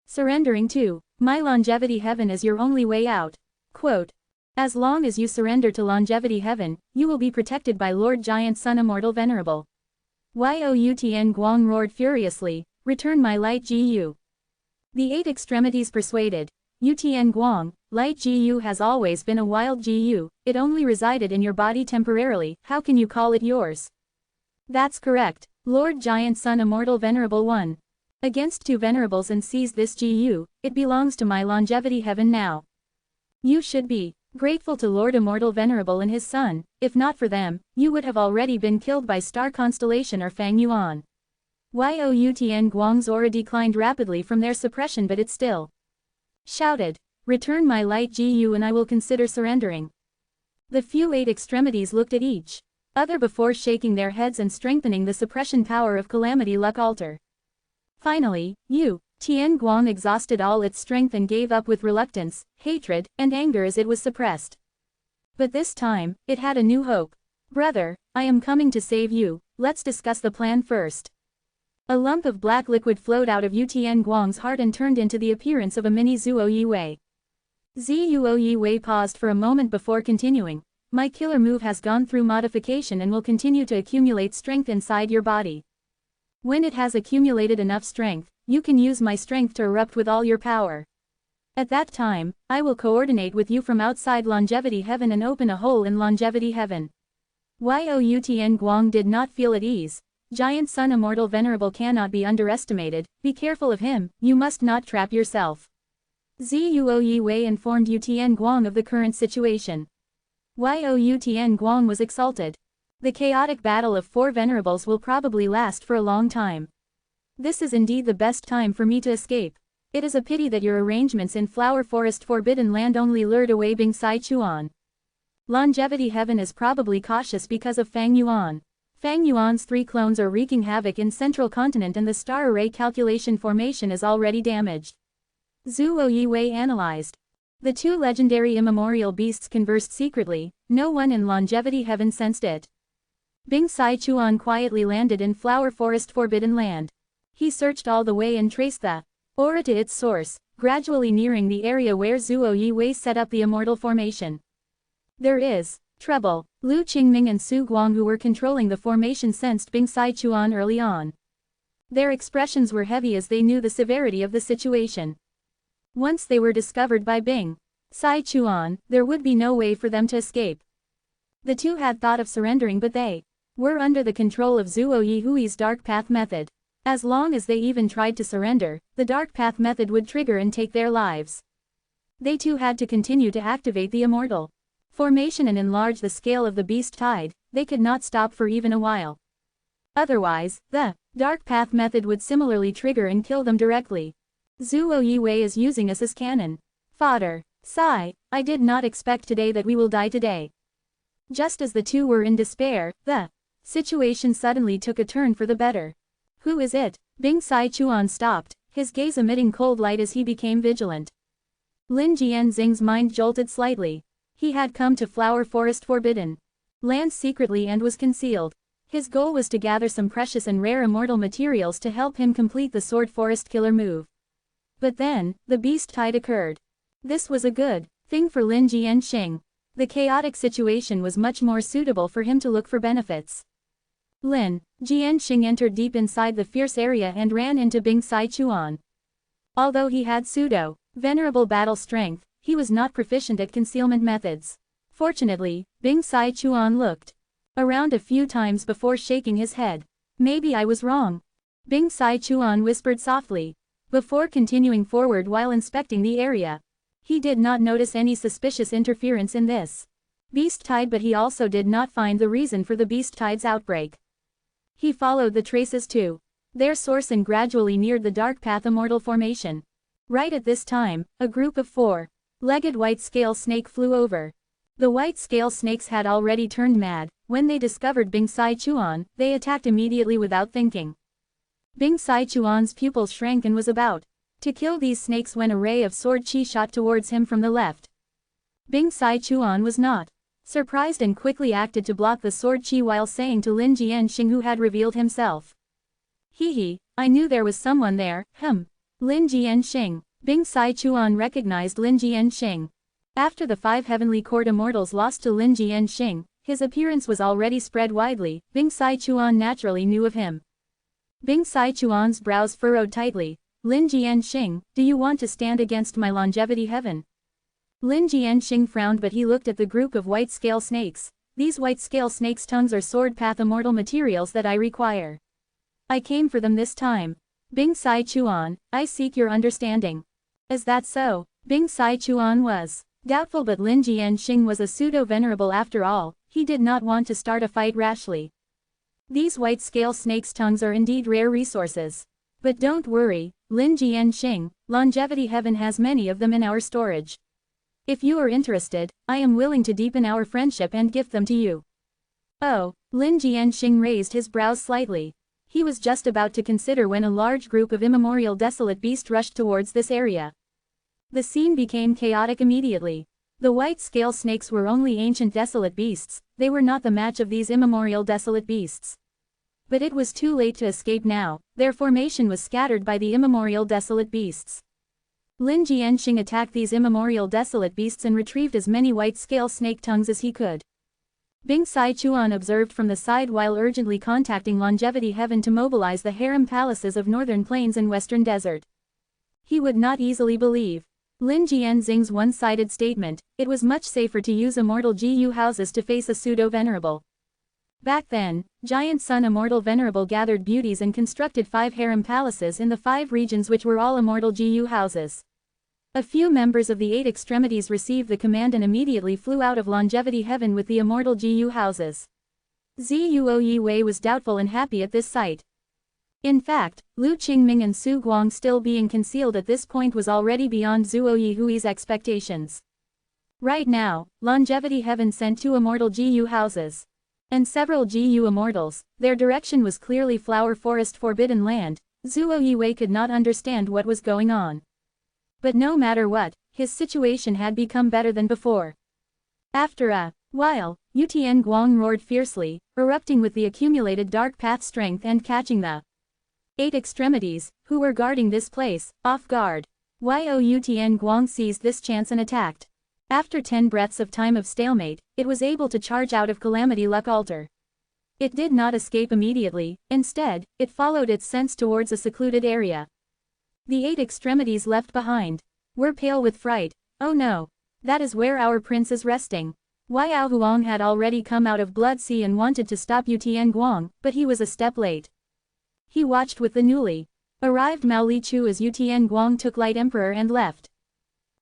Surrendering to my Longevity Heaven is your only way out. Quote. As long as you surrender to longevity heaven, you will be protected by Lord Giant Sun Immortal Venerable. Youtn Guang roared furiously, return my light Gu. The 8 extremities persuaded. Utn Guang, light Gu has always been a wild Gu, it only resided in your body temporarily, how can you call it yours? That's correct, Lord Giant Sun Immortal Venerable won. Against 2 venerables and seized this Gu, it belongs to my longevity heaven now. You should be grateful to Lord Immortal Venerable and his son, if not for them, you would have already been killed by star constellation or Fang Yuan. Youtn Guang's aura declined rapidly from their suppression, but it still shouted, return my light Gu and I will consider surrendering. The few 8 extremities looked at each other before shaking their heads and strengthening the suppression power of Calamity Luck Altar. Finally, Tian Guang exhausted all its strength and gave up with reluctance, hatred, and anger as it was suppressed. But this time, it had a new hope. Brother, I am coming to save you, let's discuss the plan first. A lump of black liquid flowed out of Tian Guang's heart and turned into the appearance of a mini Zuo Yi Wei. Zuo Yi Wei paused for a moment before continuing. My killer move has gone through modification and will continue to accumulate strength inside your body. When it has accumulated enough strength, you can use my strength to erupt with all your power. At that time, I will coordinate with you from outside longevity heaven and open a hole in longevity heaven. Youtn Guang did not feel at ease. Giant Sun Immortal Venerable cannot be underestimated, be careful of him, you must not trap yourself. Zuo Yi Wei informed Tian Guang of the current situation. Tian Guang was exalted. The chaotic battle of 4 venerables will probably last for a long time. This is indeed the best time for me to escape. It is a pity that your arrangements in Flower Forest Forbidden Land only lured away Bing Sai Chuan. Longevity Heaven is probably cautious because of Fang Yuan. Fang Yuan's 3 clones are wreaking havoc in Central Continent and the star array calculation formation is already damaged. Zuo Yi Wei analyzed. The 2 legendary immemorial beasts conversed secretly, no one in Longevity Heaven sensed it. Bing Sai Chuan quietly landed in Flower Forest Forbidden Land. He searched all the way and traced the aura to its source, gradually nearing the area where Zuo Yi Wei set up the immortal formation. There is trouble. Lu Qingming and Su Guang, who were controlling the formation, sensed Bing Sai Chuan early on. Their expressions were heavy as they knew the severity of the situation. Once they were discovered by Bing Sai Chuan, there would be no way for them to escape. The 2 had thought of surrendering, but they were under the control of Zuo Yi Hui's Dark Path method. As long as they even tried to surrender, the Dark Path method would trigger and take their lives. They too had to continue to activate the immortal formation and enlarge the scale of the beast tide, they could not stop for even a while. Otherwise, the Dark Path method would similarly trigger and kill them directly. Zuo Yi Wei is using us as cannon fodder. Sigh, I did not expect today that we will die today. Just as the 2 were in despair, the situation suddenly took a turn for the better. Who is it? Bing Sai Chuan stopped, his gaze emitting cold light as he became vigilant. Lin Jianxing's mind jolted slightly. He had come to Flower Forest Forbidden Land secretly and was concealed. His goal was to gather some precious and rare immortal materials to help him complete the Sword Forest Killer move. But then, the beast tide occurred. This was a good thing for Lin Jianxing. The chaotic situation was much more suitable for him to look for benefits. Lin Jianxing entered deep inside the fierce area and ran into Bing Sai Chuan. Although he had venerable battle strength, he was not proficient at concealment methods. Fortunately, Bing Sai Chuan looked around a few times before shaking his head. Maybe I was wrong. Bing Sai Chuan whispered softly, before continuing forward while inspecting the area. He did not notice any suspicious interference in this beast tide, but he also did not find the reason for the beast tide's outbreak. He followed the traces to their source and gradually neared the Dark Path Immortal formation. Right at this time, a group of 4-legged white scale snake flew over. The white scale snakes had already turned mad. When they discovered Bing Sai Chuan, they attacked immediately without thinking. Bing Sai Chuan's pupils shrank and was about to kill these snakes when a ray of sword chi shot towards him from the left. Bing Sai Chuan was not surprised and quickly acted to block the sword chi while saying to Lin Jianxing, who had revealed himself. I knew there was someone there, Lin Jianxing. Bing Sai Chuan recognized Lin Jianxing. After the 5 heavenly court immortals lost to Lin Jianxing, his appearance was already spread widely. Bing Saichuan naturally knew of him. Bing Saichuan's brows furrowed tightly. Lin Jianxing, do you want to stand against my longevity heaven? Lin Jianxing frowned, but he looked at the group of white scale snakes. These white scale snakes' tongues are sword path immortal materials that I require. I came for them this time. Bing Saichuan, I seek your understanding. Is that so? Bing Saichuan was doubtful, but Lin Jianxing was a pseudo-venerable after all. He did not want to start a fight rashly. These white scale snakes' tongues are indeed rare resources. But don't worry, Lin Jianxing, longevity heaven has many of them in our storage. If you are interested, I am willing to deepen our friendship and gift them to you. Oh, Lin Jianxing raised his brows slightly. He was just about to consider when a large group of immemorial desolate beasts rushed towards this area. The scene became chaotic immediately. The white scale snakes were only ancient desolate beasts, they were not the match of these immemorial desolate beasts. But it was too late to escape now, their formation was scattered by the immemorial desolate beasts. Lin Jianxing attacked these immemorial desolate beasts and retrieved as many white scale snake tongues as he could. Bing Saichuan observed from the side while urgently contacting longevity heaven to mobilize the harem palaces of northern plains and western desert. He would not easily believe Lin Jianxing's one-sided statement. It was much safer to use immortal GU houses to face a pseudo-venerable. Back then, Giant Sun Immortal Venerable gathered beauties and constructed 5 harem palaces in the 5 regions which were all immortal GU houses. A few members of the 8 extremities received the command and immediately flew out of longevity heaven with the immortal GU houses. Zuo Yiwei was doubtful and happy at this sight. In fact, Lu Qingming and Su Guang still being concealed at this point was already beyond Zuo Yihui's expectations. Right now, longevity heaven sent 2 immortal GU houses. And several GU immortals. Their direction was clearly Flower Forest Forbidden Land. Zuo Yiwei could not understand what was going on. But no matter what, his situation had become better than before. After a while, Yutian Guang roared fiercely, erupting with the accumulated dark path strength and catching the 8 extremities, who were guarding this place, off guard. Yutian Guang seized this chance and attacked. After 10 breaths of time of stalemate, it was able to charge out of Calamity Luck Altar. It did not escape immediately, instead, it followed its sense towards a secluded area. The 8 extremities left behind were pale with fright. Oh no! That is where our prince is resting. Yao Huang had already come out of Blood Sea and wanted to stop Yutian Guang, but he was a step late. He watched with the newly arrived Mao Li Chu as Yutian Guang took Light Emperor and left.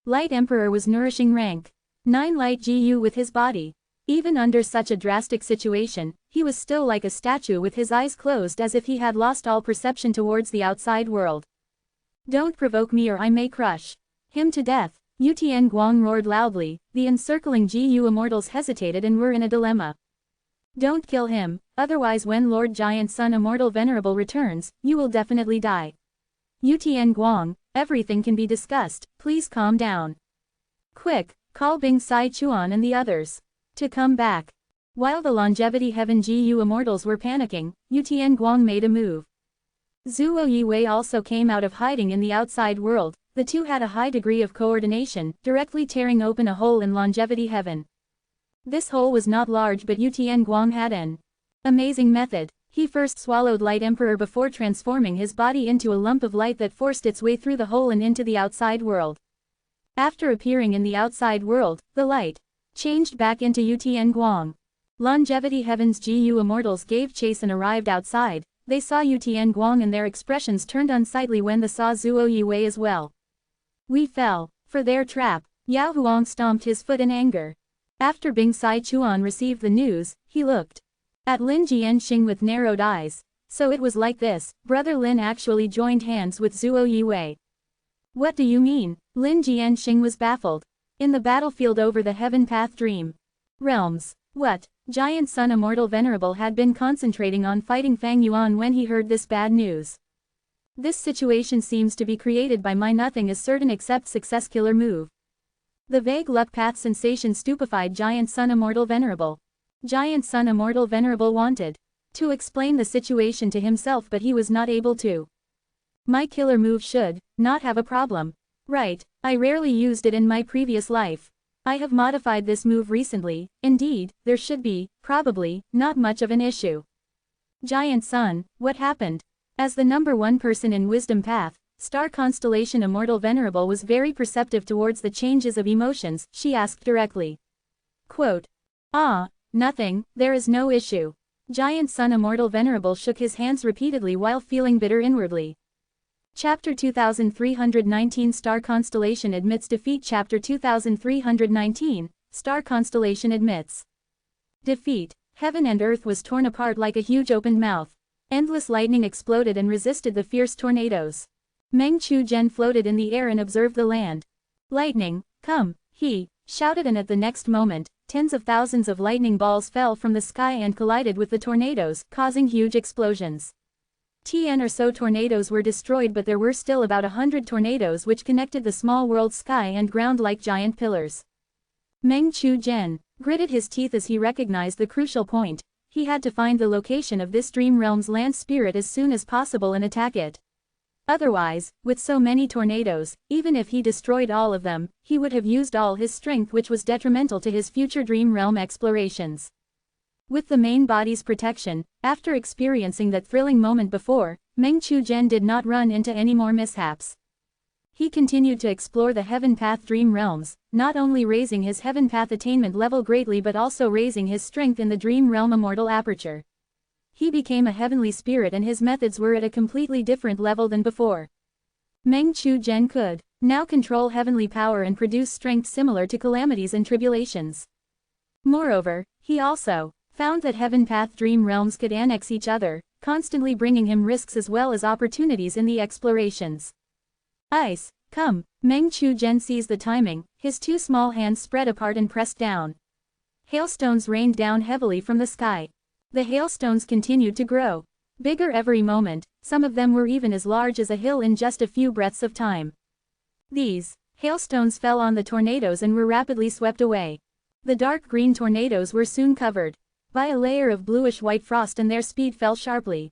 Light Emperor was nourishing rank 9 light GU with his body. Even under such a drastic situation, he was still like a statue with his eyes closed as if he had lost all perception towards the outside world. Don't provoke me or I may crush him to death. Yutian Guang roared loudly. The encircling GU immortals hesitated and were in a dilemma. Don't kill him, otherwise when Lord Giant Sun Immortal Venerable returns, you will definitely die. Yutian Guang, everything can be discussed, please calm down. Quick, call Bing Saichuan and the others to come back. While the longevity heaven GU immortals were panicking, Yutian Guang made a move. Zuo Yiwei also came out of hiding in the outside world. The two had a high degree of coordination, directly tearing open a hole in longevity heaven. This hole was not large, but Yutian Guang had an amazing method. He first swallowed Light Emperor before transforming his body into a lump of light that forced its way through the hole and into the outside world. After appearing in the outside world, the light changed back into Yutian Guang. Longevity heaven's GU immortals gave chase and arrived outside. They saw Yutian Guang and their expressions turned unsightly when they saw Zuo Yiwei as well. We fell for their trap. Yao Huang stomped his foot in anger. After Bing Saichuan received the news, he looked at Lin Jianxing with narrowed eyes. So it was like this, Brother Lin actually joined hands with Zuo Yiwei. What do you mean? Lin Jianxing was baffled. In the battlefield over the Heaven Path Dream Realms. What? Giant Sun Immortal Venerable had been concentrating on fighting Fang Yuan when he heard this bad news. This situation seems to be created by my nothing is certain except success killer move. The vague luck path sensation stupefied Giant Sun Immortal Venerable. Giant Sun Immortal Venerable wanted to explain the situation to himself, but he was not able to. My killer move should not have a problem. Right, I rarely used it in my previous life. I have modified this move recently. Indeed, there should be, probably, not much of an issue. Giant Sun, what happened? As the number one person in Wisdom Path, star constellation Immortal Venerable was very perceptive towards the changes of emotions, she asked directly. Quote. Nothing, there is no issue. Giant Sun Immortal Venerable shook his hands repeatedly while feeling bitter inwardly. Chapter 2319 Star Constellation Admits Defeat. Chapter 2319, Star Constellation Admits Defeat. Heaven and earth was torn apart like a huge opened mouth. Endless lightning exploded and resisted the fierce tornadoes. Meng Chu Zhen floated in the air and observed the land. Lightning, come, he shouted, and at the next moment, tens of thousands of lightning balls fell from the sky and collided with the tornadoes, causing huge explosions. 10 or so tornadoes were destroyed, but there were still about 100 tornadoes which connected the small world sky and ground like giant pillars. Meng Chu Zhen gritted his teeth as he recognized the crucial point. He had to find the location of this dream realm's land spirit as soon as possible and attack it. Otherwise, with so many tornadoes, even if he destroyed all of them, he would have used all his strength, which was detrimental to his future dream realm explorations. With the main body's protection, after experiencing that thrilling moment before, Meng Chu Zhen did not run into any more mishaps. He continued to explore the Heaven Path dream realms, not only raising his Heaven Path attainment level greatly but also raising his strength in the dream realm Immortal Aperture. He became a heavenly spirit and his methods were at a completely different level than before. Meng Chu Zhen could now control heavenly power and produce strength similar to calamities and tribulations. Moreover, he also found that Heaven Path dream realms could annex each other, constantly bringing him risks as well as opportunities in the explorations. Ice, come, Meng Chu Zhen seized the timing, his two small hands spread apart and pressed down. Hailstones rained down heavily from the sky. The hailstones continued to grow. Bigger every moment, some of them were even as large as a hill in just a few breaths of time. These hailstones fell on the tornadoes and were rapidly swept away. The dark green tornadoes were soon covered by a layer of bluish-white frost and their speed fell sharply.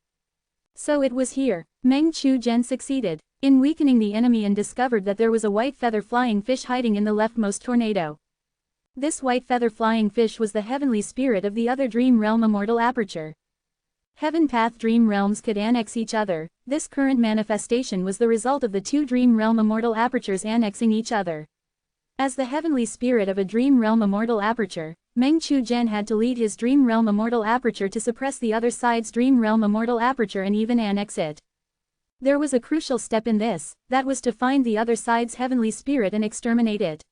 So it was here, Meng Chu Zhen succeeded in weakening the enemy and discovered that there was a white feather flying fish hiding in the leftmost tornado. This white feather flying fish was the heavenly spirit of the other dream realm Immortal Aperture. Heaven Path dream realms could annex each other. This current manifestation was the result of the two dream realm Immortal Apertures annexing each other. As the heavenly spirit of a dream realm Immortal Aperture, Meng Chu Zhen had to lead his dream realm Immortal Aperture to suppress the other side's dream realm Immortal Aperture and even annex it. There was a crucial step in this, that was to find the other side's heavenly spirit and exterminate it.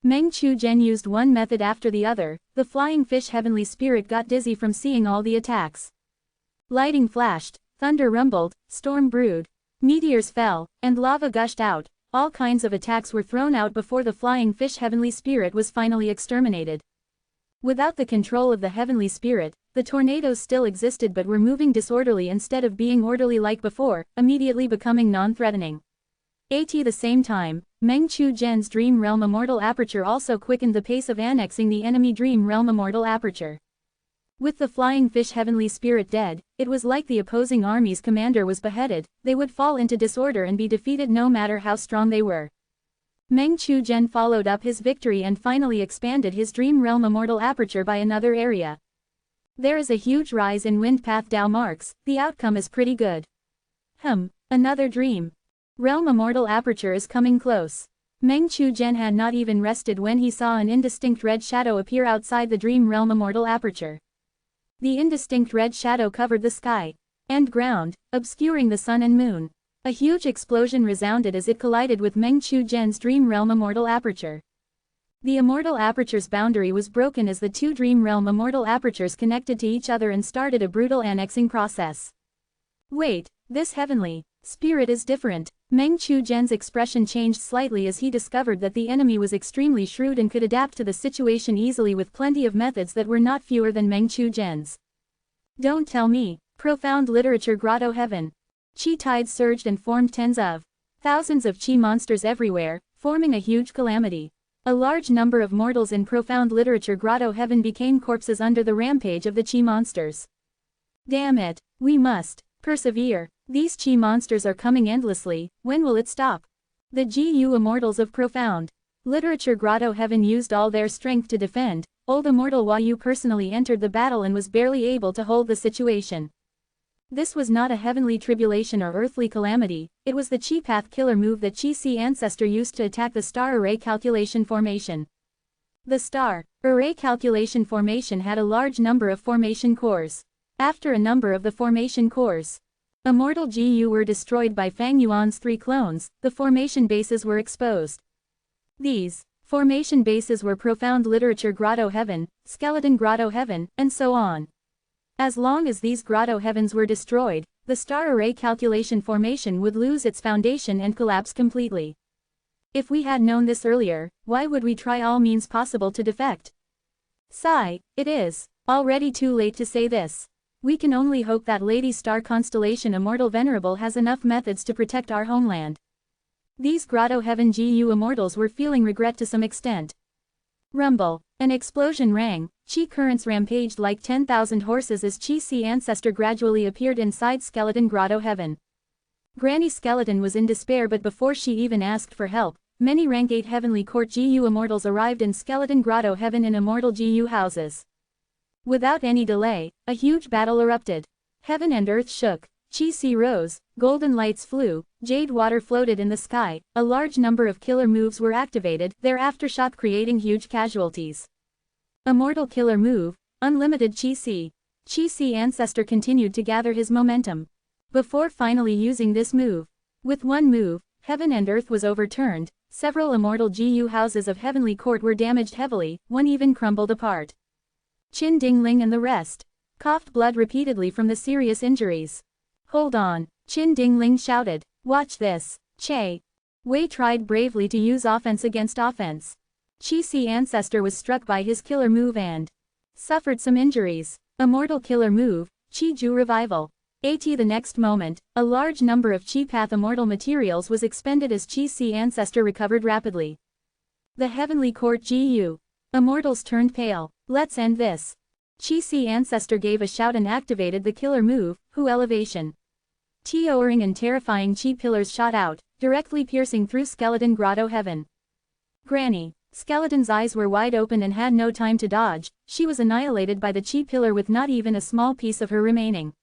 Meng Chu Zhen used one method after the other. The flying fish heavenly spirit got dizzy from seeing all the attacks. Lightning flashed, thunder rumbled, storm brewed, meteors fell, and lava gushed out. All kinds of attacks were thrown out before the flying fish heavenly spirit was finally exterminated. Without the control of the heavenly spirit, the tornadoes still existed but were moving disorderly instead of being orderly like before, immediately becoming non-threatening. At the same time, Meng Chu Zhen's dream realm Immortal Aperture also quickened the pace of annexing the enemy dream realm Immortal Aperture. With the flying fish heavenly spirit dead, it was like the opposing army's commander was beheaded. They would fall into disorder and be defeated no matter how strong they were. Meng Chu Zhen followed up his victory and finally expanded his dream realm Immortal Aperture by another area. There is a huge rise in wind path Dao marks. The outcome is pretty good. Another dream realm Immortal Aperture is coming close. Meng Chu Zhen had not even rested when he saw an indistinct red shadow appear outside the dream realm Immortal Aperture. The indistinct red shadow covered the sky and ground, obscuring the sun and moon. A huge explosion resounded as it collided with Meng Chu Zhen's dream realm Immortal Aperture. The Immortal Aperture's boundary was broken as the two dream realm Immortal Apertures connected to each other and started a brutal annexing process. Wait, this heavenly spirit is different. Meng Chu Zhen's expression changed slightly as he discovered that the enemy was extremely shrewd and could adapt to the situation easily with plenty of methods that were not fewer than Meng Chu Zhen's. Don't tell me. Profound literature grotto heaven. Chi tides surged and formed tens of thousands of chi monsters everywhere, forming a huge calamity. A large number of mortals in profound literature grotto heaven became corpses under the rampage of the chi monsters. Damn it, we must persevere. These chi monsters are coming endlessly. When will it stop? The GU immortals of profound Literature Grotto Heaven used all their strength to defend. Old Immortal Yu personally entered the battle and was barely able to hold the situation. This was not a heavenly tribulation or earthly calamity, it was the Chi Path Killer move that Chi Si ancestor used to attack the star array calculation formation. The star array calculation formation had a large number of formation cores. After a number of the formation cores, Immortal Gu were destroyed by Fang Yuan's 3 clones, the formation bases were exposed. These formation bases were Profound Literature Grotto Heaven, Skeleton Grotto Heaven, and so on. As long as these grotto heavens were destroyed, the star array calculation formation would lose its foundation and collapse completely. If we had known this earlier, why would we try all means possible to defect? Sigh, it is already too late to say this. We can only hope that Lady Star Constellation Immortal Venerable has enough methods to protect our homeland. These grotto heaven GU immortals were feeling regret to some extent. Rumble. An explosion rang, Chi currents rampaged like 10,000 horses as Chi Si ancestor gradually appeared inside Skeleton Grotto Heaven. Granny Skeleton was in despair, but before she even asked for help, many rank 8 heavenly court GU immortals arrived in Skeleton Grotto Heaven in immortal GU houses. Without any delay, a huge battle erupted. Heaven and earth shook, Chi Si rose, golden lights flew, jade water floated in the sky, a large number of killer moves were activated, their aftershock creating huge casualties. Immortal killer move, unlimited Chi Si. Chi Si ancestor continued to gather his momentum before finally using this move. With one move, heaven and earth was overturned, several immortal GU houses of heavenly court were damaged heavily, one even crumbled apart. Qin Dingling and the rest coughed blood repeatedly from the serious injuries. Hold on, Qin Dingling shouted. Watch this. Che Wei tried bravely to use offense against offense. Chi Si ancestor was struck by his killer move and suffered some injuries. Immortal killer move, Chi Ju revival. The next moment, a large number of Chi Path immortal materials was expended as Chi Si ancestor recovered rapidly. The heavenly court GU immortals turned pale. Let's end this. Chi Si ancestor gave a shout and activated the killer move, Hu elevation. Towering and terrifying Chi pillars shot out, directly piercing through Skeleton Grotto Heaven. Granny Skeleton's eyes were wide open and had no time to dodge, she was annihilated by the Chi pillar with not even a small piece of her remaining.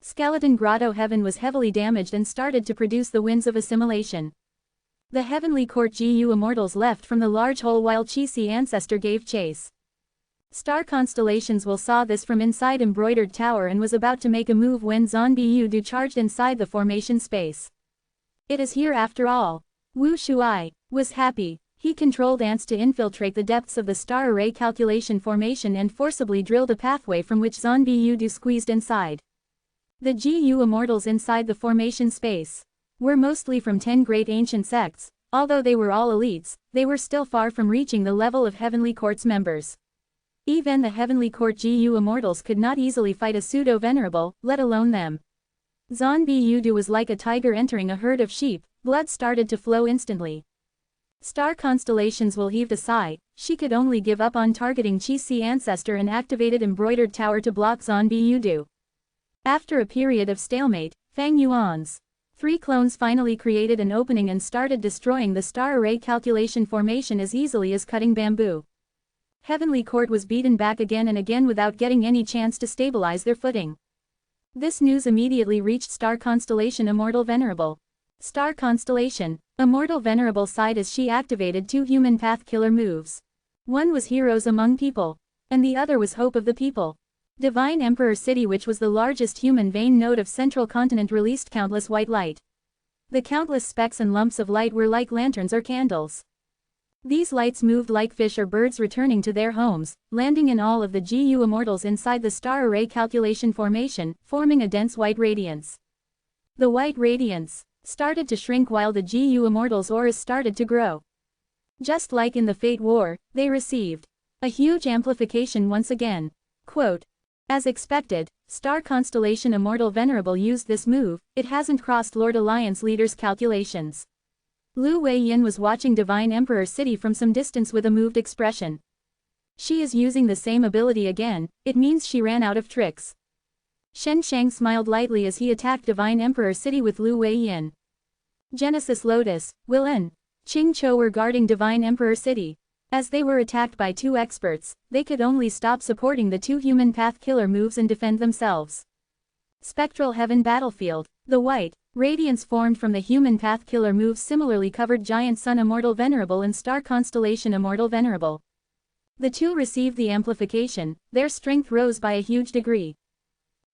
Skeleton Grotto Heaven was heavily damaged and started to produce the winds of assimilation. The heavenly court GU immortals left from the large hole while Chi Si ancestor gave chase. Star Constellations will saw this from inside Embroidered Tower and was about to make a move when Zon Bu charged inside the formation space. It is here after all. Wu Shuai was happy. He controlled ants to infiltrate the depths of the star array calculation formation and forcibly drilled a pathway from which Zon Bu squeezed inside. The GU immortals inside the formation space were mostly from 10 great ancient sects. Although they were all elites, they were still far from reaching the level of Heavenly Court's members. Even the Heavenly Court GU immortals could not easily fight a pseudo-venerable, let alone them. Zon Bu was like a tiger entering a herd of sheep, blood started to flow instantly. Star Constellations will heaved a sigh, she could only give up on targeting Chi Si ancestor and activated Embroidered Tower to block Zon Bu. After a period of stalemate, Fang Yuan's 3 clones finally created an opening and started destroying the star array calculation formation as easily as cutting bamboo. Heavenly Court was beaten back again and again without getting any chance to stabilize their footing. This news immediately reached Star Constellation Immortal Venerable. Star Constellation Immortal Venerable sighed as she activated 2 human path killer moves. One was Heroes Among People, and the other was Hope of the People. Divine Emperor City, which was the largest human vein node of Central Continent, released countless white light. The countless specks and lumps of light were like lanterns or candles. These lights moved like fish or birds returning to their homes, landing in all of the GU immortals inside the star array calculation formation, forming a dense white radiance. The white radiance started to shrink while the GU immortals' auras started to grow. Just like in the Fate War, they received a huge amplification once again. Quote, as expected, Star Constellation Immortal Venerable used this move, it hasn't crossed Lord Alliance leader's calculations. Lu Weiyin was watching Divine Emperor City from some distance with a moved expression. She is using the same ability again, it means she ran out of tricks. Shen Shang smiled lightly as he attacked Divine Emperor City with Lu Weiyin. Genesis Lotus, Will N. Qingqiu were guarding Divine Emperor City. As they were attacked by two experts, they could only stop supporting the two human path killer moves and defend themselves. Spectral Heaven Battlefield. The white radiance formed from the human path killer moves similarly covered Giant Sun Immortal Venerable and Star Constellation Immortal Venerable. The two received the amplification, their strength rose by a huge degree.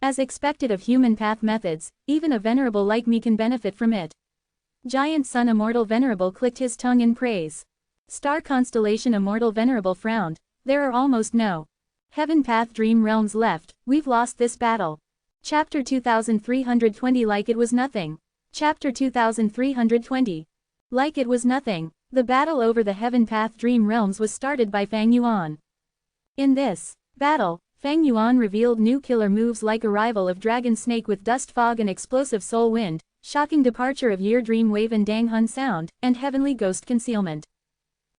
As expected of human path methods, even a venerable like me can benefit from it. Giant Sun Immortal Venerable clicked his tongue in praise. Star Constellation Immortal Venerable frowned. There are almost no Heaven Path Dream Realms left, we've lost this battle. Chapter 2320 Like it was nothing. Chapter 2320. Like it was nothing. The battle over the Heaven Path Dream Realms was started by Fang Yuan. In this battle, Fang Yuan revealed new killer moves like arrival of Dragon Snake with Dust Fog and Explosive Soul Wind, shocking departure of Year Dream Wave and Dang Hun Sound, and Heavenly Ghost Concealment.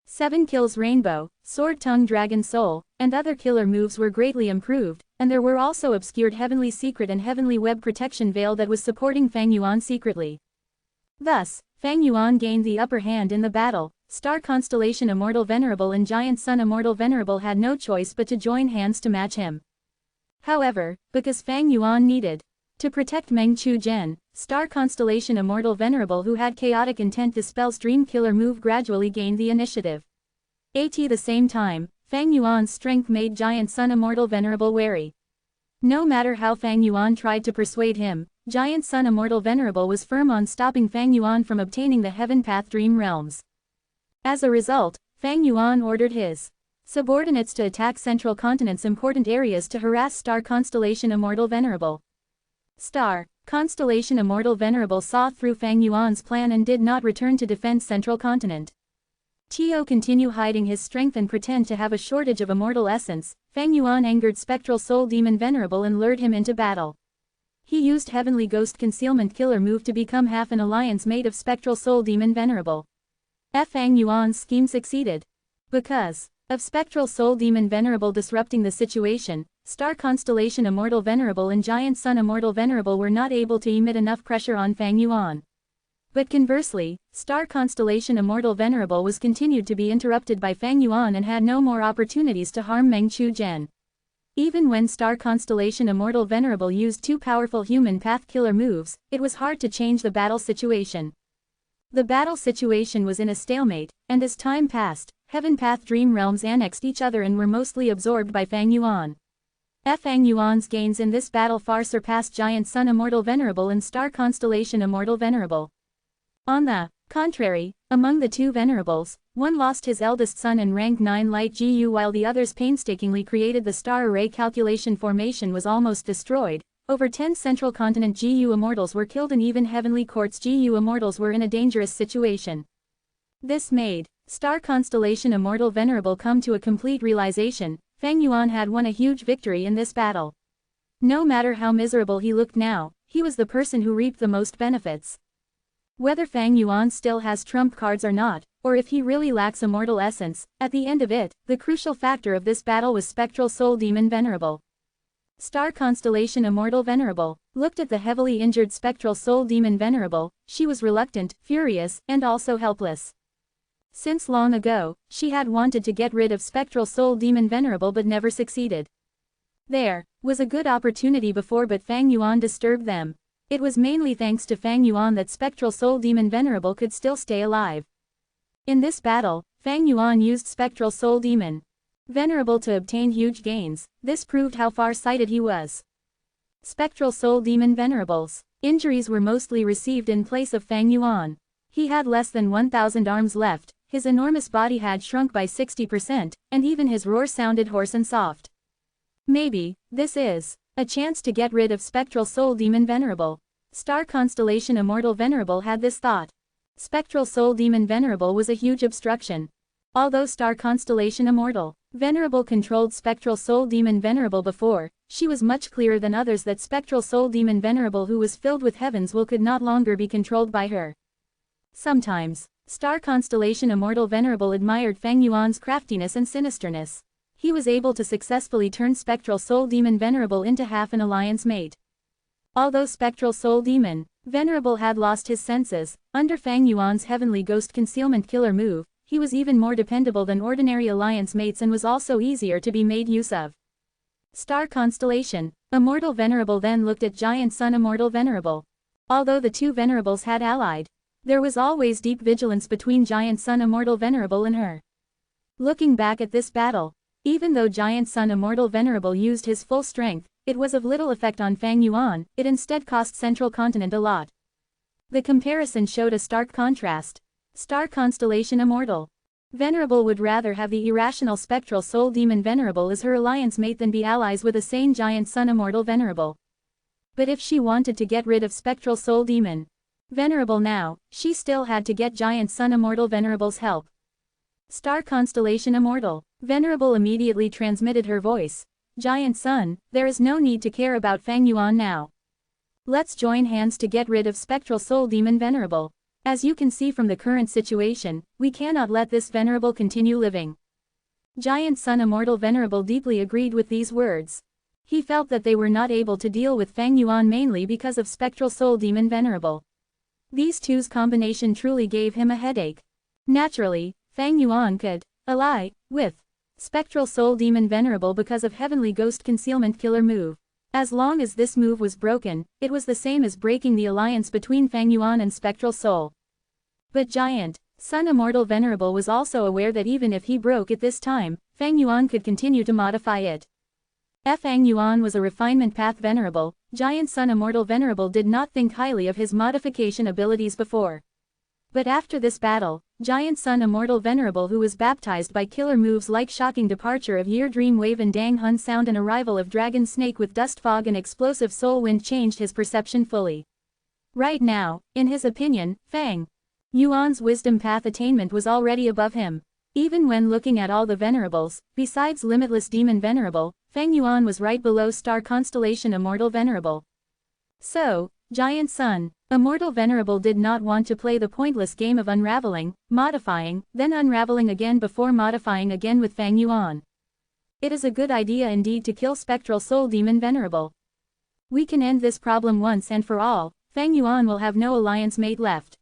7 Kills Rainbow, Sword Tongue Dragon Soul, and other killer moves were greatly improved, and there were also obscured Heavenly Secret and Heavenly Web Protection Veil that was supporting Fang Yuan secretly. Thus, Fang Yuan gained the upper hand in the battle. Star Constellation Immortal Venerable and Giant Sun Immortal Venerable had no choice but to join hands to match him. However, because Fang Yuan needed to protect Meng Chu Zhen, Star Constellation Immortal Venerable who had chaotic intent Dispel's Dream Killer move gradually gained the initiative. At the same time, Fang Yuan's strength made Giant Sun Immortal Venerable wary. No matter how Fang Yuan tried to persuade him, Giant Sun Immortal Venerable was firm on stopping Fang Yuan from obtaining the Heaven Path Dream Realms. As a result, Fang Yuan ordered his subordinates to attack Central Continent's important areas to harass Star Constellation Immortal Venerable. Star Constellation Immortal Venerable saw through Fang Yuan's plan and did not return to defend Central Continent. Tio continue hiding his strength and pretend to have a shortage of immortal essence. Fang Yuan angered Spectral Soul Demon Venerable and lured him into battle. He used Heavenly Ghost Concealment Killer move to become half an alliance mate of Spectral Soul Demon Venerable. Fang Yuan's scheme succeeded. Because of Spectral Soul Demon Venerable disrupting the situation, Star Constellation Immortal Venerable and Giant Sun Immortal Venerable were not able to emit enough pressure on Fang Yuan. But conversely, Star Constellation Immortal Venerable was continued to be interrupted by Fang Yuan and had no more opportunities to harm Meng Chu Zhen. Even when Star Constellation Immortal Venerable used two powerful human path killer moves, it was hard to change the battle situation. The battle situation was in a stalemate, and as time passed, Heaven Path Dream Realms annexed each other and were mostly absorbed by Fang Yuan. Fang Yuan's gains in this battle far surpassed Giant Sun Immortal Venerable and Star Constellation Immortal Venerable. On the contrary, among the two venerables, one lost his eldest son and rank 9 light GU while the others painstakingly created the star array calculation formation was almost destroyed. Over 10 Central Continent GU Immortals were killed and even Heavenly Courts GU Immortals were in a dangerous situation. This made Star Constellation Immortal Venerable come to a complete realization. Fang Yuan had won a huge victory in this battle. No matter how miserable he looked now, he was the person who reaped the most benefits. Whether Fang Yuan still has trump cards or not, or if he really lacks immortal essence, at the end of it, the crucial factor of this battle was Spectral Soul Demon Venerable. Star Constellation Immortal Venerable looked at the heavily injured Spectral Soul Demon Venerable. She was reluctant, furious, and also helpless. Since long ago, she had wanted to get rid of Spectral Soul Demon Venerable but never succeeded. There was a good opportunity before but Fang Yuan disturbed them. It was mainly thanks to Fang Yuan that Spectral Soul Demon Venerable could still stay alive. In this battle, Fang Yuan used Spectral Soul Demon Venerable to obtain huge gains. This proved how far-sighted he was. Spectral Soul Demon Venerable's injuries were mostly received in place of Fang Yuan. He had less than 1,000 arms left, his enormous body had shrunk by 60%, and even his roar sounded hoarse and soft. Maybe this is a chance to get rid of Spectral Soul Demon Venerable. Star Constellation Immortal Venerable had this thought. Spectral Soul Demon Venerable was a huge obstruction. Although Star Constellation Immortal Venerable controlled Spectral Soul Demon Venerable before, she was much clearer than others that Spectral Soul Demon Venerable who was filled with Heaven's will could not longer be controlled by her. Sometimes, Star Constellation Immortal Venerable admired Fang Yuan's craftiness and sinisterness. He was able to successfully turn Spectral Soul Demon Venerable into half an alliance mate. Although Spectral Soul Demon Venerable had lost his senses. Under Fang Yuan's heavenly ghost concealment killer move, he was even more dependable than ordinary alliance mates and was also easier to be made use of. Star constellation. Immortal Venerable then looked at Giant Sun Immortal Venerable. Although the two Venerables had allied, there was always deep vigilance between Giant Sun Immortal Venerable and her. Looking back at this battle, even though Giant Sun Immortal Venerable used his full strength, it was of little effect on Fang Yuan, it instead cost Central Continent a lot. The comparison showed a stark contrast. Star constellation Immortal. Venerable would rather have the irrational spectral soul demon Venerable as her alliance mate than be allies with a sane Giant Sun Immortal Venerable. But if she wanted to get rid of spectral soul demon Venerable now, she still had to get Giant Sun Immortal Venerable's help. Star constellation Immortal. Venerable immediately transmitted her voice. Giant Sun, there is no need to care about Fang Yuan now. Let's join hands to get rid of spectral soul demon Venerable. As you can see from the current situation, we cannot let this Venerable continue living. Giant Sun Immortal Venerable deeply agreed with these words. He felt that they were not able to deal with Fang Yuan mainly because of spectral soul demon Venerable. These two's combination truly gave him a headache. Naturally, Fang Yuan could ally with spectral soul demon Venerable because of heavenly ghost concealment killer move. As long as this move was broken, it was the same as breaking the alliance between Fang Yuan and spectral soul. But Giant Sun Immortal Venerable was also aware that even if he broke it this time, Fang Yuan could continue to modify it. Fang Yuan was a refinement path Venerable. Giant Sun Immortal Venerable did not think highly of his modification abilities before. But after this battle, Giant Sun Immortal Venerable, who was baptized by killer moves like shocking departure of Year Dream Wave and Dang Hun Sound and arrival of Dragon Snake with Dust Fog and explosive Soul Wind, changed his perception fully. Right now, in his opinion, Fang Yuan's wisdom path attainment was already above him. Even when looking at all the Venerables, besides Limitless Demon Venerable, Fang Yuan was right below Star Constellation Immortal Venerable. So, Giant Sun Immortal Venerable did not want to play the pointless game of unraveling, modifying, then unraveling again before modifying again with Fang Yuan. It is a good idea indeed to kill Spectral Soul Demon Venerable. We can end this problem once and for all. Fang Yuan will have no alliance mate left.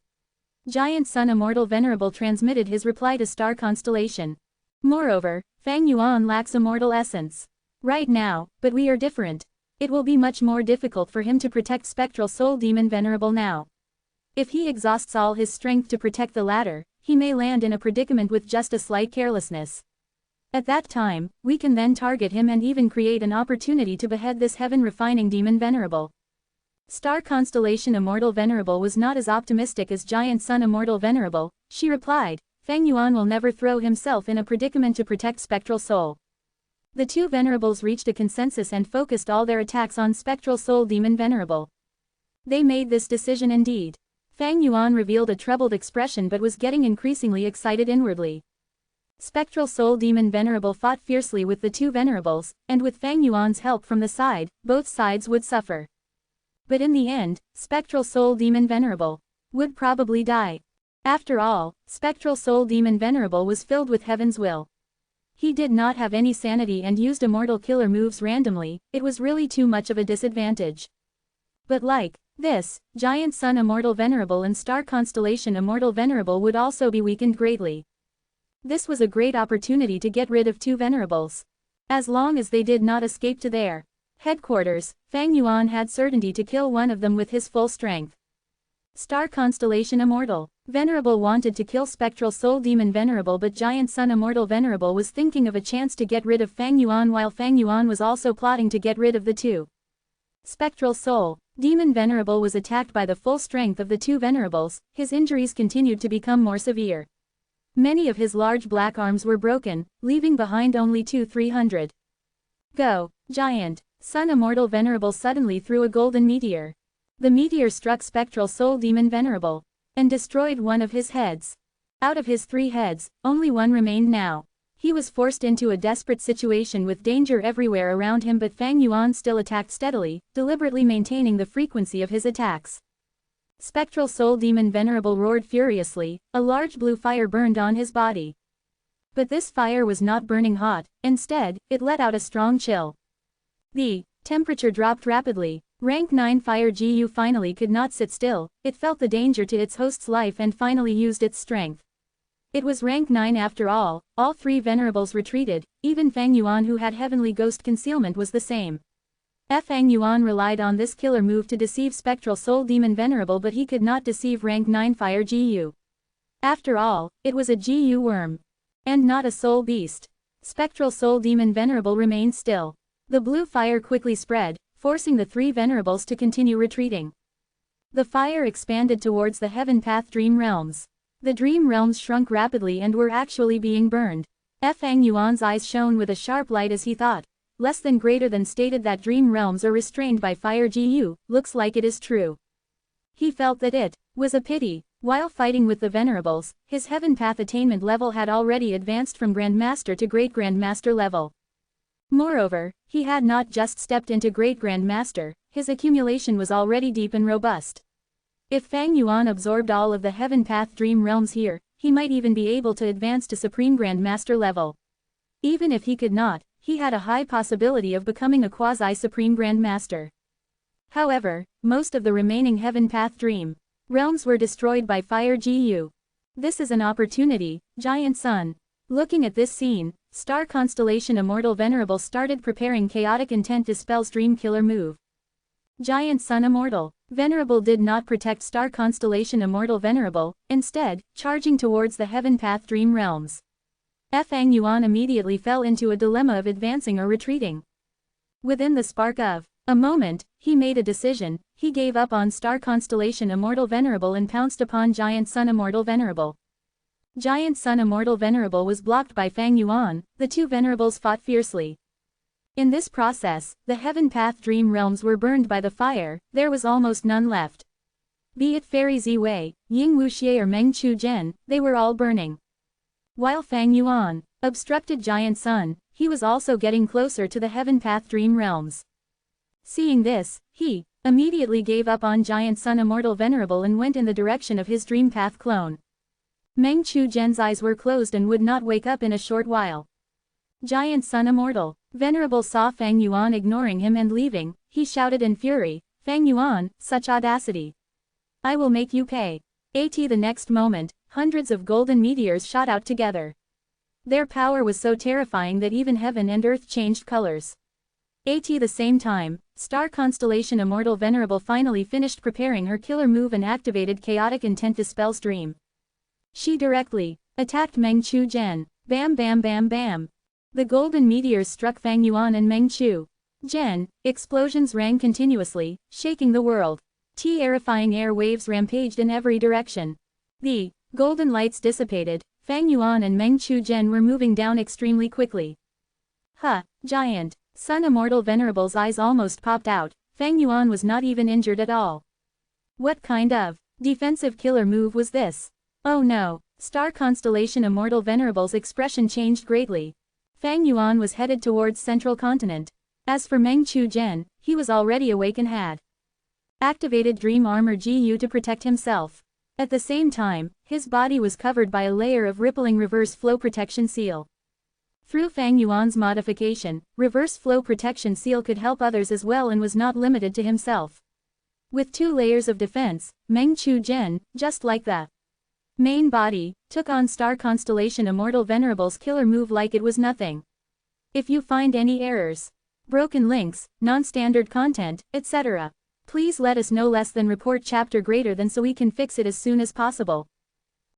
Giant Sun Immortal Venerable transmitted his reply to Star Constellation. Moreover, Fang Yuan lacks immortal essence. Right now, but we are different. It will be much more difficult for him to protect Spectral Soul Demon Venerable now. If he exhausts all his strength to protect the latter, he may land in a predicament with just a slight carelessness. At that time, we can then target him and even create an opportunity to behead this heaven-refining demon Venerable. Star Constellation Immortal Venerable was not as optimistic as Giant Sun Immortal Venerable. She replied, Fang Yuan will never throw himself in a predicament to protect Spectral Soul. The two Venerables reached a consensus and focused all their attacks on Spectral Soul Demon Venerable. They made this decision indeed. Fang Yuan revealed a troubled expression but was getting increasingly excited inwardly. Spectral Soul Demon Venerable fought fiercely with the two Venerables, and with Fang Yuan's help from the side, both sides would suffer. But in the end, Spectral Soul Demon Venerable would probably die. After all, Spectral Soul Demon Venerable was filled with heaven's will. He did not have any sanity and used immortal killer moves randomly. It was really too much of a disadvantage. But like this, Giant Sun Immortal Venerable and Star Constellation Immortal Venerable would also be weakened greatly. This was a great opportunity to get rid of two Venerables. As long as they did not escape to their headquarters, Fang Yuan had certainty to kill one of them with his full strength. Star Constellation Immortal Venerable wanted to kill Spectral Soul Demon Venerable, but Giant Sun Immortal Venerable was thinking of a chance to get rid of Fang Yuan, while Fang Yuan was also plotting to get rid of the two. Spectral Soul Demon Venerable was attacked by the full strength of the two Venerables. His injuries continued to become more severe. Many of his large black arms were broken, leaving behind only 300. Go! Giant Sun Immortal Venerable suddenly threw a golden meteor. The meteor struck Spectral Soul Demon Venerable and destroyed one of his heads. Out of his 3 heads, only one remained now. He was forced into a desperate situation with danger everywhere around him, but Fang Yuan still attacked steadily, deliberately maintaining the frequency of his attacks. Spectral Soul Demon Venerable roared furiously. A large blue fire burned on his body. But this fire was not burning hot. Instead, it let out a strong chill. The temperature dropped rapidly. Rank 9 Fire GU finally could not sit still, it felt the danger to its host's life and finally used its strength. It was rank 9 after all 3 venerables retreated, even Fang Yuan who had heavenly ghost concealment was the same. Fang Yuan relied on this killer move to deceive Spectral Soul Demon Venerable but he could not deceive rank 9 Fire GU. After all, it was a GU worm. And not a soul beast. Spectral Soul Demon Venerable remained still. The blue fire quickly spread, forcing the 3 venerables to continue retreating. The fire expanded towards the Heaven Path Dream Realms. The Dream Realms shrunk rapidly and were actually being burned. Fang Yuan's eyes shone with a sharp light as he thought. Less than greater than stated that Dream Realms are restrained by Fire GU, looks like it is true. He felt that it was a pity. While fighting with the Venerables, his Heaven Path attainment level had already advanced from Grandmaster to Great Grandmaster level. Moreover, he had not just stepped into Great Grandmaster, his accumulation was already deep and robust. If Fang Yuan absorbed all of the Heaven Path Dream Realms here, he might even be able to advance to Supreme Grandmaster level. Even if he could not, he had a high possibility of becoming a quasi-Supreme Grandmaster. However, most of the remaining Heaven Path Dream Realms were destroyed by Fire GU. This is an opportunity, Giant Sun. Looking at this scene, Star Constellation Immortal Venerable started preparing Chaotic Intent Dispel's Dream Killer move. Giant Sun Immortal Venerable did not protect Star Constellation Immortal Venerable, instead, charging towards the Heaven Path Dream Realms. Fang Yuan immediately fell into a dilemma of advancing or retreating. Within the spark of a moment, he made a decision. He gave up on Star Constellation Immortal Venerable and pounced upon Giant Sun Immortal Venerable. Giant Sun Immortal Venerable was blocked by Fang Yuan, the 2 venerables fought fiercely. In this process, the Heaven Path Dream Realms were burned by the fire, there was almost none left. Be it Fairy Ziwei, Ying Wuxie or Meng Chu Zhen, they were all burning. While Fang Yuan obstructed Giant Sun, he was also getting closer to the Heaven Path Dream Realms. Seeing this, he immediately gave up on Giant Sun Immortal Venerable and went in the direction of his Dream Path clone. Meng Chu Zhen's eyes were closed and would not wake up in a short while. Giant Sun Immortal Venerable saw Fang Yuan ignoring him and leaving, he shouted in fury, "Fang Yuan, such audacity! I will make you pay." The next moment, hundreds of golden meteors shot out together. Their power was so terrifying that even heaven and earth changed colors. The same time, Star Constellation Immortal Venerable finally finished preparing her killer move and activated Chaotic Intent Dispel's Dream. She directly attacked Meng Chu Zhen. Bam bam bam bam. The golden meteors struck Fang Yuan and Meng Chu Zhen. Explosions rang continuously, shaking the world. Terrifying air waves rampaged in every direction. The golden lights dissipated. Fang Yuan and Meng Chu Zhen were moving down extremely quickly. Giant Sun Immortal Venerable's eyes almost popped out. Fang Yuan was not even injured at all. What kind of defensive killer move was this? Oh no! Star Constellation Immortal Venerable's expression changed greatly. Fang Yuan was headed towards Central Continent. As for Meng Chu Zhen, he was already awake and had activated Dream Armor GU to protect himself. At the same time, his body was covered by a layer of rippling reverse flow protection seal. Through Fang Yuan's modification, reverse flow protection seal could help others as well and was not limited to himself. With 2 layers of defense, Meng Chu Zhen, just like the main body, took on Star Constellation Immortal Venerable's killer move like it was nothing. If you find any errors, broken links, non-standard content, etc., please let us know. Less than report chapter greater than so we can fix it as soon as possible.